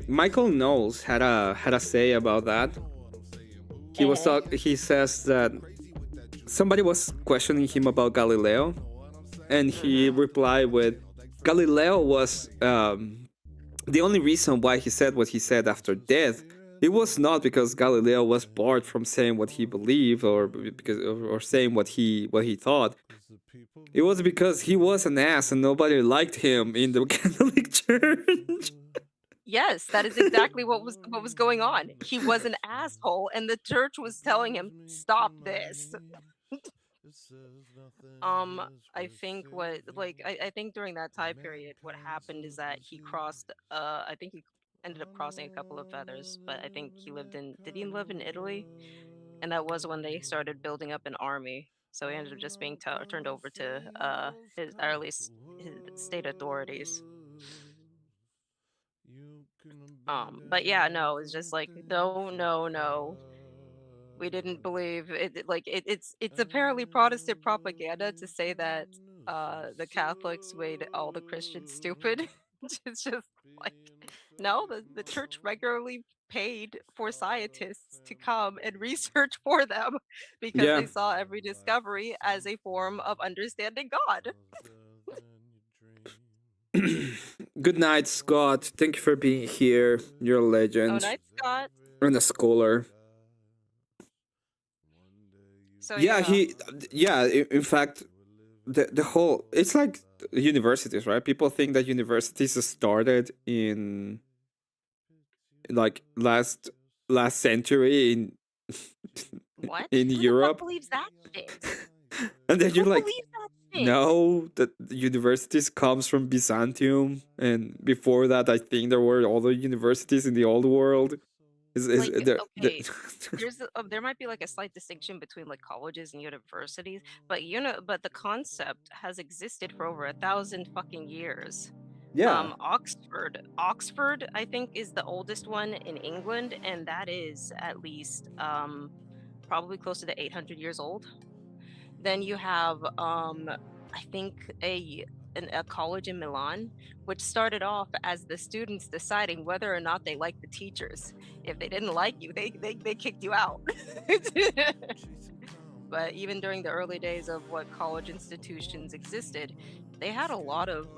Michael Knowles had a say about that. He says that somebody was questioning him about Galileo, and he replied with, Galileo was the only reason why he said what he said after death. It was not because Galileo was barred from saying what he believed or saying what he thought. It was because he was an ass and nobody liked him in the Catholic Church. Yes, that is exactly what was going on. He was an asshole, and the church was telling him, stop this. I think I think during that time period, what happened is that he crossed. I think he ended up crossing a couple of feathers, but I think he lived in. Did he live in Italy? And that was when they started building up an army. So he ended up just being turned over to his, or at least his state authorities. But yeah, no, it's just like no. We didn't believe it. Like it's apparently Protestant propaganda to say that the Catholics made all the Christians stupid. It's just like, no, the church regularly paid for scientists to come and research for them because they saw every discovery as a form of understanding God. Good night, Scott. Thank you for being here. You're a legend. Good night, Scott. And a scholar. So in fact, the whole, it's like universities, right? People think that universities started in like last century in what? in Who Europe. The fuck believes that shit? And then you're like, that no, that universities comes from Byzantium, and before that, I think there were other universities in the old world. There might be like a slight distinction between like colleges and universities, but but the concept has existed for over 1,000 fucking years. Yeah. Oxford, I think, is the oldest one in England, and that is at least probably close to the 800 years old. Then you have I think a college in Milan, which started off as the students deciding whether or not they liked the teachers. If they didn't like you, they kicked you out. But even during the early days of what college institutions existed, they had a lot of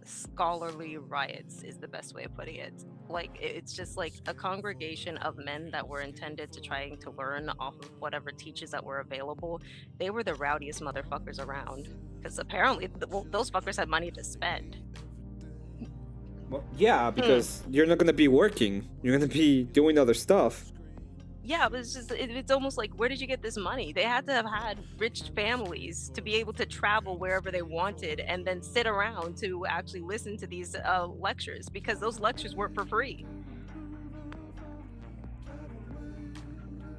scholarly riots, is the best way of putting it. Like, it's just like a congregation of men that were intended to trying to learn off of whatever teachers that were available. They were the rowdiest motherfuckers around, because apparently those fuckers had money to spend. Well, yeah, because you're not gonna be working. You're gonna be doing other stuff. Yeah, but it's almost like, where did you get this money? They had to have had rich families to be able to travel wherever they wanted and then sit around to actually listen to these lectures, because those lectures weren't for free.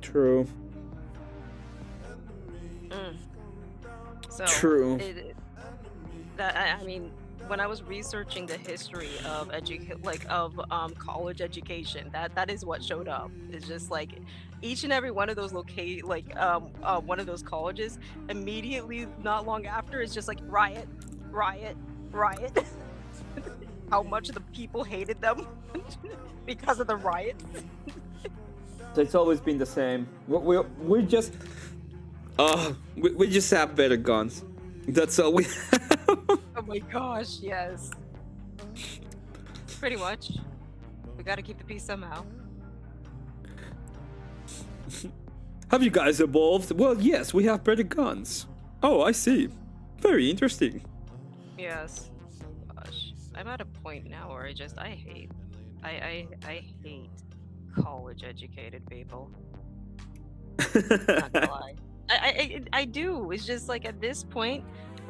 True. So True. I mean, when I was researching the history of college education, that is what showed up. It's just like each and every one of those one of those colleges, immediately not long after, is just like riot. How much the people hated them because of the riots. It's always been the same. We just we just have better guns. That's all we have. Oh my gosh, yes. Pretty much. We gotta keep the peace somehow. Have you guys evolved? Well, yes, we have better guns. Oh, I see. Very interesting. Yes. Gosh. I'm at a point now where I hate college educated people. Not gonna lie. I do. It's just like, at this point,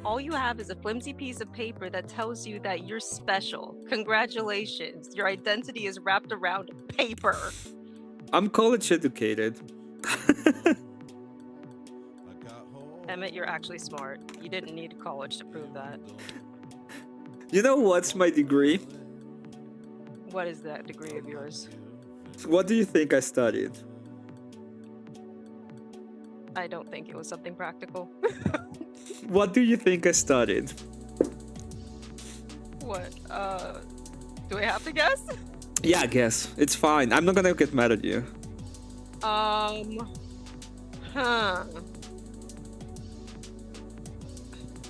all you have is a flimsy piece of paper that tells you that you're special. Congratulations. Your identity is wrapped around paper. I'm college educated. Emmet, you're actually smart. You didn't need college to prove that. You know what's my degree? What is that degree of yours? What do you think I studied? I don't think it was something practical. What do you think I studied? What? Do I have to guess? Yeah, I guess. It's fine. I'm not gonna get mad at you.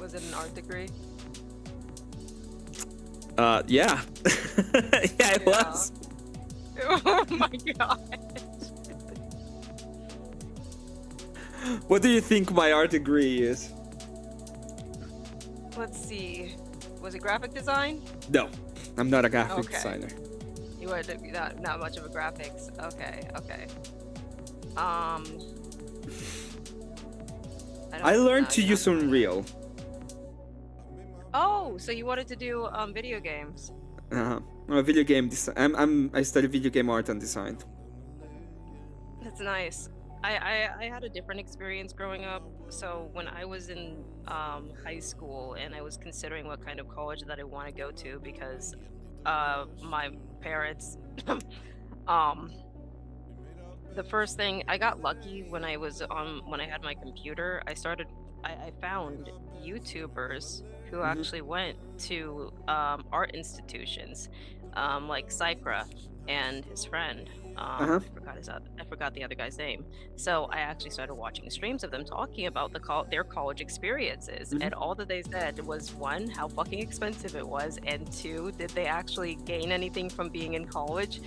Was it an art degree? Yeah. Yeah, it was. Oh my god. What do you think my art degree is? Let's see. Was it graphic design? No, I'm not a graphic Okay. designer. You were not much of a graphics. Okay. I learned to use Unreal. Oh, so you wanted to do video games? I'm a video game design. I study video game art and design. That's nice. I had a different experience growing up. So when I was in high school and I was considering what kind of college that I want to go to, because my parents, the first thing, I got lucky when I had my computer. I found YouTubers who actually went to art institutions, like Cypra and his friend. I forgot the other guy's name. So I actually started watching streams of them talking about their college experiences, and all that they said was, one, how fucking expensive it was, and two, did they actually gain anything from being in college?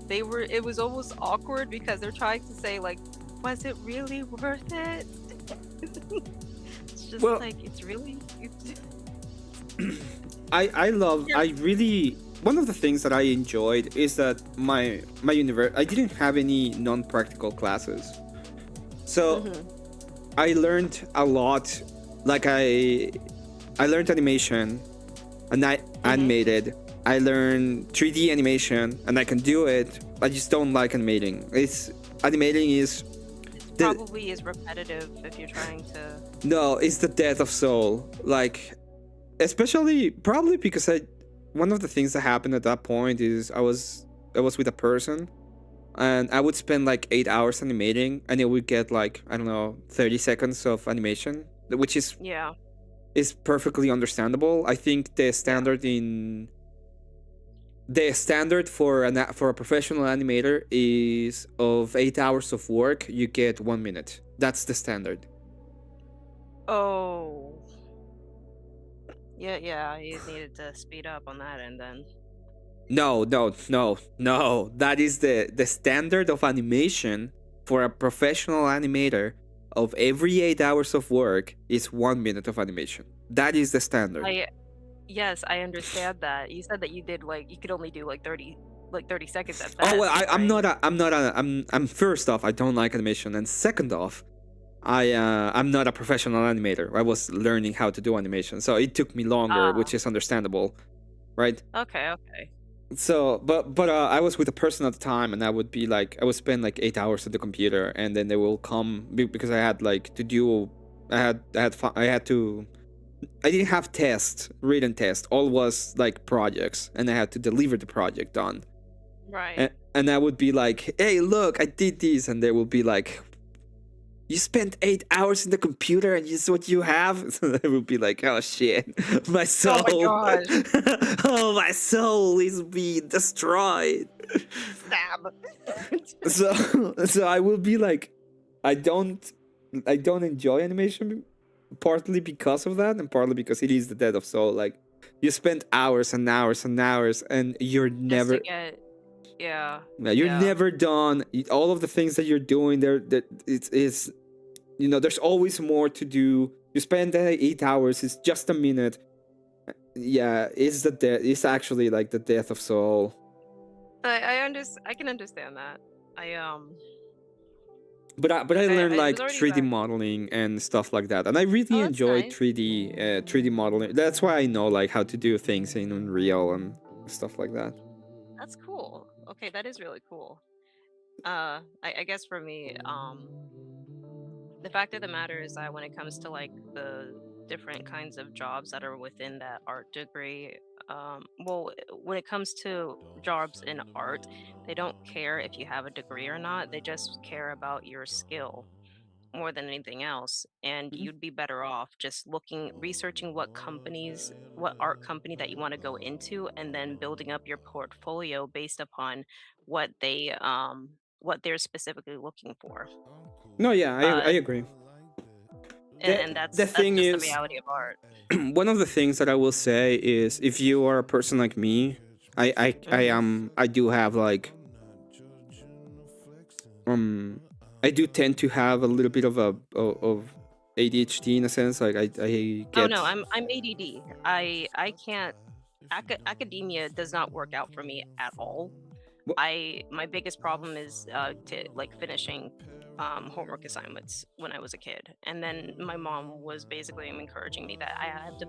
It was almost awkward because they're trying to say, like, was it really worth it? It's just it's really. One of the things that I enjoyed is that my university, I didn't have any non-practical classes, so I learned a lot. Like I learned animation, and I animated. I learned 3D animation, and I can do it. I just don't like animating. Animating is probably is repetitive if you're trying to. No, it's the death of soul. Like, probably because one of the things that happened at that point is I was with a person, and I would spend like 8 hours animating, and it would get like, I don't know, 30 seconds of animation, which is is perfectly understandable. I think the standard for a professional animator is of 8 hours of work, you get 1 minute. That's the standard. Oh. Yeah, you needed to speed up on that end then. No. That is the standard of animation for a professional animator. Of every 8 hours of work is 1 minute of animation. That is the standard. Yes, I understand that. You said that you did you could only do 30 seconds at Oh well, best, right? I'm first off, I don't like animation, and second off, I'm not a professional animator. I was learning how to do animation, so it took me longer, which is understandable, right? Okay. So, but I was with a person at the time, and I would spend 8 hours at the computer, and then they will come because I had to do, I didn't have written tests. All was projects, and I had to deliver the project done. Right. And I would be like, hey, look, I did this, and they will be like, you spent 8 hours in the computer and this is what you have? So I would be like, oh shit, my soul. Oh my gosh. Oh, my soul is being destroyed. Stab. So I will be like, I don't enjoy animation, partly because of that, and partly because it is the death of soul. You spend hours and hours and hours, and you're never. You're never done. All of the things that you're doing there, it's there's always more to do. You spend 8 hours, it's just a minute. Yeah, it's actually the death of soul. I can understand that. But I learned it was already 3D bad. modeling and stuff like that, and I really Oh, that's enjoy nice. 3D modeling. That's why I know how to do things in Unreal and stuff like that. That's cool. Okay, that is really cool. I guess for me, the fact of the matter is that when it comes to the different kinds of jobs that are within that art degree, when it comes to jobs in art, they don't care if you have a degree or not. They just care about your skill more than anything else. And you'd be better off just researching what art company that you want to go into, and then building up your portfolio based upon what they're specifically looking for. No, yeah, I agree. And that's the thing just is, the reality of art. one of the things that I will say is, if you are a person like me, I do have I do tend to have a little bit of ADHD in a sense. I get. Oh no, I'm ADD. I can't. Academia does not work out for me at all. My biggest problem is finishing homework assignments when I was a kid, and then my mom was basically encouraging me that I have to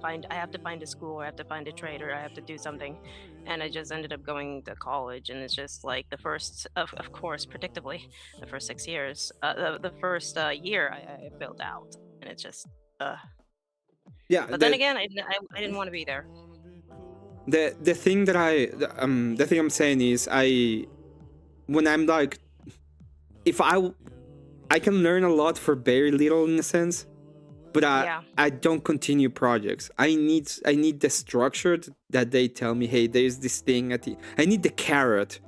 find a school, or I have to find a trade, or I have to do something, and I just ended up going to college, and it's just the first, of course, predictably, the first 6 years, the first year I built out, and it's just Yeah, but then again, I didn't want to be there. The thing that the thing I'm saying is, when I'm if I can learn a lot for very little in a sense, but I don't continue projects. I need the structure that they tell me, hey, there's this thing I need the carrot,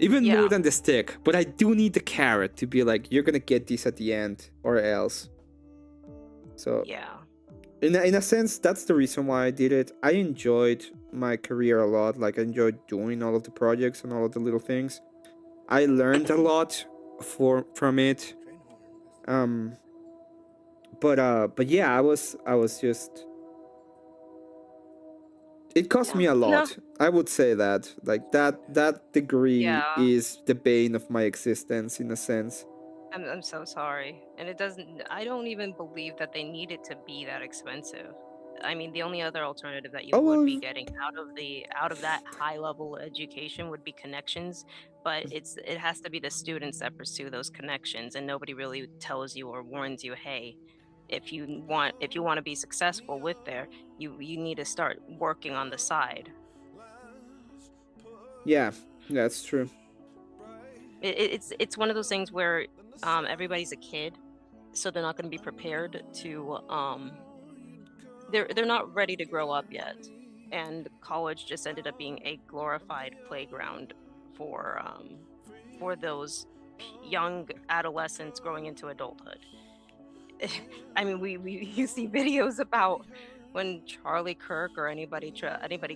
even more than the stick, but I do need the carrot to be you're gonna get this at the end or else. So in a sense, that's the reason why I did it. I enjoyed my career a lot. I enjoyed doing all of the projects and all of the little things. I learned a lot from it. But yeah, I was just. It cost me a lot. I would say that that degree is the bane of my existence in a sense. I'm so sorry, and I don't even believe that they need it to be that expensive. I mean, the only other alternative that you would be getting out of that high level education would be connections, but it has to be the students that pursue those connections, and nobody really tells you or warns you, hey, if you want to be successful with you need to start working on the side. Yeah, that's true. It's one of those things where everybody's a kid, so they're not going to be prepared to they're not ready to grow up yet, and college just ended up being a glorified playground for those young adolescents growing into adulthood. I mean, you see videos about when Charlie Kirk or anybody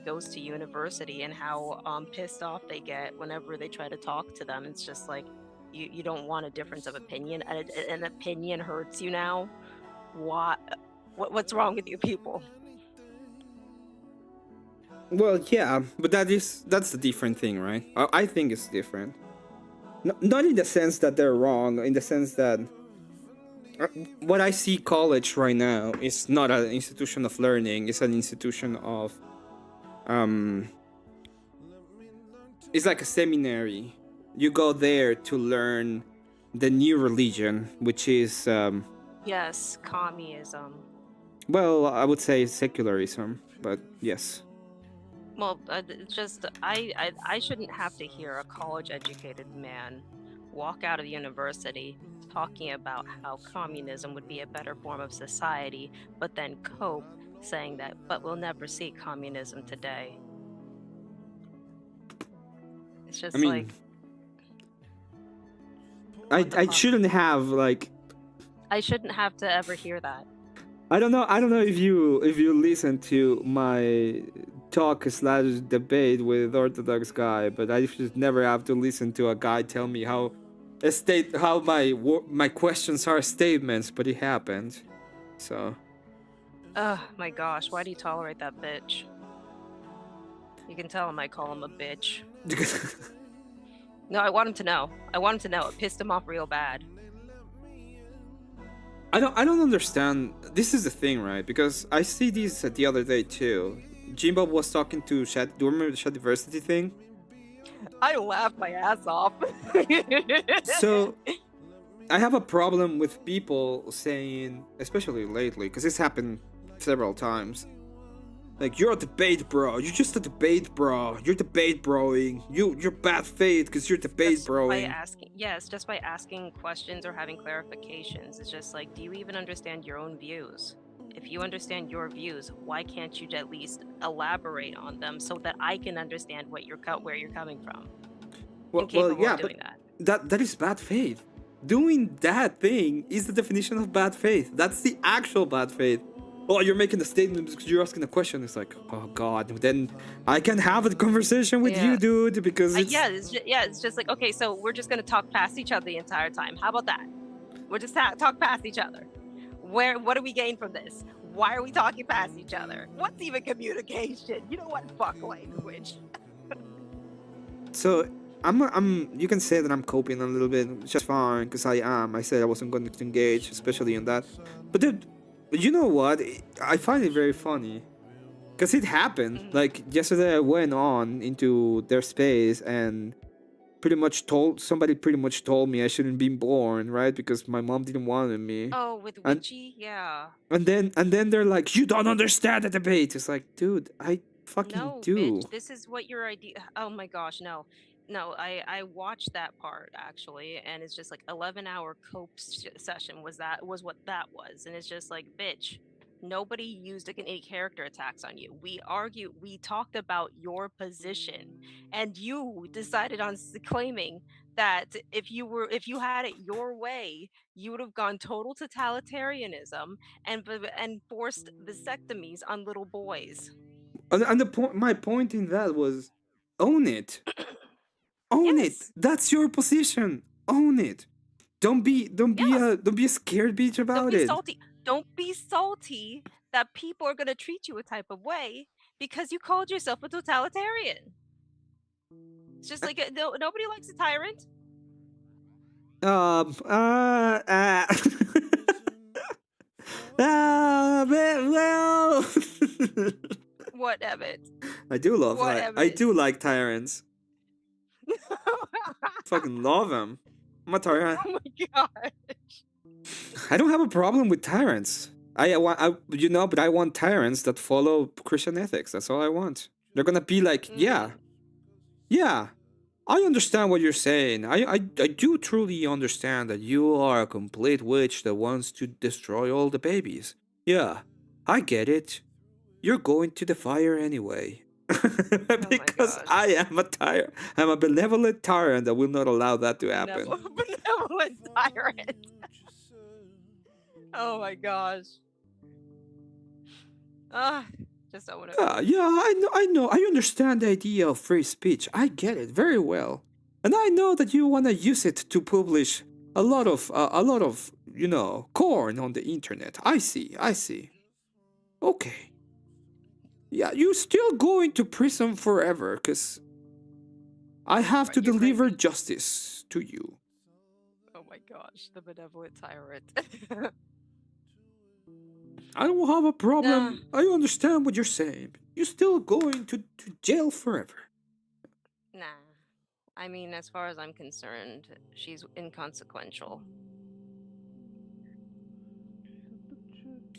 goes to university and how pissed off they get whenever they try to talk to them. It's just like you don't want a difference of opinion. An opinion hurts you now. What's wrong with you people? Well, yeah, but that's a different thing, right? I think it's different. Not in the sense that they're wrong, in the sense that what I see college right now is not an institution of learning. It's an institution of it's like a seminary. You go there to learn the new religion, which is Yes, communism. well, I would say secularism, but yes. Well, just I shouldn't have to hear a college-educated man walk out of university talking about how communism would be a better form of society, but then cope saying that, but we'll never see communism today. It's just I mean, like I shouldn't have like I shouldn't have to ever hear that. I don't know if you listen to my talk / debate with Orthodox guy, but I should never have to listen to a guy tell me how my questions are statements, but it happened. So. Oh my gosh, why do you tolerate that bitch? You can tell him I call him a bitch. No, I want him to know. It pissed him off real bad. I don't understand. This is the thing, right? Because I see this the other day too. Jimbo was talking to Chat. Do you remember the Chat Diversity thing? I laughed my ass off. So I have a problem with people saying, especially lately, because it's happened several times. Like, you're a debate bro. You're just a debate bro. You're debate broing. You're bad faith because you're debate broing. Just by asking questions or having clarifications. It's just like, do you even understand your own views? If you understand your views, why can't you at least elaborate on them so that I can understand where you're coming from? Well, yeah, but that is bad faith. Doing that thing is the definition of bad faith. That's the actual bad faith. Oh, you're making a statement because you're asking a question. It's like, oh god, then I can have a conversation with you, dude, because it's just like, okay, so we're just gonna talk past each other the entire time. How about that? We're just talk past each other. What do we gain from this? Why are we talking past each other? What's even communication? You know what? Fuck language. So I'm. You can say that I'm coping a little bit, just fine, because I am. I said I wasn't going to engage, especially in that. But dude, you know what? I find it very funny, because it happened. Mm-hmm. Like yesterday, I went on into their space and somebody pretty much told me I shouldn't be born, right? Because my mom didn't want me. Oh, with Witchy, yeah. And then they're like, you don't understand the debate. It's like, dude, I fucking do. Bitch, this is what your idea. Oh my gosh, no. I watched that part actually, and it's just like 11-hour cope session was what that was, and it's just like, bitch, nobody used any character attacks on you. We talked about your position, and you decided on claiming that if you had it your way, you would have gone total totalitarianism and forced vasectomies on little boys. And my point in that was, own it. Own it. That's your position. Own it. Don't be a scared bitch about it. Don't be salty that people are gonna treat you a type of way because you called yourself a totalitarian. It's just like nobody likes a tyrant. Well. What, Emmet? I do like tyrants. Fucking love them. I'm a tyrant. Oh my gosh. I don't have a problem with tyrants. But I want tyrants that follow Christian ethics. That's all I want. They're gonna be like, yeah, I understand what you're saying. I do truly understand that you are a complete witch that wants to destroy all the babies. Yeah, I get it. You're going to the fire anyway. Because God. I am I'm a benevolent tyrant that will not allow that to happen. Benevolent tyrant. Oh my gosh. Just don't want to. Yeah, I know. I understand the idea of free speech. I get it very well. And I know that you want to use it to publish a lot of, corn on the internet. I see. Okay. Yeah, you're still going to prison forever because I have to deliver justice to you. Oh my gosh, the benevolent tyrant. I don't have a problem. I understand what you're saying. You're still going to jail forever. Nah. I mean, as far as I'm concerned, she's inconsequential.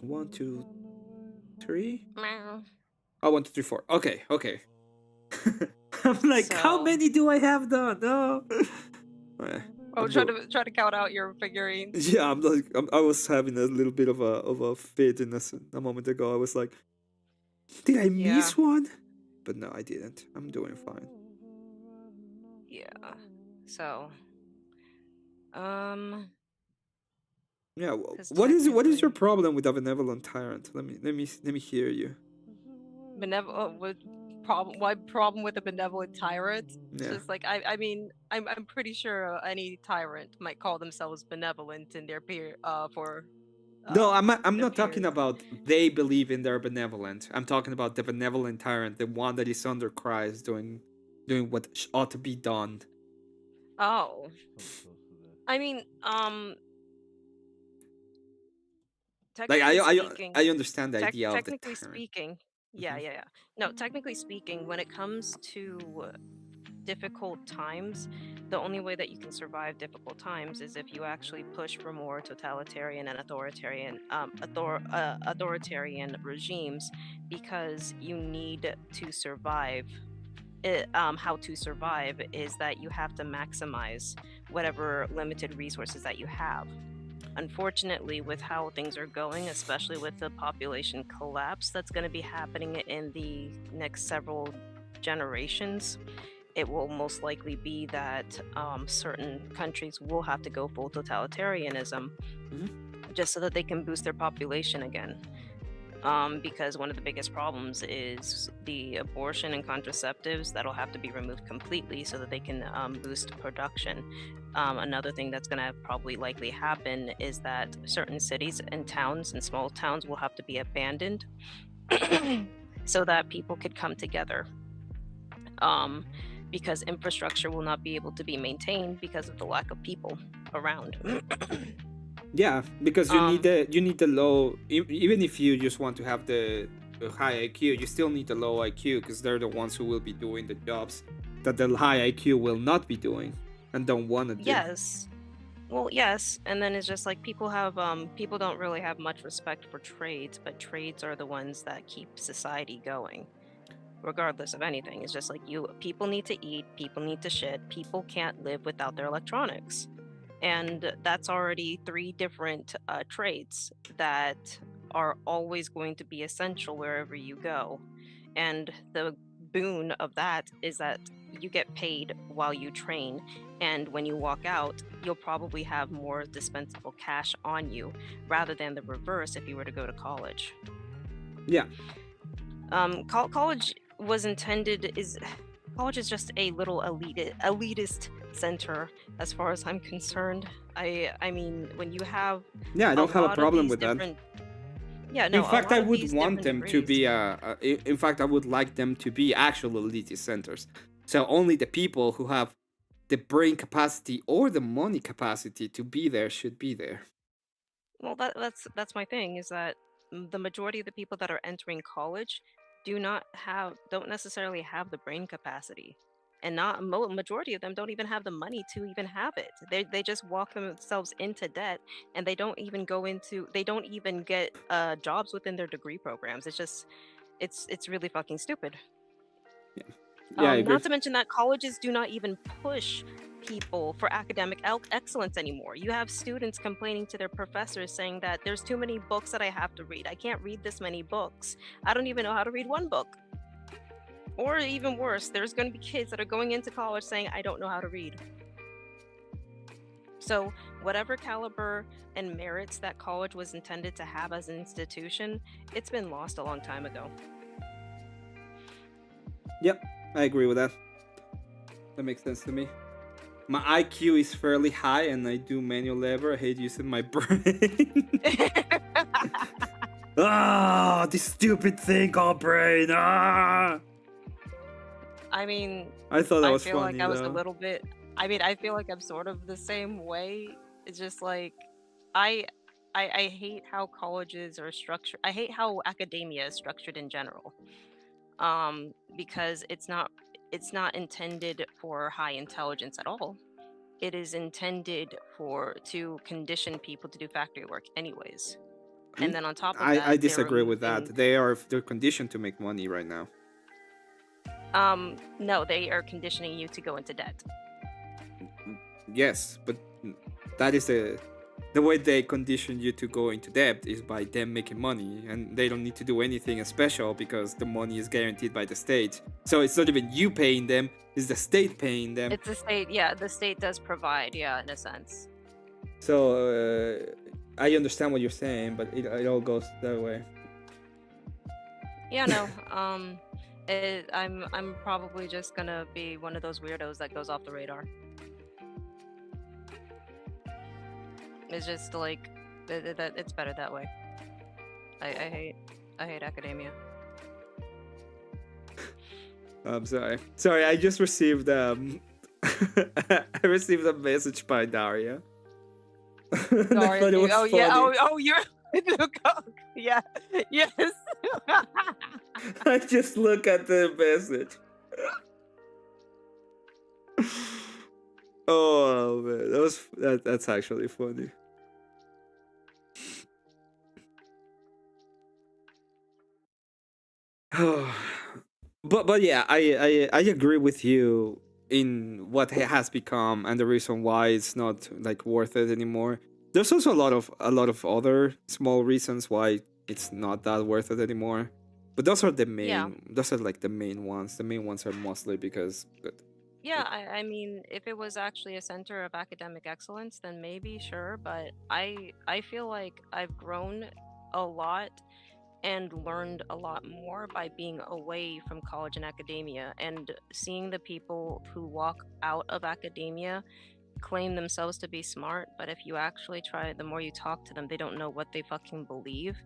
1, 2, 3. Meow. Oh, 1, 2, 3, 4. Okay. I'm like, how many do I have done? No. Try to count out your figurines. Yeah, I was having a little bit of a fit in a moment ago. I was like, did I miss one? But no, I didn't. I'm doing fine. Yeah. So, yeah. What is your problem with a benevolent tyrant? Let me hear you. What problem with a benevolent tyrant? Yeah. Just like I mean, I'm pretty sure any tyrant might call themselves benevolent in their peer for. No, I'm not talking about they believe in their benevolent. I'm talking about the benevolent tyrant, the one that is under Christ, doing what ought to be done. Oh. I mean, like I understand the idea of the technically speaking. Yeah. No, technically speaking, when it comes to difficult times, the only way that you can survive difficult times is if you actually push for more totalitarian and authoritarian regimes, because you need to survive. How to survive is that you have to maximize whatever limited resources that you have. Unfortunately, with how things are going, especially with the population collapse that's going to be happening in the next several generations, it will most likely be that certain countries will have to go full totalitarianism just so that they can boost their population again. Because one of the biggest problems is the abortion and contraceptives that'll have to be removed completely so that they can boost production. Another thing that's going to probably likely happen is that certain cities and towns and small towns will have to be abandoned so that people could come together. Because infrastructure will not be able to be maintained because of the lack of people around. Yeah, because you need the low. Even if you just want to have the high IQ, you still need the low IQ because they're the ones who will be doing the jobs that the high IQ will not be doing and don't want to do. Yes. Well, yes, and then it's just like people don't really have much respect for trades, but trades are the ones that keep society going, regardless of anything. It's just like people need to eat, people need to shit, people can't live without their electronics. And that's already 3 different trades that are always going to be essential wherever you go. And the boon of that is that you get paid while you train. And when you walk out, you'll probably have more dispensable cash on you rather than the reverse if you were to go to college. Yeah. College is just a little elitist center as far as I'm concerned. I mean, when you have I don't have a problem with that. Yeah, no. In fact, I would want them to be in fact, I would like them to be actual elitist centers. So only the people who have the brain capacity or the money capacity to be there should be there. Well, that's my thing, is that the majority of the people that are entering college don't necessarily have the brain capacity, and majority of them don't even have the money to even have it. They just walk themselves into debt, and they don't even get jobs within their degree programs. It's really fucking stupid. Yeah, I agree. Not to mention that colleges do not even push people for academic excellence anymore. You have students complaining to their professors saying that there's too many books that I have to read. I can't read this many books. I don't even know how to read one book. Or even worse, there's going to be kids that are going into college saying, I don't know how to read. So whatever caliber and merits that college was intended to have as an institution, it's been lost a long time ago. Yep, I agree with that. That makes sense to me. My IQ is fairly high and I do manual labor. I hate using my brain. Ah, this stupid thing called brain. Ah! I mean, I thought that was feel funny, like I was though. a little bit. I mean, I feel like I'm sort of the same way. It's just like I hate how colleges are structured. I hate how academia is structured in general. Because it's not intended for high intelligence at all. It is intended to condition people to do factory work anyways. And then on top of that, I disagree with that. They're conditioned to make money right now. No, they are conditioning you to go into debt. Yes, but that is the way they condition you to go into debt is by them making money, and they don't need to do anything special because the money is guaranteed by the state. So it's not even you paying them, it's the state paying them. It's the state, yeah, the state does provide, yeah, in a sense. So I understand what you're saying, but it all goes that way. Yeah, no. I'm probably just gonna be one of those weirdos that goes off the radar. It's just like that. It's better that way. I hate academia. I'm sorry. Sorry, I just received I received a message by Daria. Daria, you're yeah, yes. I just look at the message. Oh man, that's actually funny. but yeah, I agree with you in what it has become and the reason why it's not like worth it anymore. There's also a lot of other small reasons why it's not that worth it anymore. But those are the main. Yeah. Those are like the main ones. The main ones are mostly because. Yeah, I mean, if it was actually a center of academic excellence, then maybe sure. But I feel like I've grown a lot and learned a lot more by being away from college and academia and seeing the people who walk out of academia claim themselves to be smart, but if you actually try, the more you talk to them, they don't know what they fucking believe.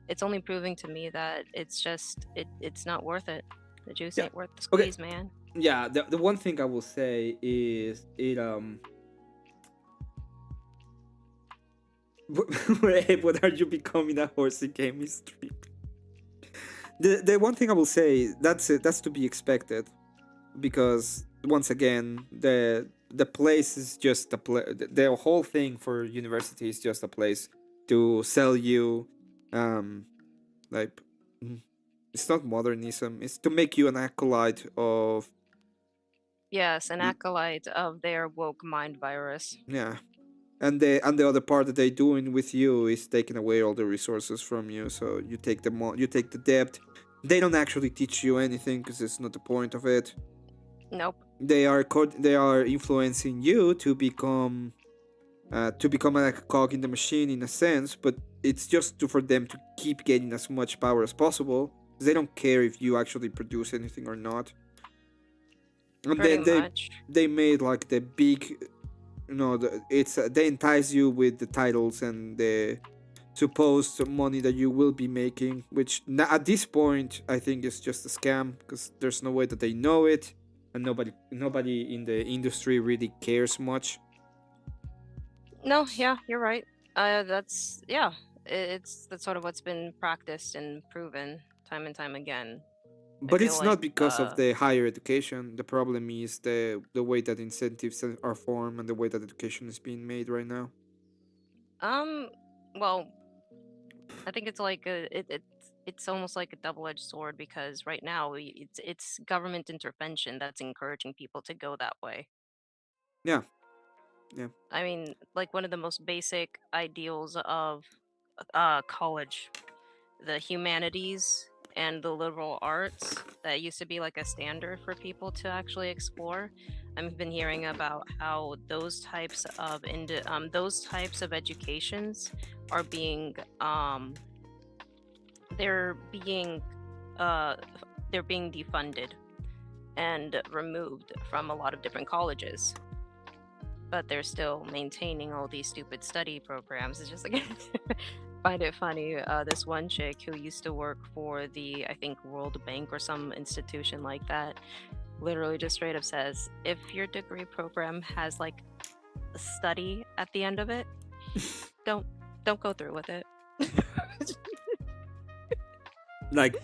It's only proving to me that it's just it's not worth it. The juice ain't worth the squeeze, man. Yeah, the one thing I will say is what are you becoming a horse in chemistry? The one thing I will say that's to be expected, because once again the place is just the whole thing for university is just a place to sell you like it's not modernism, it's to make you an acolyte of Yes, an acolyte of their woke mind virus. Yeah. And the other part that they're doing with you is taking away all the resources from you. So you take the debt. They don't actually teach you anything because it's not the point of it. Nope. They are influencing you to become like a cog in the machine in a sense, but it's just for them to keep getting as much power as possible. They don't care if you actually produce anything or not. And they made like the big, they entice you with the titles and the supposed money that you will be making, which at this point I think is just a scam because there's no way that they know it, and nobody in the industry really cares much. No, yeah, you're right. That's sort of what's been practiced and proven time and time again. But it's not because of the higher education. The problem is the way that incentives are formed and the way that education is being made right now. Well, I think it's like it's almost like a double-edged sword, because right now it's government intervention that's encouraging people to go that way. Yeah, Yeah. I mean, like one of the most basic ideals of college, the humanities and the liberal arts that used to be like a standard for people to actually explore. I've been hearing about how those types of educations are being they're being defunded and removed from a lot of different colleges, but they're still maintaining all these stupid study programs. It's just like find it funny. This one chick who used to work for the, I think, World Bank or some institution like that, literally just straight up says, if your degree program has like a study at the end of it, don't go through with it. Like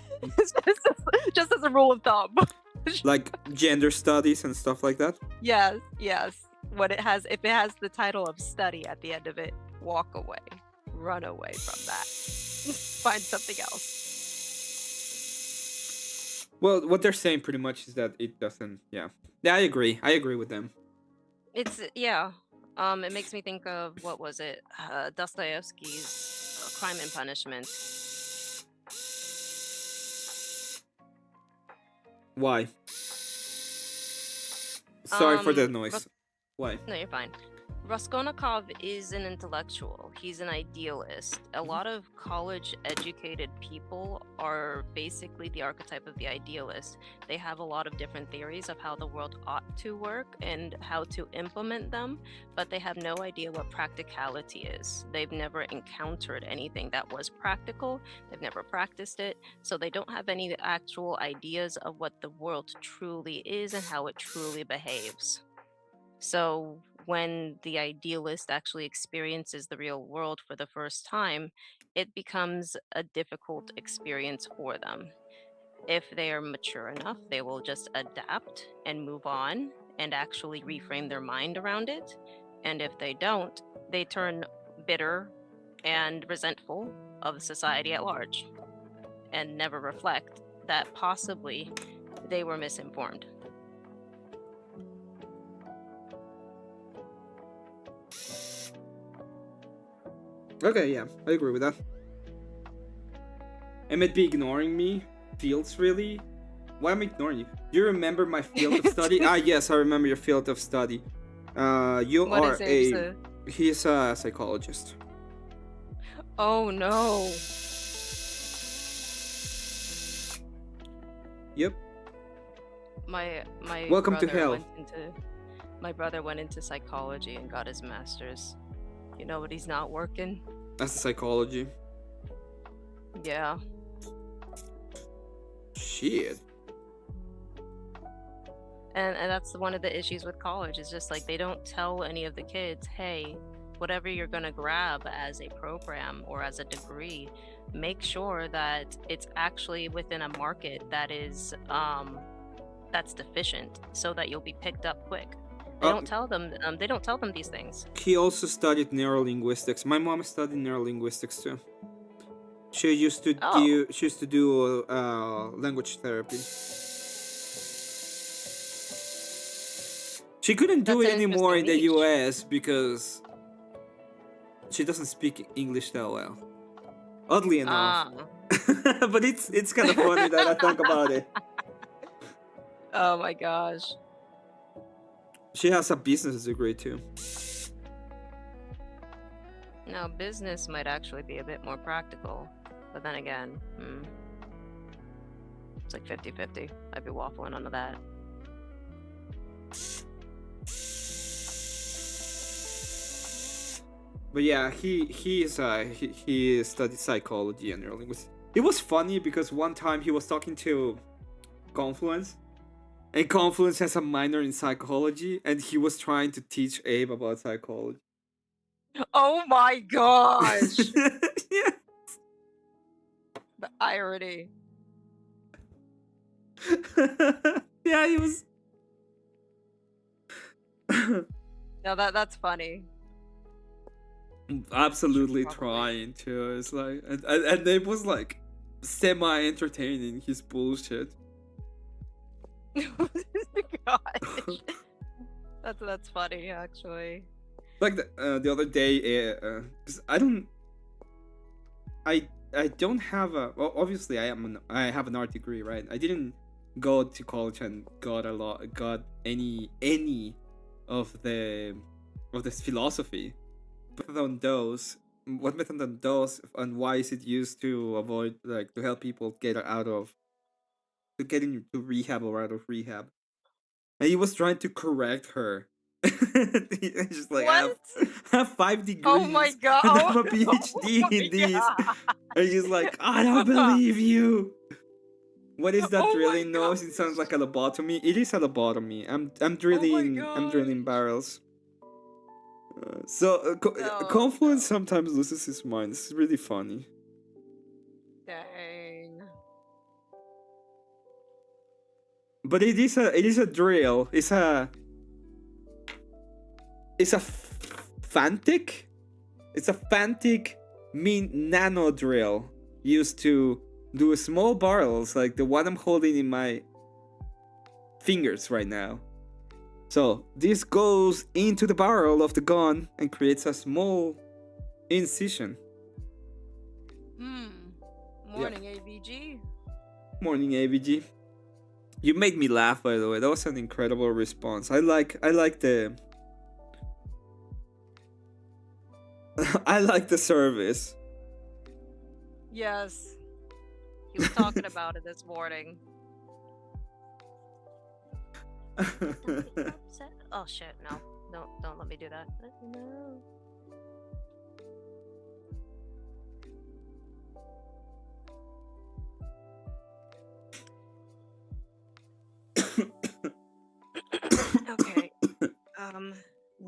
just as a rule of thumb. like gender studies and stuff like that. Yes. If it has the title of study at the end of it, walk away. Run away from that. Find something else. Well, what they're saying pretty much is that it doesn't. Yeah, I agree with them. It's it makes me think of, what was it, Dostoevsky's Crime and Punishment. Why? Sorry for the noise. Why? No, you're fine. Raskolnikov is an intellectual. He's an idealist. A lot of college-educated people are basically the archetype of the idealist. They have a lot of different theories of how the world ought to work and how to implement them, but they have no idea what practicality is. They've never encountered anything that was practical. They've never practiced it, so they don't have any actual ideas of what the world truly is and how it truly behaves. So when the idealist actually experiences the real world for the first time, it becomes a difficult experience for them. If they are mature enough, they will just adapt and move on and actually reframe their mind around it. And if they don't, they turn bitter and resentful of society at large and never reflect that possibly they were misinformed. Okay, yeah, I agree with that. Emmet be ignoring me? Fields, really? Why am I ignoring you? Do you remember my field of study? Yes, I remember your field of study. You What are is it? He's a psychologist. Oh no. Yep. My Welcome to brother hell. My brother went into psychology and got his master's. You know what he's not working? That's the psychology. Yeah. Shit. And that's one of the issues with college. Is just like they don't tell any of the kids, hey, whatever you're gonna grab as a program or as a degree, make sure that it's actually within a market that is that's deficient, so that you'll be picked up quick. They don't tell them. They don't tell them these things. He also studied neurolinguistics. My mom studied neurolinguistics too. She used to do language therapy. She couldn't do it anymore in the US because she doesn't speak English that well. Oddly enough. But it's kind of funny that I think about it. Oh my gosh. She has a business degree too. Now, business might actually be a bit more practical, but then again, it's like 50-50. I'd be waffling onto that. But yeah, he studied psychology and neurolinguistics. It was funny because one time he was talking to Confluence, and Confluence has a minor in psychology, and he was trying to teach Abe about psychology. Oh my gosh! Yeah. The irony. Yeah, he was. No, that's funny. Absolutely trying to. It's like, and it was like semi-entertaining his bullshit. Gosh. That's funny, actually. Like the other day, because I don't have a. Well, obviously, I have an art degree, right? I didn't go to college and got any of this philosophy. But on those, what methadone does and why is it used to avoid, like, to help people get out of, to get into rehab or out of rehab? And he was trying to correct her. He's just like, What? have 5 Oh my degrees god! and I'm a Oh PhD my in this. god! And he's like, I don't believe you. What is that Oh my drilling noise? It sounds gosh. like a lobotomy. It is a lobotomy. I'm Oh my drilling gosh. barrels. No, Confluence no. sometimes loses his mind. It's really funny. Dang. But it is a drill. It's a fantic. It's a fantic nano drill used to do small barrels like the one I'm holding in my fingers right now. So this goes into the barrel of the gun and creates a small incision. Morning, AVG. Morning, AVG. You made me laugh, by the way. That was an incredible response. I like the I like the service. Yes. He was talking about it this morning. Oh shit, no. Don't let me do that. No. Okay. I'm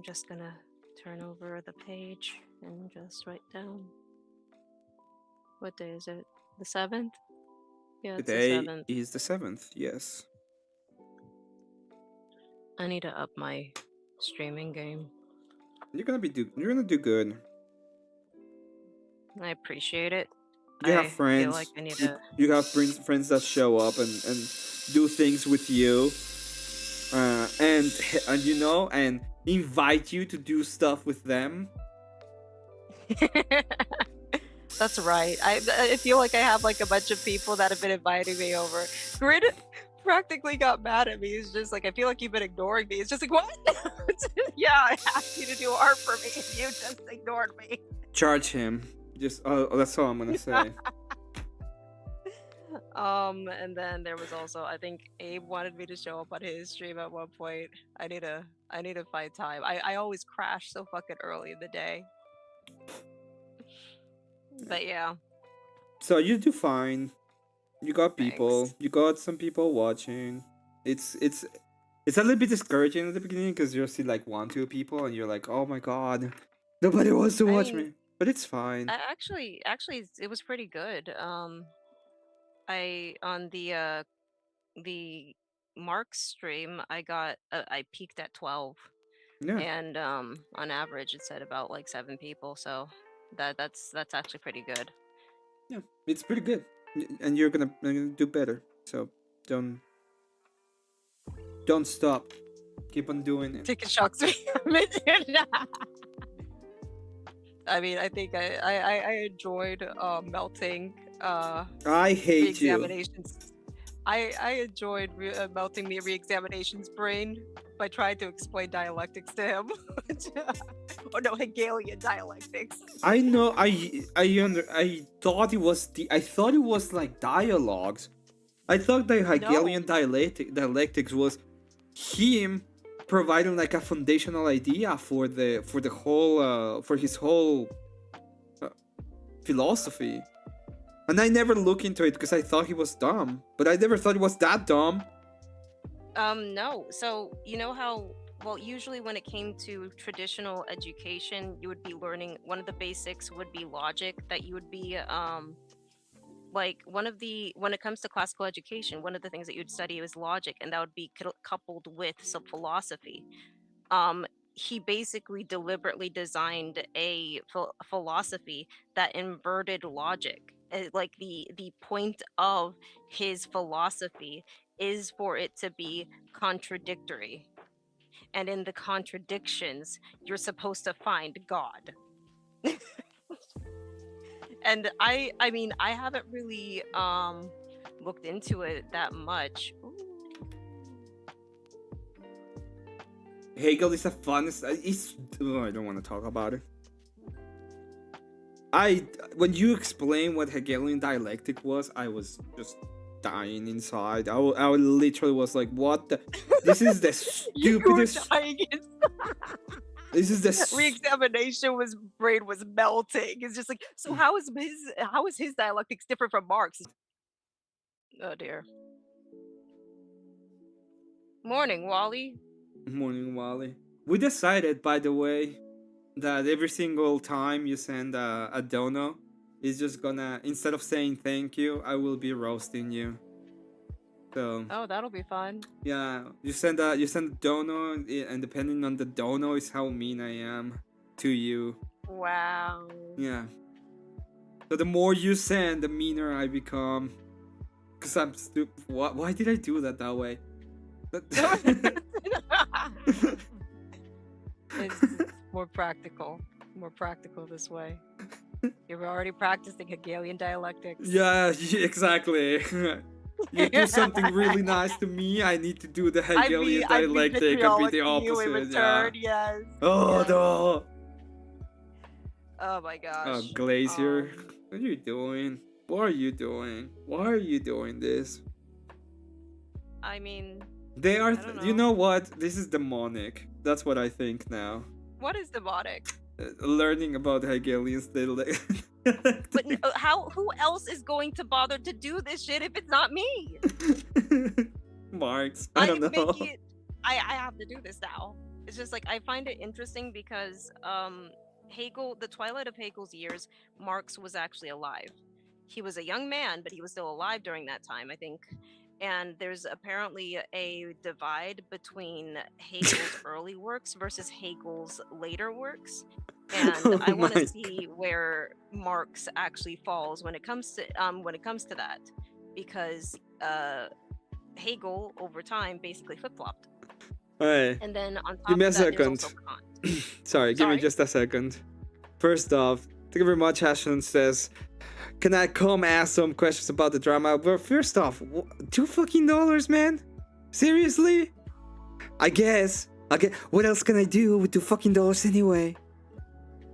just gonna turn over the page and just write down. What day is it? The 7th? Yeah, it's Today the 7th. is the 7th, yes. I need to up my streaming game. You're gonna do good. I appreciate it. You have I friends. feel like I need to. You have friends that show up and do things with you, and invite you to do stuff with them. That's right. I feel like I have like a bunch of people that have been inviting me over. Grid practically got mad at me. He's just like, I feel like you've been ignoring me. It's just like, what? Yeah, I asked you to do art for me and you just ignored me. Charge him. Just that's all I'm gonna say. And then there was also, I think Abe wanted me to show up on his stream at one point. I need to find time. I always crash so fucking early in the day. But yeah. So you do fine. You got people. Thanks. You got some people watching. It's a little bit discouraging at the beginning because you'll see like 1-2 people and you're like, oh my god, nobody wants to watch me. But it's fine. Actually, it was pretty good. I on the Mark stream, I peaked at 12. Yeah. And on average it said about like 7 people, so that's actually pretty good. Yeah, it's pretty good. And you're gonna do better. So don't stop. Keep on doing it. Taking shocks me. I mean, I think I enjoyed melting I hate you. re-examinations. I enjoyed melting the re-examinations brain by trying to explain dialectics to him. Oh no, Hegelian dialectics. I know. I thought it was like dialogues. I thought the Hegelian dialectics was him providing like a foundational idea for his whole philosophy. And I never looked into it because I thought he was dumb. But I never thought he was that dumb. No. So you know how, well, usually when it came to traditional education, you would be learning, one of the basics would be logic, that you would be like when it comes to classical education, one of the things that you'd study is logic, and that would be coupled with some philosophy. He basically deliberately designed a philosophy that inverted logic. Like the point of his philosophy is for it to be contradictory, and in the contradictions, you're supposed to find God. And I mean, I haven't really looked into it that much. Ooh. Hegel is a fun. I don't want to talk about it. When you explained what Hegelian dialectic was, I was just dying inside. I literally was like, "What the? This is the stupidest." This is the Re-examination brain was melting. It's just like, so how is his dialectics different from Marx? Oh dear. Morning, Wally. Morning, Wally. We decided, by the way, that every single time you send a dono, it's just gonna, instead of saying thank you, I will be roasting you. So. Oh, that'll be fun. Yeah, you send a dono, and depending on the dono is how mean I am to you. Wow. Yeah. So the more you send, the meaner I become. Cause I'm stupid. Why did I do that way? It's more practical this way. You're already practicing Hegelian dialectics. Yeah, exactly. You do something really nice to me, I need to do the Hegelian dialectic and be the opposite. In return, yes. Oh yes. no. Oh my gosh. Oh, Glacier. What are you doing? What are you doing? Why are you doing this? I mean, they are. Know. You know what? This is demonic. That's what I think now. What is demonic? Learning about Hegelians. But who else is going to bother to do this shit if it's not me? Marx. I don't know. I have to do this now. It's just like I find it interesting because Hegel, the twilight of Hegel's years, Marx was actually alive. He was a young man, but he was still alive during that time, I think. And there's apparently a divide between Hegel's early works versus Hegel's later works. And I want to see where Marx actually falls when it comes to that, because Hegel over time basically flip-flopped. Hey, and then on top give me a of that, second. Sorry, give me just a second. First off, thank you very much. Ashton says, "Can I come ask some questions about the drama?" But first off, $2 man? Seriously? I guess. Okay, what else can I do with $2 anyway?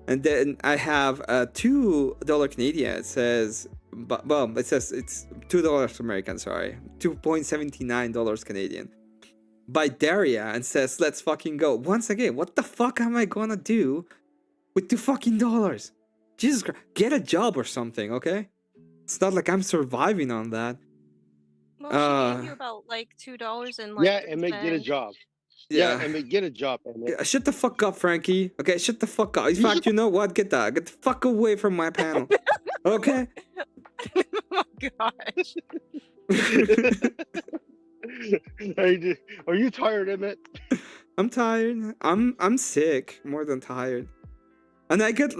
And then I have a $2 Canadian. It says, well, it says it's $2 American. Sorry, $2.79 Canadian. By Daria, and says, "Let's fucking go." Once again, what the fuck am I gonna do with $2? Jesus Christ, get a job or something, okay? It's not like I'm surviving on that. Well, she gave you about like $2 and like. Yeah, and get a job. Yeah, and get a job. Yeah, shut the fuck up, Frankie. Okay, shut the fuck up. In fact, you know what? Get the fuck away from my panel. Okay. Oh gosh. Are you tired, Emmet? I'm tired. I'm sick, more than tired. And I got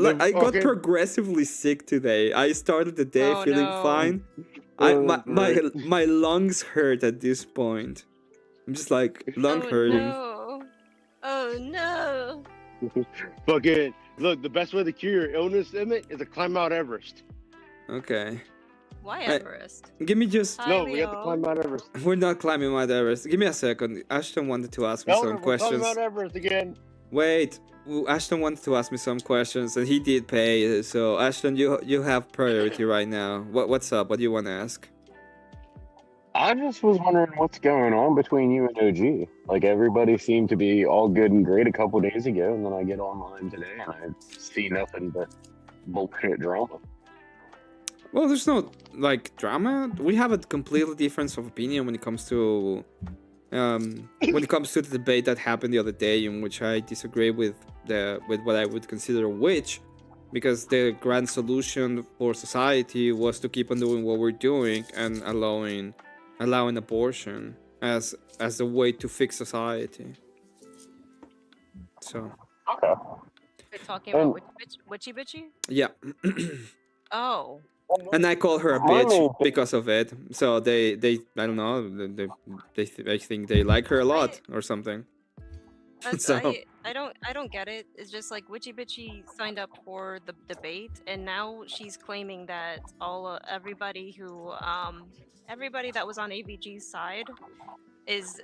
progressively sick today. I started the day feeling fine. My lungs hurt at this point. I'm just like lung hurting. No. Oh no. Fucking look, the best way to cure your illness, Emmet, is to climb Mount Everest. Okay. Why Everest? Give me just. No, we have to climb Mount Everest. We're not climbing Mount Everest. Give me a second. Ashton wanted to ask me some questions. Mount Everest again. Wait. Ashton wanted to ask me some questions, and he did pay. So Ashton, you have priority right now. What's up? What do you want to ask? I just was wondering what's going on between you and OG. Like, everybody seemed to be all good and great a couple days ago, and then I get online today and I see nothing but bullshit drama. Well, there's no drama. We have a completely difference of opinion when it comes to the debate that happened the other day, in which I disagree with what I would consider a witch, because the grand solution for society was to keep on doing what we're doing and allowing abortion as a way to fix society. So. Okay. You're talking about witchy bitchy? Yeah. Oh. And I call her a bitch because of it. So they I don't know, they think they like her a lot or something. So I don't get it. It's just like Witchy Bitchy signed up for the debate, and now she's claiming that everybody everybody that was on AVG's side is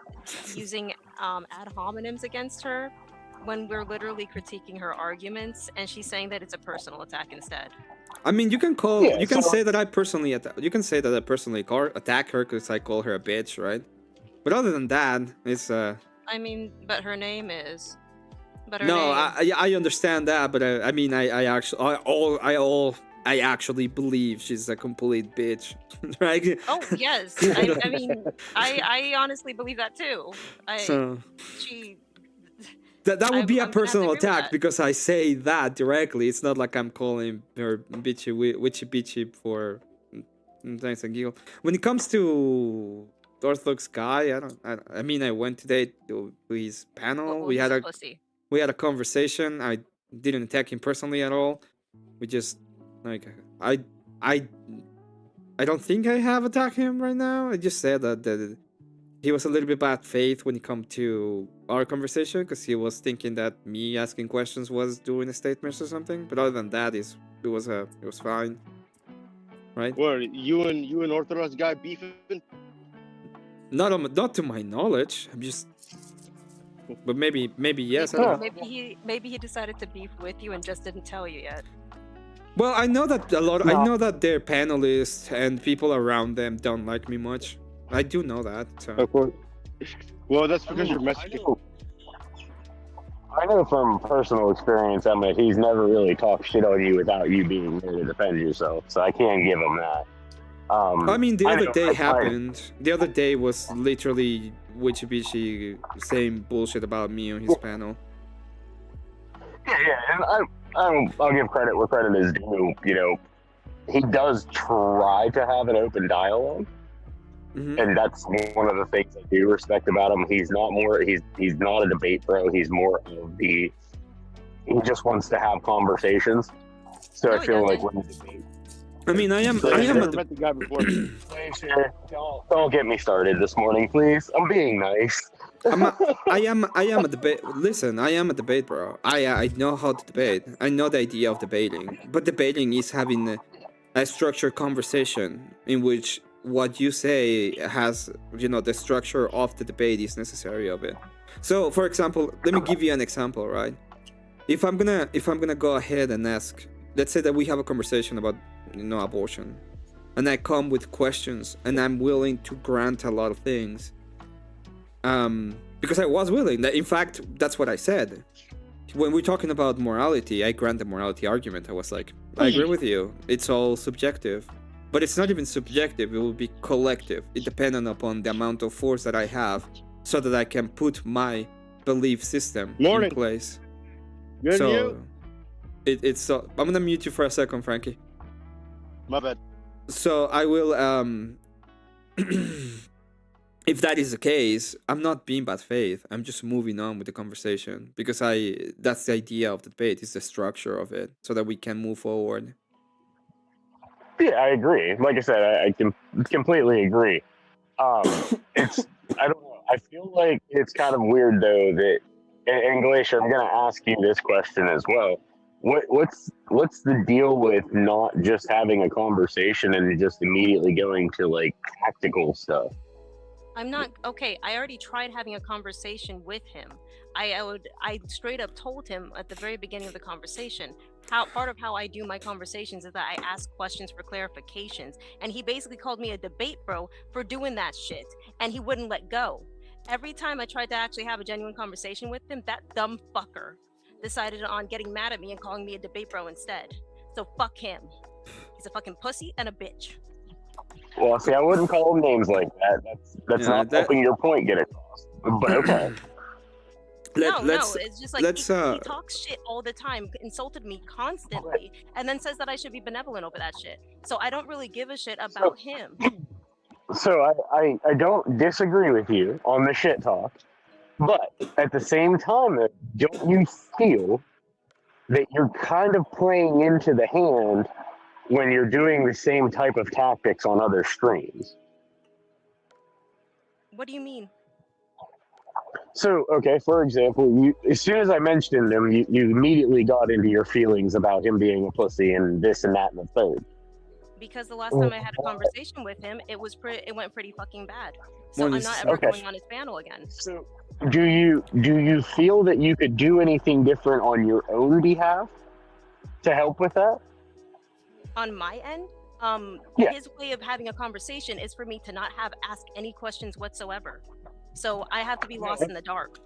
using ad hominems against her when we're literally critiquing her arguments, and she's saying that it's a personal attack instead. I mean, you can Yeah, say that I personally attack her because I call her a bitch, right? But other than that, it's I mean, but her name is. But her no, name. I understand that, but I mean, I actually believe she's a complete bitch, right? Oh yes, I mean, I honestly believe that too. She. That would be a I'm gonna have to personal agree with attack that. because I say that directly. It's not like I'm calling her witchy bitchy for thanks and giggle. When it comes to Orthodox guy, I mean, I went today to his panel. Well, we he's had a a pussy. we had a conversation. I didn't attack him personally at all. We just like I don't think I have attacked him right now. I just said that he was a little bit bad faith when it come to our conversation because he was thinking that me asking questions was doing a statement or something. But other than that, it was fine, right? What, you and Orthodox guy beefing? Not to my knowledge. I'm just, but maybe yes. I don't know. Maybe he decided to beef with you and just didn't tell you yet. Well, I know that I know that their panelists and people around them don't like me much. I do know that. So. Of course. Well, that's because you're Mexican. I know from personal experience, Emmet, he's never really talked shit on you without you being there to defend yourself. So I can't give him that. I mean, the other day happened. The other day was literally Witchy Bitchy saying bullshit about me on his panel. Yeah, and I'll give credit where credit is due. You know, he does try to have an open dialogue. Mm-hmm. And that's one of the things I do respect about him. He's not a debate bro. He's more of he just wants to have conversations. So I feel like when the debate. I mean, I am met the guy before. Don't get me started this morning, please. I'm being nice. I am a debate. Listen, I am a debate bro. I know how to debate. I know the idea of debating, but debating is having a structured conversation in which what you say has, the structure of the debate is necessary of it. So, for example, let me give you an example, right? If I'm gonna go ahead and ask, let's say that we have a conversation about, abortion, and I come with questions, and I'm willing to grant a lot of things, because I was willing. In fact, that's what I said. When we're talking about morality, I grant the morality argument. I was like, I agree with you. It's all subjective. But it's not even subjective, it will be collective. It depends upon the amount of force that I have so that I can put my belief system in place. Good so you? It's I'm gonna mute you for a second, Frankie. My bad. So I will if that is the case, I'm not being bad faith. I'm just moving on with the conversation because that's the idea of the debate, is the structure of it, so that we can move forward. Yeah, I agree. Like I said, I can completely agree. It's I don't know. I feel like it's kind of weird though that, and Glacier, I'm gonna ask you this question as well. What's the deal with not just having a conversation and just immediately going to like tactical stuff? I'm not okay. I already tried having a conversation with him. I straight up told him at the very beginning of the conversation part of how I do my conversations is that I ask questions for clarifications, and he basically called me a debate bro for doing that shit, and he wouldn't let go. Every time I tried to actually have a genuine conversation with him, that dumb fucker decided on getting mad at me and calling me a debate bro instead. So fuck him. He's a fucking pussy and a bitch. Well, see, I wouldn't call them names like that. That's not helping your point get across. But okay. No, it's just like he talks shit all the time, insulted me constantly, and then says that I should be benevolent over that shit. So I don't really give a shit about him. So I don't disagree with you on the shit talk, but at the same time, don't you feel that you're kind of playing into the hand when you're doing the same type of tactics on other streams? What do you mean? So, okay, for example, as soon as I mentioned him, you immediately got into your feelings about him being a pussy and this and that and the third. Because the last time I had a conversation with him, it went pretty fucking bad. So More I'm than not s- ever okay. going on his panel again. So, do you feel that you could do anything different on your own behalf to help with that? On my end, Yeah. his way of having a conversation is for me to not ask any questions whatsoever. So I have to be lost in the dark.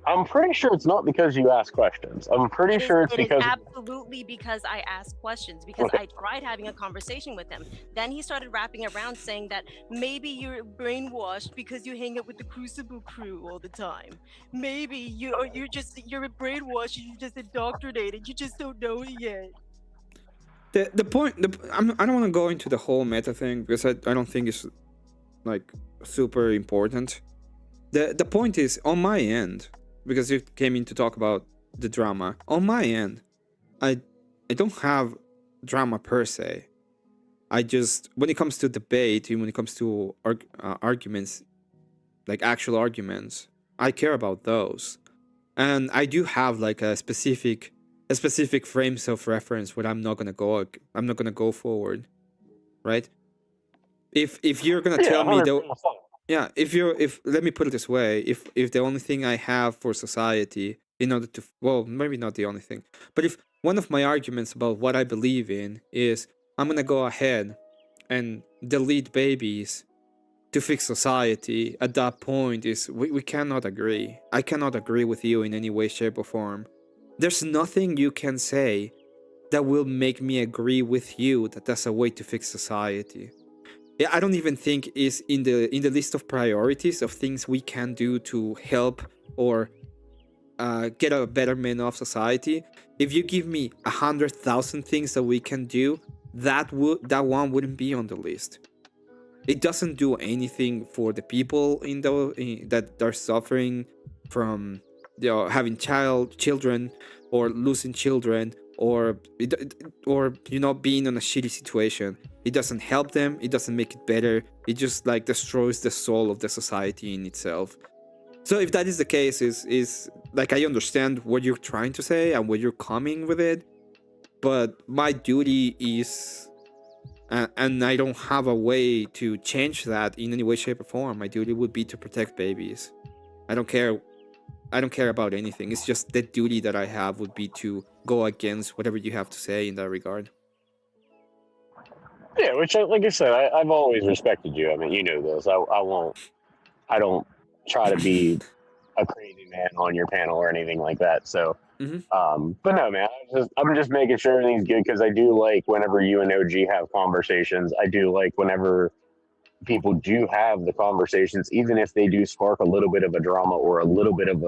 I'm pretty sure it's not because you ask questions. I'm pretty sure it's It is because absolutely because I asked questions, because Okay. I tried having a conversation with him. Then he started wrapping around saying that maybe you're brainwashed because you hang out with the Crucible crew all the time. Maybe you're brainwashed, you're just indoctrinated, you just don't know it yet. The point, I don't want to go into the whole meta thing because I don't think it's like super important. The point is, on my end, because you came in to talk about the drama, on my end, I don't have drama per se. I just, when it comes to debate and when it comes to arguments, like actual arguments, I care about those, and I do have like a specific frames of reference where I'm not gonna go forward, right? If you're gonna tell me though, 100%. yeah, if let me put it this way, if the only thing I have for society in order to, well, maybe not the only thing, but if one of my arguments about what I believe in is I'm gonna go ahead and delete babies to fix society, at that point is we cannot agree. I cannot agree with you in any way, shape, or form. There's nothing you can say that will make me agree with you that that's a way to fix society. Yeah, I don't even think is in the list of priorities of things we can do to help or get a betterment of society. If you give me 100,000 things that we can do, that one wouldn't be on the list. It doesn't do anything for the people that are suffering from having children or losing children or being in a shitty situation. It doesn't help them. It doesn't make it better. It just like destroys the soul of the society in itself. So if that is the case, is like, I understand what you're trying to say and where you're coming with it, but my duty is, and I don't have a way to change that in any way, shape, or form. My duty would be to protect babies. I don't care about anything. It's just the duty that I have would be to go against whatever you have to say in that regard. Yeah, which, like I said, I've always respected you. I mean, you know this. I don't try to be a crazy man on your panel or anything like that. So, but no, man, I'm just making sure everything's good, because I do like whenever you and OG have conversations. I do like whenever people do have the conversations, even if they do spark a little bit of a drama or a little bit of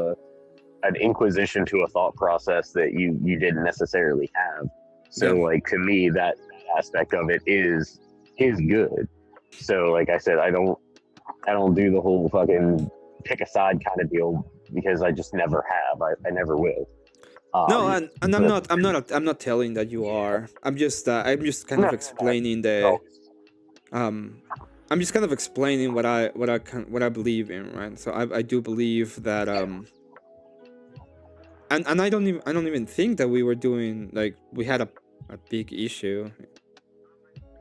an inquisition to a thought process that you didn't necessarily have. So, like, to me, that aspect of it is good. So, like I said, I don't do the whole fucking pick a side kind of deal, because I just never have. I never will. No, and I'm not telling that you are. I'm just kind of explaining I'm just kind of explaining what I believe in, right? So I do believe that and I don't even think that we were doing, like, we had a big issue,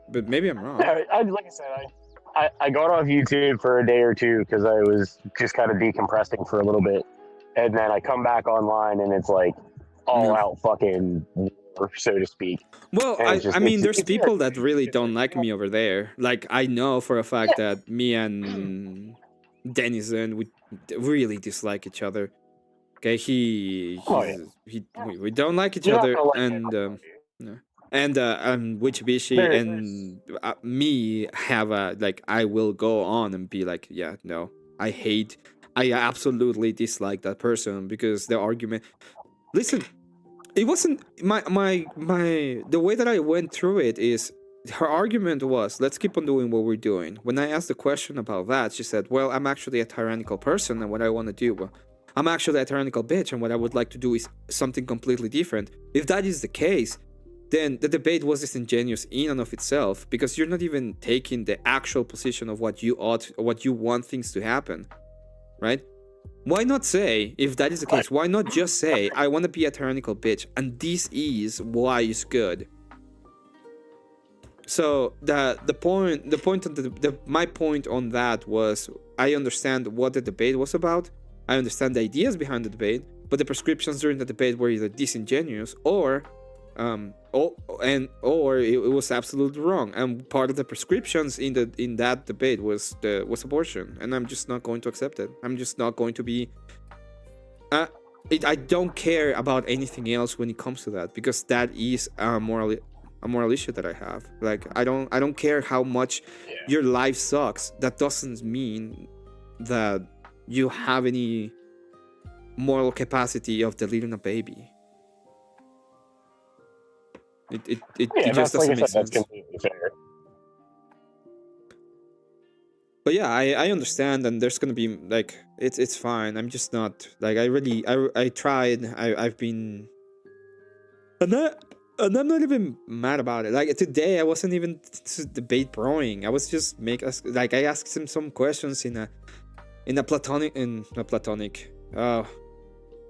but maybe I'm wrong. Yeah, like I said, I got off YouTube for a day or two because I was just kind of decompressing for a little bit, and then I come back online and it's like all out fucking war, so to speak. Well, I mean, there's people that really don't like me over there. Like, I know for a fact that me and Denizen, we really dislike each other. Okay, we don't like each other, and Wichibishi and me have a, like, I will go on and be like, yeah, no, I absolutely dislike that person, because the argument, listen, it wasn't my the way that I went through it is, her argument was, let's keep on doing what we're doing. When I asked the question about that, she said, well, I'm actually a tyrannical person, and what I want to do, well, I'm actually a tyrannical bitch, and what I would like to do is something completely different. If that is the case, then the debate was disingenuous in and of itself, because you're not even taking the actual position of what you want things to happen, right? Why not say, if that is the case, why not just say, I want to be a tyrannical bitch, and this is why it's good. So my point on that was, I understand what the debate was about. I understand the ideas behind the debate, but the prescriptions during the debate were either disingenuous or it was absolutely wrong. And part of the prescriptions in that debate was abortion, and I'm just not going to accept it. I'm just not going to be. I don't care about anything else when it comes to that, because that is a moral issue that I have. Like, I don't care how much your life sucks. That doesn't mean that you have any moral capacity of deleting a baby. It just doesn't make sense. That's completely fair. But yeah, I understand, and there's gonna be like it's fine. I'm just not like I tried. I've been, and I'm not even mad about it. Like today, I wasn't even debate broing. I was just I asked him some questions in a platonic.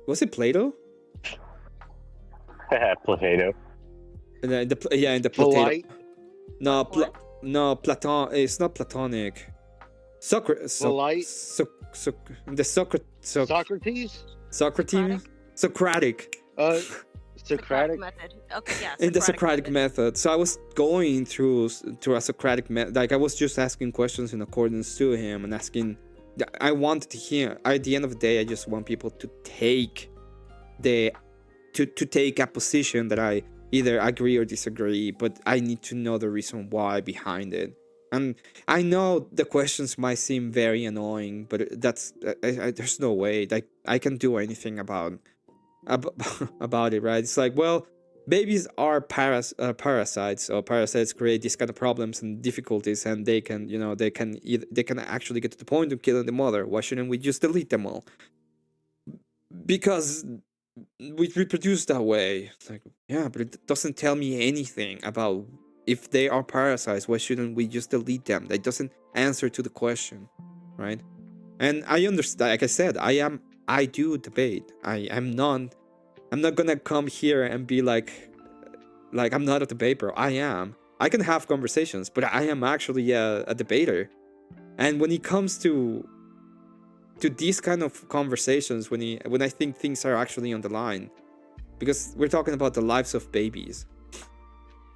Was it Plato? Plato. In the Plato. No, Platon. It's not Platonic. Socrates. Socrates. Socratic. Socratic method. Okay, yeah. In the Socratic method. So I was going through a Socratic method. Like I was just asking questions in accordance to him and asking. I wanted to hear. At the end of the day, I just want people to take take a position that I either agree or disagree, but I need to know the reason why behind it. And I know the questions might seem very annoying, but there's no way like I can do anything about it, right? It's like, well, babies are parasites, or parasites create these kind of problems and difficulties, and they can actually get to the point of killing the mother. Why shouldn't we just delete them all? Because we reproduce that way. It's like, yeah, but it doesn't tell me anything about if they are parasites. Why shouldn't we just delete them? That doesn't answer to the question, right? And I understand. Like I said, I do debate. I'm not gonna come here and be like I'm not a debater. I am. I can have conversations, but I am actually a debater. And when it comes to these kind of conversations, when I think things are actually on the line, because we're talking about the lives of babies,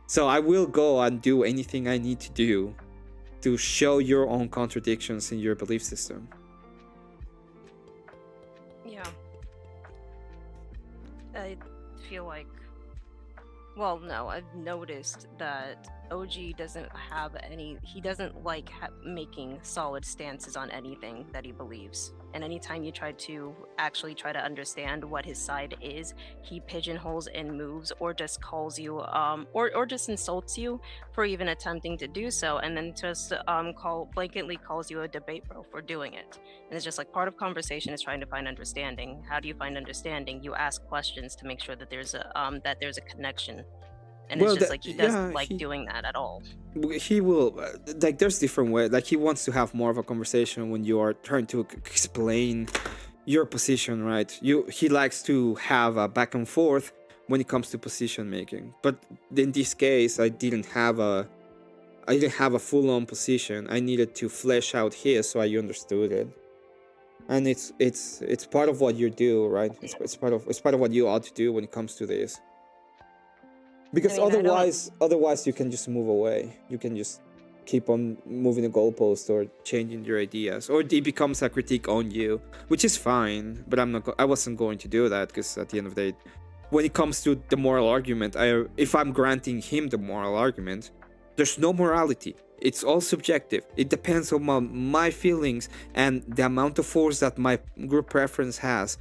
so I will go and do anything I need to do to show your own contradictions in your belief system. Yeah. I feel like, well, no, I've noticed that OG doesn't have he doesn't like making solid stances on anything that he believes. And anytime you try to understand what his side is, he pigeonholes and moves, or just calls you, or just insults you for even attempting to do so, and then just blanketly calls you a debate bro for doing it. And it's just like, part of conversation is trying to find understanding. How do you find understanding? You ask questions to make sure that there's a connection. And it's just like he doesn't like doing that at all. He will like, there's different ways. Like, he wants to have more of a conversation when you are trying to explain your position, right? He likes to have a back and forth when it comes to position making. But in this case, I didn't have a full-on position. I needed to flesh out his so I understood it. And it's part of what you do, right? It's part of what you ought to do when it comes to this. Because otherwise you can just move away. You can just keep on moving the goalpost or changing your ideas, or it becomes a critique on you, which is fine. But I wasn't going to do that, because at the end of the day, when it comes to the moral argument, if I'm granting him the moral argument, there's no morality. It's all subjective. It depends on my feelings and the amount of force that my group preference has.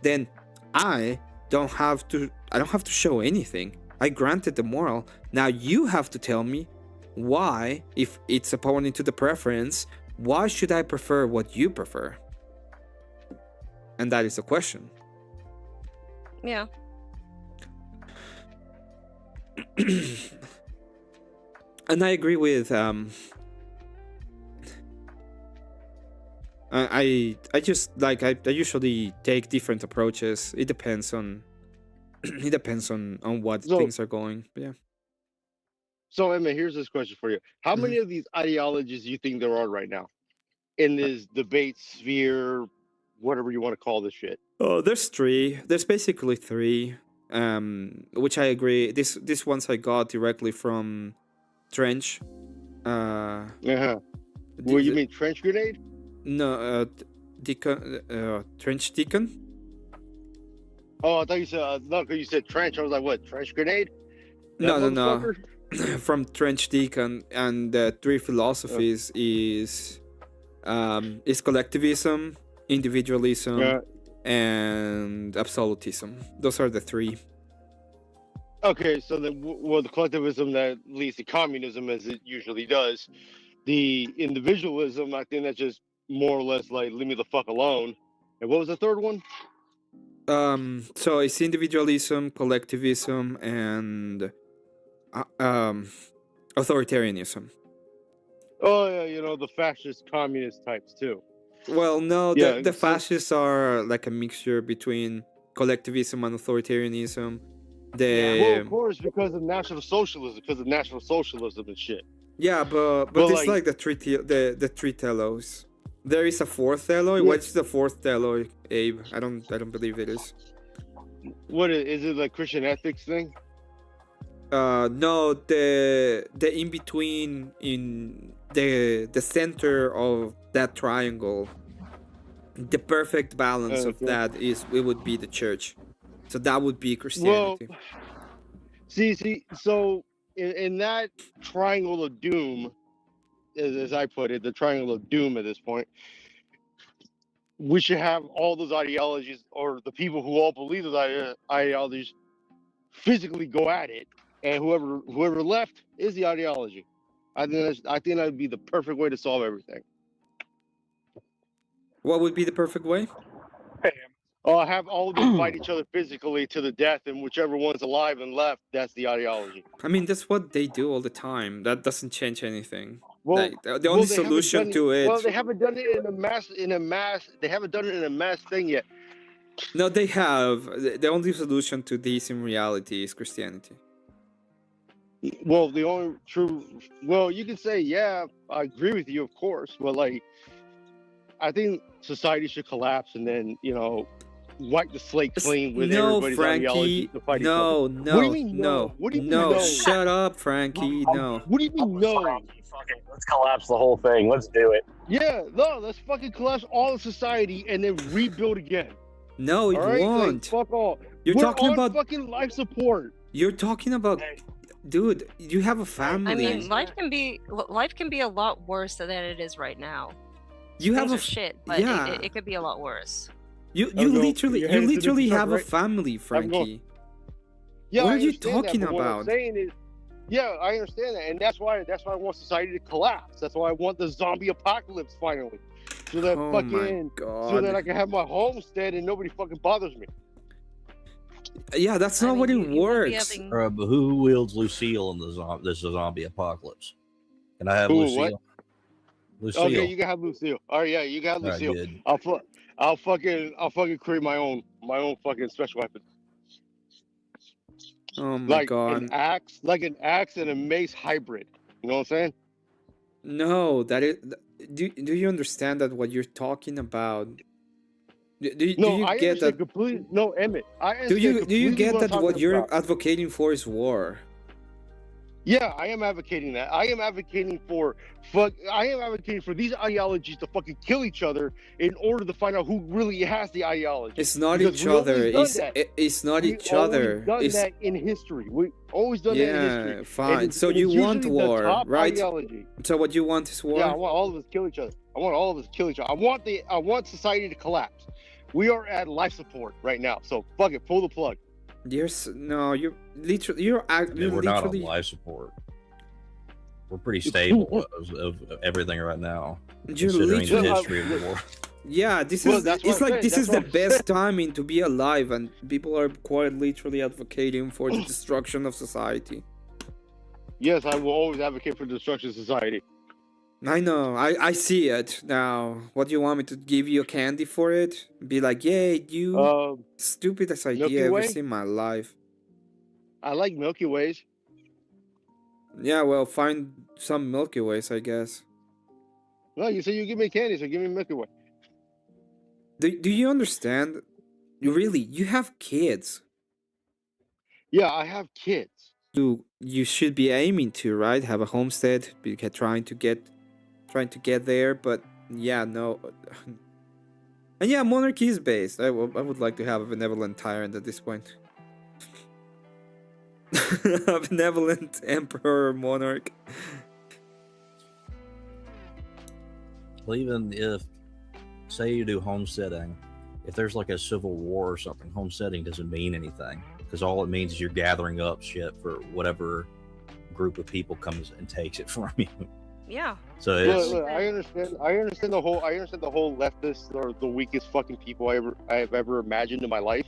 Then I don't have to show anything. I granted the moral. Now you have to tell me why, if it's according to the preference, why should I prefer what you prefer? And that is the question. Yeah. And I agree with I just like I usually take different approaches. It depends on it depends on what So, things are going. But yeah. so Emma, here's this question for you: how Mhm. many of these ideologies do you think there are right now in this debate sphere, whatever you want to call this shit? Oh, there's three. There's basically three. Which I agree. This ones I got directly from Trench. Uh-huh. D- Well, you d- mean trench grenade? no, Deacon, Trench Deacon. Oh, I thought you said no, because you said trench. I was like, what? Trench grenade? That No, no, motherfucker? from Trench Deacon, and the three philosophies is collectivism, individualism, Yeah. and absolutism. Those are the three. Okay, so then, well, the collectivism that leads to communism, as it usually does. The individualism, I think that's just more or less like leave me the fuck alone. And what was the third one? So it's individualism, collectivism, and authoritarianism. Oh yeah, you know, the fascist communist types too. Well, no, Yeah, the so- fascists are like a mixture between collectivism and authoritarianism. Well, of course, because of National Socialism and shit. Yeah, but But, it's like like- the three telos. There is a fourth alloy. Yeah. What's the fourth alloy, Abe? I don't believe it is. What is it, like Christian ethics thing? No, the in between, in the center of that triangle, the perfect balance of Okay. that is it would be the church. So that would be Christianity. Well, see, so in that triangle of doom, as I put it, the triangle of doom at this point, we should have all those ideologies, or the people who all believe those ideologies, physically go at it, and whoever left is the ideology. I think that would be the perfect way to solve everything. What would be the perfect way? Have all of them fight each other physically to the death, and whichever one's alive and left, that's the ideology. I mean, that's what they do all the time. That doesn't change anything. Well, Like, the only they haven't solution done to it. Well, they haven't done it in a mass. They haven't done it in a mass thing yet. No, they have. The only solution to this in reality is Christianity. Well, the only true. Well, you can say, yeah, I agree with you, of course, but like, I think society should collapse, and then wipe the slate clean with No, everybody's ideology Frankie. to fight each No, other. no, What do you mean no, What do you mean no. no? Shut up, Frankie. No. What do you mean no? Fuck it, let's collapse the whole thing. Let's do it. Yeah, no, let's fucking collapse all of society and then rebuild again. No, it All right, like, won't. fuck all. You're We're talking on about. fucking life support. You're talking about. Dude, you have a family. I mean, life can be a lot worse than it is right now. you have Things a. are shit, but yeah. it could be a lot worse. You Oh, no, literally you're headed to the top, have a right? family, I'm Frankie. going- Yeah, What I are you understand that, talking but what I'm about? saying is, yeah, I understand that, and that's why I want society to collapse. That's why I want the zombie apocalypse finally, so that Oh my so god. that I can have my homestead and nobody fucking bothers me. Yeah, that's I not mean, what you it won't be works. having- But who wields Lucille in this zombie apocalypse? Can I have Who, Lucille? what? Lucille. Okay, you can have Lucille. All right, yeah, you can have All right, Lucille. good. I'll fucking create my own fucking special weapon. Oh my Like god. an axe and a mace hybrid. You know what I'm saying? No, that is. Do you understand that what you're talking about? Do you I get understand that? completely. No, Emmett. I Do understand you completely get I'm that what talking you're about. advocating for is war? Yeah, I am advocating that. I am advocating for these ideologies to fucking kill each other in order to find out who really has the ideology. It's not Because each we always other. done It's that. it's not We've each other. always done It's that in history. We always done that in yeah, history. fine. So you want war, right? So what you want is war. Yeah, I want all of us to kill each other. I want all of us to kill each other. I want society to collapse. We are at life support right now. So fuck it, pull the plug. You're you're literally you're We're not on literally life support. We're pretty stable of everything right now, you're considering the literally history of the war. yeah. This Well, is that's what it's I'm like saying. this That's is the what I'm best timing to be alive, and people are quite literally advocating for the destruction of society. Yes, I will always advocate for destruction of society. I know. I see it now. What do you want me to give you a candy for it? Be like, yay, you stupidest Milky idea I've ever Way. seen in my life. I like Milky Ways. Yeah, well, find some Milky Ways, I guess. No, you say you give me candy, so give me Milky Way. Do you understand? You have kids. Yeah, I have kids. You should be aiming to, right? Have a homestead, be trying to get there, but yeah, no. And yeah, monarchy is based. I would like to have a benevolent tyrant at this point. A benevolent emperor monarch. Well, even if, say, you do homesteading, if there's like a civil war or something, homesteading doesn't mean anything because all it means is you're gathering up shit for whatever group of people comes and takes it from you. Yeah. So it's, Look, I understand the whole leftist or the weakest fucking people I've ever imagined in my life.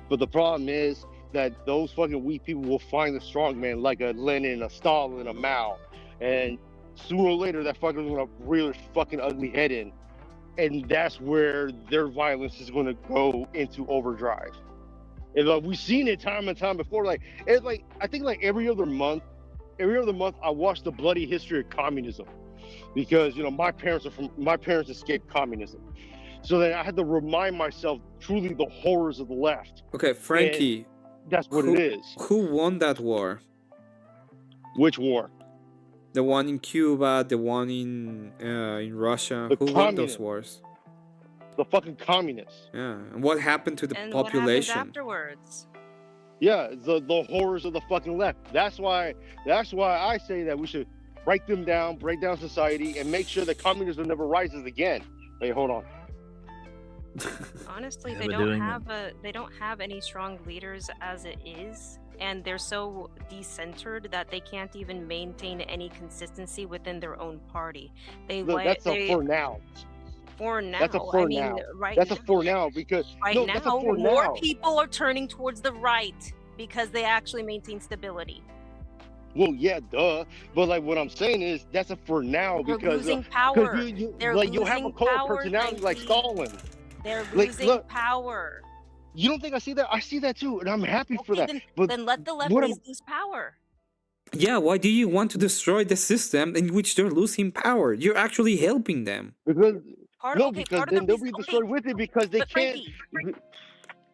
But the problem is that those fucking weak people will find the strong man like a Lenin, a Stalin, a Mao, and sooner or later that fucker's gonna reel his fucking ugly head in, and that's where their violence is gonna go into overdrive. And we've seen it time and time before. Like it's like I think like every other month I watch the bloody history of communism, because my parents escaped communism, so then I had to remind myself truly the horrors of the left. Okay, Frankie. And that's what it is. Who won that war? Which war? The one in Cuba, the one in Russia. Who won those wars? The fucking communists. Yeah, and what happened to the And population? what happened afterwards? Yeah, the horrors of the fucking left. That's why I say that we should break down society, and make sure that communism never rises again. Wait, hold on. Honestly, Yeah, they but don't have any strong leaders as it is, and they're so decentered that they can't even maintain any consistency within their own party. That's a for now. For now, That's a for now. right That's now, a for now because that's a for more now. people are turning towards the right because they actually maintain stability. Well, yeah, duh. But like what I'm saying is that's a for now They're because losing power. They're you have a losing cold power, personality like Frankie. Stalin. They're Like, losing look, power. You don't think I see that? I see that too, and I'm happy for that. But Then let the what lefties lose power. Yeah, why do you want to destroy the system in which they're losing power? You're actually helping them. Because Part no, of because the then they'll be reason- destroyed with it because they but can't.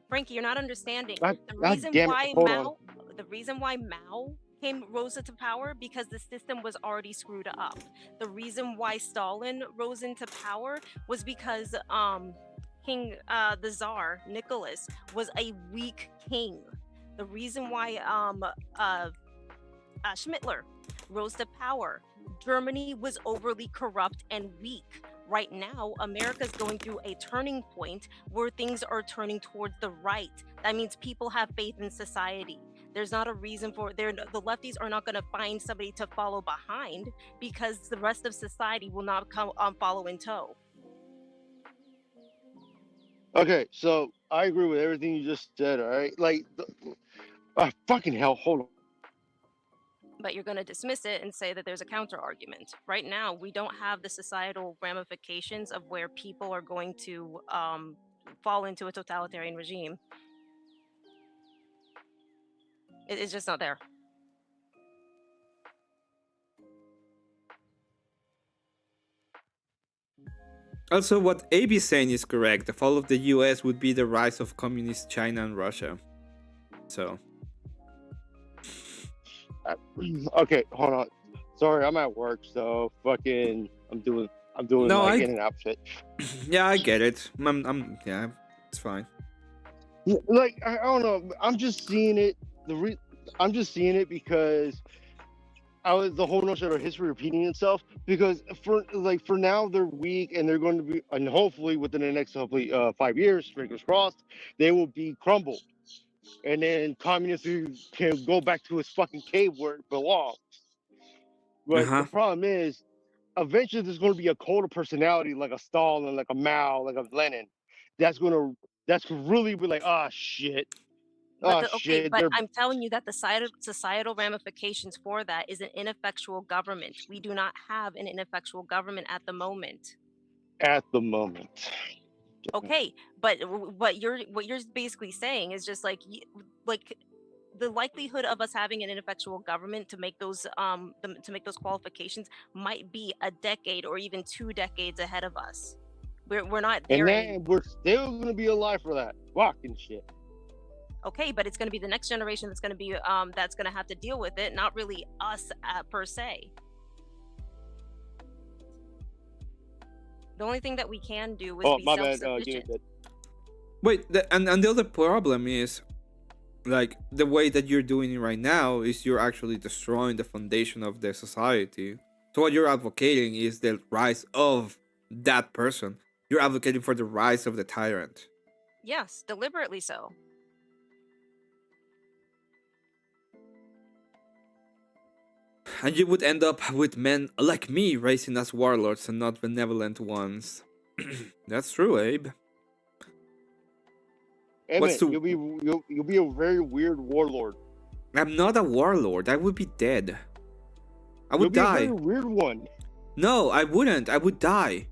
Frankie, you're not understanding. God The reason damn it, why hold Mao rose into power because the system was already screwed up. The reason why Stalin rose into power was because King the Tsar Nicholas was a weak king. The reason why Schmittler rose to power, Germany was overly corrupt and weak. Right now, America's going through a turning point where things are turning towards the right. That means people have faith in society. There's not a reason for the lefties are not going to find somebody to follow behind because the rest of society will not come follow in tow. Okay, so I agree with everything you just said. All right, like, fucking hell, hold on. But you're going to dismiss it and say that there's a counter argument. Right now, we don't have the societal ramifications of where people are going to fall into a totalitarian regime. It's just not there. Also, what AB is saying is correct. The fall of the US would be the rise of communist China and Russia. So. Okay, hold on. Sorry, I'm at work, so fucking I'm doing No, like in and out shit. Yeah, I get it. Yeah, it's fine. Like I don't know. I'm just seeing it. I'm just seeing it because the whole notion of history repeating itself. Because for now they're weak and they're going to be, and hopefully within the next 5 years, fingers crossed, they will be crumbled, and then communism can go back to its fucking cave where it belongs. But the problem is, eventually there's going to be a cult of personality like a Stalin, like a Mao, like a Lenin. That's really be like, ah, shit. Oh Okay, shit! but They're I'm telling you that the societal ramifications for that is an ineffectual government. We do not have an ineffectual government at the moment. at the moment. Okay, but what you're basically saying is just like like the likelihood of us having an ineffectual government to make those to make those qualifications might be a decade or even 2 decades ahead of us. We're not And there anymore. then we're still gonna be alive for that. Fucking shit. Okay, but it's going to be the next generation that's going to be that's going to have to deal with it, not really us per se. The only thing that we can do is Oh, be my bad. self-sufficient. Wait, and the other problem is, like, the way that you're doing it right now is you're actually destroying the foundation of the society. So what you're advocating is the rise of that person. You're advocating for the rise of the tyrant. Yes, deliberately so. And you would end up with men like me raising as warlords and not benevolent ones. That's true, Abe. Emmet, you'll be a very weird warlord. I'm not a warlord. I would be dead. I would You'll die. be a very weird one. No, I wouldn't. I would die.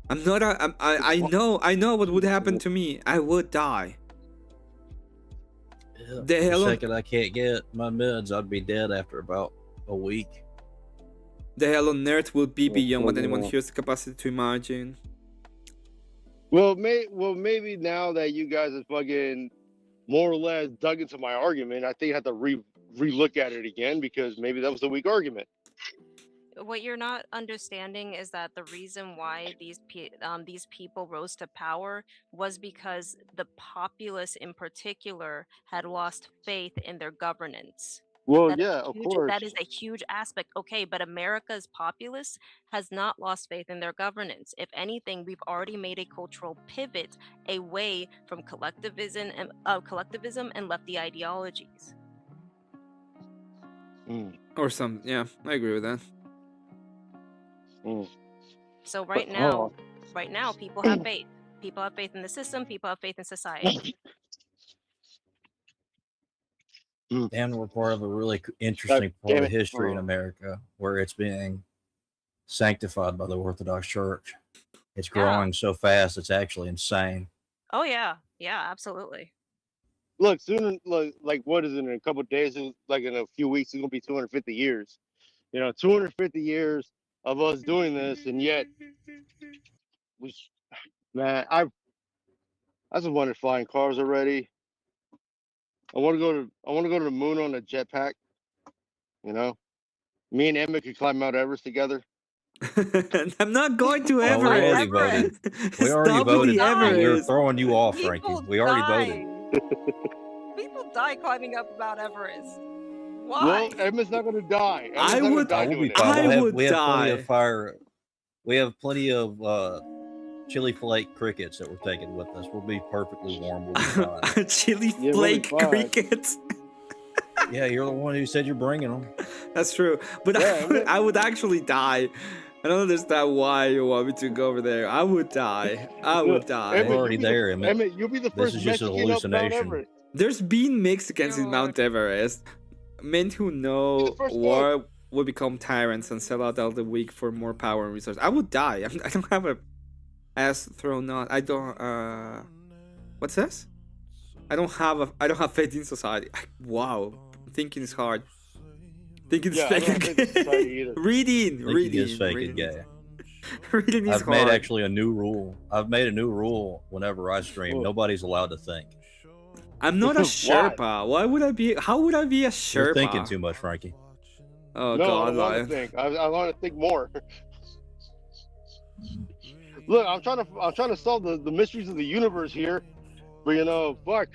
I'm not a. I know what would happen to me. I would die. Yeah, The the hell on- second I can't get my meds, I'd be dead after about a week. The hell on earth will be beyond what anyone here has the capacity to imagine. Well, maybe now that you guys have fucking more or less dug into my argument, I think I have to re-look at it again because maybe that was a weak argument. What you're not understanding is that the reason why these people rose to power was because the populace in particular had lost faith in their governance. Well, That is yeah, a of huge- course. That is a huge aspect. Okay, but America's populace has not lost faith in their governance. If anything, we've already made a cultural pivot away from collectivism and lefty ideologies. Mm, Or some. Yeah, I agree with that. mm. So right now, people have faith. People have faith in the system. People have faith in society. And we're part of a really interesting part damn of it. history in Oh. America where it's being sanctified by the Orthodox Church. It's Yeah. growing so fast, it's actually insane. Oh yeah, absolutely. Look, soon, like what is it, in a couple of days, like in a few weeks, it's gonna be 250 years. 250 years of us doing this, and yet, man, I just wanted flying cars already. I want to go to the moon on a jetpack. Me and Emmet could climb Mount Everest together. I'm not going to Well, we already Everest. voted. We Stop already with voted. the and We're Everest. throwing you off, Frankie. People We already die. voted. People die climbing up Mount Everest. Why? Well, Emmet's not gonna die. Emmet's I not gonna would- die We'll doing be it. fine. I would we have plenty die. of fire. We have plenty of chili flake crickets that we're taking with us. We'll be perfectly warm. We'll be fine. Chili Yeah, we'll be flake fine. crickets. Yeah, you're the one who said you're bringing them. That's true. But Yeah, I would actually die. I don't understand why you want me to go over there. I would die. I would die. We're already there, Emmett. Emmet, you'll be the This first is just a Mexican up Mount hallucination. Everest. There's been Mexicans in Lord. Mount Everest. Men who know the first war will become tyrants and sell out all the weak for more power and resources. I would die. I don't have a ass thrown on. I don't. What's this? I don't have faith in society. Wow, thinking is hard. Thinking is Yeah, I don't have fake. faith in society either. Reading. Thinking is fake and reading. gay. Reading is I've made hard. actually a new rule. I've made a new rule whenever I stream. Cool. Nobody's allowed to think. I'm not a Why? Sherpa. Why would I be? How would I be a You're Sherpa? thinking too much, Frankie. Oh No, I God, don't want Lion. to think. I want to think more. Look, I'm trying to solve the mysteries of the universe here, but fuck.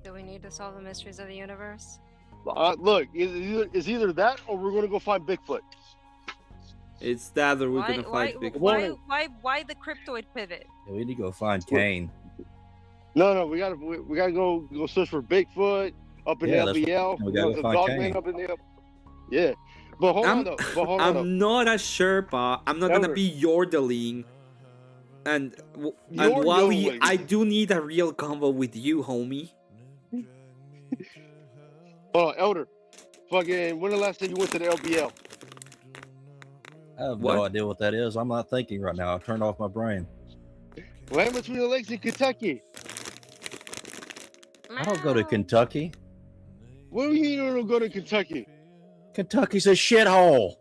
Do we need to solve the mysteries of the universe? Look, it's either that or we're gonna go find Bigfoot. It's that or we're Why, gonna why, fight Big. why the cryptoid pivot? Yeah, we need to go find Kane. No, we gotta go search for Bigfoot up in Yeah, the that's LBL. we gotta the find Dogman Kane. up in the Yeah, but hold on though. I'm not a Sherpa. I'm not gonna Never. be yodeling. And You're Wally, yodeling. I do need a real convo with you, homie. Oh, Elder. Fucking, when the last time you went to the LBL? I have What? no idea what that is. I'm not thinking right now. I turned off my brain. Land between the lakes in Kentucky. I don't go to Kentucky. What do you mean you don't go to Kentucky? Kentucky's a shithole.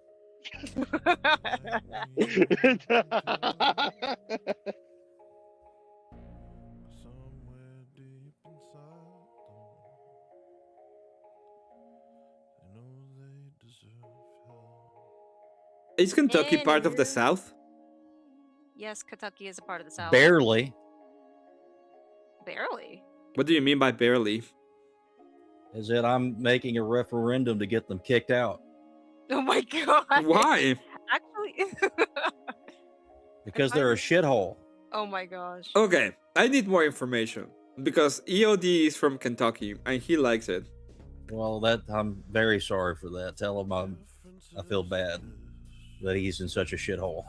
Is Kentucky part of the Anywho. South? Yes, Kentucky is a part of the South. Barely. Barely. What do you mean by barely? Is that I'm making a referendum to get them kicked out Oh my god. Why? Actually. because they're a shithole. Oh my gosh. Okay, I need more information because EOD is from Kentucky and he likes it. Well, that I'm very sorry for that. Tell him I feel bad that he's in such a shithole.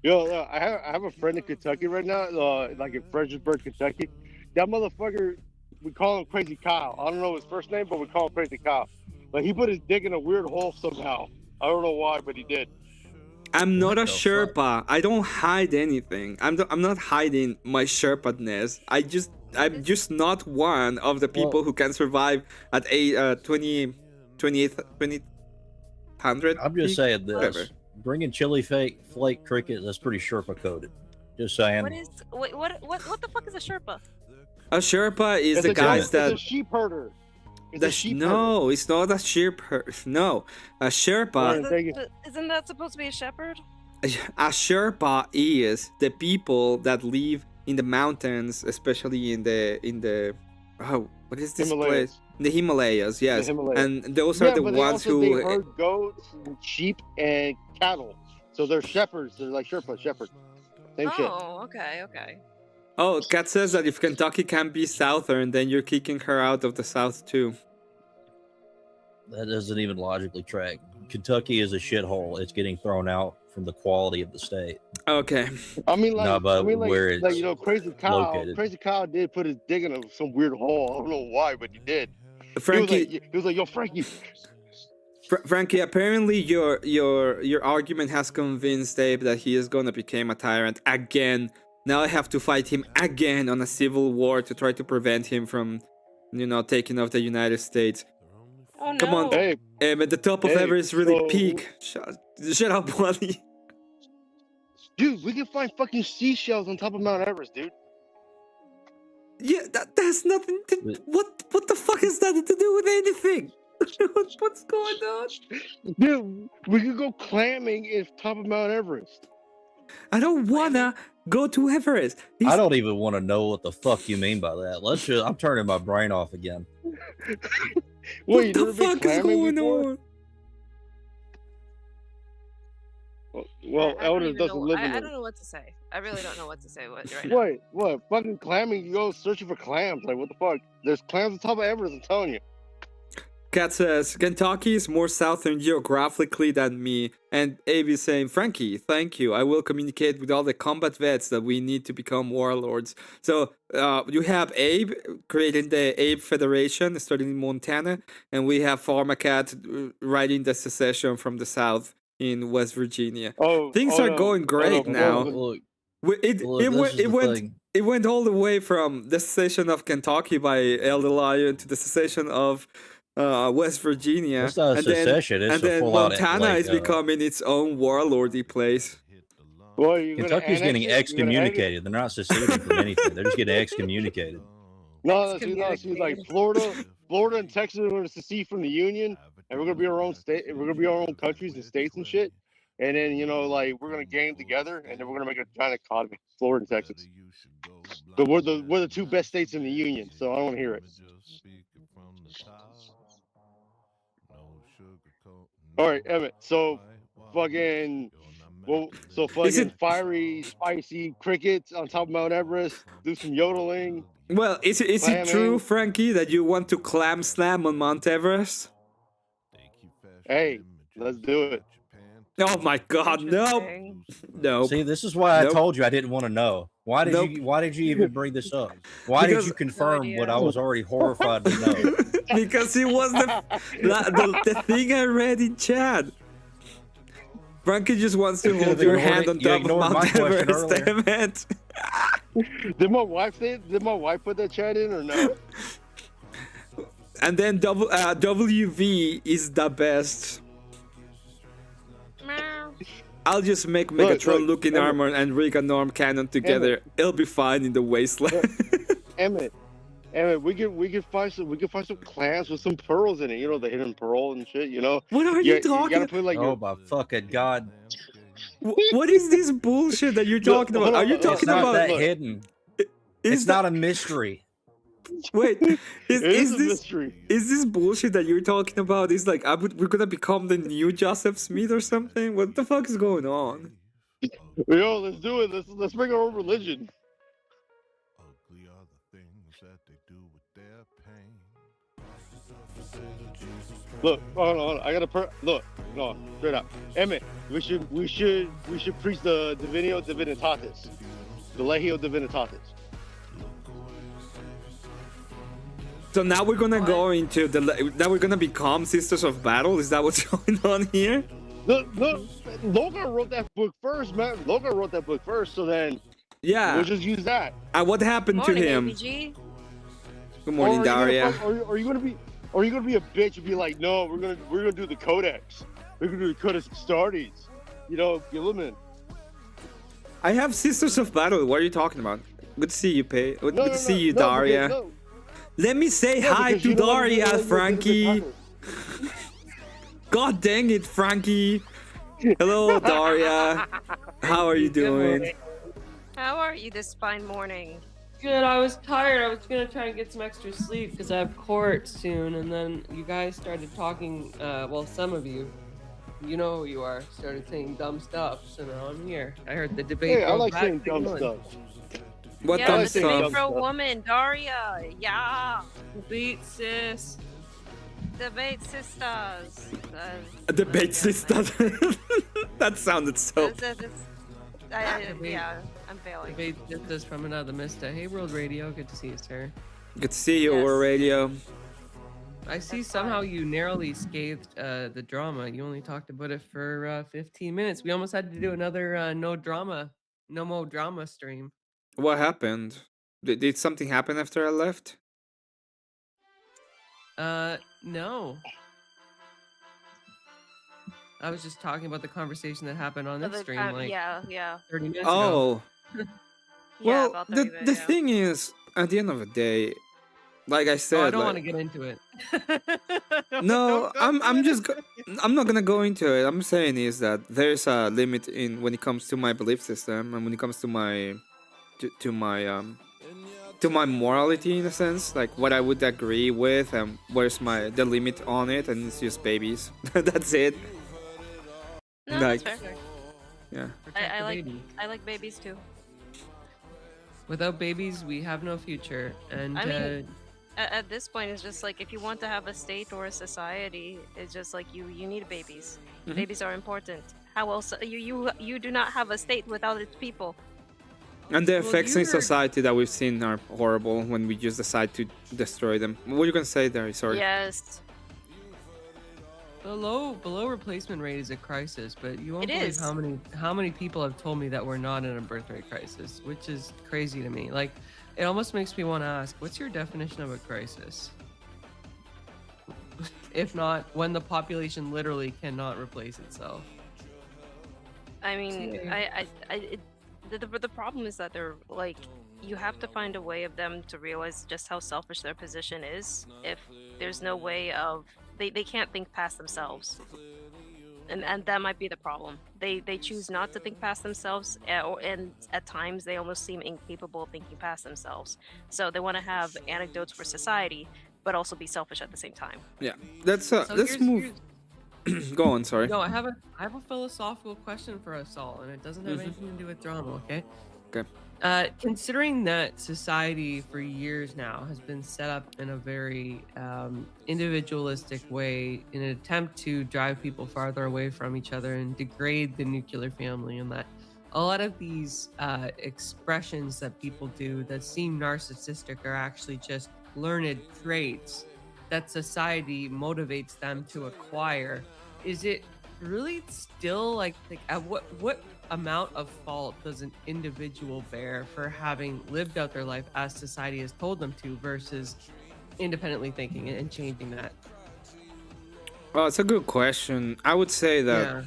Yo, I have a friend in Kentucky right now, like in Fredericksburg, Kentucky. That motherfucker, we call him Crazy Kyle. I don't know his first name, but we call him Crazy Kyle. But he put his dick in a weird hole somehow. I don't know why, but he did. I'm not a What the Sherpa. fuck? I don't hide anything. I'm not hiding my Sherpa-ness. I'm just not one of the people Well- who can survive at 20,100. I'm just saying this. Whatever. Bringing chili flake cricket, that's pretty Sherpa coded. Just saying. What the fuck is a Sherpa? A Sherpa is It's the a guys It's that a sheep herder. It's a sheep herder. no, it's not a sheep. No, a Sherpa. Thank you. Isn't that supposed to be a shepherd? A Sherpa is the people that live in the mountains, especially in the what is this Himalayas. place? The Himalayas, yes. Himalayas. And those Yeah, are the but they ones also, they who herd goats, and sheep, and cattle. So they're shepherds. They're like shepherds. Same shit. Oh, okay. Oh, Kat says that if Kentucky can be Southern, then you're kicking her out of the South too. That doesn't even logically track. Kentucky is a shithole. It's getting thrown out from the quality of the state. Okay. I mean, like, No, but where like, it's Crazy Kyle. located. Crazy Kyle did put his dick in some weird hole. I don't know why, but he did. Frankie, He was like, "Yo, Frankie." Frankie, apparently your argument has convinced Abe that he is gonna become a tyrant again. Now I have to fight him again on a civil war to try to prevent him from, taking off the United States. Oh no. Come on, Hey, at the top of Hey, Everest really so- peak. Shut up, buddy. dude, we can find fucking seashells on top of Mount Everest, dude. Yeah, that's nothing to. What the fuck is that to do with anything? What's going on? Dude, we could go clamming at top of Mount Everest. I don't wanna go to Everest. I don't even want to know what the fuck you mean by that. I'm turning my brain off again. What Wait, you the never been fuck is clamming going before? on? Well, I don't Elder even doesn't know. live in I it. don't know what to say. I really don't know what to say right now. What? Fucking clamming? You go searching for clams. Like, what the fuck? There's clams on top of Everest, I'm telling you. Kat says, Kentucky is more southern geographically than me. And Abe is saying, Frankie, thank you. I will communicate with all the combat vets that we need to become warlords. So you have Abe creating the Abe Federation, starting in Montana. And we have Pharmacat writing the secession from the south in West Virginia. Things are going great now. Look, It went all the way from the secession of Kentucky by Elder Lion to the secession of West Virginia. It's not a secession, it's and a then full-out, Montana like, is becoming its own warlordy place. Well, you're gonna Kentucky's annex getting it? You're gonna excommunicated. They're not seceding from anything. They're just getting excommunicated. No, she's like Florida and Texas are going to secede from the Union, and we're going to be our own state. We're going to be our own countries and states and shit. And then we're going to gang together, and then we're going to make a giant economy. Florida and Texas. But we're the two best states in the Union, so I don't want to hear it. All right, Emmett. So fucking fiery, spicy crickets on top of Mount Everest. Do some yodeling. Well, is it true, Clamming. Frankie, that you want to clam slam on Mount Everest? Hey, let's do it. Oh my God, no, Interesting. no. See, this is why I Nope. told you I didn't want to know. Why did Nope. you? Why did you even bring this up? Why Because- did you confirm idea. what I was already horrified to know? Because it was the thing I read in chat. Frankie just wants to You hold could've your ignored hand it. on You top of ignored my Mount question Everest, earlier. Emmet. Did my wife say? Did my wife put that chat in or no? And then WV is the best. Meow. I'll just make Look, Megatron look in Emmet. armor and Rick and Norm cannon together. It'll be fine in the wasteland. Emmet, we could find some clams with some pearls in it. You know, the hidden pearl and shit. You know. What are You you talking? gotta put like Oh my fucking God! What is this bullshit that you're talking Hold about? on, Are you hold on. It's talking not about? that look. hidden. Is It's not a mystery. Wait, It is a this mystery. is this bullshit that you're talking about? Is like we're gonna become the new Joseph Smith or something? What the fuck is going on? Yo, let's do it. Let's make our own religion. Ugly are the things that they do with their pain. Look, hold on. I gotta look. No, straight up. Emmet, we should preach the Divinio Divinitatis, the Legio Divinitatis. So now we're gonna go into now we're gonna become Sisters of Battle. Is that what's going on here? Look, Logan wrote that book first, man. Logan wrote that book first, so then Yeah. we'll just use that. What happened Morning, to him? ABG. Good morning, Or are you Daria. Are you gonna be a bitch and be like, no, we're gonna do the Codex. We're gonna do the Codex Astartes. You know, Gilliman. I have Sisters of Battle. What are you talking about? Good to see you, Pay. Good to see you, no, Daria. because- no, Let me say no, hi because to you don't wanna be Daria, like Frankie. Divinitatis. God dang it, Frankie. Hello, Daria. How are you doing? How are you this fine morning? Good. I was tired. I was gonna try and get some extra sleep because I have court soon, and then you guys started talking. Well, some of you, you know who you are, started saying dumb stuff. So now I'm here. I heard the debate. Hey, I goes like back saying to dumb one. stuff. What Yeah, dumb the saying debate stuff? for a stuff. woman, Daria. Yeah. Debate, sis. Debate sisters. Debate sister. That sounded so. Yeah, I'm failing. Debate sisters from another mister. Hey, World Radio. Good to see you, sir. Good to see you, Yes. over radio. I see That's somehow fine. you narrowly scathed the drama. You only talked about it for 15 minutes. We almost had to do another no more drama stream. What happened? Did something happen after I left? No. I was just talking about the conversation that happened on this Other stream time- like yeah. 30 minutes ago. Oh, Yeah, well, about the 30 minutes, yeah. thing is, at the end of the day, like I Oh, I said, don't like, want to get into it. no, Don't go I'm to just I'm not gonna go into it. I'm saying is that there's a limit in when it comes to my belief system and when it comes to my to my morality in a sense, like what I would agree with and where's the limit on it, and it's just babies. That's it. No, Like, that's fair. yeah. Protect the baby. I like babies too. Without babies, we have no future. And I mean, at this point, it's just like if you want to have a state or a society, it's just like you need babies. Mhm. Babies are important. How else you do not have a state without its people. And the Well, effects you in heard- society that we've seen are horrible when we just decide to destroy them. What are you gonna say there? Sorry. Yes, below replacement rate is a crisis, but you won't It believe is. how many people have told me that we're not in a birth rate crisis, which is crazy to me. Like, it almost makes me want to ask, what's your definition of a crisis? If not, when the population literally cannot replace itself. I mean, Yeah. the problem is that they're like you have to find a way of them to realize just how selfish their position is. If there's no way of they can't think past themselves, and that might be the problem. They choose not to think past themselves, and at times they almost seem incapable of thinking past themselves. So they want to have anecdotes for society, but also be selfish at the same time. Yeah. Let's So let's here's- move. Go on. Sorry. No, I have a philosophical question for us all, and it doesn't have Mhm. anything to do with drama. Okay. Okay. Considering that society for years now has been set up in a very individualistic way in an attempt to drive people farther away from each other and degrade the nuclear family, and that a lot of these expressions that people do that seem narcissistic are actually just learned traits that society motivates them to acquire. Is it really still like at what amount of fault does an individual bear for having lived out their life as society has told them to versus independently thinking and changing that? Well, it's a good question. I would say that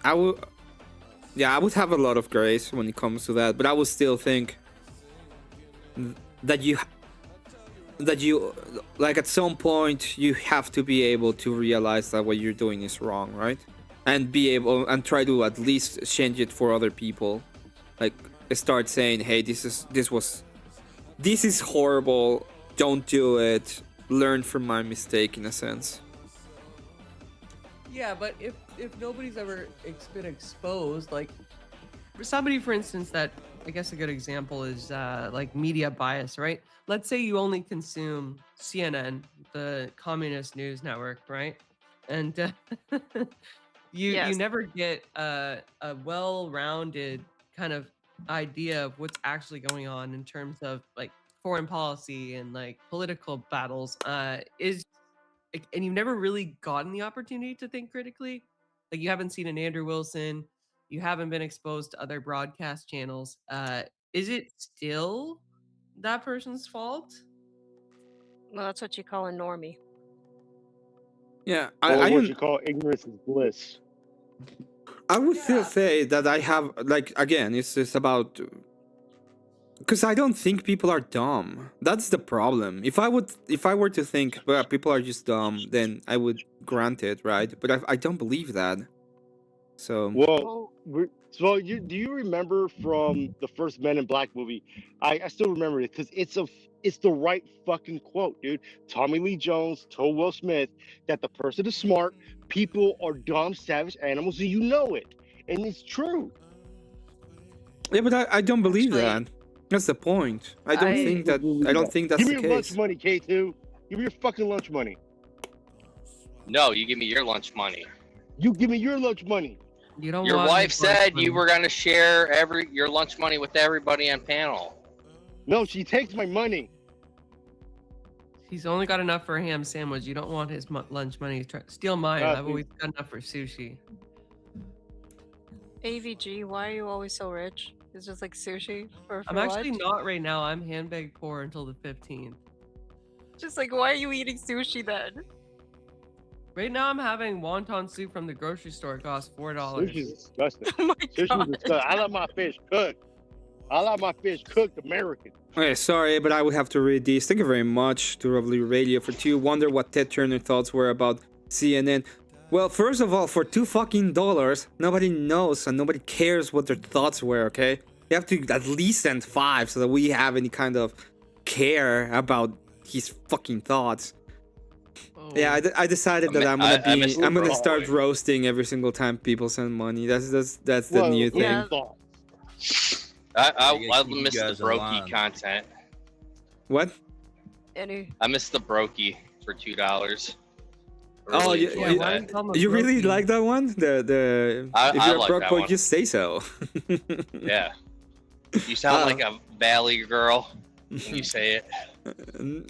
I would have a lot of grace when it comes to that, but I would still think that you like at some point you have to be able to realize that what you're doing is wrong, right? And be able and try to at least change it for other people. Like start saying, hey, this is horrible, don't do it, learn from my mistake in a sense. Yeah, but if nobody's ever been exposed, like somebody, for instance, that I guess a good example is like media bias, right? Let's say you only consume CNN, the communist news network, right? And you never get a well-rounded kind of idea of what's actually going on in terms of like foreign policy and like political battles. And you've never really gotten the opportunity to think critically. Like you haven't seen an Andrew Wilson, you haven't been exposed to other broadcast channels. Is it still that person's fault? Well, that's what you call a normie. Yeah, or what you call ignorance is bliss. I would still say that I have, like, again, it's just about, because I don't think people are dumb. That's the problem. If I were to think, well, people are just dumb, then I would grant it, right? But I don't believe that. So do you remember from the first Men in Black movie? I still remember it because it's the right fucking quote, dude. Tommy Lee Jones told Will Smith that the person is smart, people are dumb, savage animals, and you know it, and it's true. Yeah, but I don't believe that. That's the point. I don't think that's Give me the your lunch case. money, K2. Give me your fucking lunch money. No, you give me your lunch money. You give me your lunch money. You don't. Your wife said you were gonna share your lunch money with everybody on panel. No, she takes my money. He's only got enough for a ham sandwich. You don't want his lunch money. Steal mine. I've always got enough for sushi. AVG, why are you always so rich? It's just like sushi for I'm actually lunch? not right now. I'm handbag poor until the 15th. Just like, why are you eating sushi then? Right now, I'm having wonton soup from the grocery store. It costs $4. Sushi's disgusting. Oh my Sushi's God. disgusting. I like my fish cooked. I like my fish cooked American. Okay, sorry, but I would have to read these. Thank you very much to Lovely Radio for 2. Wonder what Ted Turner thoughts were about CNN. Well, first of all, for $2 nobody knows and nobody cares what their thoughts were, okay? You have to at least send 5 so that we have any kind of care about his fucking thoughts. Yeah, I decided that I'm gonna start roasting every single time people send money. That's the new thing. I miss the brokey content. What? I miss the brokey for $2. Oh, you really like that one? If you're like a broke that boy, one. just say so. Yeah. You sound like a valley girl when you say it.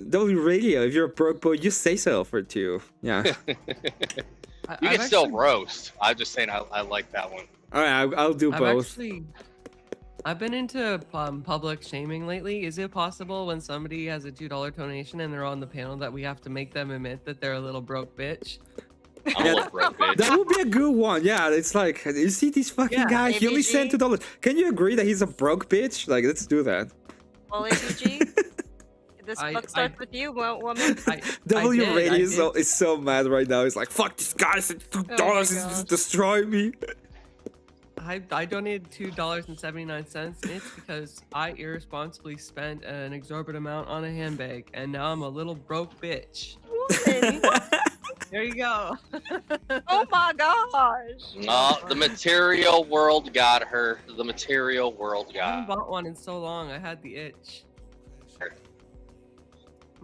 W Radio, if you're a broke boy, just say so for 2. Yeah. You can still roast. I'm just saying I like that one. All right, I'll do both. I've been into public shaming lately. Is it possible when somebody has a $2 donation and they're on the panel that we have to make them admit that they're a little broke bitch? I'm a little broke bitch. That would be a good one. Yeah, it's like, you see this fucking guy? He only sent $2. Can you agree that he's a broke bitch? Like, let's do that. Well, AVG, this book starts with you, woman. W Radio is so mad right now. He's like, fuck this guy, sent $2. He's just destroying me. I donated $2.79. It's because I irresponsibly spent an exorbitant amount on a handbag, and now I'm a little broke bitch. There you go. Oh my gosh. No, the material world got her. The material world I haven't got bought one in so long. I had the itch.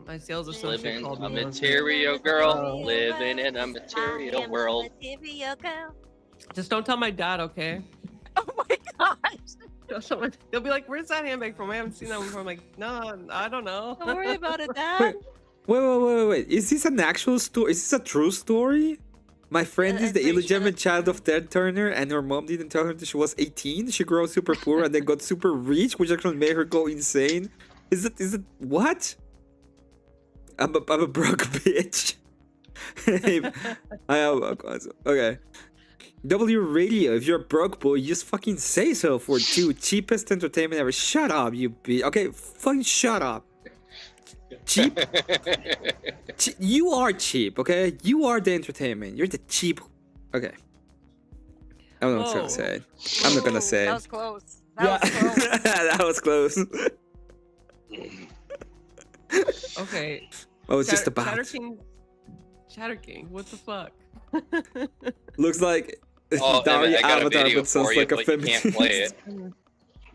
My sales associate living called a me once. material girl, living in a material world. Just don't tell my dad, okay? Oh my gosh. They'll be like, "Where's that handbag from? I haven't seen that one before." I'm like, "No, I don't know." Don't worry about it, Dad. Wait. Is this an actual story? Is this a true story? My friend is the illegitimate child of Ted Turner, and her mom didn't tell her that she was 18. She grew up super poor and then got super rich, which actually made her go insane. Is it what? I'm a broke bitch. Okay. W Radio, if you're a broke boy, you just fucking say so for two cheapest entertainment ever. Shut up, you bitch. Okay, fucking shut up. Cheap? You are cheap, okay? You are the entertainment. You're the cheap. Okay. I don't know what I was gonna say. I'm not gonna say. That was close. That was close. That was close. Okay. Oh, it's just about. Chatter King, what the fuck? Looks like Oh, Daria I got a Avatar, video but sounds for you, like a but you feminist. can't play it.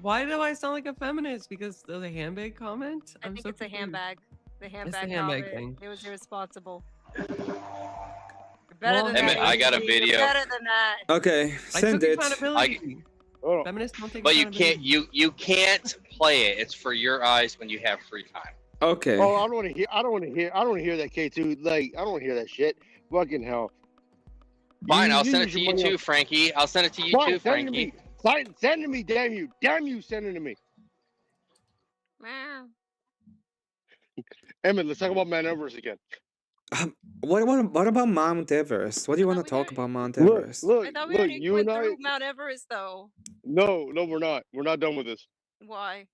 Why do I sound like a feminist? Because of the handbag comment? I think it's a handbag. The handbag, handbag comment. thing. It was irresponsible. You're better than Emmett, that. I got a You're video. better than that. Okay, I send took it. accountability. Feminists don't take But you accountability. can't you can't play it. It's for your eyes when you have free time. Okay. Oh, I don't want to hear. I don't want to hear that K2. Like, I don't want to hear that shit. Fucking hell. Fine, I'll You send it use to your you money too, on- Frankie. I'll send it to you Fine, too, send it to Frankie. me. Send it to me. Damn you. Damn you. Send it to me. Wow. Emmett, let's talk about Mount Everest again. What about Mount Everest? What do you want to talk about Mount Look, Everest? look, I thought we look. already You went and I. through Mount Everest, though. No, we're not. We're not done with this. Why?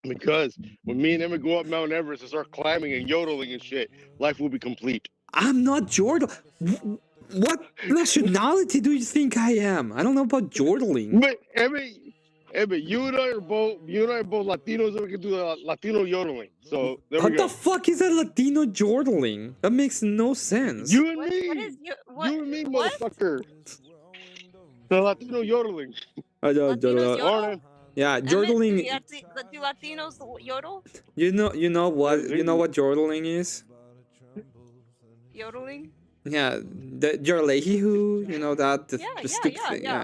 Because when me and Emmett go up Mount Everest and start climbing and yodeling and shit, life will be complete. I'm not Jordan. What nationality do you think I am? I don't know about jordling. But Emmett, you and I are both Latinos and we can do the Latino yodeling. So there we What go. the fuck is a Latino jordling? That makes no sense. You and What me. is you? What? You and me, what? motherfucker. The Latino yodeling. Latinos yodel? Morning. Yeah, Emmett, jordling. do Latinos yodel? You know what jordling is? Yodeling? Yeah, the Jorlehi, you know that the Yeah, stupid thing. yeah.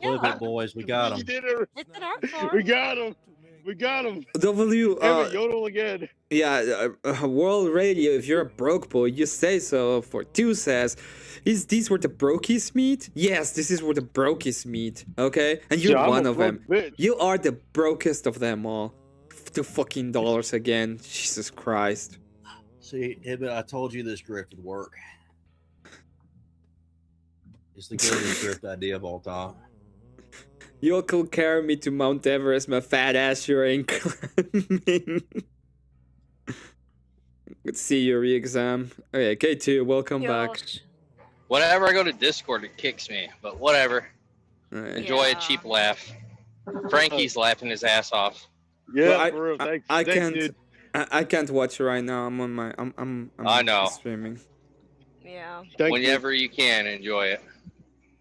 Look at boys, we got We them. did it. It's an art form. We got him. We got him. W. Emmett, yodel again. Yeah, World Radio. If you're a broke boy, you say so. For two says, is this where the brokies meet? Yes, this is where the brokies meet. Okay, and you're Yeah, I'm one a of them. broke bitch. You are the brokest of them all. $2 again. Jesus Christ. See, Emmett, I told you this drift would work. It's the greatest drift idea of all time. You could carry me to Mount Everest, my fat ass. You ain't climbing. Let's see your re-exam. Okay, K2, welcome back. Yosh. Whenever I go to Discord, it kicks me. But whatever. Alright. Enjoy a Yeah. cheap laugh. Frankie's laughing his ass off. Yeah, Well, for real. Thanks. I Thanks, can't. dude. I can't watch it right now. I'm on my. I'm I know. streaming. Yeah. Thank you. Whenever you can, enjoy it.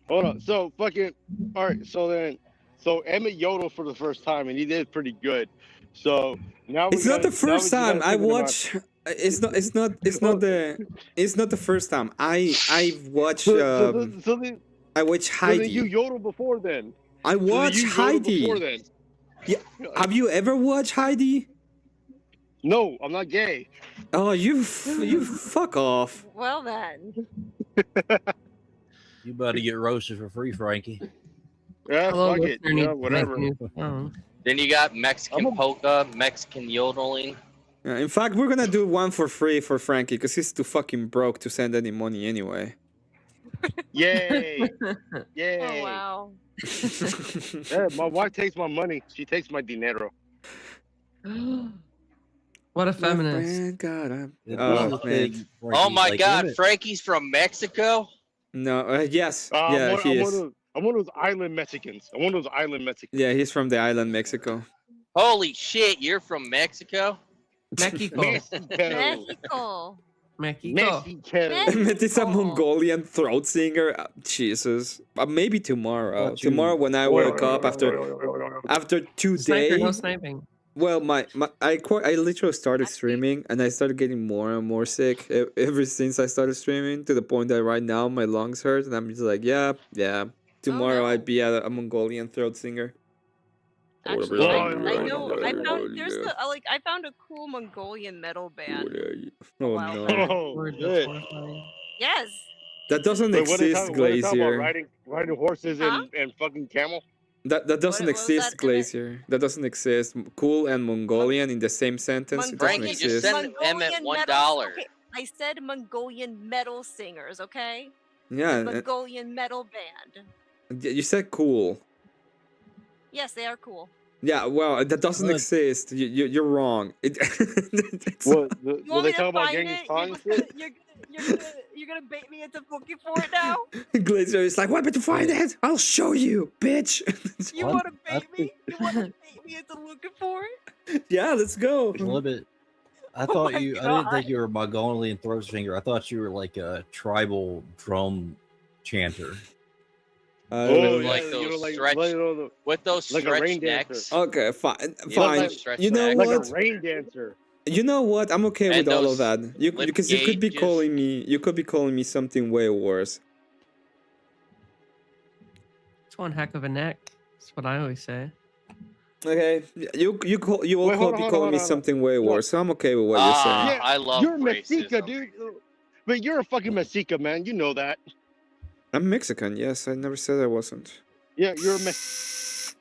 Hold on. So fucking. All right. So Emmett yodeled for the first time and he did pretty good. So now It's not the first time I watch. It's not the. It's not the first time. I've watched. I watched So then Heidi. you yodeled before then. I So then watched you yodeled before Heidi. then. Yeah. Have you ever watched Heidi? No, I'm not gay. Oh, you fuck off. Well then. You about to get roasted for free, Frankie. Yeah, Hello, fuck it. listener, Yeah, need- whatever. Oh. Then you got Mexican polka, Mexican yodeling. Yeah, in fact, we're gonna do one for free for Frankie because he's too fucking broke to send any money anyway. Yay! Yay! Oh wow. Yeah, my wife takes my money. She takes my dinero. What a My feminist. friend got a- If Oh this is man. big, Oh Frankie's my like, God, Emmett, Frankie's from Mexico. No, yes, I'm yeah, one, he I'm, is. one of, I'm one of those island Mexicans. I'm one of those island Mexicans. Yeah, he's from the island Mexico. Holy shit, you're from Mexico. Mexico. Mexico. Mexico. Mexico. Emmet is a Mongolian throat singer. Jesus. Maybe tomorrow. Tomorrow when I wake up after 2 Sniper, no days. sniping. Well, I literally started streaming and I started getting more and more sick ever since I started streaming, to the point that right now my lungs hurt and I'm just like, yeah. Tomorrow I'd be a Mongolian throat singer. Actually, I know. I found I found a cool Mongolian metal band. Oh no. Yes. That doesn't Wait, what are they exist, talking- what are they talking about? Glacier. Riding horses and fucking camel. That doesn't exist, Glacier. That doesn't exist. Cool and Mongolian in the same sentence. It doesn't Frankie, just exist. send Emmet $1. Okay, I said Mongolian metal singers, okay? Yeah, Mongolian metal band. you said cool. Yes, they are cool. Yeah, well, that doesn't exist. You're wrong. What? You Will want they me to talk about find Genghis it? Khan and shit? You're gonna bait me into looking for it now? Glacier is like, want me to find it? I'll show you, bitch. You wanna bait me? You wanna bait me into looking for it? Yeah, let's go. A little bit. I Oh thought my I didn't God. think you were a Mongolian throat singer. I thought you were like a tribal drum chanter. Oh, yeah, like you those know, like- stretch like, you know, with those like a stretch rain necks. dancer. Okay, fine, You look fine. like stretch You know necks. Like what? a rain dancer. You know what? I'm okay And with all of those that. You lip because you could be gauges. calling me. You could be calling me something way worse. It's one heck of a neck. That's what I always say. Okay, you will Wait, hold be on, calling hold me on. something way Look. worse. So I'm okay with what you're saying. Yeah, I love you're racism. Mexica, dude. But you're a fucking Mexica, man. You know that. I'm Mexican. Yes, I never said I wasn't. Yeah, you're a Mexican.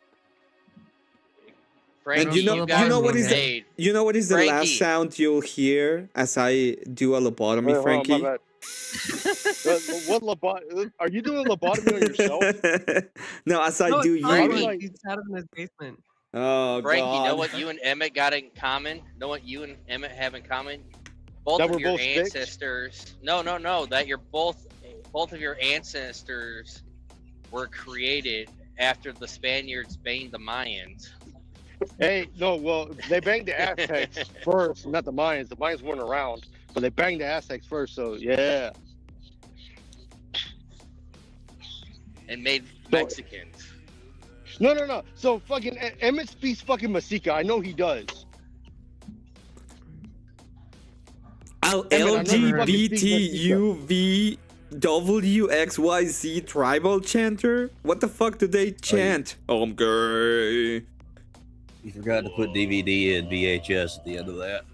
Frankie, And you know what is made. you know what is the Frankie. last sound you'll hear as I do a lobotomy, Wait, hold on, Frankie? my bad. What lobotomy? Are you doing a lobotomy on yourself? No, as I No, do it's fine. you. Like- He's out in his basement. Oh Frankie, God. know what you and Emmet got in common? Know what you and Emmet have in common? Both That of we're your both sticks? ancestors. No. That you're both of your ancestors were created after the Spaniards banged the Mayans. Hey, no, well, they banged the Aztecs first, not the Mayans. The Mayans weren't around, but they banged the Aztecs first, so yeah. And made Mexicans. No. So fucking Emmet speaks fucking Mexica. I know he does. Emmet, I know you fucking speak LGBTUVWXYZ tribal chanter? What the fuck do they chant? Oh, I'm gay. You forgot to put DVD and VHS at the end of that.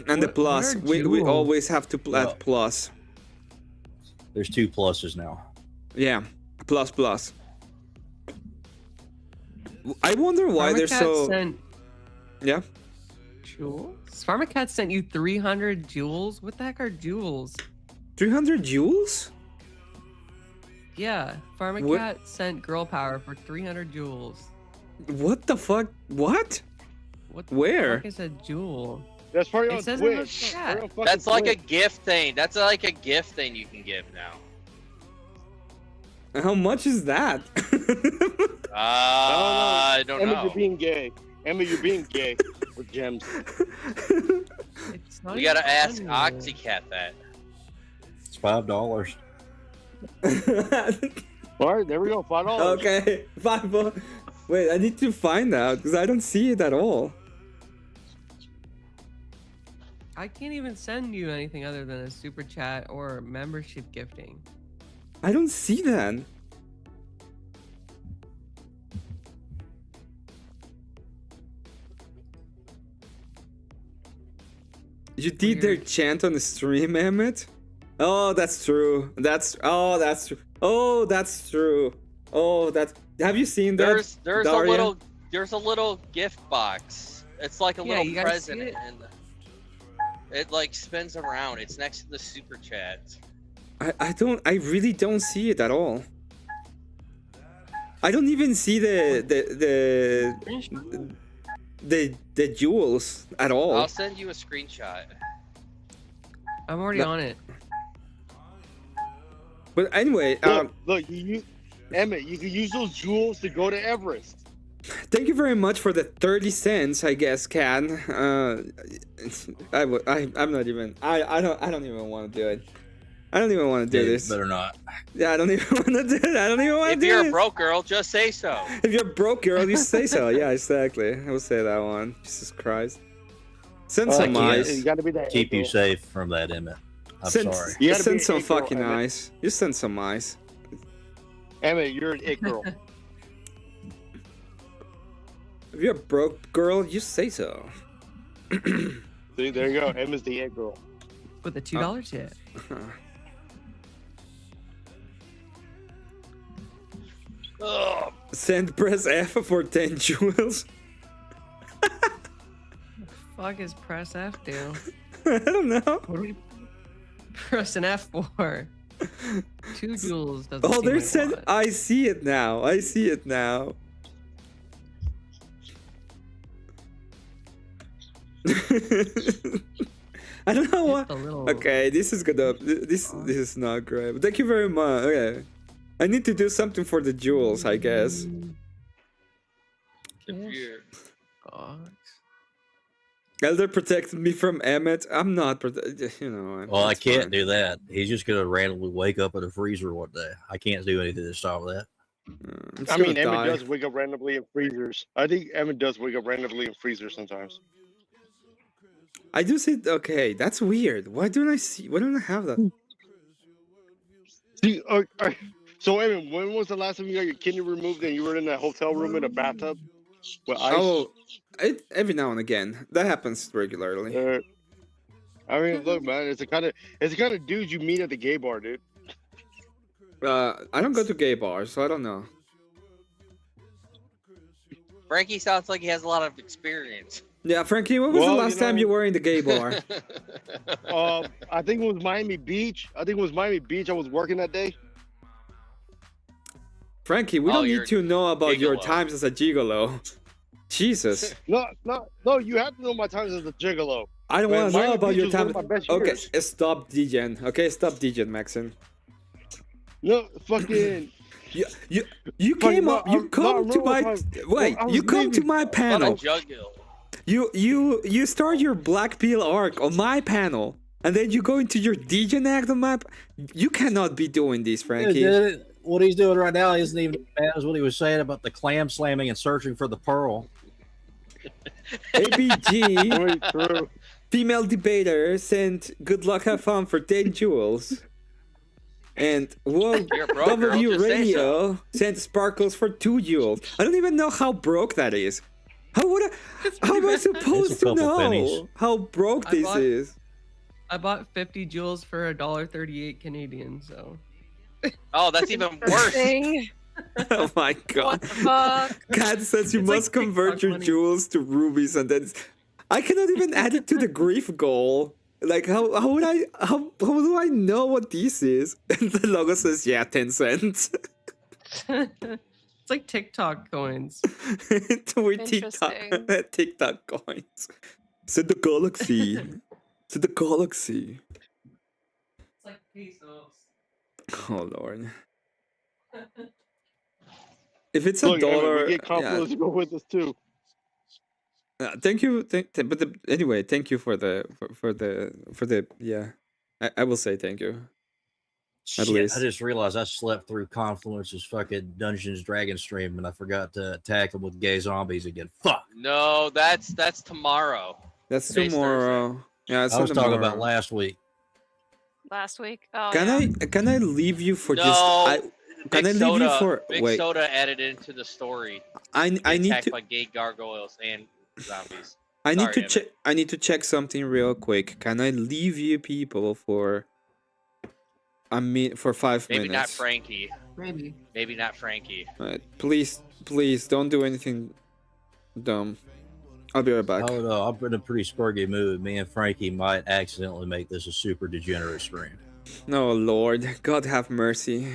And the plus. what are We jewels? always have to No. add plus. There's 2 pluses now. Yeah. Plus. I wonder why they're Pharmacat so. sent Yeah. jewels? Pharmacat sent you 300 jewels? What the heck are jewels? 300 joules? Yeah, Pharmacat sent girl power for 300 jewels. What the fuck? What? What the Where? fuck is a jewel? That's probably It on says in the Twitch. chat. Probably on fucking That's like a Twitch. gift thing. That's like a gift thing you can give now. How much is that? I don't Emmet, know. you're being gay. Emmet, you're being gay with gems. It's not We even gotta ask funny. Oxycat that. It's $5. All right, there we go. $5. Okay, $5. Wait, I need to find out because I don't see it at all. I can't even send you anything other than a super chat or membership gifting. I don't see that. You did their chant on the stream, Emmet? Oh, that's true. That's true. Oh, that's true. Oh, that's. Have you seen that? There's Daria? a little gift box. It's like a Yeah, little you guys see present, it? and it like spins around. It's next to the super chat. I really don't see it at all. I don't even see the jewels at all. I'll send you a screenshot. I'm already No. on it. But anyway, Look, Emmet, you can use those jewels to go to Everest. Thank you very much for the 30 cents, I guess, Can. I'm not even. I don't even want to do it. I don't even want to do this. Better not. Yeah, I don't even want to do it. I don't even want to If do you're it. a broke girl, just say so. If you're broke, girl, you say so. Yeah, exactly. I will say that one. Jesus Christ. Send some ice. You gotta be that Keep you girl. safe from that, Emmett. I'm Send, sorry. You Just gotta be send an some it girl, fucking Emmett. ice. Just send some ice. Emmet, you're an it girl. If you're a broke girl, you say so. See, there you go. Emma's the it girl. With a $2 tip. Ugh. Send press F for 10 jewels. Fuck is press F do? I don't know. What do we press an F for? 2 jewels doesn't Oh, seem there's like send. a lot. I see it now. I see it now. I don't know what. Just a little- Okay, this is gonna. This is not great. But thank you very much. Okay, I need to do something for the jewels, I guess. If you're- Gosh. Elder protected me from Emmet. I'm not. You know. Well, I it's can't fine. do that. He's just gonna randomly wake up in a freezer one day. I can't do anything to stop that. I'm just I mean, gonna Emmet die. does wake up randomly in freezers. I think Emmet does wake up randomly in freezers sometimes. I do see. Okay, that's weird. Why don't I see? Why don't I have that? See, so Emmet, when was the last time you got your kidney removed and you were in that hotel room in a bathtub with ice? Oh, every now and again. That happens regularly. I mean, look, man, it's the kind of dudes you meet at the gay bar, dude. I don't go to gay bars, so I don't know. Frankie sounds like he has a lot of experience. Yeah, Frankie, when was the last time you were in the gay bar? I think it was Miami Beach. I was working that day. Frankie, we Oh, don't you're need to know about your gigolo. times as a gigolo. Jesus. No, you have to know my times as a gigolo. I don't Man, want to know Miami about Beach your was one time. of my best Okay, years. stop DJing. Okay, stop DJing, Maxon. No, fucking. You came up. You come to my. Wait, you come to my panel. You start your Black Peel arc on my panel, and then you go into your DJ act on my. You cannot be doing this, Frankie. What he's doing right now isn't even as bad as what he was saying about the clam slamming and searching for the pearl. ABG, female debater, sent good luck, have fun for 10 jewels. And World You're broke, girl, W just say Radio sent sparkles for 2 jewels. I don't even know how broke that is. How am I supposed to couple know pennies. how broke I this bought- is? I bought 50 jewels for $1.38 Canadian, so. Oh, that's even worse. Oh my god. Fuck. God says you It's like must convert TikTok your money. jewels to rubies, and then I cannot even add it to the grief goal. Like how do I know what this is? And the logo says 10 cents. It's like TikTok coins. We're TikTok coins. Send the galaxy. To the galaxy. It's like pesos. Oh lord. If it's a Look, Emmet, dollar, we get compliments to go with us too. thank you. Anyway, thank you for the yeah. I will say thank you. At Shit, least. I just realized I slept through Confluence's fucking Dungeons Dragon stream and I forgot to attack them with gay zombies again. Fuck. No, that's tomorrow. That's Today's tomorrow. Yeah, it's I was talking about tomorrow. last week. Last week. Oh, Can yeah. I leave you for No, just? Can I Big leave you Soda, for? Big Wait, Soda added into the story. I need attacked to. by gay gargoyles and zombies. I need Sorry, to Emmett. check. I need to check something real quick. Can I leave you people for? For 5 Maybe minutes. not Frankie. Maybe. Maybe not Frankie. Right. Please, don't do anything dumb. I'll be right back. Oh no, I'm in a pretty spurgy mood. Me and Frankie might accidentally make this a super degenerate stream. No, Lord, God have mercy.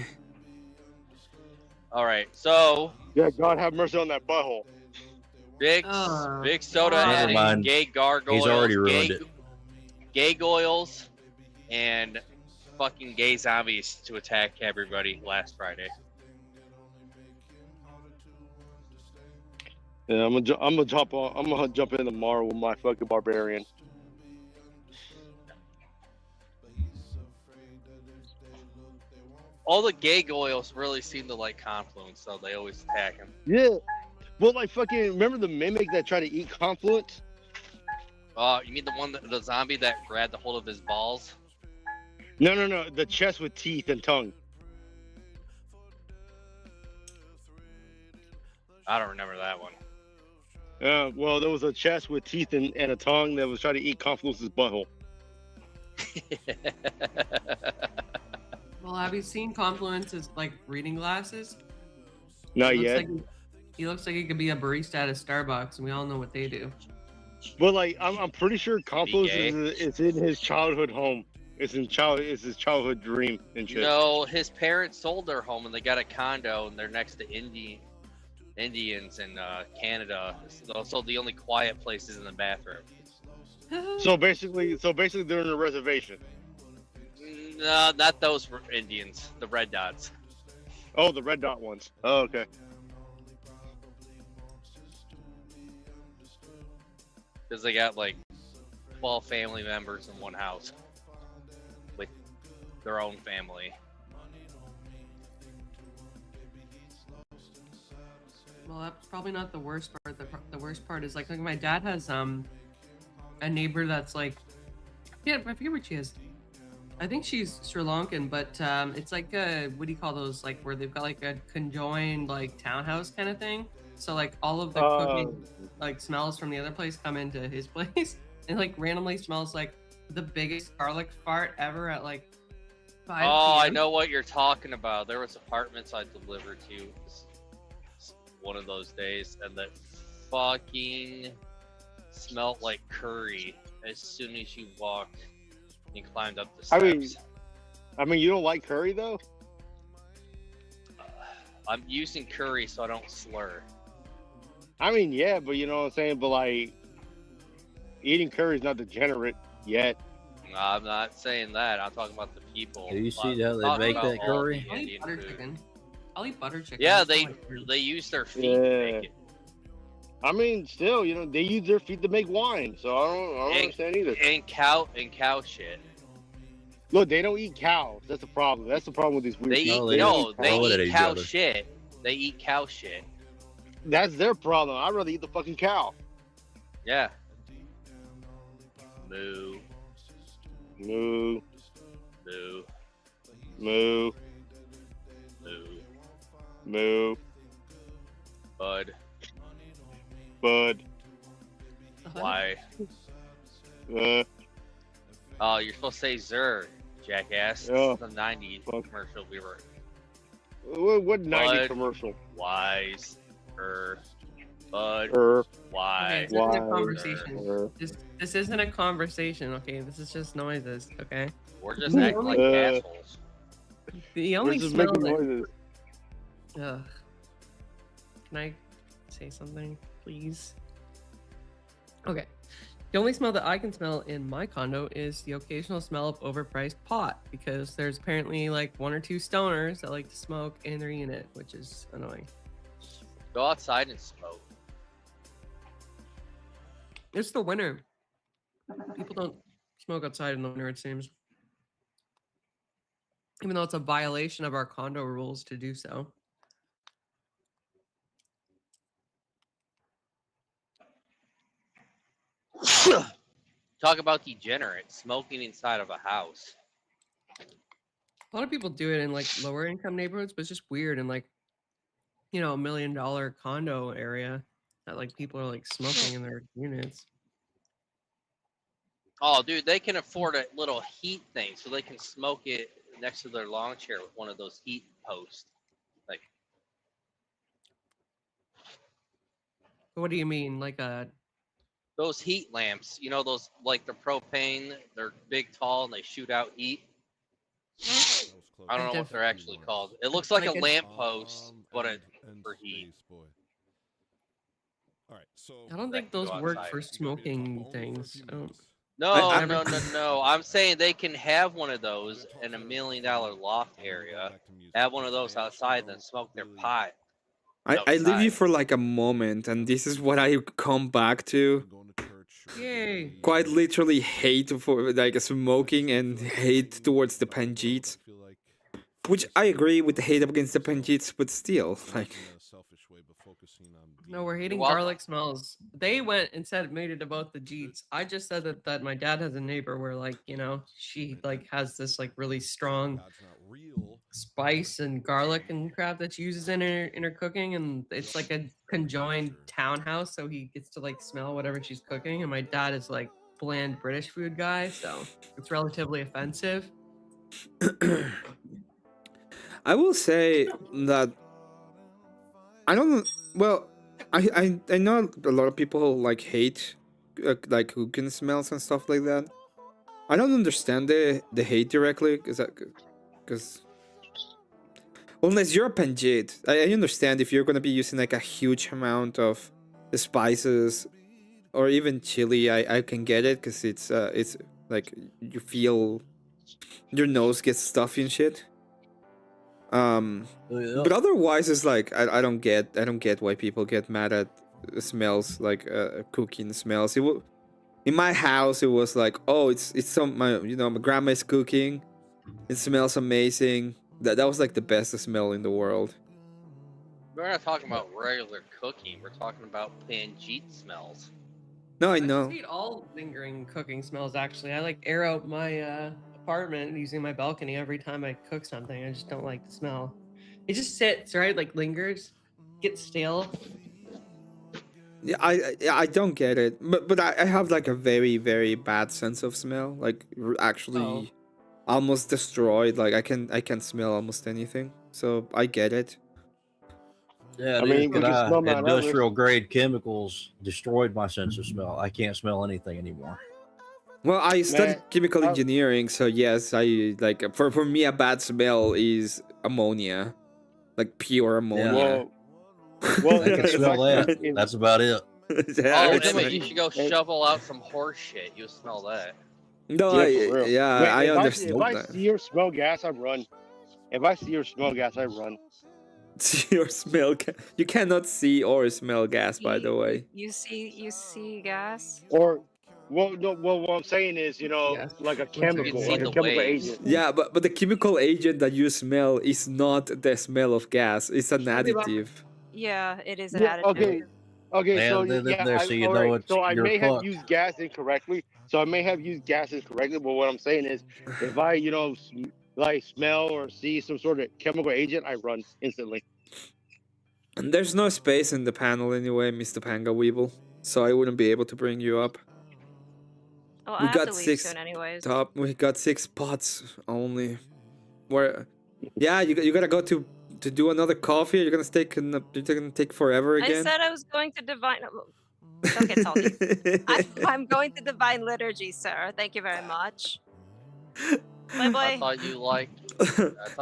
All right, so Yeah, God have mercy on that butthole. Big Soda Never adding mind. gay gargoyles. He's already ruined it. Gay goyles and fucking gay zombies to attack everybody last Friday. Yeah, I'm gonna jump on. I'm gonna jump in tomorrow with my fucking barbarian. All the gay goyles really seem to like Confluence, so they always attack him. Yeah. Well, like fucking remember the mimic that tried to eat Confluence? You mean the zombie that grabbed a hold of his balls? No. The chest with teeth and tongue. I don't remember that one. Well, there was a chest with teeth and a tongue that was trying to eat Confluence's butthole. Well, have you seen Confluence's like reading glasses? Not He looks yet. like he looks like he could be a barista at a Starbucks, and we all know what they do. But like, I'm pretty sure Confluence gay? is in his childhood home. It's his childhood dream and shit. No, his parents sold their home and they got a condo, and they're next to Indians in Canada. So the only quiet place is in the bathroom. So basically, they're in a reservation. No, not those Indians. The red dots. Oh, the red dot ones. Oh, okay. Because they got like 12 family members in one house with their own family. Well, that's probably not the worst part. The worst part is like my dad has a neighbor that's like, yeah, I forget what she is. I think she's Sri Lankan, but it's like a, what do you call those? Like where they've got like a conjoined like townhouse kind of thing. So like all of the cooking like smells from the other place come into his place, and like randomly smells like the biggest garlic fart ever at like 5 Oh, I p.m. know what you're talking about. There was apartments I delivered to one of those days, and that fucking smelled like curry as soon as you walked and climbed up the steps. I mean, you don't like curry though? I'm using curry so I don't slur. I mean, yeah, but you know what I'm saying? But like, eating curry is not degenerate yet. I'm not saying that. I'm talking about the people. Do you see how they Talking make about that all curry? the I'll eat Indian butter food. chicken. I'll eat butter chicken. Yeah, That's not like they use their feet to make it. I mean, still, you know, they use their feet to make wine, so I don't understand either. And cow shit. Look, they don't eat cows. That's the problem. That's the problem with these weird They eat people. they don't eat cow shit. They eat cow shit. That's their problem. I'd rather eat the fucking cow. Yeah. Moo. Moo. Moo. Moo. Moo. Moo. Bud. Bud. Why? Oh, you're supposed to say Zer, jackass. Yeah. This is the 90s commercial we were. What 90 Bud, commercial? Wise. Bud. Why? Okay, this isn't a conversation. This isn't a conversation, okay? This is just noises, okay? We're just acting like assholes. The only We're just smell making that... noises. Ugh. Can I say something, please? Okay. The only smell that I can smell in my condo is the occasional smell of overpriced pot, because there's apparently like 1 or 2 stoners that like to smoke in their unit, which is annoying. Go outside and smoke. It's the winter. People don't smoke outside in the winter, it seems. Even though it's a violation of our condo rules to do so. Talk about degenerate smoking inside of a house. A lot of people do it in like lower income neighborhoods, but it's just weird in like, you know, $1 million condo area that like people are like smoking in their units. Oh, dude, they can afford a little heat thing, so they can smoke it next to their lawn chair with one of those heat posts. Like, What do you mean, like a? those heat lamps, you know, those like the propane, they're big, tall, and they shoot out heat. I don't know what they're actually called. It looks like a lamp post, but for heat. I don't think those work for smoking things. I don't. No. I'm saying they can have one of those in $1 million loft area. Have one of those outside, then smoke their pot I leave you outside. for like a moment, and this is what I come back to. Yay. Quite literally hate for like smoking and hate towards the Panjits. Which I agree with the hate against the Panjits, but still, like... No, we're hating welcome. garlic smells. They went and said made it about the Jeets. I just said that my dad has a neighbor where like, you know, she like has this like really strong spice and garlic and crap that she uses in her cooking, and it's like a conjoined townhouse, so he gets to like smell whatever she's cooking. And my dad is like bland British food guy, so it's relatively offensive. I will say that I don't. Well, I know a lot of people like hate like cooking smells and stuff like that. I don't understand the hate directly because unless you're a Panjit, I understand if you're gonna be using like a huge amount of the spices or even chili. I can get it because it's like you feel your nose gets stuffy and shit. But otherwise, it's like I don't get why people get mad at smells like cooking smells. In my house, it was like, oh, it's some my grandma is cooking. It smells amazing. That was like the best smell in the world. We're not talking about regular cooking. We're talking about Panjit smells. No, I I know. just hate all lingering cooking smells. Actually, I like air out my apartment using my balcony every time I cook something. I just don't like the smell. It just sits, right? Like lingers, gets stale. Yeah, I don't get it, but I have like a very very bad sense of smell. Like actually, almost destroyed. Like I can smell almost anything. So I get it. Yeah, I mean, we can smell Mount industrial grade chemicals destroyed my sense of smell. I can't smell anything anymore. Well, I studied Man, chemical engineering, so yes, I like for me a bad smell is ammonia, like pure ammonia. Well, I can if smell I- that. That's about it. Yeah, Oh, it's Emmet, like- you should go shovel out some horse shit. You'll smell that. No, Yeah, for real. yeah, Man, I if understand if I that. see or smell gas, I run. If I see or smell gas, I run. See or smell you cannot see or smell gas, by the way. You see gas? Or, well, no, well, what I'm saying is, like a chemical, see like a the chemical waves. agent. Yeah, but the chemical agent that you smell is not the smell of gas. It's an additive. Yeah, it is an Yeah, additive. okay, Man, so they're yeah, there so you all know right. it's So I you're may have fucked. used gas incorrectly. But what I'm saying is, if I, like smell or see some sort of chemical agent, I run instantly. And there's no space in the panel anyway, Mr. Panga Weeble, so I wouldn't be able to bring you up. Oh, We I have got to leave 6 soon anyways. We got 6 spots only. Where? Yeah, you gotta go to do another coffee. You're gonna take forever I again. said I was going to divine. Okay, it's all you. I'm going to divine liturgy, sir. Thank you very much. Bye I bye. thought you liked.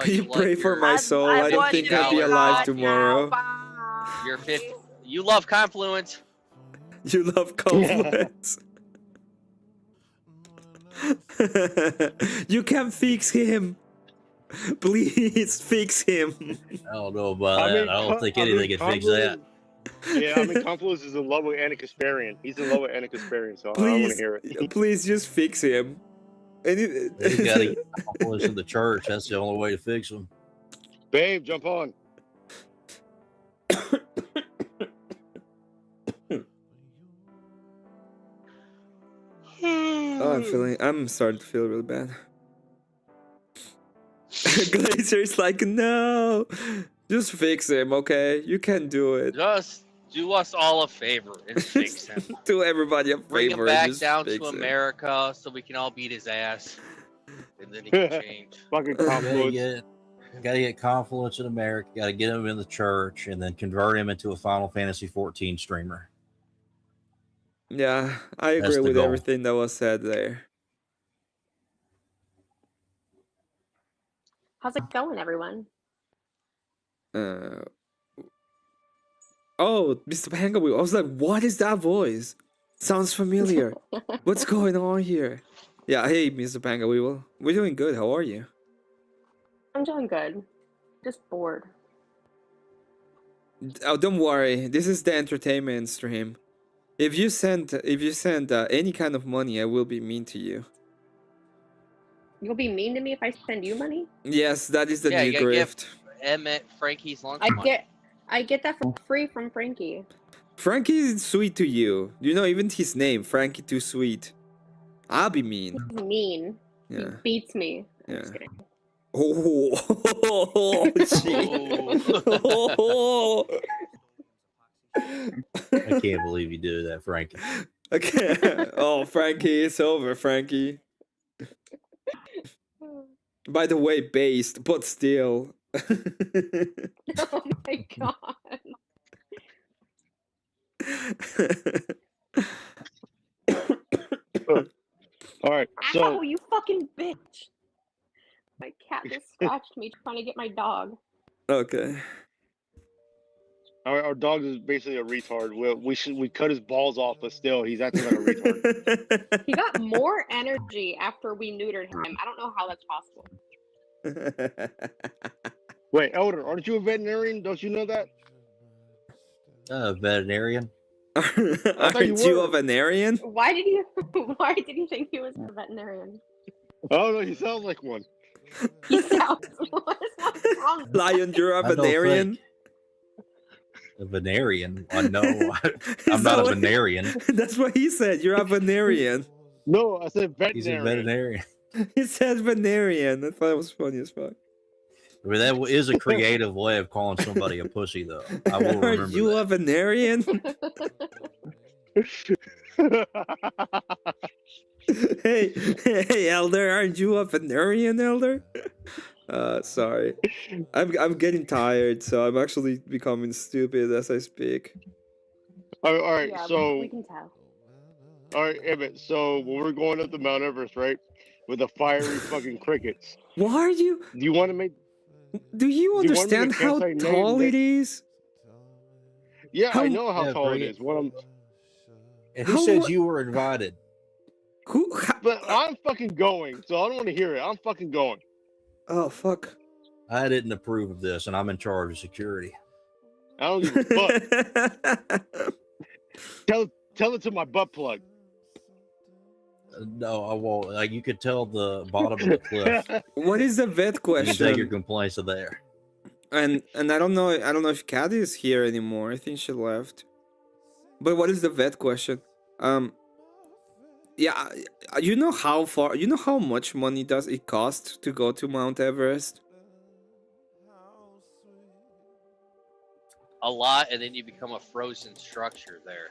You pray for my soul. I I don't want think you I'll be to alive God tomorrow. You're 50. You love Confluence. You love confluence. You can fix him. Please fix him. I don't know about that. I don't think anything can fix that. Yeah, I mean, Confluence is in love with Anna Kasparian. He's in love with Anna Kasparian, so I don't want Please, to hear it. please just fix him. You gotta get confluence in the church. That's the only way to fix them. Babe, jump on. Oh, I'm starting to feel really bad. Glazer's like, no, just fix him, okay? You can do it. Just do us all a favor and fix him. Do everybody a Bring favor him and back just down fix to him. America so we can all beat his ass. And then he can change. Fucking Confluence. Gotta get Confluence in America. Gotta get him in the church and then convert him into a Final Fantasy 14 streamer. Yeah, I That's agree the with goal. everything that was said there. How's it going, everyone? Oh, Mr. Panga, I was like, what is that voice? Sounds familiar. What's going on here? Yeah, hey, Mr. Panga, we're doing good. How are you? I'm doing good. Just bored. Oh, don't worry. This is the entertainment stream. If you send any kind of money, I will be mean to you. You'll be mean to me if I send you money? Yes, that is the Yeah, new you gotta give grift. Emmet Frankie's lunch I money. get that for free from Frankie. Frankie is sweet to you. You know, even his name, Frankie Too Sweet. I'll be mean. He's mean. Yeah. He beats me. I'm Yeah. just kidding. Oh, I can't believe you do that, Frankie. Okay. Oh, Frankie, it's over, Frankie. By the way, based, but still. Oh my god. All right, so Ow, you fucking bitch. My cat just scratched me trying to get my dog. Okay. our dog is basically a retard. We cut his balls off, but still, he's acting like a retard. He got more energy after we neutered him. I don't know how that's possible. Wait, Elder, aren't you a veterinarian? Don't you know that? Veterinarian. Aren't you a veterinarian? Why did you think he was a veterinarian? Oh no, he sounds like one. He sounds what's wrong? Lion, you're a I don't veterinarian? A veterinarian? No, I'm not a veterinarian. That's what he said. You're a veterinarian. No, I said veterinarian. He's a veterinarian. He said veterinarian. I thought it was funny as fuck. I mean, that is a creative way of calling somebody a pussy, though. I will Are remember you that. a veterinarian? hey, Elder, aren't you a veterinarian, Elder? Sorry, I'm getting tired, so I'm actually becoming stupid as I speak. All right, Yeah, so we can tell. all right, Emmett. So when we're going up to Mount Everest, right, with the fiery fucking crickets. Why are you? Do you want to make? Do you want me to understand how cancel tall name- it is? Yeah, How- I know how Yeah, tall it bring it. is. What I'm, And who How said mu- you were invited? but I'm fucking going, so I don't want to hear it. I'm fucking going. Oh fuck! I didn't approve of this, and I'm in charge of security. I don't give a fuck. Tell it to my butt plug. No, I won't. Like, you could tell the bottom of the cliff. What is the vet You can take your question? complaints to there. And I don't know if Caddy is here anymore. I think she left. But what is the vet question? Yeah, you know how far? You know how much money does it cost to go to Mount Everest? A lot, and then you become a frozen structure there.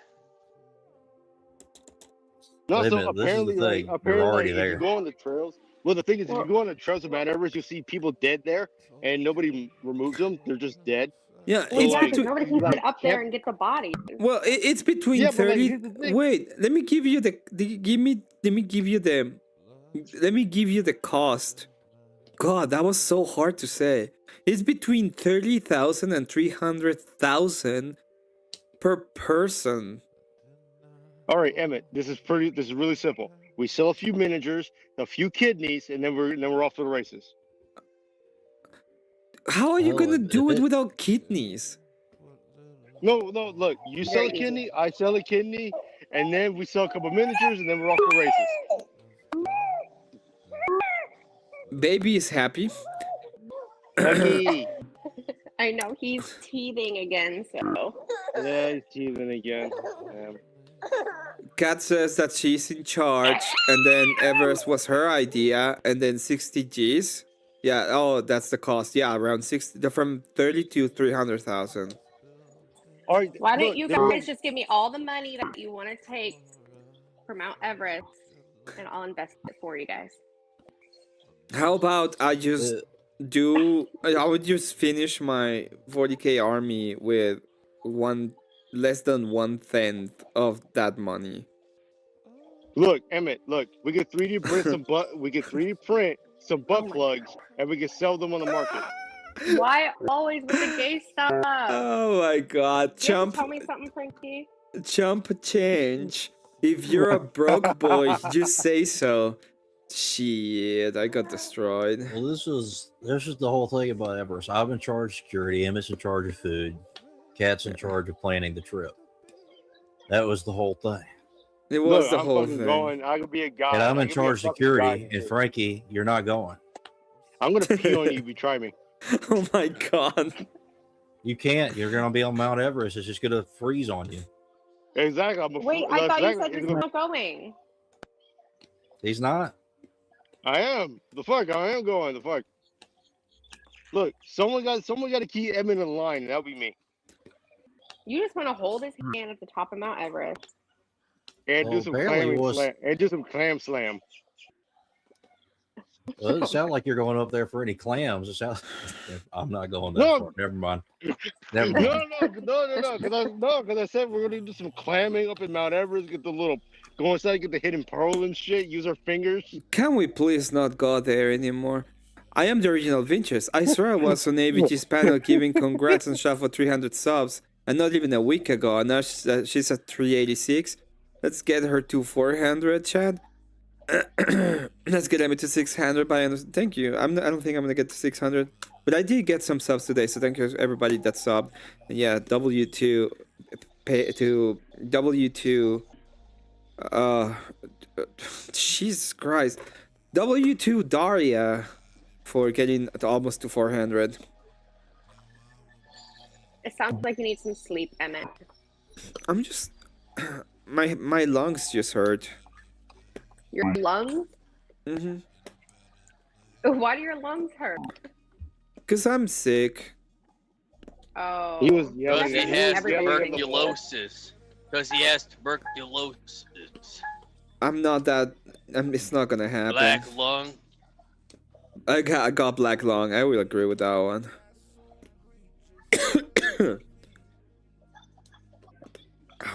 No, Wait a so minute, this is the apparently, thing. You're apparently, already if there. you go on the trails. Well, the thing is, if you go on the trails of Mount Everest, you'll see people dead there, and nobody removes them. They're just dead. Yeah, Well, it's yeah, because between. nobody can like, get up there and get the body. Well, it's between Yeah, but, like, 30. here's the thing. Wait, let me give you the cost. God, that was so hard to say. It's between 30,000 and 300,000 per person. All right, Emmett, this is really simple. We sell a few miniatures, a few kidneys, and then we're off to the races. How are you Well, gonna do it it- without kidneys? No, look, you sell a Very kidney, I sell a kidney, and then we sell a couple miniatures, and then we're off to the races. Baby is happy. Lucky. I know he's teething again, so Yeah, he's teething again. Yeah. Kat says that she's in charge, and then Everest was her idea, and then 60 G's. Yeah, oh, that's the cost. Yeah, around 60, from 30 to 300,000. All right, why don't look, you there- guys just give me all the money that you want to take for Mount Everest, and I'll invest it for you guys. How about I just I would just finish my 40k army with less than 1/10 of that money. Look, Emmett, look, we could 3D print some butt plugs, and we can sell them on the market. Why always with the gay stuff? Oh my god, You have to chump tell me something, Frankie. change. If you're a broke boy, just say so. Shit, I got destroyed. Well, this is the whole thing about Everest. I'm in charge of security. Emmett's in charge of food. Cat's in charge of planning the trip. That was the whole thing. It was Look, the I'm whole fucking thing. going. I could be a guy. And I'm I in could be a charge of fucking guy security. and And shit. Frankie, you're not going. I'm gonna pee on you if you try me. Oh my god. You can't. You're going to be on Mount Everest. It's just going to freeze on you. Exactly. I'm a Wait, I thought you said you're not going. He's not. I am. The fuck. I am going. The fuck. Look, someone got to keep Emmet in line, and that'll be me. You just want to hold his hand at the top of Mount Everest. And Well, do some apparently it was- slam. And do some clam slam. Well, it doesn't sound like you're going up there for any clams. It sounds. I'm not going that No. far. Never mind. No, Never mind. Because I said we're gonna do some clamming up in Mount Everest. Get the little go inside, get the hidden pearl and shit. Use our fingers. Can we please not go there anymore? I am the original Vinches. I swear I was on AVG's panel giving congrats on Shuffle 300 subs, and not even a week ago. And now she's at 386. Let's get her to 400, Chad. Let's get Emmet to 600 by end of. Thank you. I don't think I'm gonna get to 600, but I did get some subs today, so thank you everybody that subbed. And yeah, W2 pay to W2. Jesus Christ, W2 Daria for getting almost to 400. It sounds like you need some sleep, Emmet. I'm just my lungs just hurt. Your lungs? Mhm. Why do your lungs hurt? Cause I'm sick. Oh. He was Because yelling. he has everybody- tuberculosis. Because he has tuberculosis. I'm not that. It's not gonna happen. Black lung. I got black lung. I will agree with that one.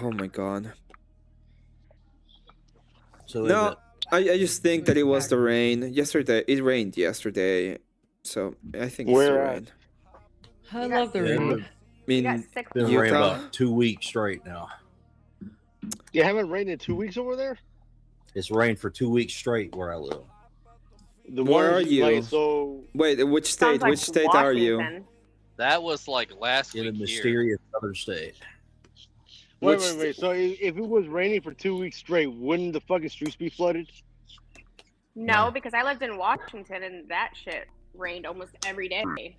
Oh my god. So No, I just think that it was the rain. Yesterday, it rained yesterday. So I think it's the Where at? rain. I love the rain. I mean, It's been raining Utah? about 2 weeks straight now. You haven't rained in 2 weeks over there. It's rained for 2 weeks straight where I live. Where are you? Like, so Wait, which state? Sounds like Which state are you? Washington. That was like last In a week here. mysterious other state. wait. Which So if it was raining for 2 weeks straight, wouldn't the fucking streets be flooded? No, because I lived in Washington and that shit rained almost every day.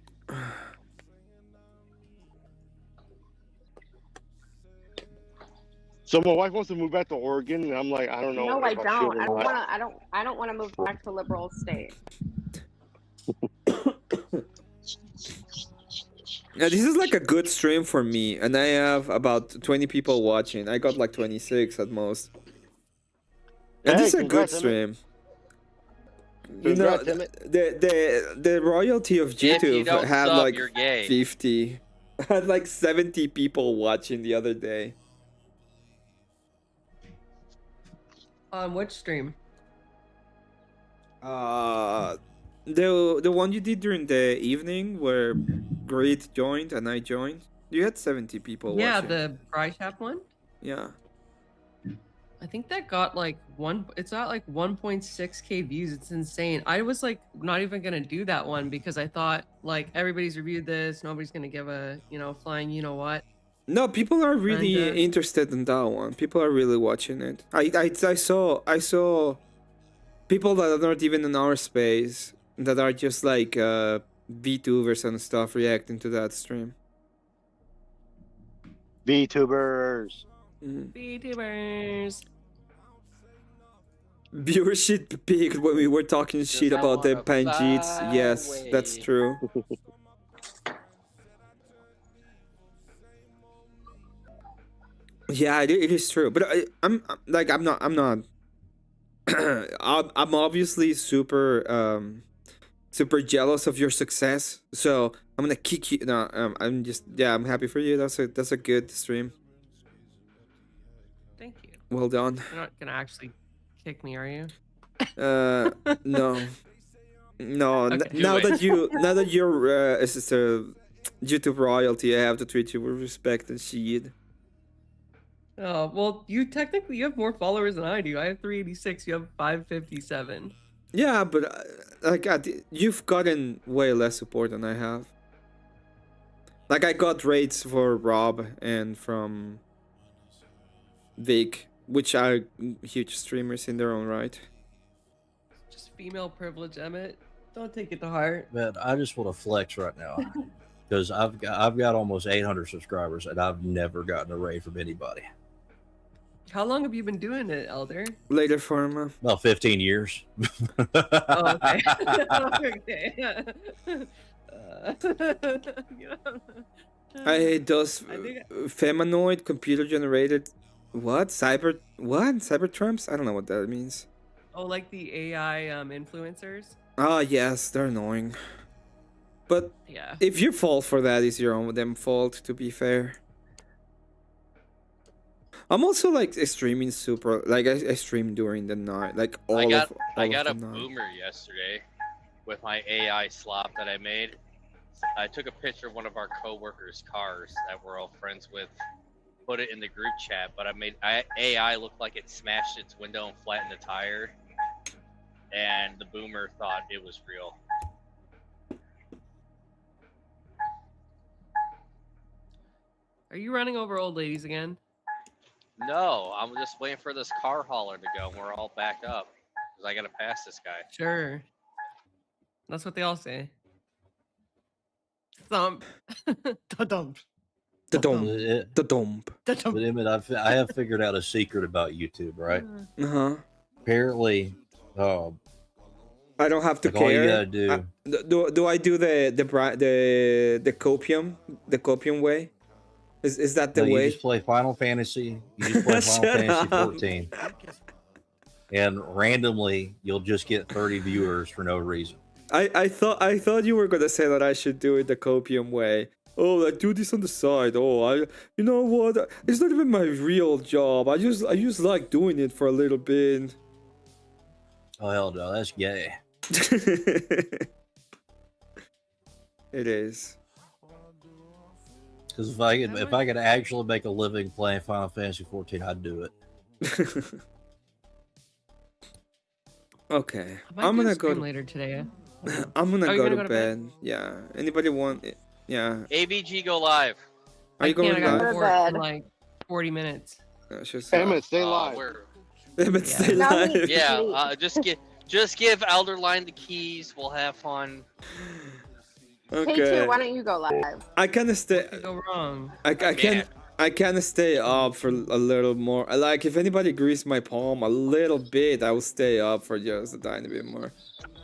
So my wife wants to move back to Oregon, and I'm like, I don't know. No, I if don't. should or I don't not. want to. I don't want to move back to a liberal state. Yeah, this is like a good stream for me, and I have about 20 people watching. I got like 26 at most. And Hey, this is a good congrats, Emmet. stream. You know, Congrats, Emmet. the royalty of If you YouTube don't had sub, like you're gay. 50. I had like 70 people watching the other day. On which stream? The one you did during the evening where Great joined and I joined. You had 70 people Yeah, watching. the Brishap one. Yeah. I think that got like it's got like 1.6k views. It's insane. I was like not even gonna do that one because I thought like everybody's reviewed this, nobody's gonna give a flying you know what. No, people are really And, interested in that one. People are really watching it. I saw people that are not even in our space that are just like VTubers and stuff reacting to that stream. VTubers. VTubers. Viewership peaked when we were talking shit I about the wanna Panjits. fly Yes, that's away. true. Yeah, it is true. But I'm not. I'm obviously super super jealous of your success. So I'm gonna kick you. No, I'm just I'm happy for you. That's a good stream. Thank you. Well done. You're not gonna actually kick me, are you? No. Okay. Now Do it. now that you're YouTube royalty, I have to treat you with respect and shit. Oh well, you have more followers than I do. I have 386. You have 557. Yeah, but you've gotten way less support than I have. Like I got rates for Rob and from Vic, which are huge streamers in their own right. Just female privilege, Emmett. Don't take it to heart. Man, I just want to flex right now because I've got almost 800 subscribers and I've never gotten a raid from anybody. How long have you been doing it, Elder? Later Pharma. About 15 years. Oh, okay. Okay. Does feminoid computer generated cybertrumps? I don't know what that means. Oh, like the AI influencers? Ah, yes, they're annoying. But Yeah. if you fall for that, it's your own damn fault, to be fair. I'm also like streaming super, like I stream during the night, like all I got of a the night. boomer yesterday with my AI slop that I made. I took a picture of one of our coworkers' cars that we're all friends with, put it in the group chat, but I made AI look like it smashed its window and flattened the tire, and the boomer thought it was real. Are you running over old ladies again? No, I'm just waiting for this car hauler to go, and we're all back up because I gotta pass this guy. Sure. That's what they all say. Thump. Da-dump. The dump. But Emmett, I have figured out a secret about YouTube, right? Uh-huh. Apparently, I don't have to like all you care. gotta do. Do I do the copium way? Is that the No, way? you just play Final Fantasy. You just play Final Shut Fantasy up. 14, and randomly you'll just get 30 viewers for no reason. I thought you were gonna say that I should do it the copium way. Oh, I do this on the side. Oh, you know what? It's not even my real job. I just like doing it for a little bit. Oh hell no, that's gay. It is. Because if I could actually make a living playing Final Fantasy 14, I'd do it. Okay, I might I'm do a gonna go stream later today. I'm gonna Oh, go you're to gonna go to bed. Yeah. Anybody want it? Yeah. ABG go live. Are you going I got live? bored in like 40 minutes. Emmett, stay live. Emmett, stay Yeah. live. Yeah, just give Elderline the keys. We'll have fun. Okay. K2, why don't you go live? I kind of stay. Could go wrong. I kind of stay up for a little more. Like if anybody greased my palm a little bit, I will stay up for just a tiny bit more.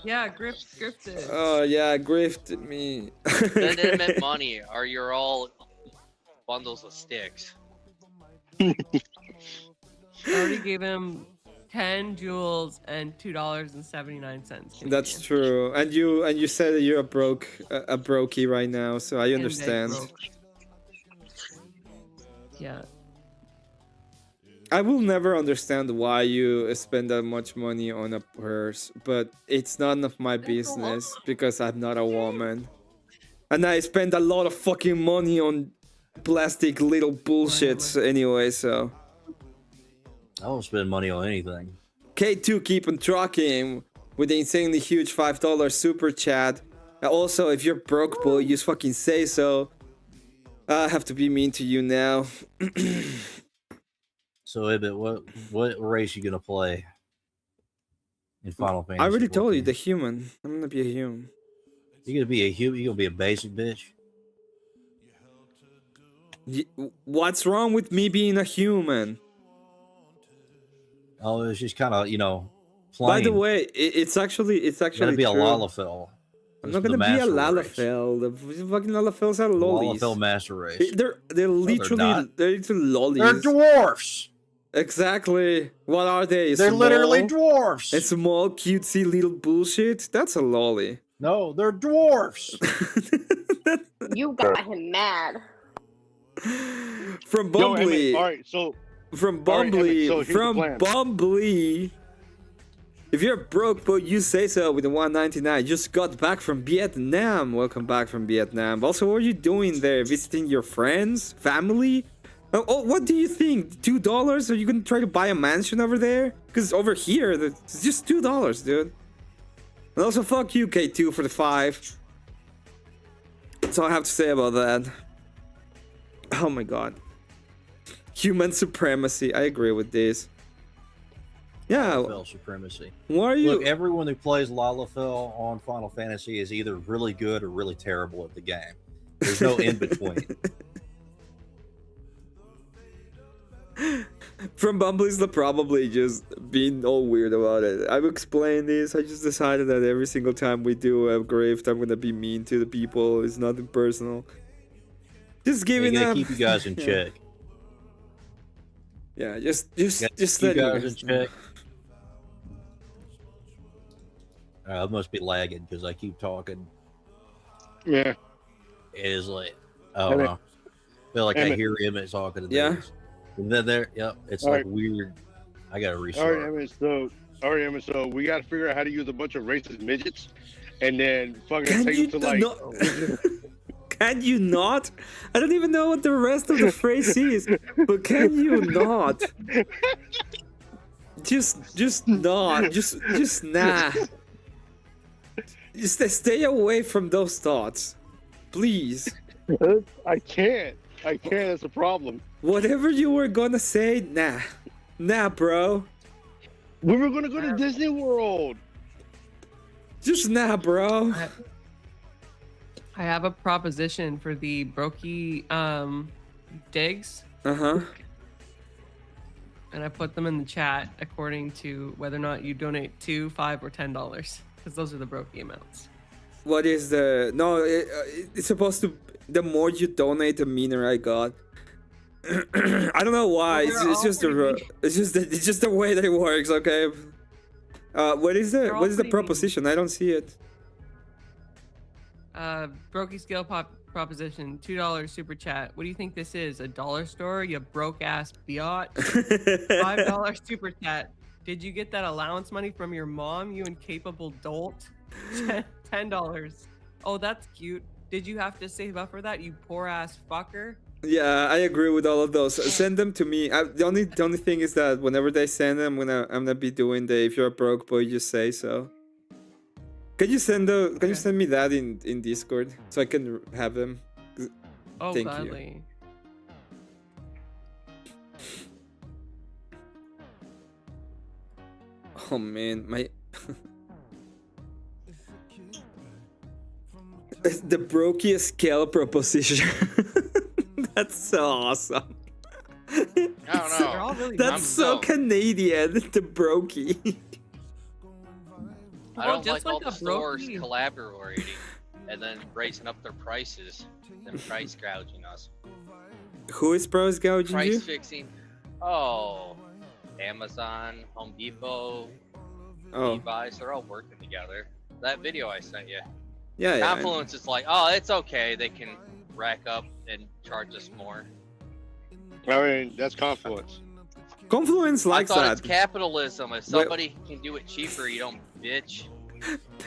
Yeah, grifted. Oh yeah, grifted me. Send Emmet money, or you're all bundles of sticks. I already gave him 10 jewels and $2.79. That's true. And you said that you're a brokey right now, so I understand. Yeah. I will never understand why you spend that much money on a purse, but it's none of my business because I'm not a woman. And I spend a lot of fucking money on plastic little bullshits anyway, so. I don't spend money on anything. K2 keep on trucking with the insanely huge $5 super chat. Also, if you're broke, boy, you just fucking say so. I have to be mean to you now. So, Emmett, what race you gonna play in Final Fantasy? I already told you, 14? the human. I'm gonna be a human. You gonna be a human? You gonna be a basic bitch? What's wrong with me being a human? Oh, it's just kind of plain. By the way, it's actually Gonna be a true. Lalafell. I'm not gonna be a Lalafell. The fucking Lalafells are lollies. Lalafell master race. They're literally not. they're literally lollies. They're dwarfs. Exactly. What are they? They're literally dwarfs. A small, cutesy little bullshit. That's a lolly. No, they're dwarfs. You got him mad. From Yo, Bumbly. Emmett, all right, so From all right, Bumbly. Emmett, so here's the From plan. Bumbly. If you're broke, but you say so with the 199. Just got back from Vietnam. Welcome back from Vietnam. Also, what are you doing there? Visiting your friends? Family? Oh, what do you think? $2? Are you gonna try to buy a mansion over there? Because over here, it's just $2, dude. And also, fuck you, K2, for the 5. That's all I have to say about that. Oh my god. Human supremacy. I agree with this. Yeah. Lalafell supremacy. Why are you? Look, everyone who plays Lalafell on Final Fantasy is either really good or really terrible at the game. There's no in between. From Bumbly's probably just being all weird about it. I've explained this. I just decided that every single time we do a grift, I'm gonna be mean to the people. It's nothing personal. Just giving Gotta them. keep you guys in check. Yeah, just Keep let you guys in check. I must be lagging because I keep talking. Yeah. It is like, oh, Emmett. no. I feel like I Emmett. hear Emmett talking to Yeah. this. And then there, yep, it's All like right. weird. I gotta All restart. right, Emmett. So we got to figure out how to use a bunch of racist midgets, and then fucking Can take you them to like. not? Can you not? I don't even know what the rest of the phrase is, but can you not? Just not. Just nah. Just stay away from those thoughts, please. I can't. That's a problem. Whatever you were gonna say, nah, bro. We were gonna go to Disney World. Just nah, bro. I have a proposition for the Brokey digs, Uh-huh. and I put them in the chat according to whether or not you donate $2, $5, or $10, because those are the Brokey amounts. What is the no? It's supposed to. The more you donate, the meaner I got. I don't know why. Well, It's just the way that it works. Okay. What is the proposition? I don't see it. Brokey scale proposition, $2 super chat. What do you think this is? A dollar store? You broke ass biot. $5 super chat. Did you get that allowance money from your mom, you incapable dolt? $10. Oh, that's cute. Did you have to save up for that, you poor ass fucker? Yeah, I agree with all of those. Send them to me. The only thing is that whenever they send them, I'm gonna be doing the if you're a broke boy, just say so. Can you send me that in Discord so I can have them? Oh, Thank gladly. you. Oh man, my the Brokey scale proposition. That's so awesome. I don't know. Really That's so Canadian, the Brokey. I Well, don't just like all like the a stores Brokey. collaborating and then raising up their prices and price gouging us. Who is price gouging Price you? fixing. Oh, Amazon, Home Depot, Oh. Levi's, they're all working together. That video I sent you. Yeah, yeah. Confluence is like, oh, it's okay. They can rack up and charge us more. I mean, that's Confluence. Confluence likes I thought that. it's capitalism. If somebody can do it cheaper, you don't bitch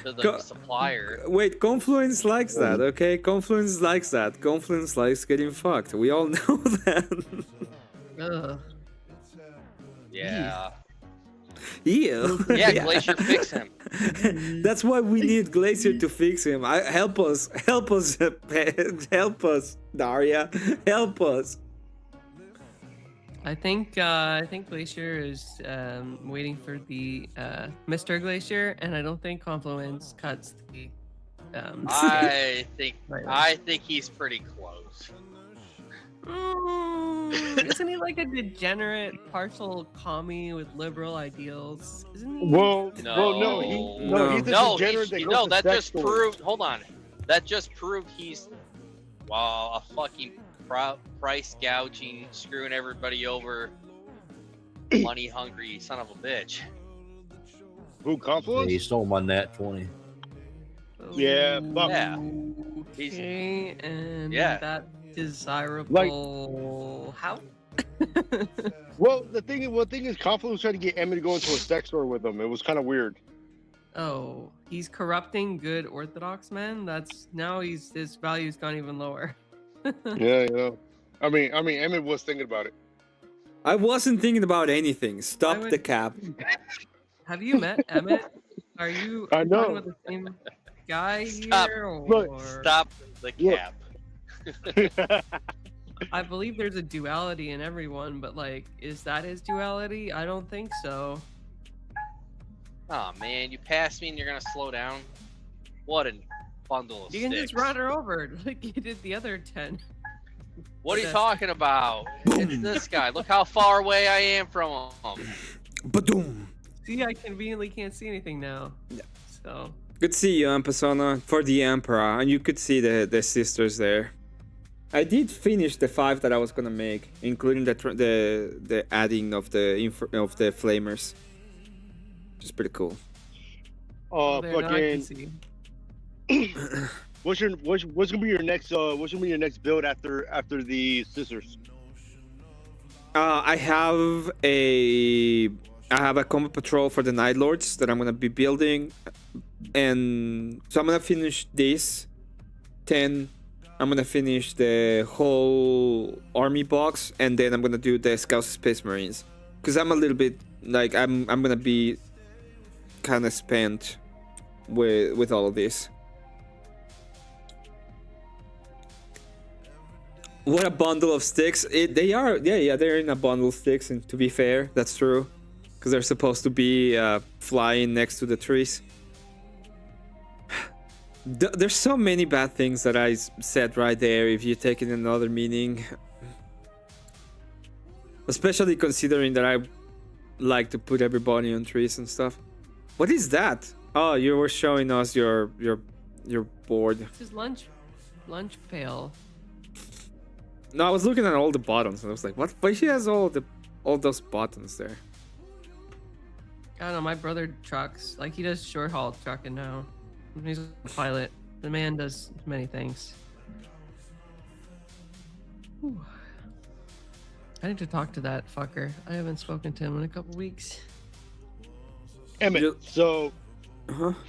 to the supplier. Wait, Confluence likes that, okay? Confluence likes that. Confluence likes getting fucked. We all know that. Ugh. Yeah. Yeah. Yeah, Glacier, fix him. That's why we need Glacier to fix him. Help us, help us, Daria, help us. I think Glacier is waiting for the Mr. Glacier, and I don't think Confluence cuts the. I think he's pretty close. Isn't he like a degenerate, partial commie with liberal ideals? Isn't he? No, he's the degenerate that goes to that sex just stores. proved. Hold on, that just proved he's a fucking price gouging, screwing everybody over, money hungry son of a bitch. Who, Confluence? Yeah, he stole my nat 20. Yeah, fuck. Yeah. Okay, and Yeah. that desirable. How? Well, the thing is, Confluence tried to get Emmet to go into a sex store with him. It was kind of weird. Oh, he's corrupting good Orthodox men. Now his value's gone even lower. Yeah, I mean, Emmet was thinking about it. I wasn't thinking about anything. Stop the cap. Have you met Emmet? Are you I know. talking with the same guy Stop. here? Or... Look, Stop the cap. I believe there's a duality in everyone, but like, is that his duality? I don't think so. Oh man, you passed me and you're gonna slow down. What a bundle of You can sticks. just run her over like you did the other 10. What are you talking about? It's this guy. Look how far away I am from him. Ba-doom. See, I conveniently can't see anything now. So. Good to see you, Persona, for the Emperor, and you could see the sisters there. I did finish the 5 that I was gonna make, including the adding of the flamers, which is pretty cool. Fucking. What's gonna be your next build after the sisters? I have a combat patrol for the Night Lords that I'm gonna be building, and so I'm gonna finish this 10. I'm gonna finish the whole army box, and then I'm gonna do the Scouts Space Marines, because I'm a little bit like I'm gonna be kind of spent with all of this. What a bundle of sticks! They are, they're in a bundle of sticks, and to be fair, that's true, because they're supposed to be flying next to the trees. There's so many bad things that I said right there if you take it in another meaning. Especially considering that I like to put everybody on trees and stuff. What is that? Oh, you were showing us your board. It's his lunch pail. No, I was looking at all the buttons and I was like, what? But he has all those buttons there. I don't know, my brother trucks. Like, he does short haul trucking now. He's a pilot. The man does many things. Whew. I need to talk to that fucker. I haven't spoken to him in a couple weeks. Emmet, so then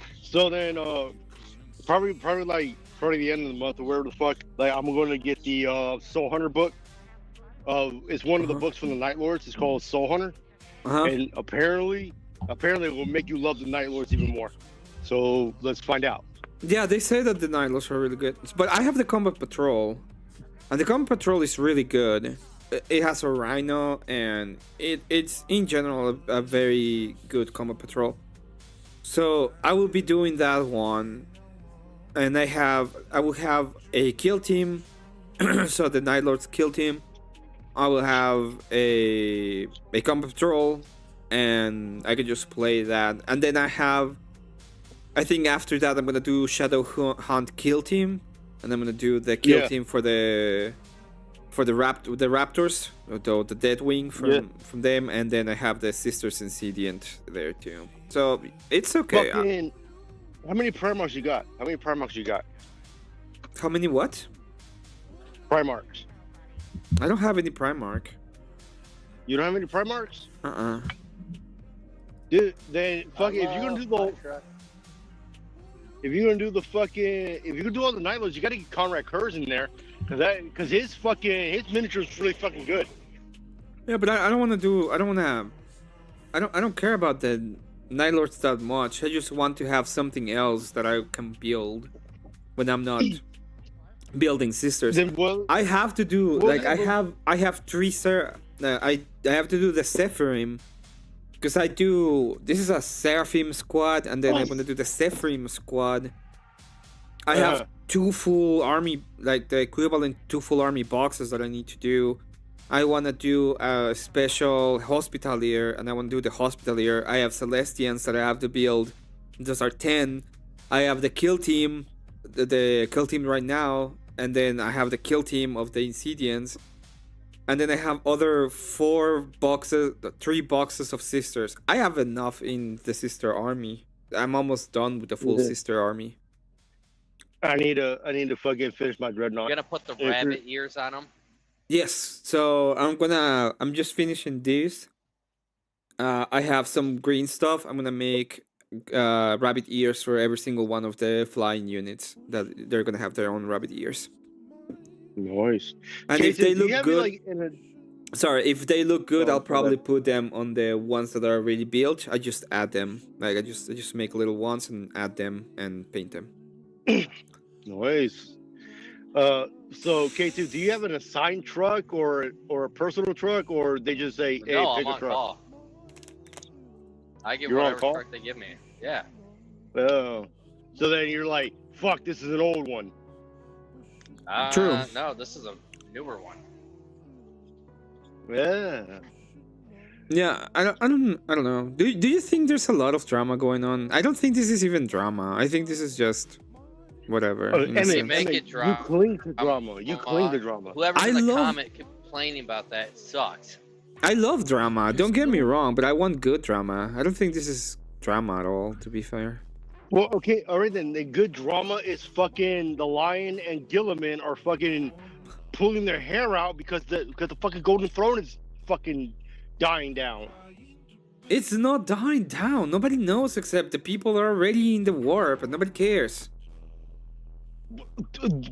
probably the end of the month or wherever the fuck, like I'm going to get the Soul Hunter book. It's one of the books from the Night Lords. It's called Soul Hunter, and apparently it will make you love the Night Lords even more. So let's find out. Yeah, they say that the Night Lords are really good, but I have the Combat Patrol, and the Combat Patrol is really good. It has a Rhino, and it's in general a very good Combat Patrol. So I will be doing that one, and I will have a kill team. So the Night Lords kill team. I will have a Combat Patrol, and I can just play that. And then I think after that I'm gonna do Shadow Hunt kill team, and I'm gonna do the kill team for the Raptors, the Deadwing from them, and then I have the Sisters Incident there too. So it's okay. How many Primarchs you got? How many what? Primarchs. I don't have any Primarch. You don't have any Primarchs? Dude, then fuck it. If you're gonna do all the Night Lords, you gotta get Conrad Kurz in there, because his miniature is really fucking good. Yeah, but I don't care about the Night Lords that much. I just want to have something else that I can build when I'm not building sisters. I have to do I have three I have to do the Sephirim, because this is a Seraphim squad, and then I'm gonna do the Sephirim squad. I have 2 full army, like the equivalent 2 full army boxes that I need to do. I want to do a special Hospitalier, and I want to do the Hospitalier. I have Celestians that I have to build. Those are 10. I have the kill team, the kill team right now, and then I have the kill team of the Insidians. And then I have other 3 boxes of sisters. I have enough in the sister army. I'm almost done with the full sister army. I need to fucking finish my Dreadnought. You're gonna put the rabbit ears on them? Yes, so I'm just finishing this. I have some green stuff. I'm gonna make rabbit ears for every single one of the flying units. That they're gonna have their own rabbit ears. Nice. And if they look good, if they look good, I'll probably put them on the ones that are already built. I just add them. Like I just make little ones and add them and paint them. Nice. So K2, do you have an assigned truck or a personal truck, or they just say, "Hey, No, pick I'm a on truck"? call. I get You're on whatever call? truck they give me. Yeah. Oh, so then you're like, "Fuck, this is an old one." True. No, this is a newer one. Yeah. Yeah, I don't know. Do you think there's a lot of drama going on? I don't think this is even drama. I think this is just whatever. Oh, in a Emmet, sense. Make Emmet, it you drama. cling to drama. You cling to drama. Whoever's I in the love- comment complaining about that sucks. I love drama. Don't get me wrong, but I want good drama. I don't think this is drama at all, to be fair. Well, okay, all right then. The good drama is fucking the Lion and Gilliman are fucking pulling their hair out because the fucking Golden Throne is fucking dying down. It's not dying down. Nobody knows except the people are already in the warp, and nobody cares.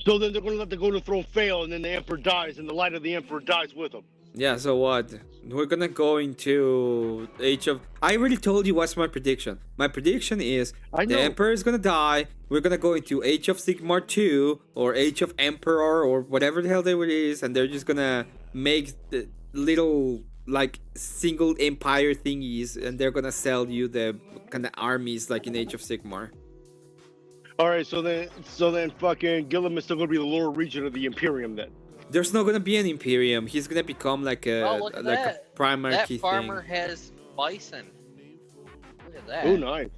So then they're gonna let the Golden Throne fail, and then the Emperor dies, and the light of the Emperor dies with him. Yeah, so what? We're gonna go into Age of... I already told you what's my prediction. My prediction is the Emperor is gonna die. We're gonna go into Age of Sigmar 2 or Age of Emperor or whatever the hell it is, and they're just gonna make the little like single empire thingies, and they're gonna sell you the kind of armies like in Age of Sigmar. All right, so then fucking Gilliman is still gonna be the lower region of the Imperium then. There's not gonna be an Imperium. He's gonna become like a Oh, look at like a that. primarchy That farmer thing. has bison. Look at that. Oh, nice.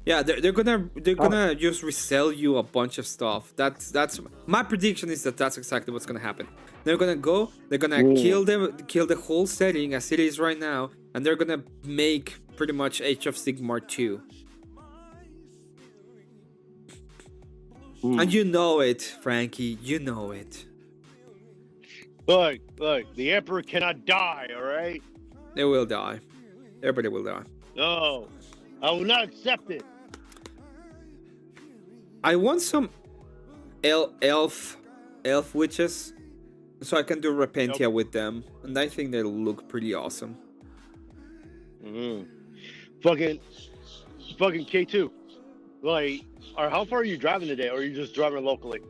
Yeah, they're gonna just resell you a bunch of stuff. That's my prediction is that's exactly what's gonna happen. They're gonna kill the whole setting as it is right now, and they're gonna make pretty much Age of Sigmar 2. And you know it, Frankie. You know it. Look, the Emperor cannot die, all right? They will die. Everybody will die. No, I will not accept it. I want some elf witches, so I can do Repentia with them, and I think they'll look pretty awesome. Fucking K2. Like, how far are you driving today, or are you just driving locally?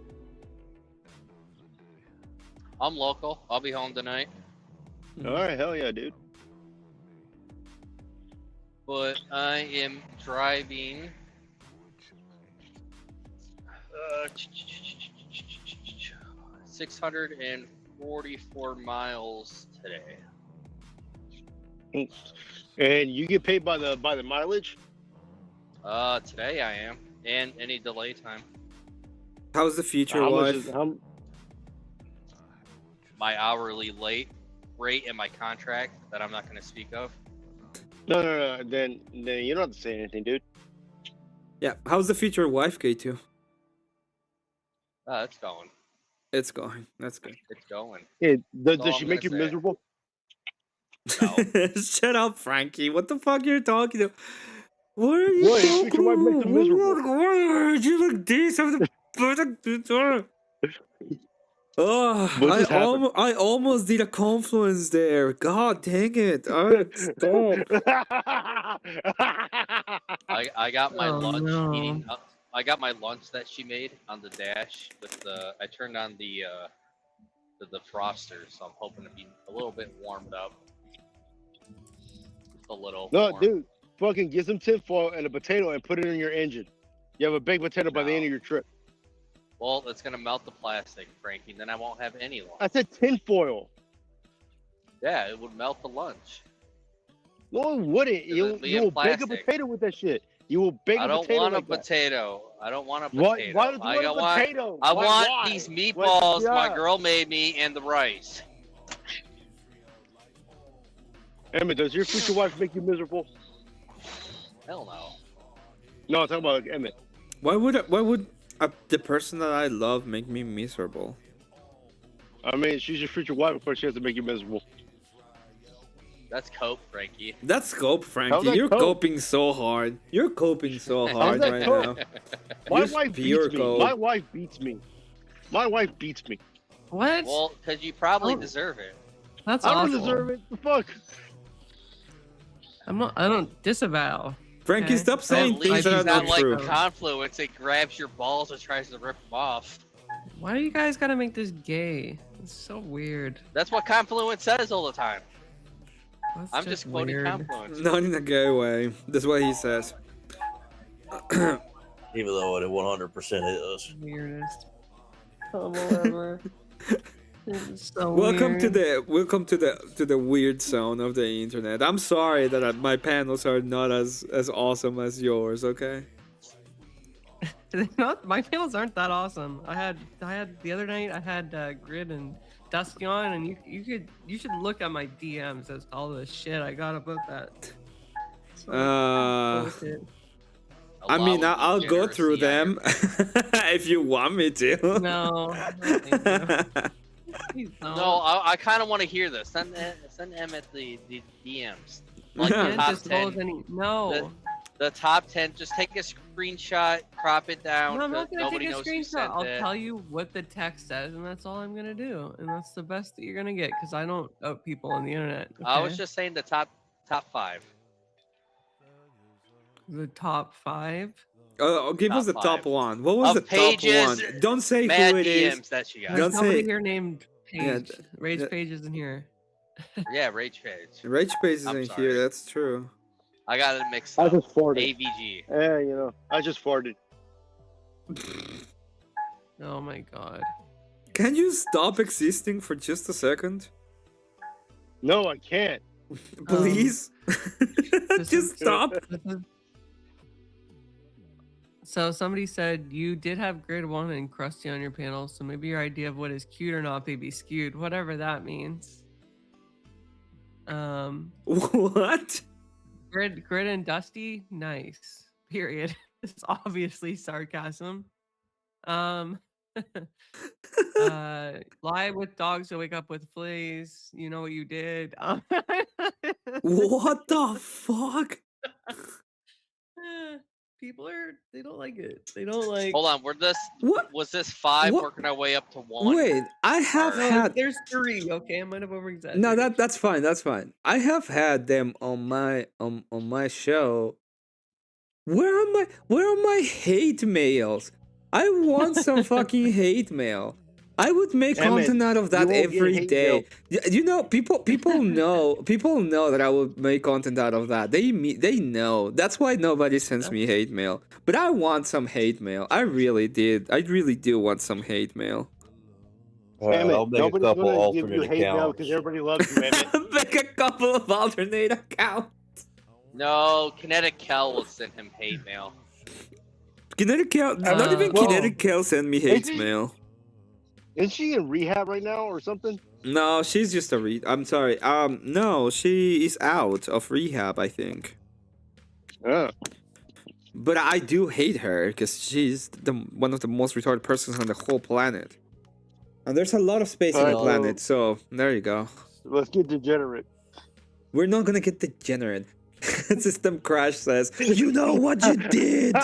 I'm local. I'll be home tonight. All right, hell yeah, dude. But I am driving 644 miles today. And you get paid by the mileage? Today I am, and any delay time. How's the future wife? My hourly rate and my contract that I'm not going to speak of. No. Then you don't have to say anything, dude. Yeah. How's the future wife, K2? It's going. It's going. That's good. It's going. Does she make you miserable? No. Shut up, Frankie. What the fuck you're talking about? What are you What? talking Your wife makes you miserable. Why are you like this? Oh, I almost did a confluence there. God dang it. Stop. I got my lunch no. eating. I got my lunch that she made on the dash with the. I turned on the defroster, so I'm hoping to be a little bit warmed up. Just a little. No, warm. dude. Fucking get some tinfoil and a potato and put it in your engine. You have a baked potato by the end of your trip. Well, it's gonna melt the plastic, Frankie. Then I won't have any lunch. I said tinfoil. Yeah, it would melt the lunch. No, it wouldn't. You will bake a plastic. potato with that shit. You will bake I a don't potato want a like that. potato. I don't want a Why- potato. why don't you I want a want, potato? I Why- want why? these What- meatballs my yeah. girl made me and the rice. Emmet, does your future wife make you miserable? Hell no. No, I'm talking about Emmet. Why would the person that I love make me miserable? I mean, she's your future wife. Of course, she has to make you miserable. That's cope, Frankie. That's cope, How's Frankie. that You're cope? coping so hard. You're coping so hard that right cope? now. My Just wife pure beats me. cope. My wife beats me. My wife beats me. What? Well, because you probably Oh. deserve it. That's I don't awful. deserve it. The fuck? I don't disavow. Frankie, Okay. stop saying At things least that are he's not not like true. Confluence. It grabs your balls and tries to rip them off. Why do you guys gotta make this gay? It's so weird. That's what Confluence says all the time. That's I'm just quoting weird. Confluence. Not in a gay way. That's what he says. Even though it 100% is. Weirdest. Whatever. It's so Welcome to weird. the weird zone of the internet. I'm sorry that my panels are not as awesome as yours. Okay. My panels aren't that awesome. I had the other night. I had Grid and Dusty on, and you should look at my DMs as to all the shit I got about that. Bullshit. I mean, I'll go through them if you want me to. No. Please don't. No, I kind of want to hear this. Send Emmet the DMs. Like the Can't top disclose 10. any. No. The top 10. Just take a screenshot, crop it down. No, I'm so not gonna nobody take a knows who screenshot. sent I'll it. tell you what the text says, and that's all I'm gonna do. And that's the best that you're gonna get, because I don't out people on the internet. I was okay? just saying the top 5. The top 5. Give us the Top top five. one. What was Of the pages, top one? Don't say mad who it is. DMs that you got. There's Don't somebody say. here named Yeah, Paige. Rage Page isn't here. Yeah, Rage Page. Rage Page I'm isn't sorry. here. That's true. I got it mixed I up. just farted. AVG. Yeah, you know, I just farted. Oh my god. Can you stop existing for just a second? No, I can't. Please? Just stop. So somebody said you did have grade 1 and Krusty on your panel, so maybe your idea of what is cute or not may be skewed, whatever that means. What? Grid and Dusty, nice. Period. It's obviously sarcasm. Lie with dogs to wake up with fleas. You know what you did. What the fuck? People they don't like it. They don't like. Hold on, was this 5 What? working our way up to 1? Wait, I have No, had. there's 3. Okay, I might have over exaggerated. No, that's fine. That's fine. I have had them on my show. Where are my hate mails? I want some fucking hate mail. I would make Emmett, content out of that you won't get every hate day. mail. You know, people know that I will make content out of that. They know. That's why nobody sends me hate mail. But I want some hate mail. I really did. I really do want some hate mail. Emmett, I'll make a nobody's couple gonna give you alternate hate mail accounts. because everybody loves you, Emmett. Make a couple of alternate accounts. No, Kinetic Kel will send him hate mail. Kinetic Kel, not even Whoa. Kinetic Kel send me hate mail. Is she in rehab right now or something? No, she's just a I'm sorry. No, she is out of rehab, I think. Yeah. But I do hate her because she's one of the most retarded persons on the whole planet. And there's a lot of space on the Alright, planet, so there you go. Let's get degenerate. We're not gonna get degenerate. System Crash says, "You know what you did."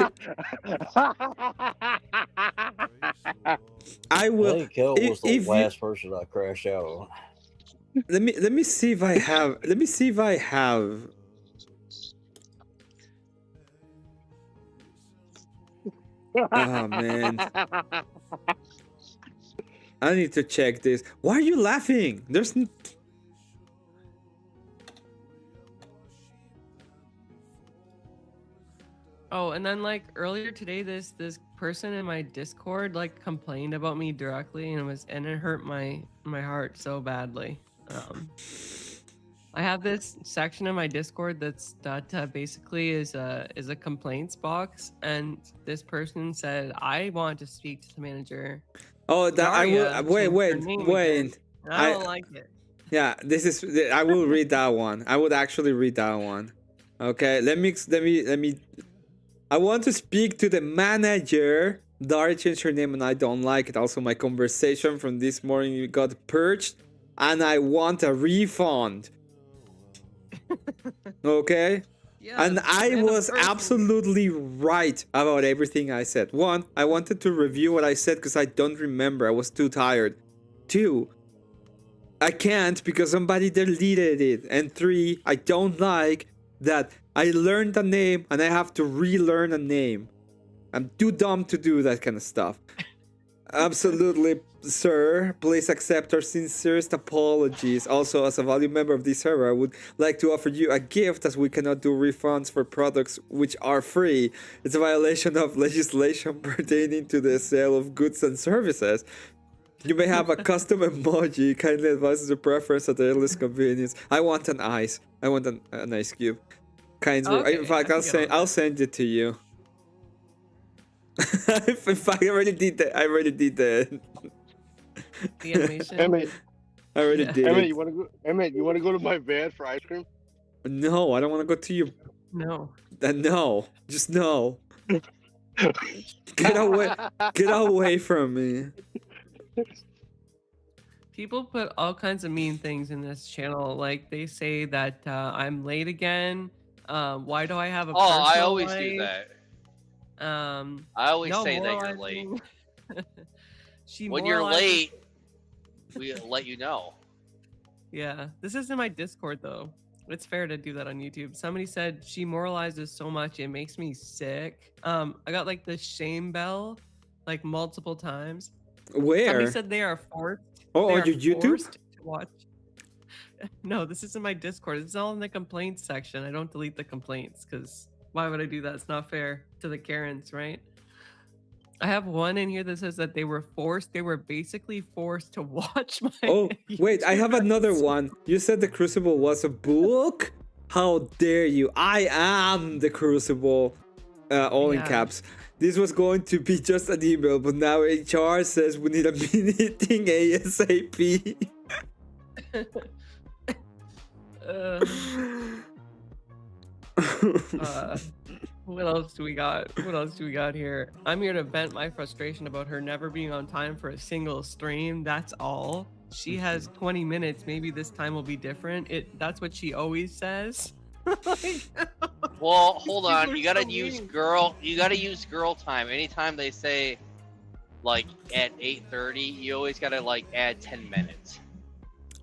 I will. I think Kel was the if you- last person I crashed out on. Let me see if I have. Let me see if I have. Oh man. I need to check this. Why are you laughing? There's Oh, and then like earlier today, this person in my Discord like complained about me directly, and it hurt my heart so badly. I have this section in my Discord that basically is a complaints box, and this person said, "I want to speak to the manager." Oh, that Daria, I will. Wait, changed her wait, name wait. again, and I don't like it. Yeah, this is. I will read that one. I would actually read that one. Okay, let me. I want to speak to the manager. Daria changed her name, and I don't like it. Also, my conversation from this morning got purged, and I want a refund. Okay. Yeah, And I was absolutely right about everything I said. 1, I wanted to review what I said because I don't remember. I was too tired. 2, I can't because somebody deleted it. And 3, I don't like that I learned a name and I have to relearn a name. I'm too dumb to do that kind of stuff. Absolutely, sir. Please accept our sincerest apologies. Also, as a valued member of this server, I would like to offer you a gift, as we cannot do refunds for products which are free. It's a violation of legislation pertaining to the sale of goods and services. You may have a custom emoji. Kindly advise your preference at the earliest convenience. I want an ice. I want an ice cube. Okay, In fact, I can get on I'll send it to you. In fact, I already did that. The animation. Emmett, I already did. Emmett, it. you want to go? Emmett, you want to go to my van for ice cream? No, I don't want to go to you. No. No, just no. Get away! Get away from me! People put all kinds of mean things in this channel. Like they say that I'm late again. Why do I have a? Oh, I personal always life? do that. I always say that you're late. When you're late, we let you know. Yeah, this isn't my Discord though. It's fair to do that on YouTube. Somebody said she moralizes so much it makes me sick. I got like the shame bell, like multiple times. Where? Somebody said they are forced. Oh, they on are your YouTube? forced to watch. No, this isn't my Discord. It's all in the complaints section. I don't delete the complaints because why would I do that? It's not fair to the Karens, right? I have one in here that says that they were basically forced to watch my. Oh, wait, I have another one. You said the Crucible was a book? How dare you? I am the Crucible. All in Yeah. caps. This was going to be just an email, but now HR says we need a meeting ASAP. What else do we got? What else do we got here? I'm here to vent my frustration about her never being on time for a single stream. That's all. She has 20 minutes. Maybe this time will be different. That's what she always says. Well, hold on. People You are gotta so use mean. girl. You gotta use girl time. Anytime they say, like at 8:30, you always gotta like add 10 minutes.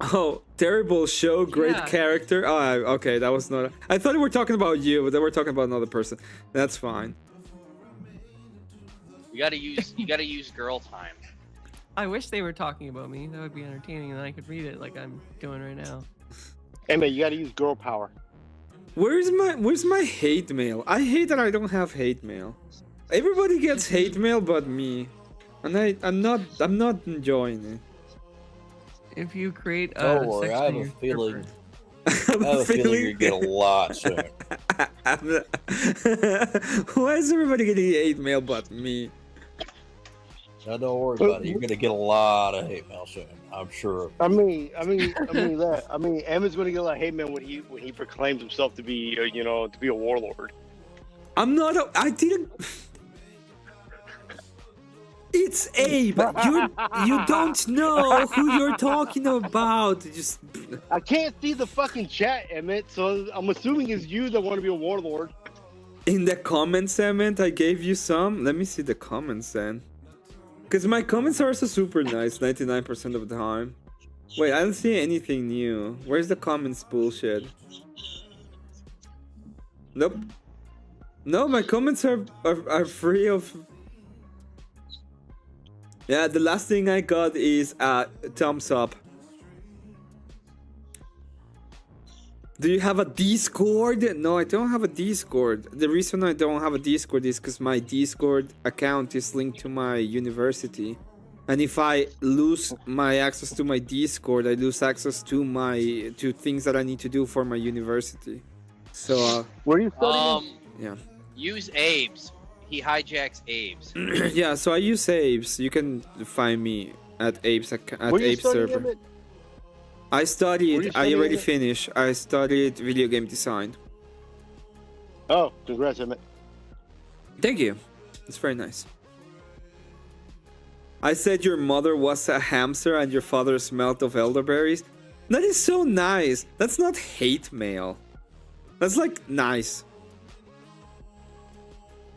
Oh, terrible show, great Yeah. character. Oh, okay, that was not. I thought we were talking about you, but then we're talking about another person. That's fine. You gotta use girl time. I wish they were talking about me. That would be entertaining, and I could read it like I'm doing right now. Emmett, you got to use girl power. Where's my hate mail? I hate that I don't have hate mail. Everybody gets hate mail but me, and I'm not enjoying it. If you create a Don't worry, I have section a in your feeling. I'm I have a feeling you get a lot soon. Why is everybody getting hate mail but me? Now don't worry about it. You're gonna get a lot of hate mail soon. I'm sure. Emmett's gonna get a lot of hate mail when he proclaims himself to be, to be a warlord. I'm not. I didn't. It's Abe. You don't know who you're talking about. Just. I can't see the fucking chat, Emmett. So I'm assuming it's you that want to be a warlord. In the comments, Emmet, I gave you some. Let me see the comments then. Because my comments are also super nice 99% of the time. Wait, I don't see anything new. Where's the comments bullshit? Nope. No, my comments are free of... Yeah, the last thing I got is thumbs up. Do you have a Discord? No, I don't have a Discord. The reason I don't have a Discord is because my Discord account is linked to my university. And if I lose my access to my Discord, I lose access to things that I need to do for my university. So, where are you studying? Yeah. Use Abe's. He hijacks Abe's. Yeah, so I use Abe's. You can find me at Abe's Where you Abe's studying, server. Emmett? I Where you studied. I studying already it? finished. I studied video game design. Oh, congrats, Emmett. Thank you. It's very nice. I said your mother was a hamster and your father smelled of elderberries. That is so nice. That's not hate mail. That's like nice.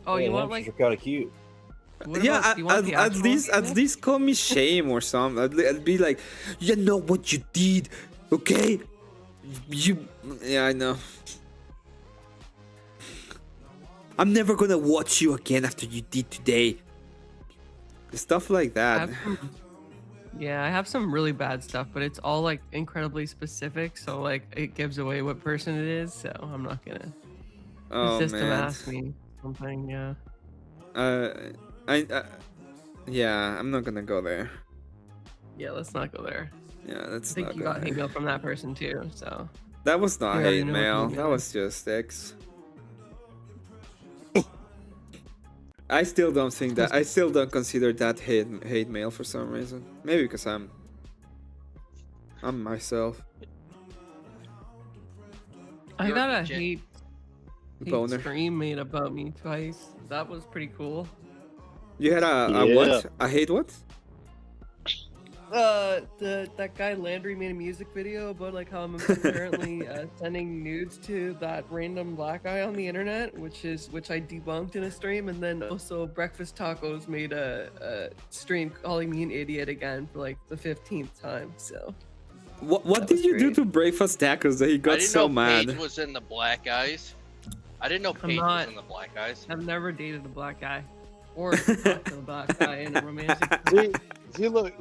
Oh, Yeah, you want hamsters like? are kind of cute. What Yeah, about, do you want the at actual least call me shame or something. I'd be like, you know what you did, okay? Yeah, I know. I'm never gonna watch you again after you did today. Stuff like that. Yeah, I have some really bad stuff, but it's all like incredibly specific, so like it gives away what person it is. So I'm not gonna. Oh The system man. asked me something. Yeah. Yeah, I'm not gonna go there. Yeah, let's not go there. Yeah, I that's think not you go got there. hate mail from that person too. So. That was not You already hate know what mail. you That mean. was just X. I still don't think that. I still don't consider that hate mail for some reason. Maybe because I'm myself. I You're got a legit. hate Boner. stream made about me twice. That was pretty cool. You had a Yeah. what? A hate what? That guy Landry made a music video about like how I'm apparently sending nudes to that random black guy on the internet, which I debunked in a stream, and then also Breakfast Tacos made a stream calling me an idiot again for like the 15th time. So. What did you do to Breakfast Tacos that he I got didn't so know mad? Paige was in the Black Eyes. I didn't know Paige was in the Black Eyes. I've never dated a black guy, or talked to a black guy in a romantic. See, look.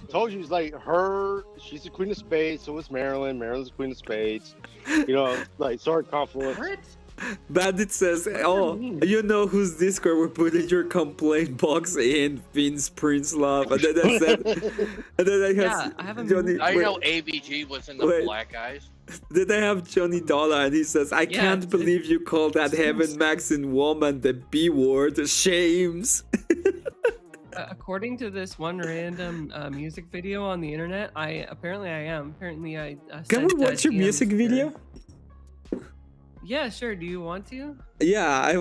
Told you, it's like her. She's the queen of spades. So is Marilyn. Marilyn's the queen of spades. You know, like sorry, confluence. What? Bandit says, "Oh, you know whose Discord we put in your complaint box in Vince Prince Love," and then I said, and then I have Yeah, I haven't. Johnny. I wait, know ABG was in the wait. Black Eyes. Then I have Johnny Dollar, and he says, "I Yeah, can't believe you call that Heaven Maxin woman the B word. Shames." According to this one random music video on the internet, I am. Apparently, I Can we sent, watch your DMs music to- video? Yeah, sure. Do you want to? Yeah, I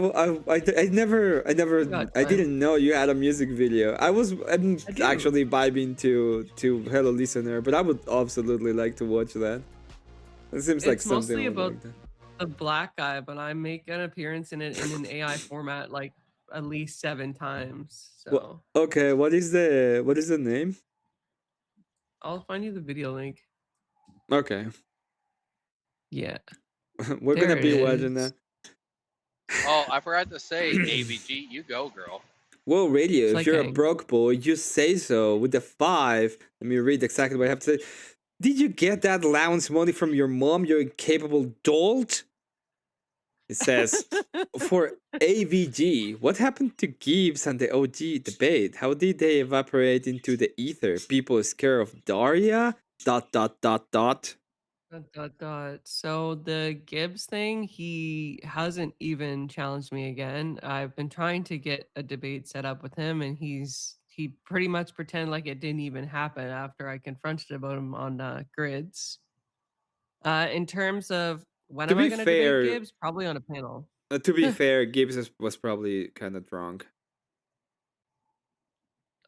never, got I time. didn't know you had a music video. I'm do. actually vibing to Hello Listener, but I would absolutely like to watch that. It seems like It's mostly something about like that. the black guy, but I make an appearance in it in an AI format like at least 7 times. So Okay, what is the name? I'll find you the video link. Okay, Yeah. we're There gonna be it watching is. that. Oh, I forgot to say, ABG, you go, girl. Whoa, radio! It's If like you're a- a broke boy, you say so with the 5. Let me read exactly what I have to say. Did you get that allowance money from your mom, you incapable dolt? It says, for AVG, what happened to Gibbs and the OG debate? How did they evaporate into the ether? People scared of Daria? ... So the Gibbs thing, he hasn't even challenged me again. I've been trying to get a debate set up with him, and he pretty much pretended like it didn't even happen after I confronted about him on grids. In terms of when To am I be going to fair- debate Gibbs? Probably on a panel. To be fair, Gibbs was probably kind of drunk.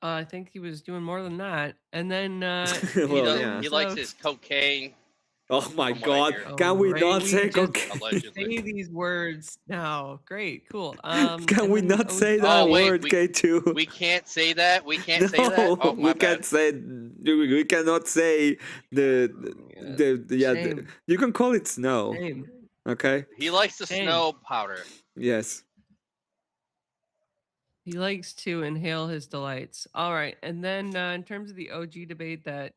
I think he was doing more than that. And then Well, He yeah. likes his cocaine. Oh my From what I god, hear. can we Right, not we say just- cocaine? Allegedly. say these words now. Great, cool. Can and we then not say that Oh, wait, word, we- K2? We can't say that. We can't No, say that. Oh, my we bad. can't say. We cannot say Shame. you can call it snow. Shame. Okay. He likes the Shame. snow powder. Yes. He likes to inhale his delights. All right. And then in terms of the OG debate that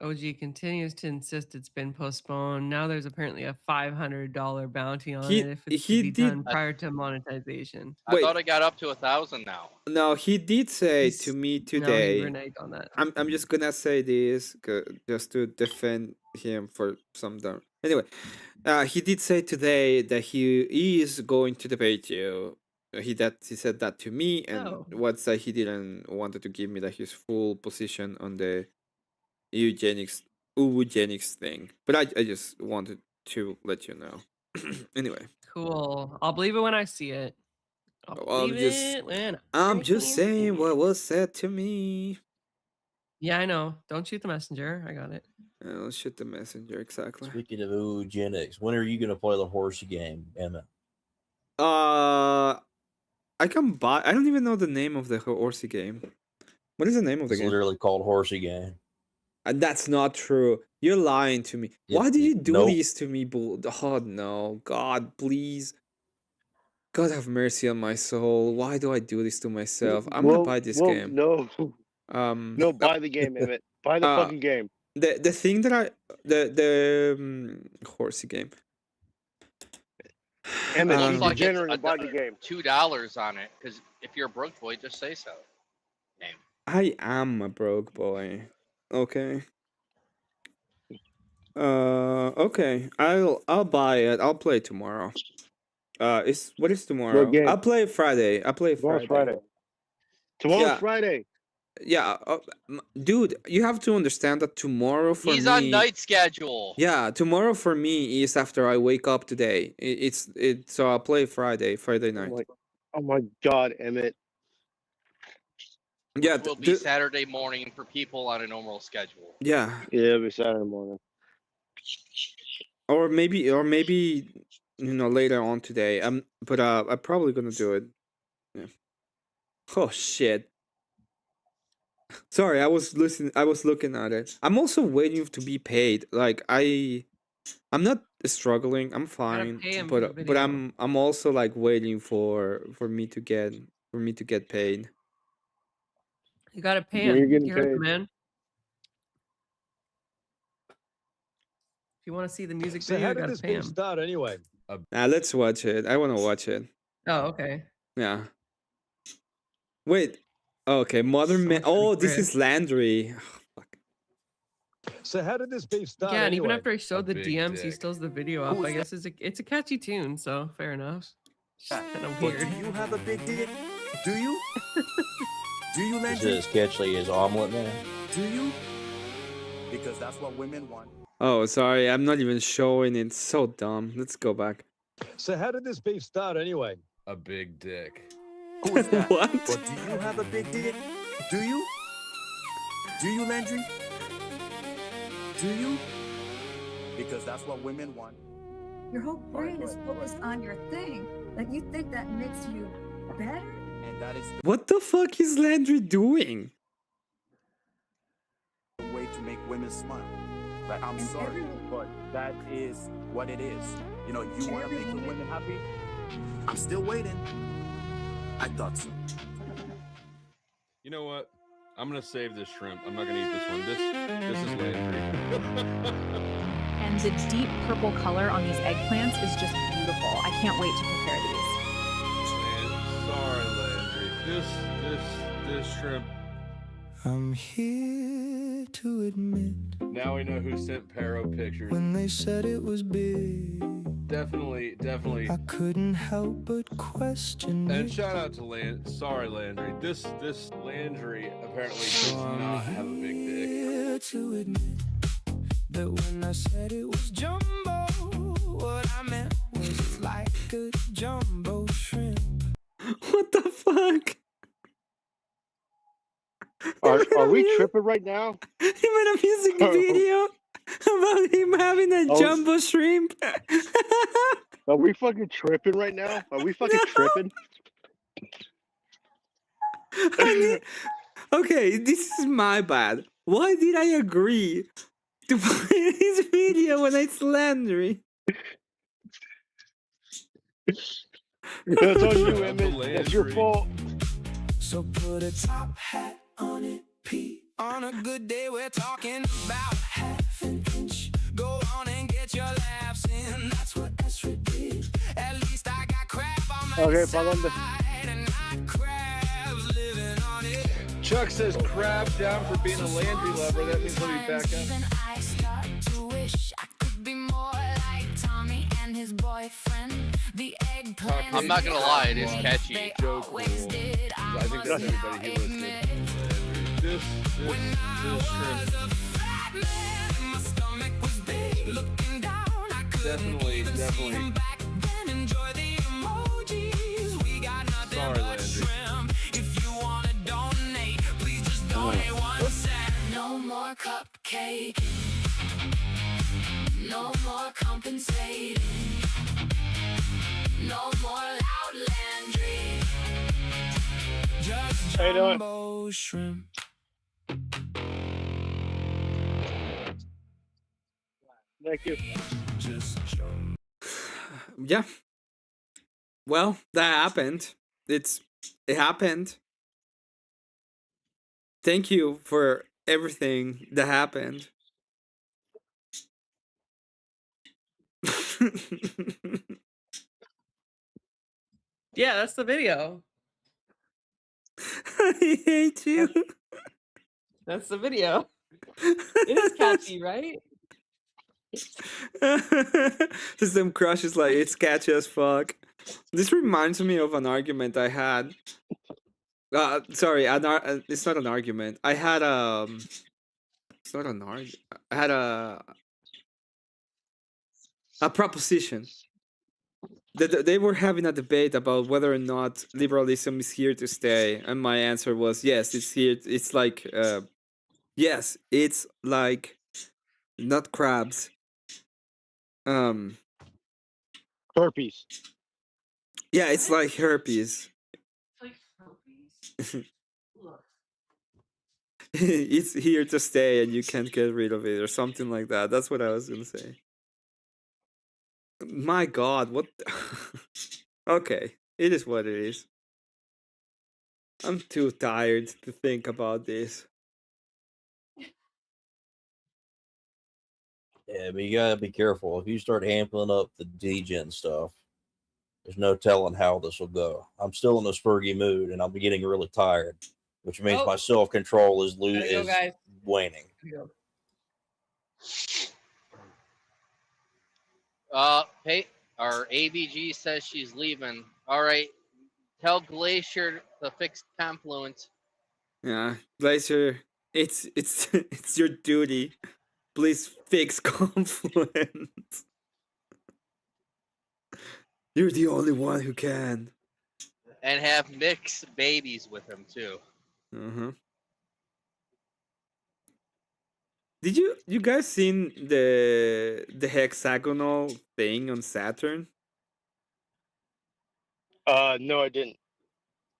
OG continues to insist it's been postponed. Now there's apparently a $500 bounty on He- it if it's he to be did- done prior to monetization. I Wait. thought it got up to 1,000 now. No, he did say He's- to me No, he today. reneged on that. I'm just gonna say this just to defend him for some dumb. Anyway, he did say today that he is going to debate you. He said that to me, and Oh. what's that he didn't wanted to give me his full position on the eugenics thing. But I just wanted to let you know. Anyway, Cool. I'll believe it when I see it. I'll Well, I'm believe just- it when I'm I just see saying it. what was said to me. Yeah, I know. Don't shoot the messenger. I got it. I'll shoot the messenger exactly. Speaking of eugenics, when are you going to play the horsey game, Emmet? I can buy. I don't even know the name of the horsey game. What is the name of the It's game? literally called horsey game. That's not true. You're lying to me. Yep, Why did you do nope. this to me, bull? Oh no, God, please. God have mercy on my soul. Why do I do this to myself? I'm gonna buy this game. No, Um, no, buy the game, Emmett. Buy the uh, fucking game. the thing that the horsey game. Emmett, Looks you like it's degenerate and buy the game. $2 on it. Because if you're a broke boy, just say so. Name. I am a broke boy. Okay. Okay. I'll buy it. I'll play tomorrow. What is tomorrow? What game? I'll play Friday. I'll play Tomorrow's Friday. Friday. Tomorrow's Yeah. Friday. Yeah, dude, you have to understand that tomorrow for He's me. on night schedule. Yeah, tomorrow for me is after I wake up today. It's so I'll play Friday night. Oh my God, Emmett. Yeah, Which will be Saturday morning for people on a normal schedule. yeah, it'll be Saturday morning. or maybe later on today. But I'm probably gonna do it. Yeah. Oh shit. Sorry, I was looking at it. I'm also waiting to be paid. Like I'm not struggling. I'm fine. pay him for the But video. I'm also like waiting for me to get paid. You gotta pay When him. you're getting You heard the paid. man. If you want to see the music So video, how you did gotta this pay game him. start anyway? Let's watch it. I want to watch it. Oh, okay. Yeah. Wait. Okay, Modern Man. Oh, this is Landry. So how did this beef start Yeah, and even anyway? after he showed the big DMs, he dick. still has the video up. Who I is guess it's a catchy tune, so fair enough. Kind of But weird. do you have a big dick? Do you? Do you, Is Landry? it as catchy as omelet man? Do you? Because that's what women want. Oh, sorry. I'm not even showing it. So dumb. Let's go back. So how did this beef start anyway? A big dick. Who is that? What? But do you have a big dick? Do you? Do you, Landry? Do you? Because that's what women want. Your whole brain is focused on your thing. Like you think that makes you better? And that is What the fuck is Landry doing? the way to make women smile. Like, I'm sorry, but that is what it is. You know, you want to make the women happy? I'm still waiting. I thought so. You know what? I'm gonna save this shrimp. I'm not gonna eat this one. This is Landry. And the deep purple color on these eggplants is just beautiful. I can't wait to prepare these. Sorry, Landry. This shrimp. I'm here to admit Now we know who sent Paro pictures. when they said it was big, Definitely. I couldn't help but question And it. shout out to Sorry, Landry. This Landry apparently does not have a big dick. Here to admit that when I said it was jumbo, what I meant was like a jumbo shrimp. What the fuck? Are we tripping right now? He made a music video about him having a Oh. jumbo shrimp. Are we fucking tripping right now? Are we fucking tripping? Okay, this is my bad. Why did I agree to play his video when it's Landry? That's on you, Emmett. That's your fault. So put a top hat on it, Pete. On a good day, we're talking about half an inch. Go on and get your laughs in. That's what Ezra did. At least I got crab on my Okay, side Palombe. and not crabs living on it. Chuck says crab down for being a Landry lover. That means he'll be back up. Even I start to wish I could be more like Tommy and his boyfriend. The eggplant. I'm not gonna lie, it is catchy. Joke rule. I think that's everybody who listened. This shrimp. Definitely. Sorry, Landry. If you wanna donate, please just donate 1 cent. No more cupcake. No more compensating. No more loud Landry. Just How you doing? jumbo shrimp. Thank you. Just jumbo. Yeah. Well, that happened. It happened. Thank you for everything that happened. Yeah, that's the video. I hate you. That's the video. It is catchy, right? System Crush is like, it's catchy as fuck. This reminds me of an argument I had. Sorry, it's not an argument. I had it's not an argument. I had a proposition. They were having a debate about whether or not liberalism is here to stay, and my answer was yes, it's here. It's like yes, it's like not crabs. Herpes. Yeah, it's like herpes. It's here to stay, and you can't get rid of it, or something like that. That's what I was gonna say. My God, what? Okay, it is what it is. I'm too tired to think about this. Yeah, but you gotta be careful. If you start amping up the degen stuff, there's no telling how this will go. I'm still in a spurgy mood, and I'm getting really tired, which means my self control is guys. waning. Hey, our ABG says she's leaving. All right, tell Glacier to fix Confluence. Yeah, Glacier, it's it's your duty. Please fix Confluence. You're the only one who can. And have mixed babies with him too. Did you guys seen the hexagonal thing on Saturn? No, I didn't.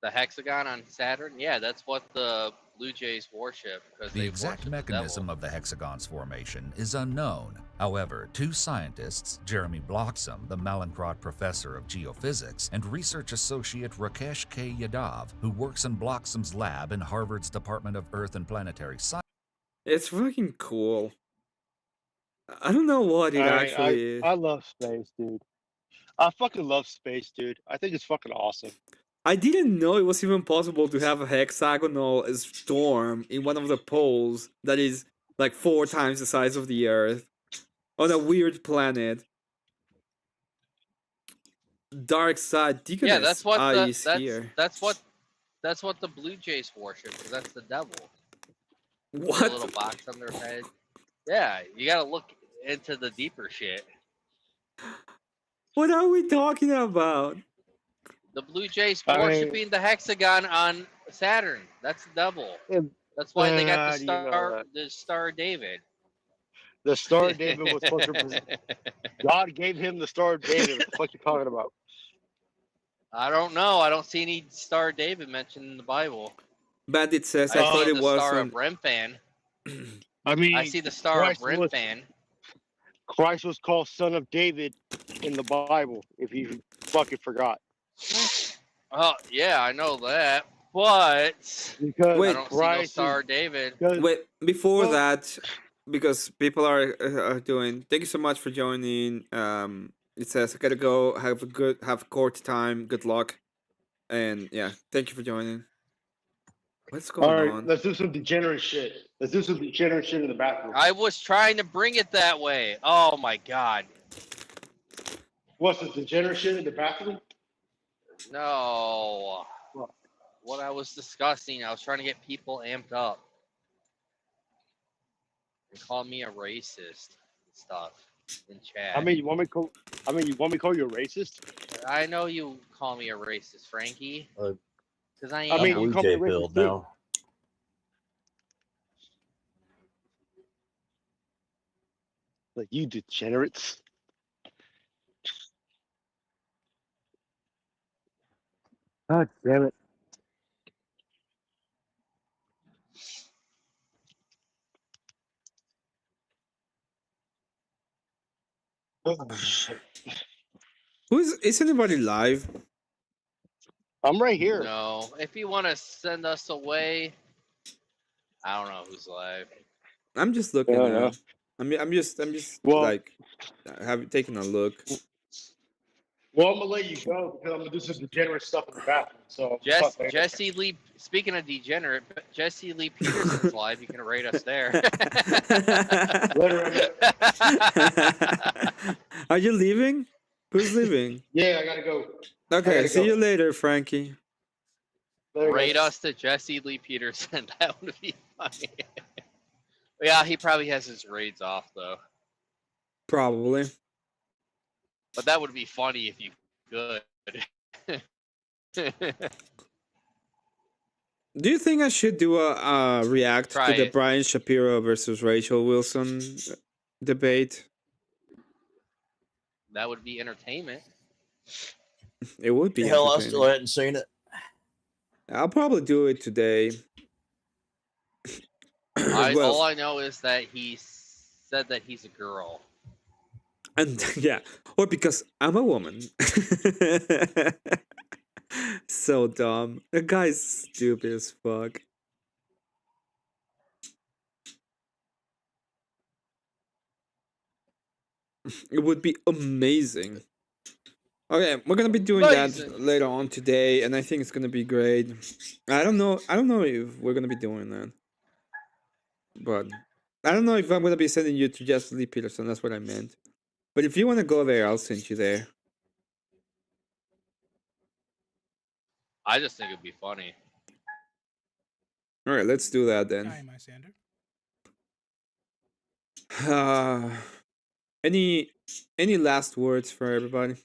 The hexagon on Saturn? Yeah, that's what the Blue Jays worship. Because The exact mechanism of the hexagon's formation is unknown. However, two scientists, Jeremy Bloxham, the Mallinckrodt Professor of Geophysics, and research associate Rakesh K. Yadav, who works in Bloxham's lab in Harvard's Department of Earth and Planetary Science. It's fucking cool. I don't know what it actually is. I love space, dude. I fucking love space, dude. I think it's fucking awesome. I didn't know it was even possible to have a hexagonal storm in one of the poles that is like 4 times the size of the Earth on a weird planet. Dark side Deaconess. Yeah, that's what here. that's what the Blue Jays worship. Because that's the devil. What? The little box on their head. Yeah, you gotta look into the deeper shit. What are we talking about? The Blue Jays worshiping the hexagon on Saturn. That's the devil. That's why they got the Star of David. The Star of David was supposed to represent. God gave him the Star of David. What the fuck you talking about? I don't know. I don't see any Star of David mentioned in the Bible. Bandit says I I thought see it the was Star on... of Remphan. I mean, I see the Star of Remphan. Christ was called Son of David in the Bible, if you fucking forgot. Oh, yeah, I know that. But because I don't see no Star of David. Wait, before that, because people are doing. Thank you so much for joining. It says I gotta go. Have court time. Good luck, and yeah, thank you for joining. What's going All right, on? let's do some degenerate shit. Let's do some degenerate shit in the bathroom. I was trying to bring it that way. Oh my god. What's the degenerate shit in the bathroom? No. What I was discussing, I was trying to get people amped up. They called me a racist and stuff in chat. I mean, you want me to call you a racist? I know you call me a racist, Frankie. Because I I mean, am. you call me a racist too. Like, you degenerates. God damn it. Is anybody live? I'm right here. No, if you want to send us away, I don't know who's live. I'm just looking. I don't know. I'm just Well, like have taken a look. well, I'm gonna let you go because I'm gonna do some degenerate stuff in the bathroom. So Jesse Lee. Speaking of degenerate, Jesse Lee Peterson's live. You can rate us there. Are you leaving? Who's leaving? Yeah, I gotta go. Okay, see you later, Frankie. Rate us to Jesse Lee Peterson. That would be funny. Yeah, he probably has his raids off though. Probably. But that would be funny if you could. Do you think I should do a react Try to the it. Brian Shapiro versus Rachel Wilson debate? That would be entertainment. It would be. Hell, I still hadn't seen it. I'll probably do it today. All I know is that he said that he's a girl. And yeah, or because I'm a woman. So dumb. The guy's stupid as fuck. It would be amazing. Okay, we're gonna be doing that later on today, and I think it's gonna be great. I don't know if we're gonna be doing that, but I don't know if I'm gonna be sending you to Jesse Lee Peterson. That's what I meant. But if you wanna go there, I'll send you there. I just think it'd be funny. All right, let's do that then. Hi, my Sander. Any last words for everybody?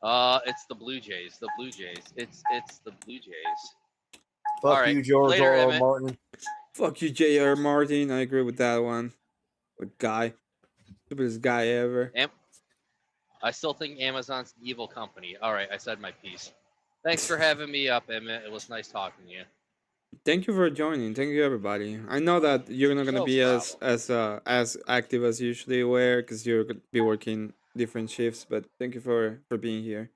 It's the Blue Jays. The Blue Jays. It's the Blue Jays. Fuck All right, you, George later, R.R. Emmett. Martin. Fuck you, J.R. Martin. I agree with that one. With guy, stupidest guy ever. I still think Amazon's an evil company. All right, I said my piece. Thanks for having me up, Emmett. It was nice talking to you. Thank you for joining. Thank you, everybody. I know that you're not gonna No be as active as usually were because you're gonna be working different shifts. But thank you for being here.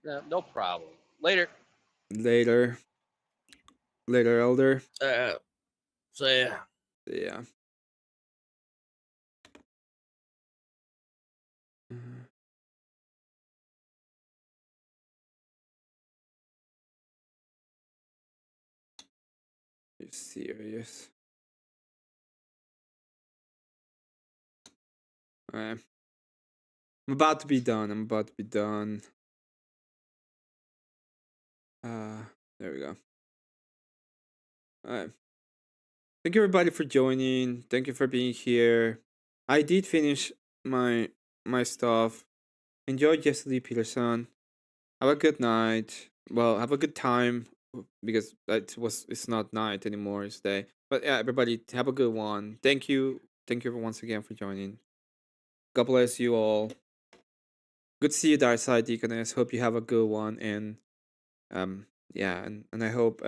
No problem. Later. Later, Elder. So yeah. Yeah. You're serious. Alright. I'm about to be done. There we go. Alright. Thank you everybody for joining. Thank you for being here. I did finish my stuff. Enjoy Jesse Lee Peterson. Have a good night. Well, have a good time because it's not night anymore, it's day. But yeah, everybody have a good one. Thank you. Thank you once again for joining. God bless you all. Good to see you, Dark Side Deaconess. Hope you have a good one, and yeah, and I hope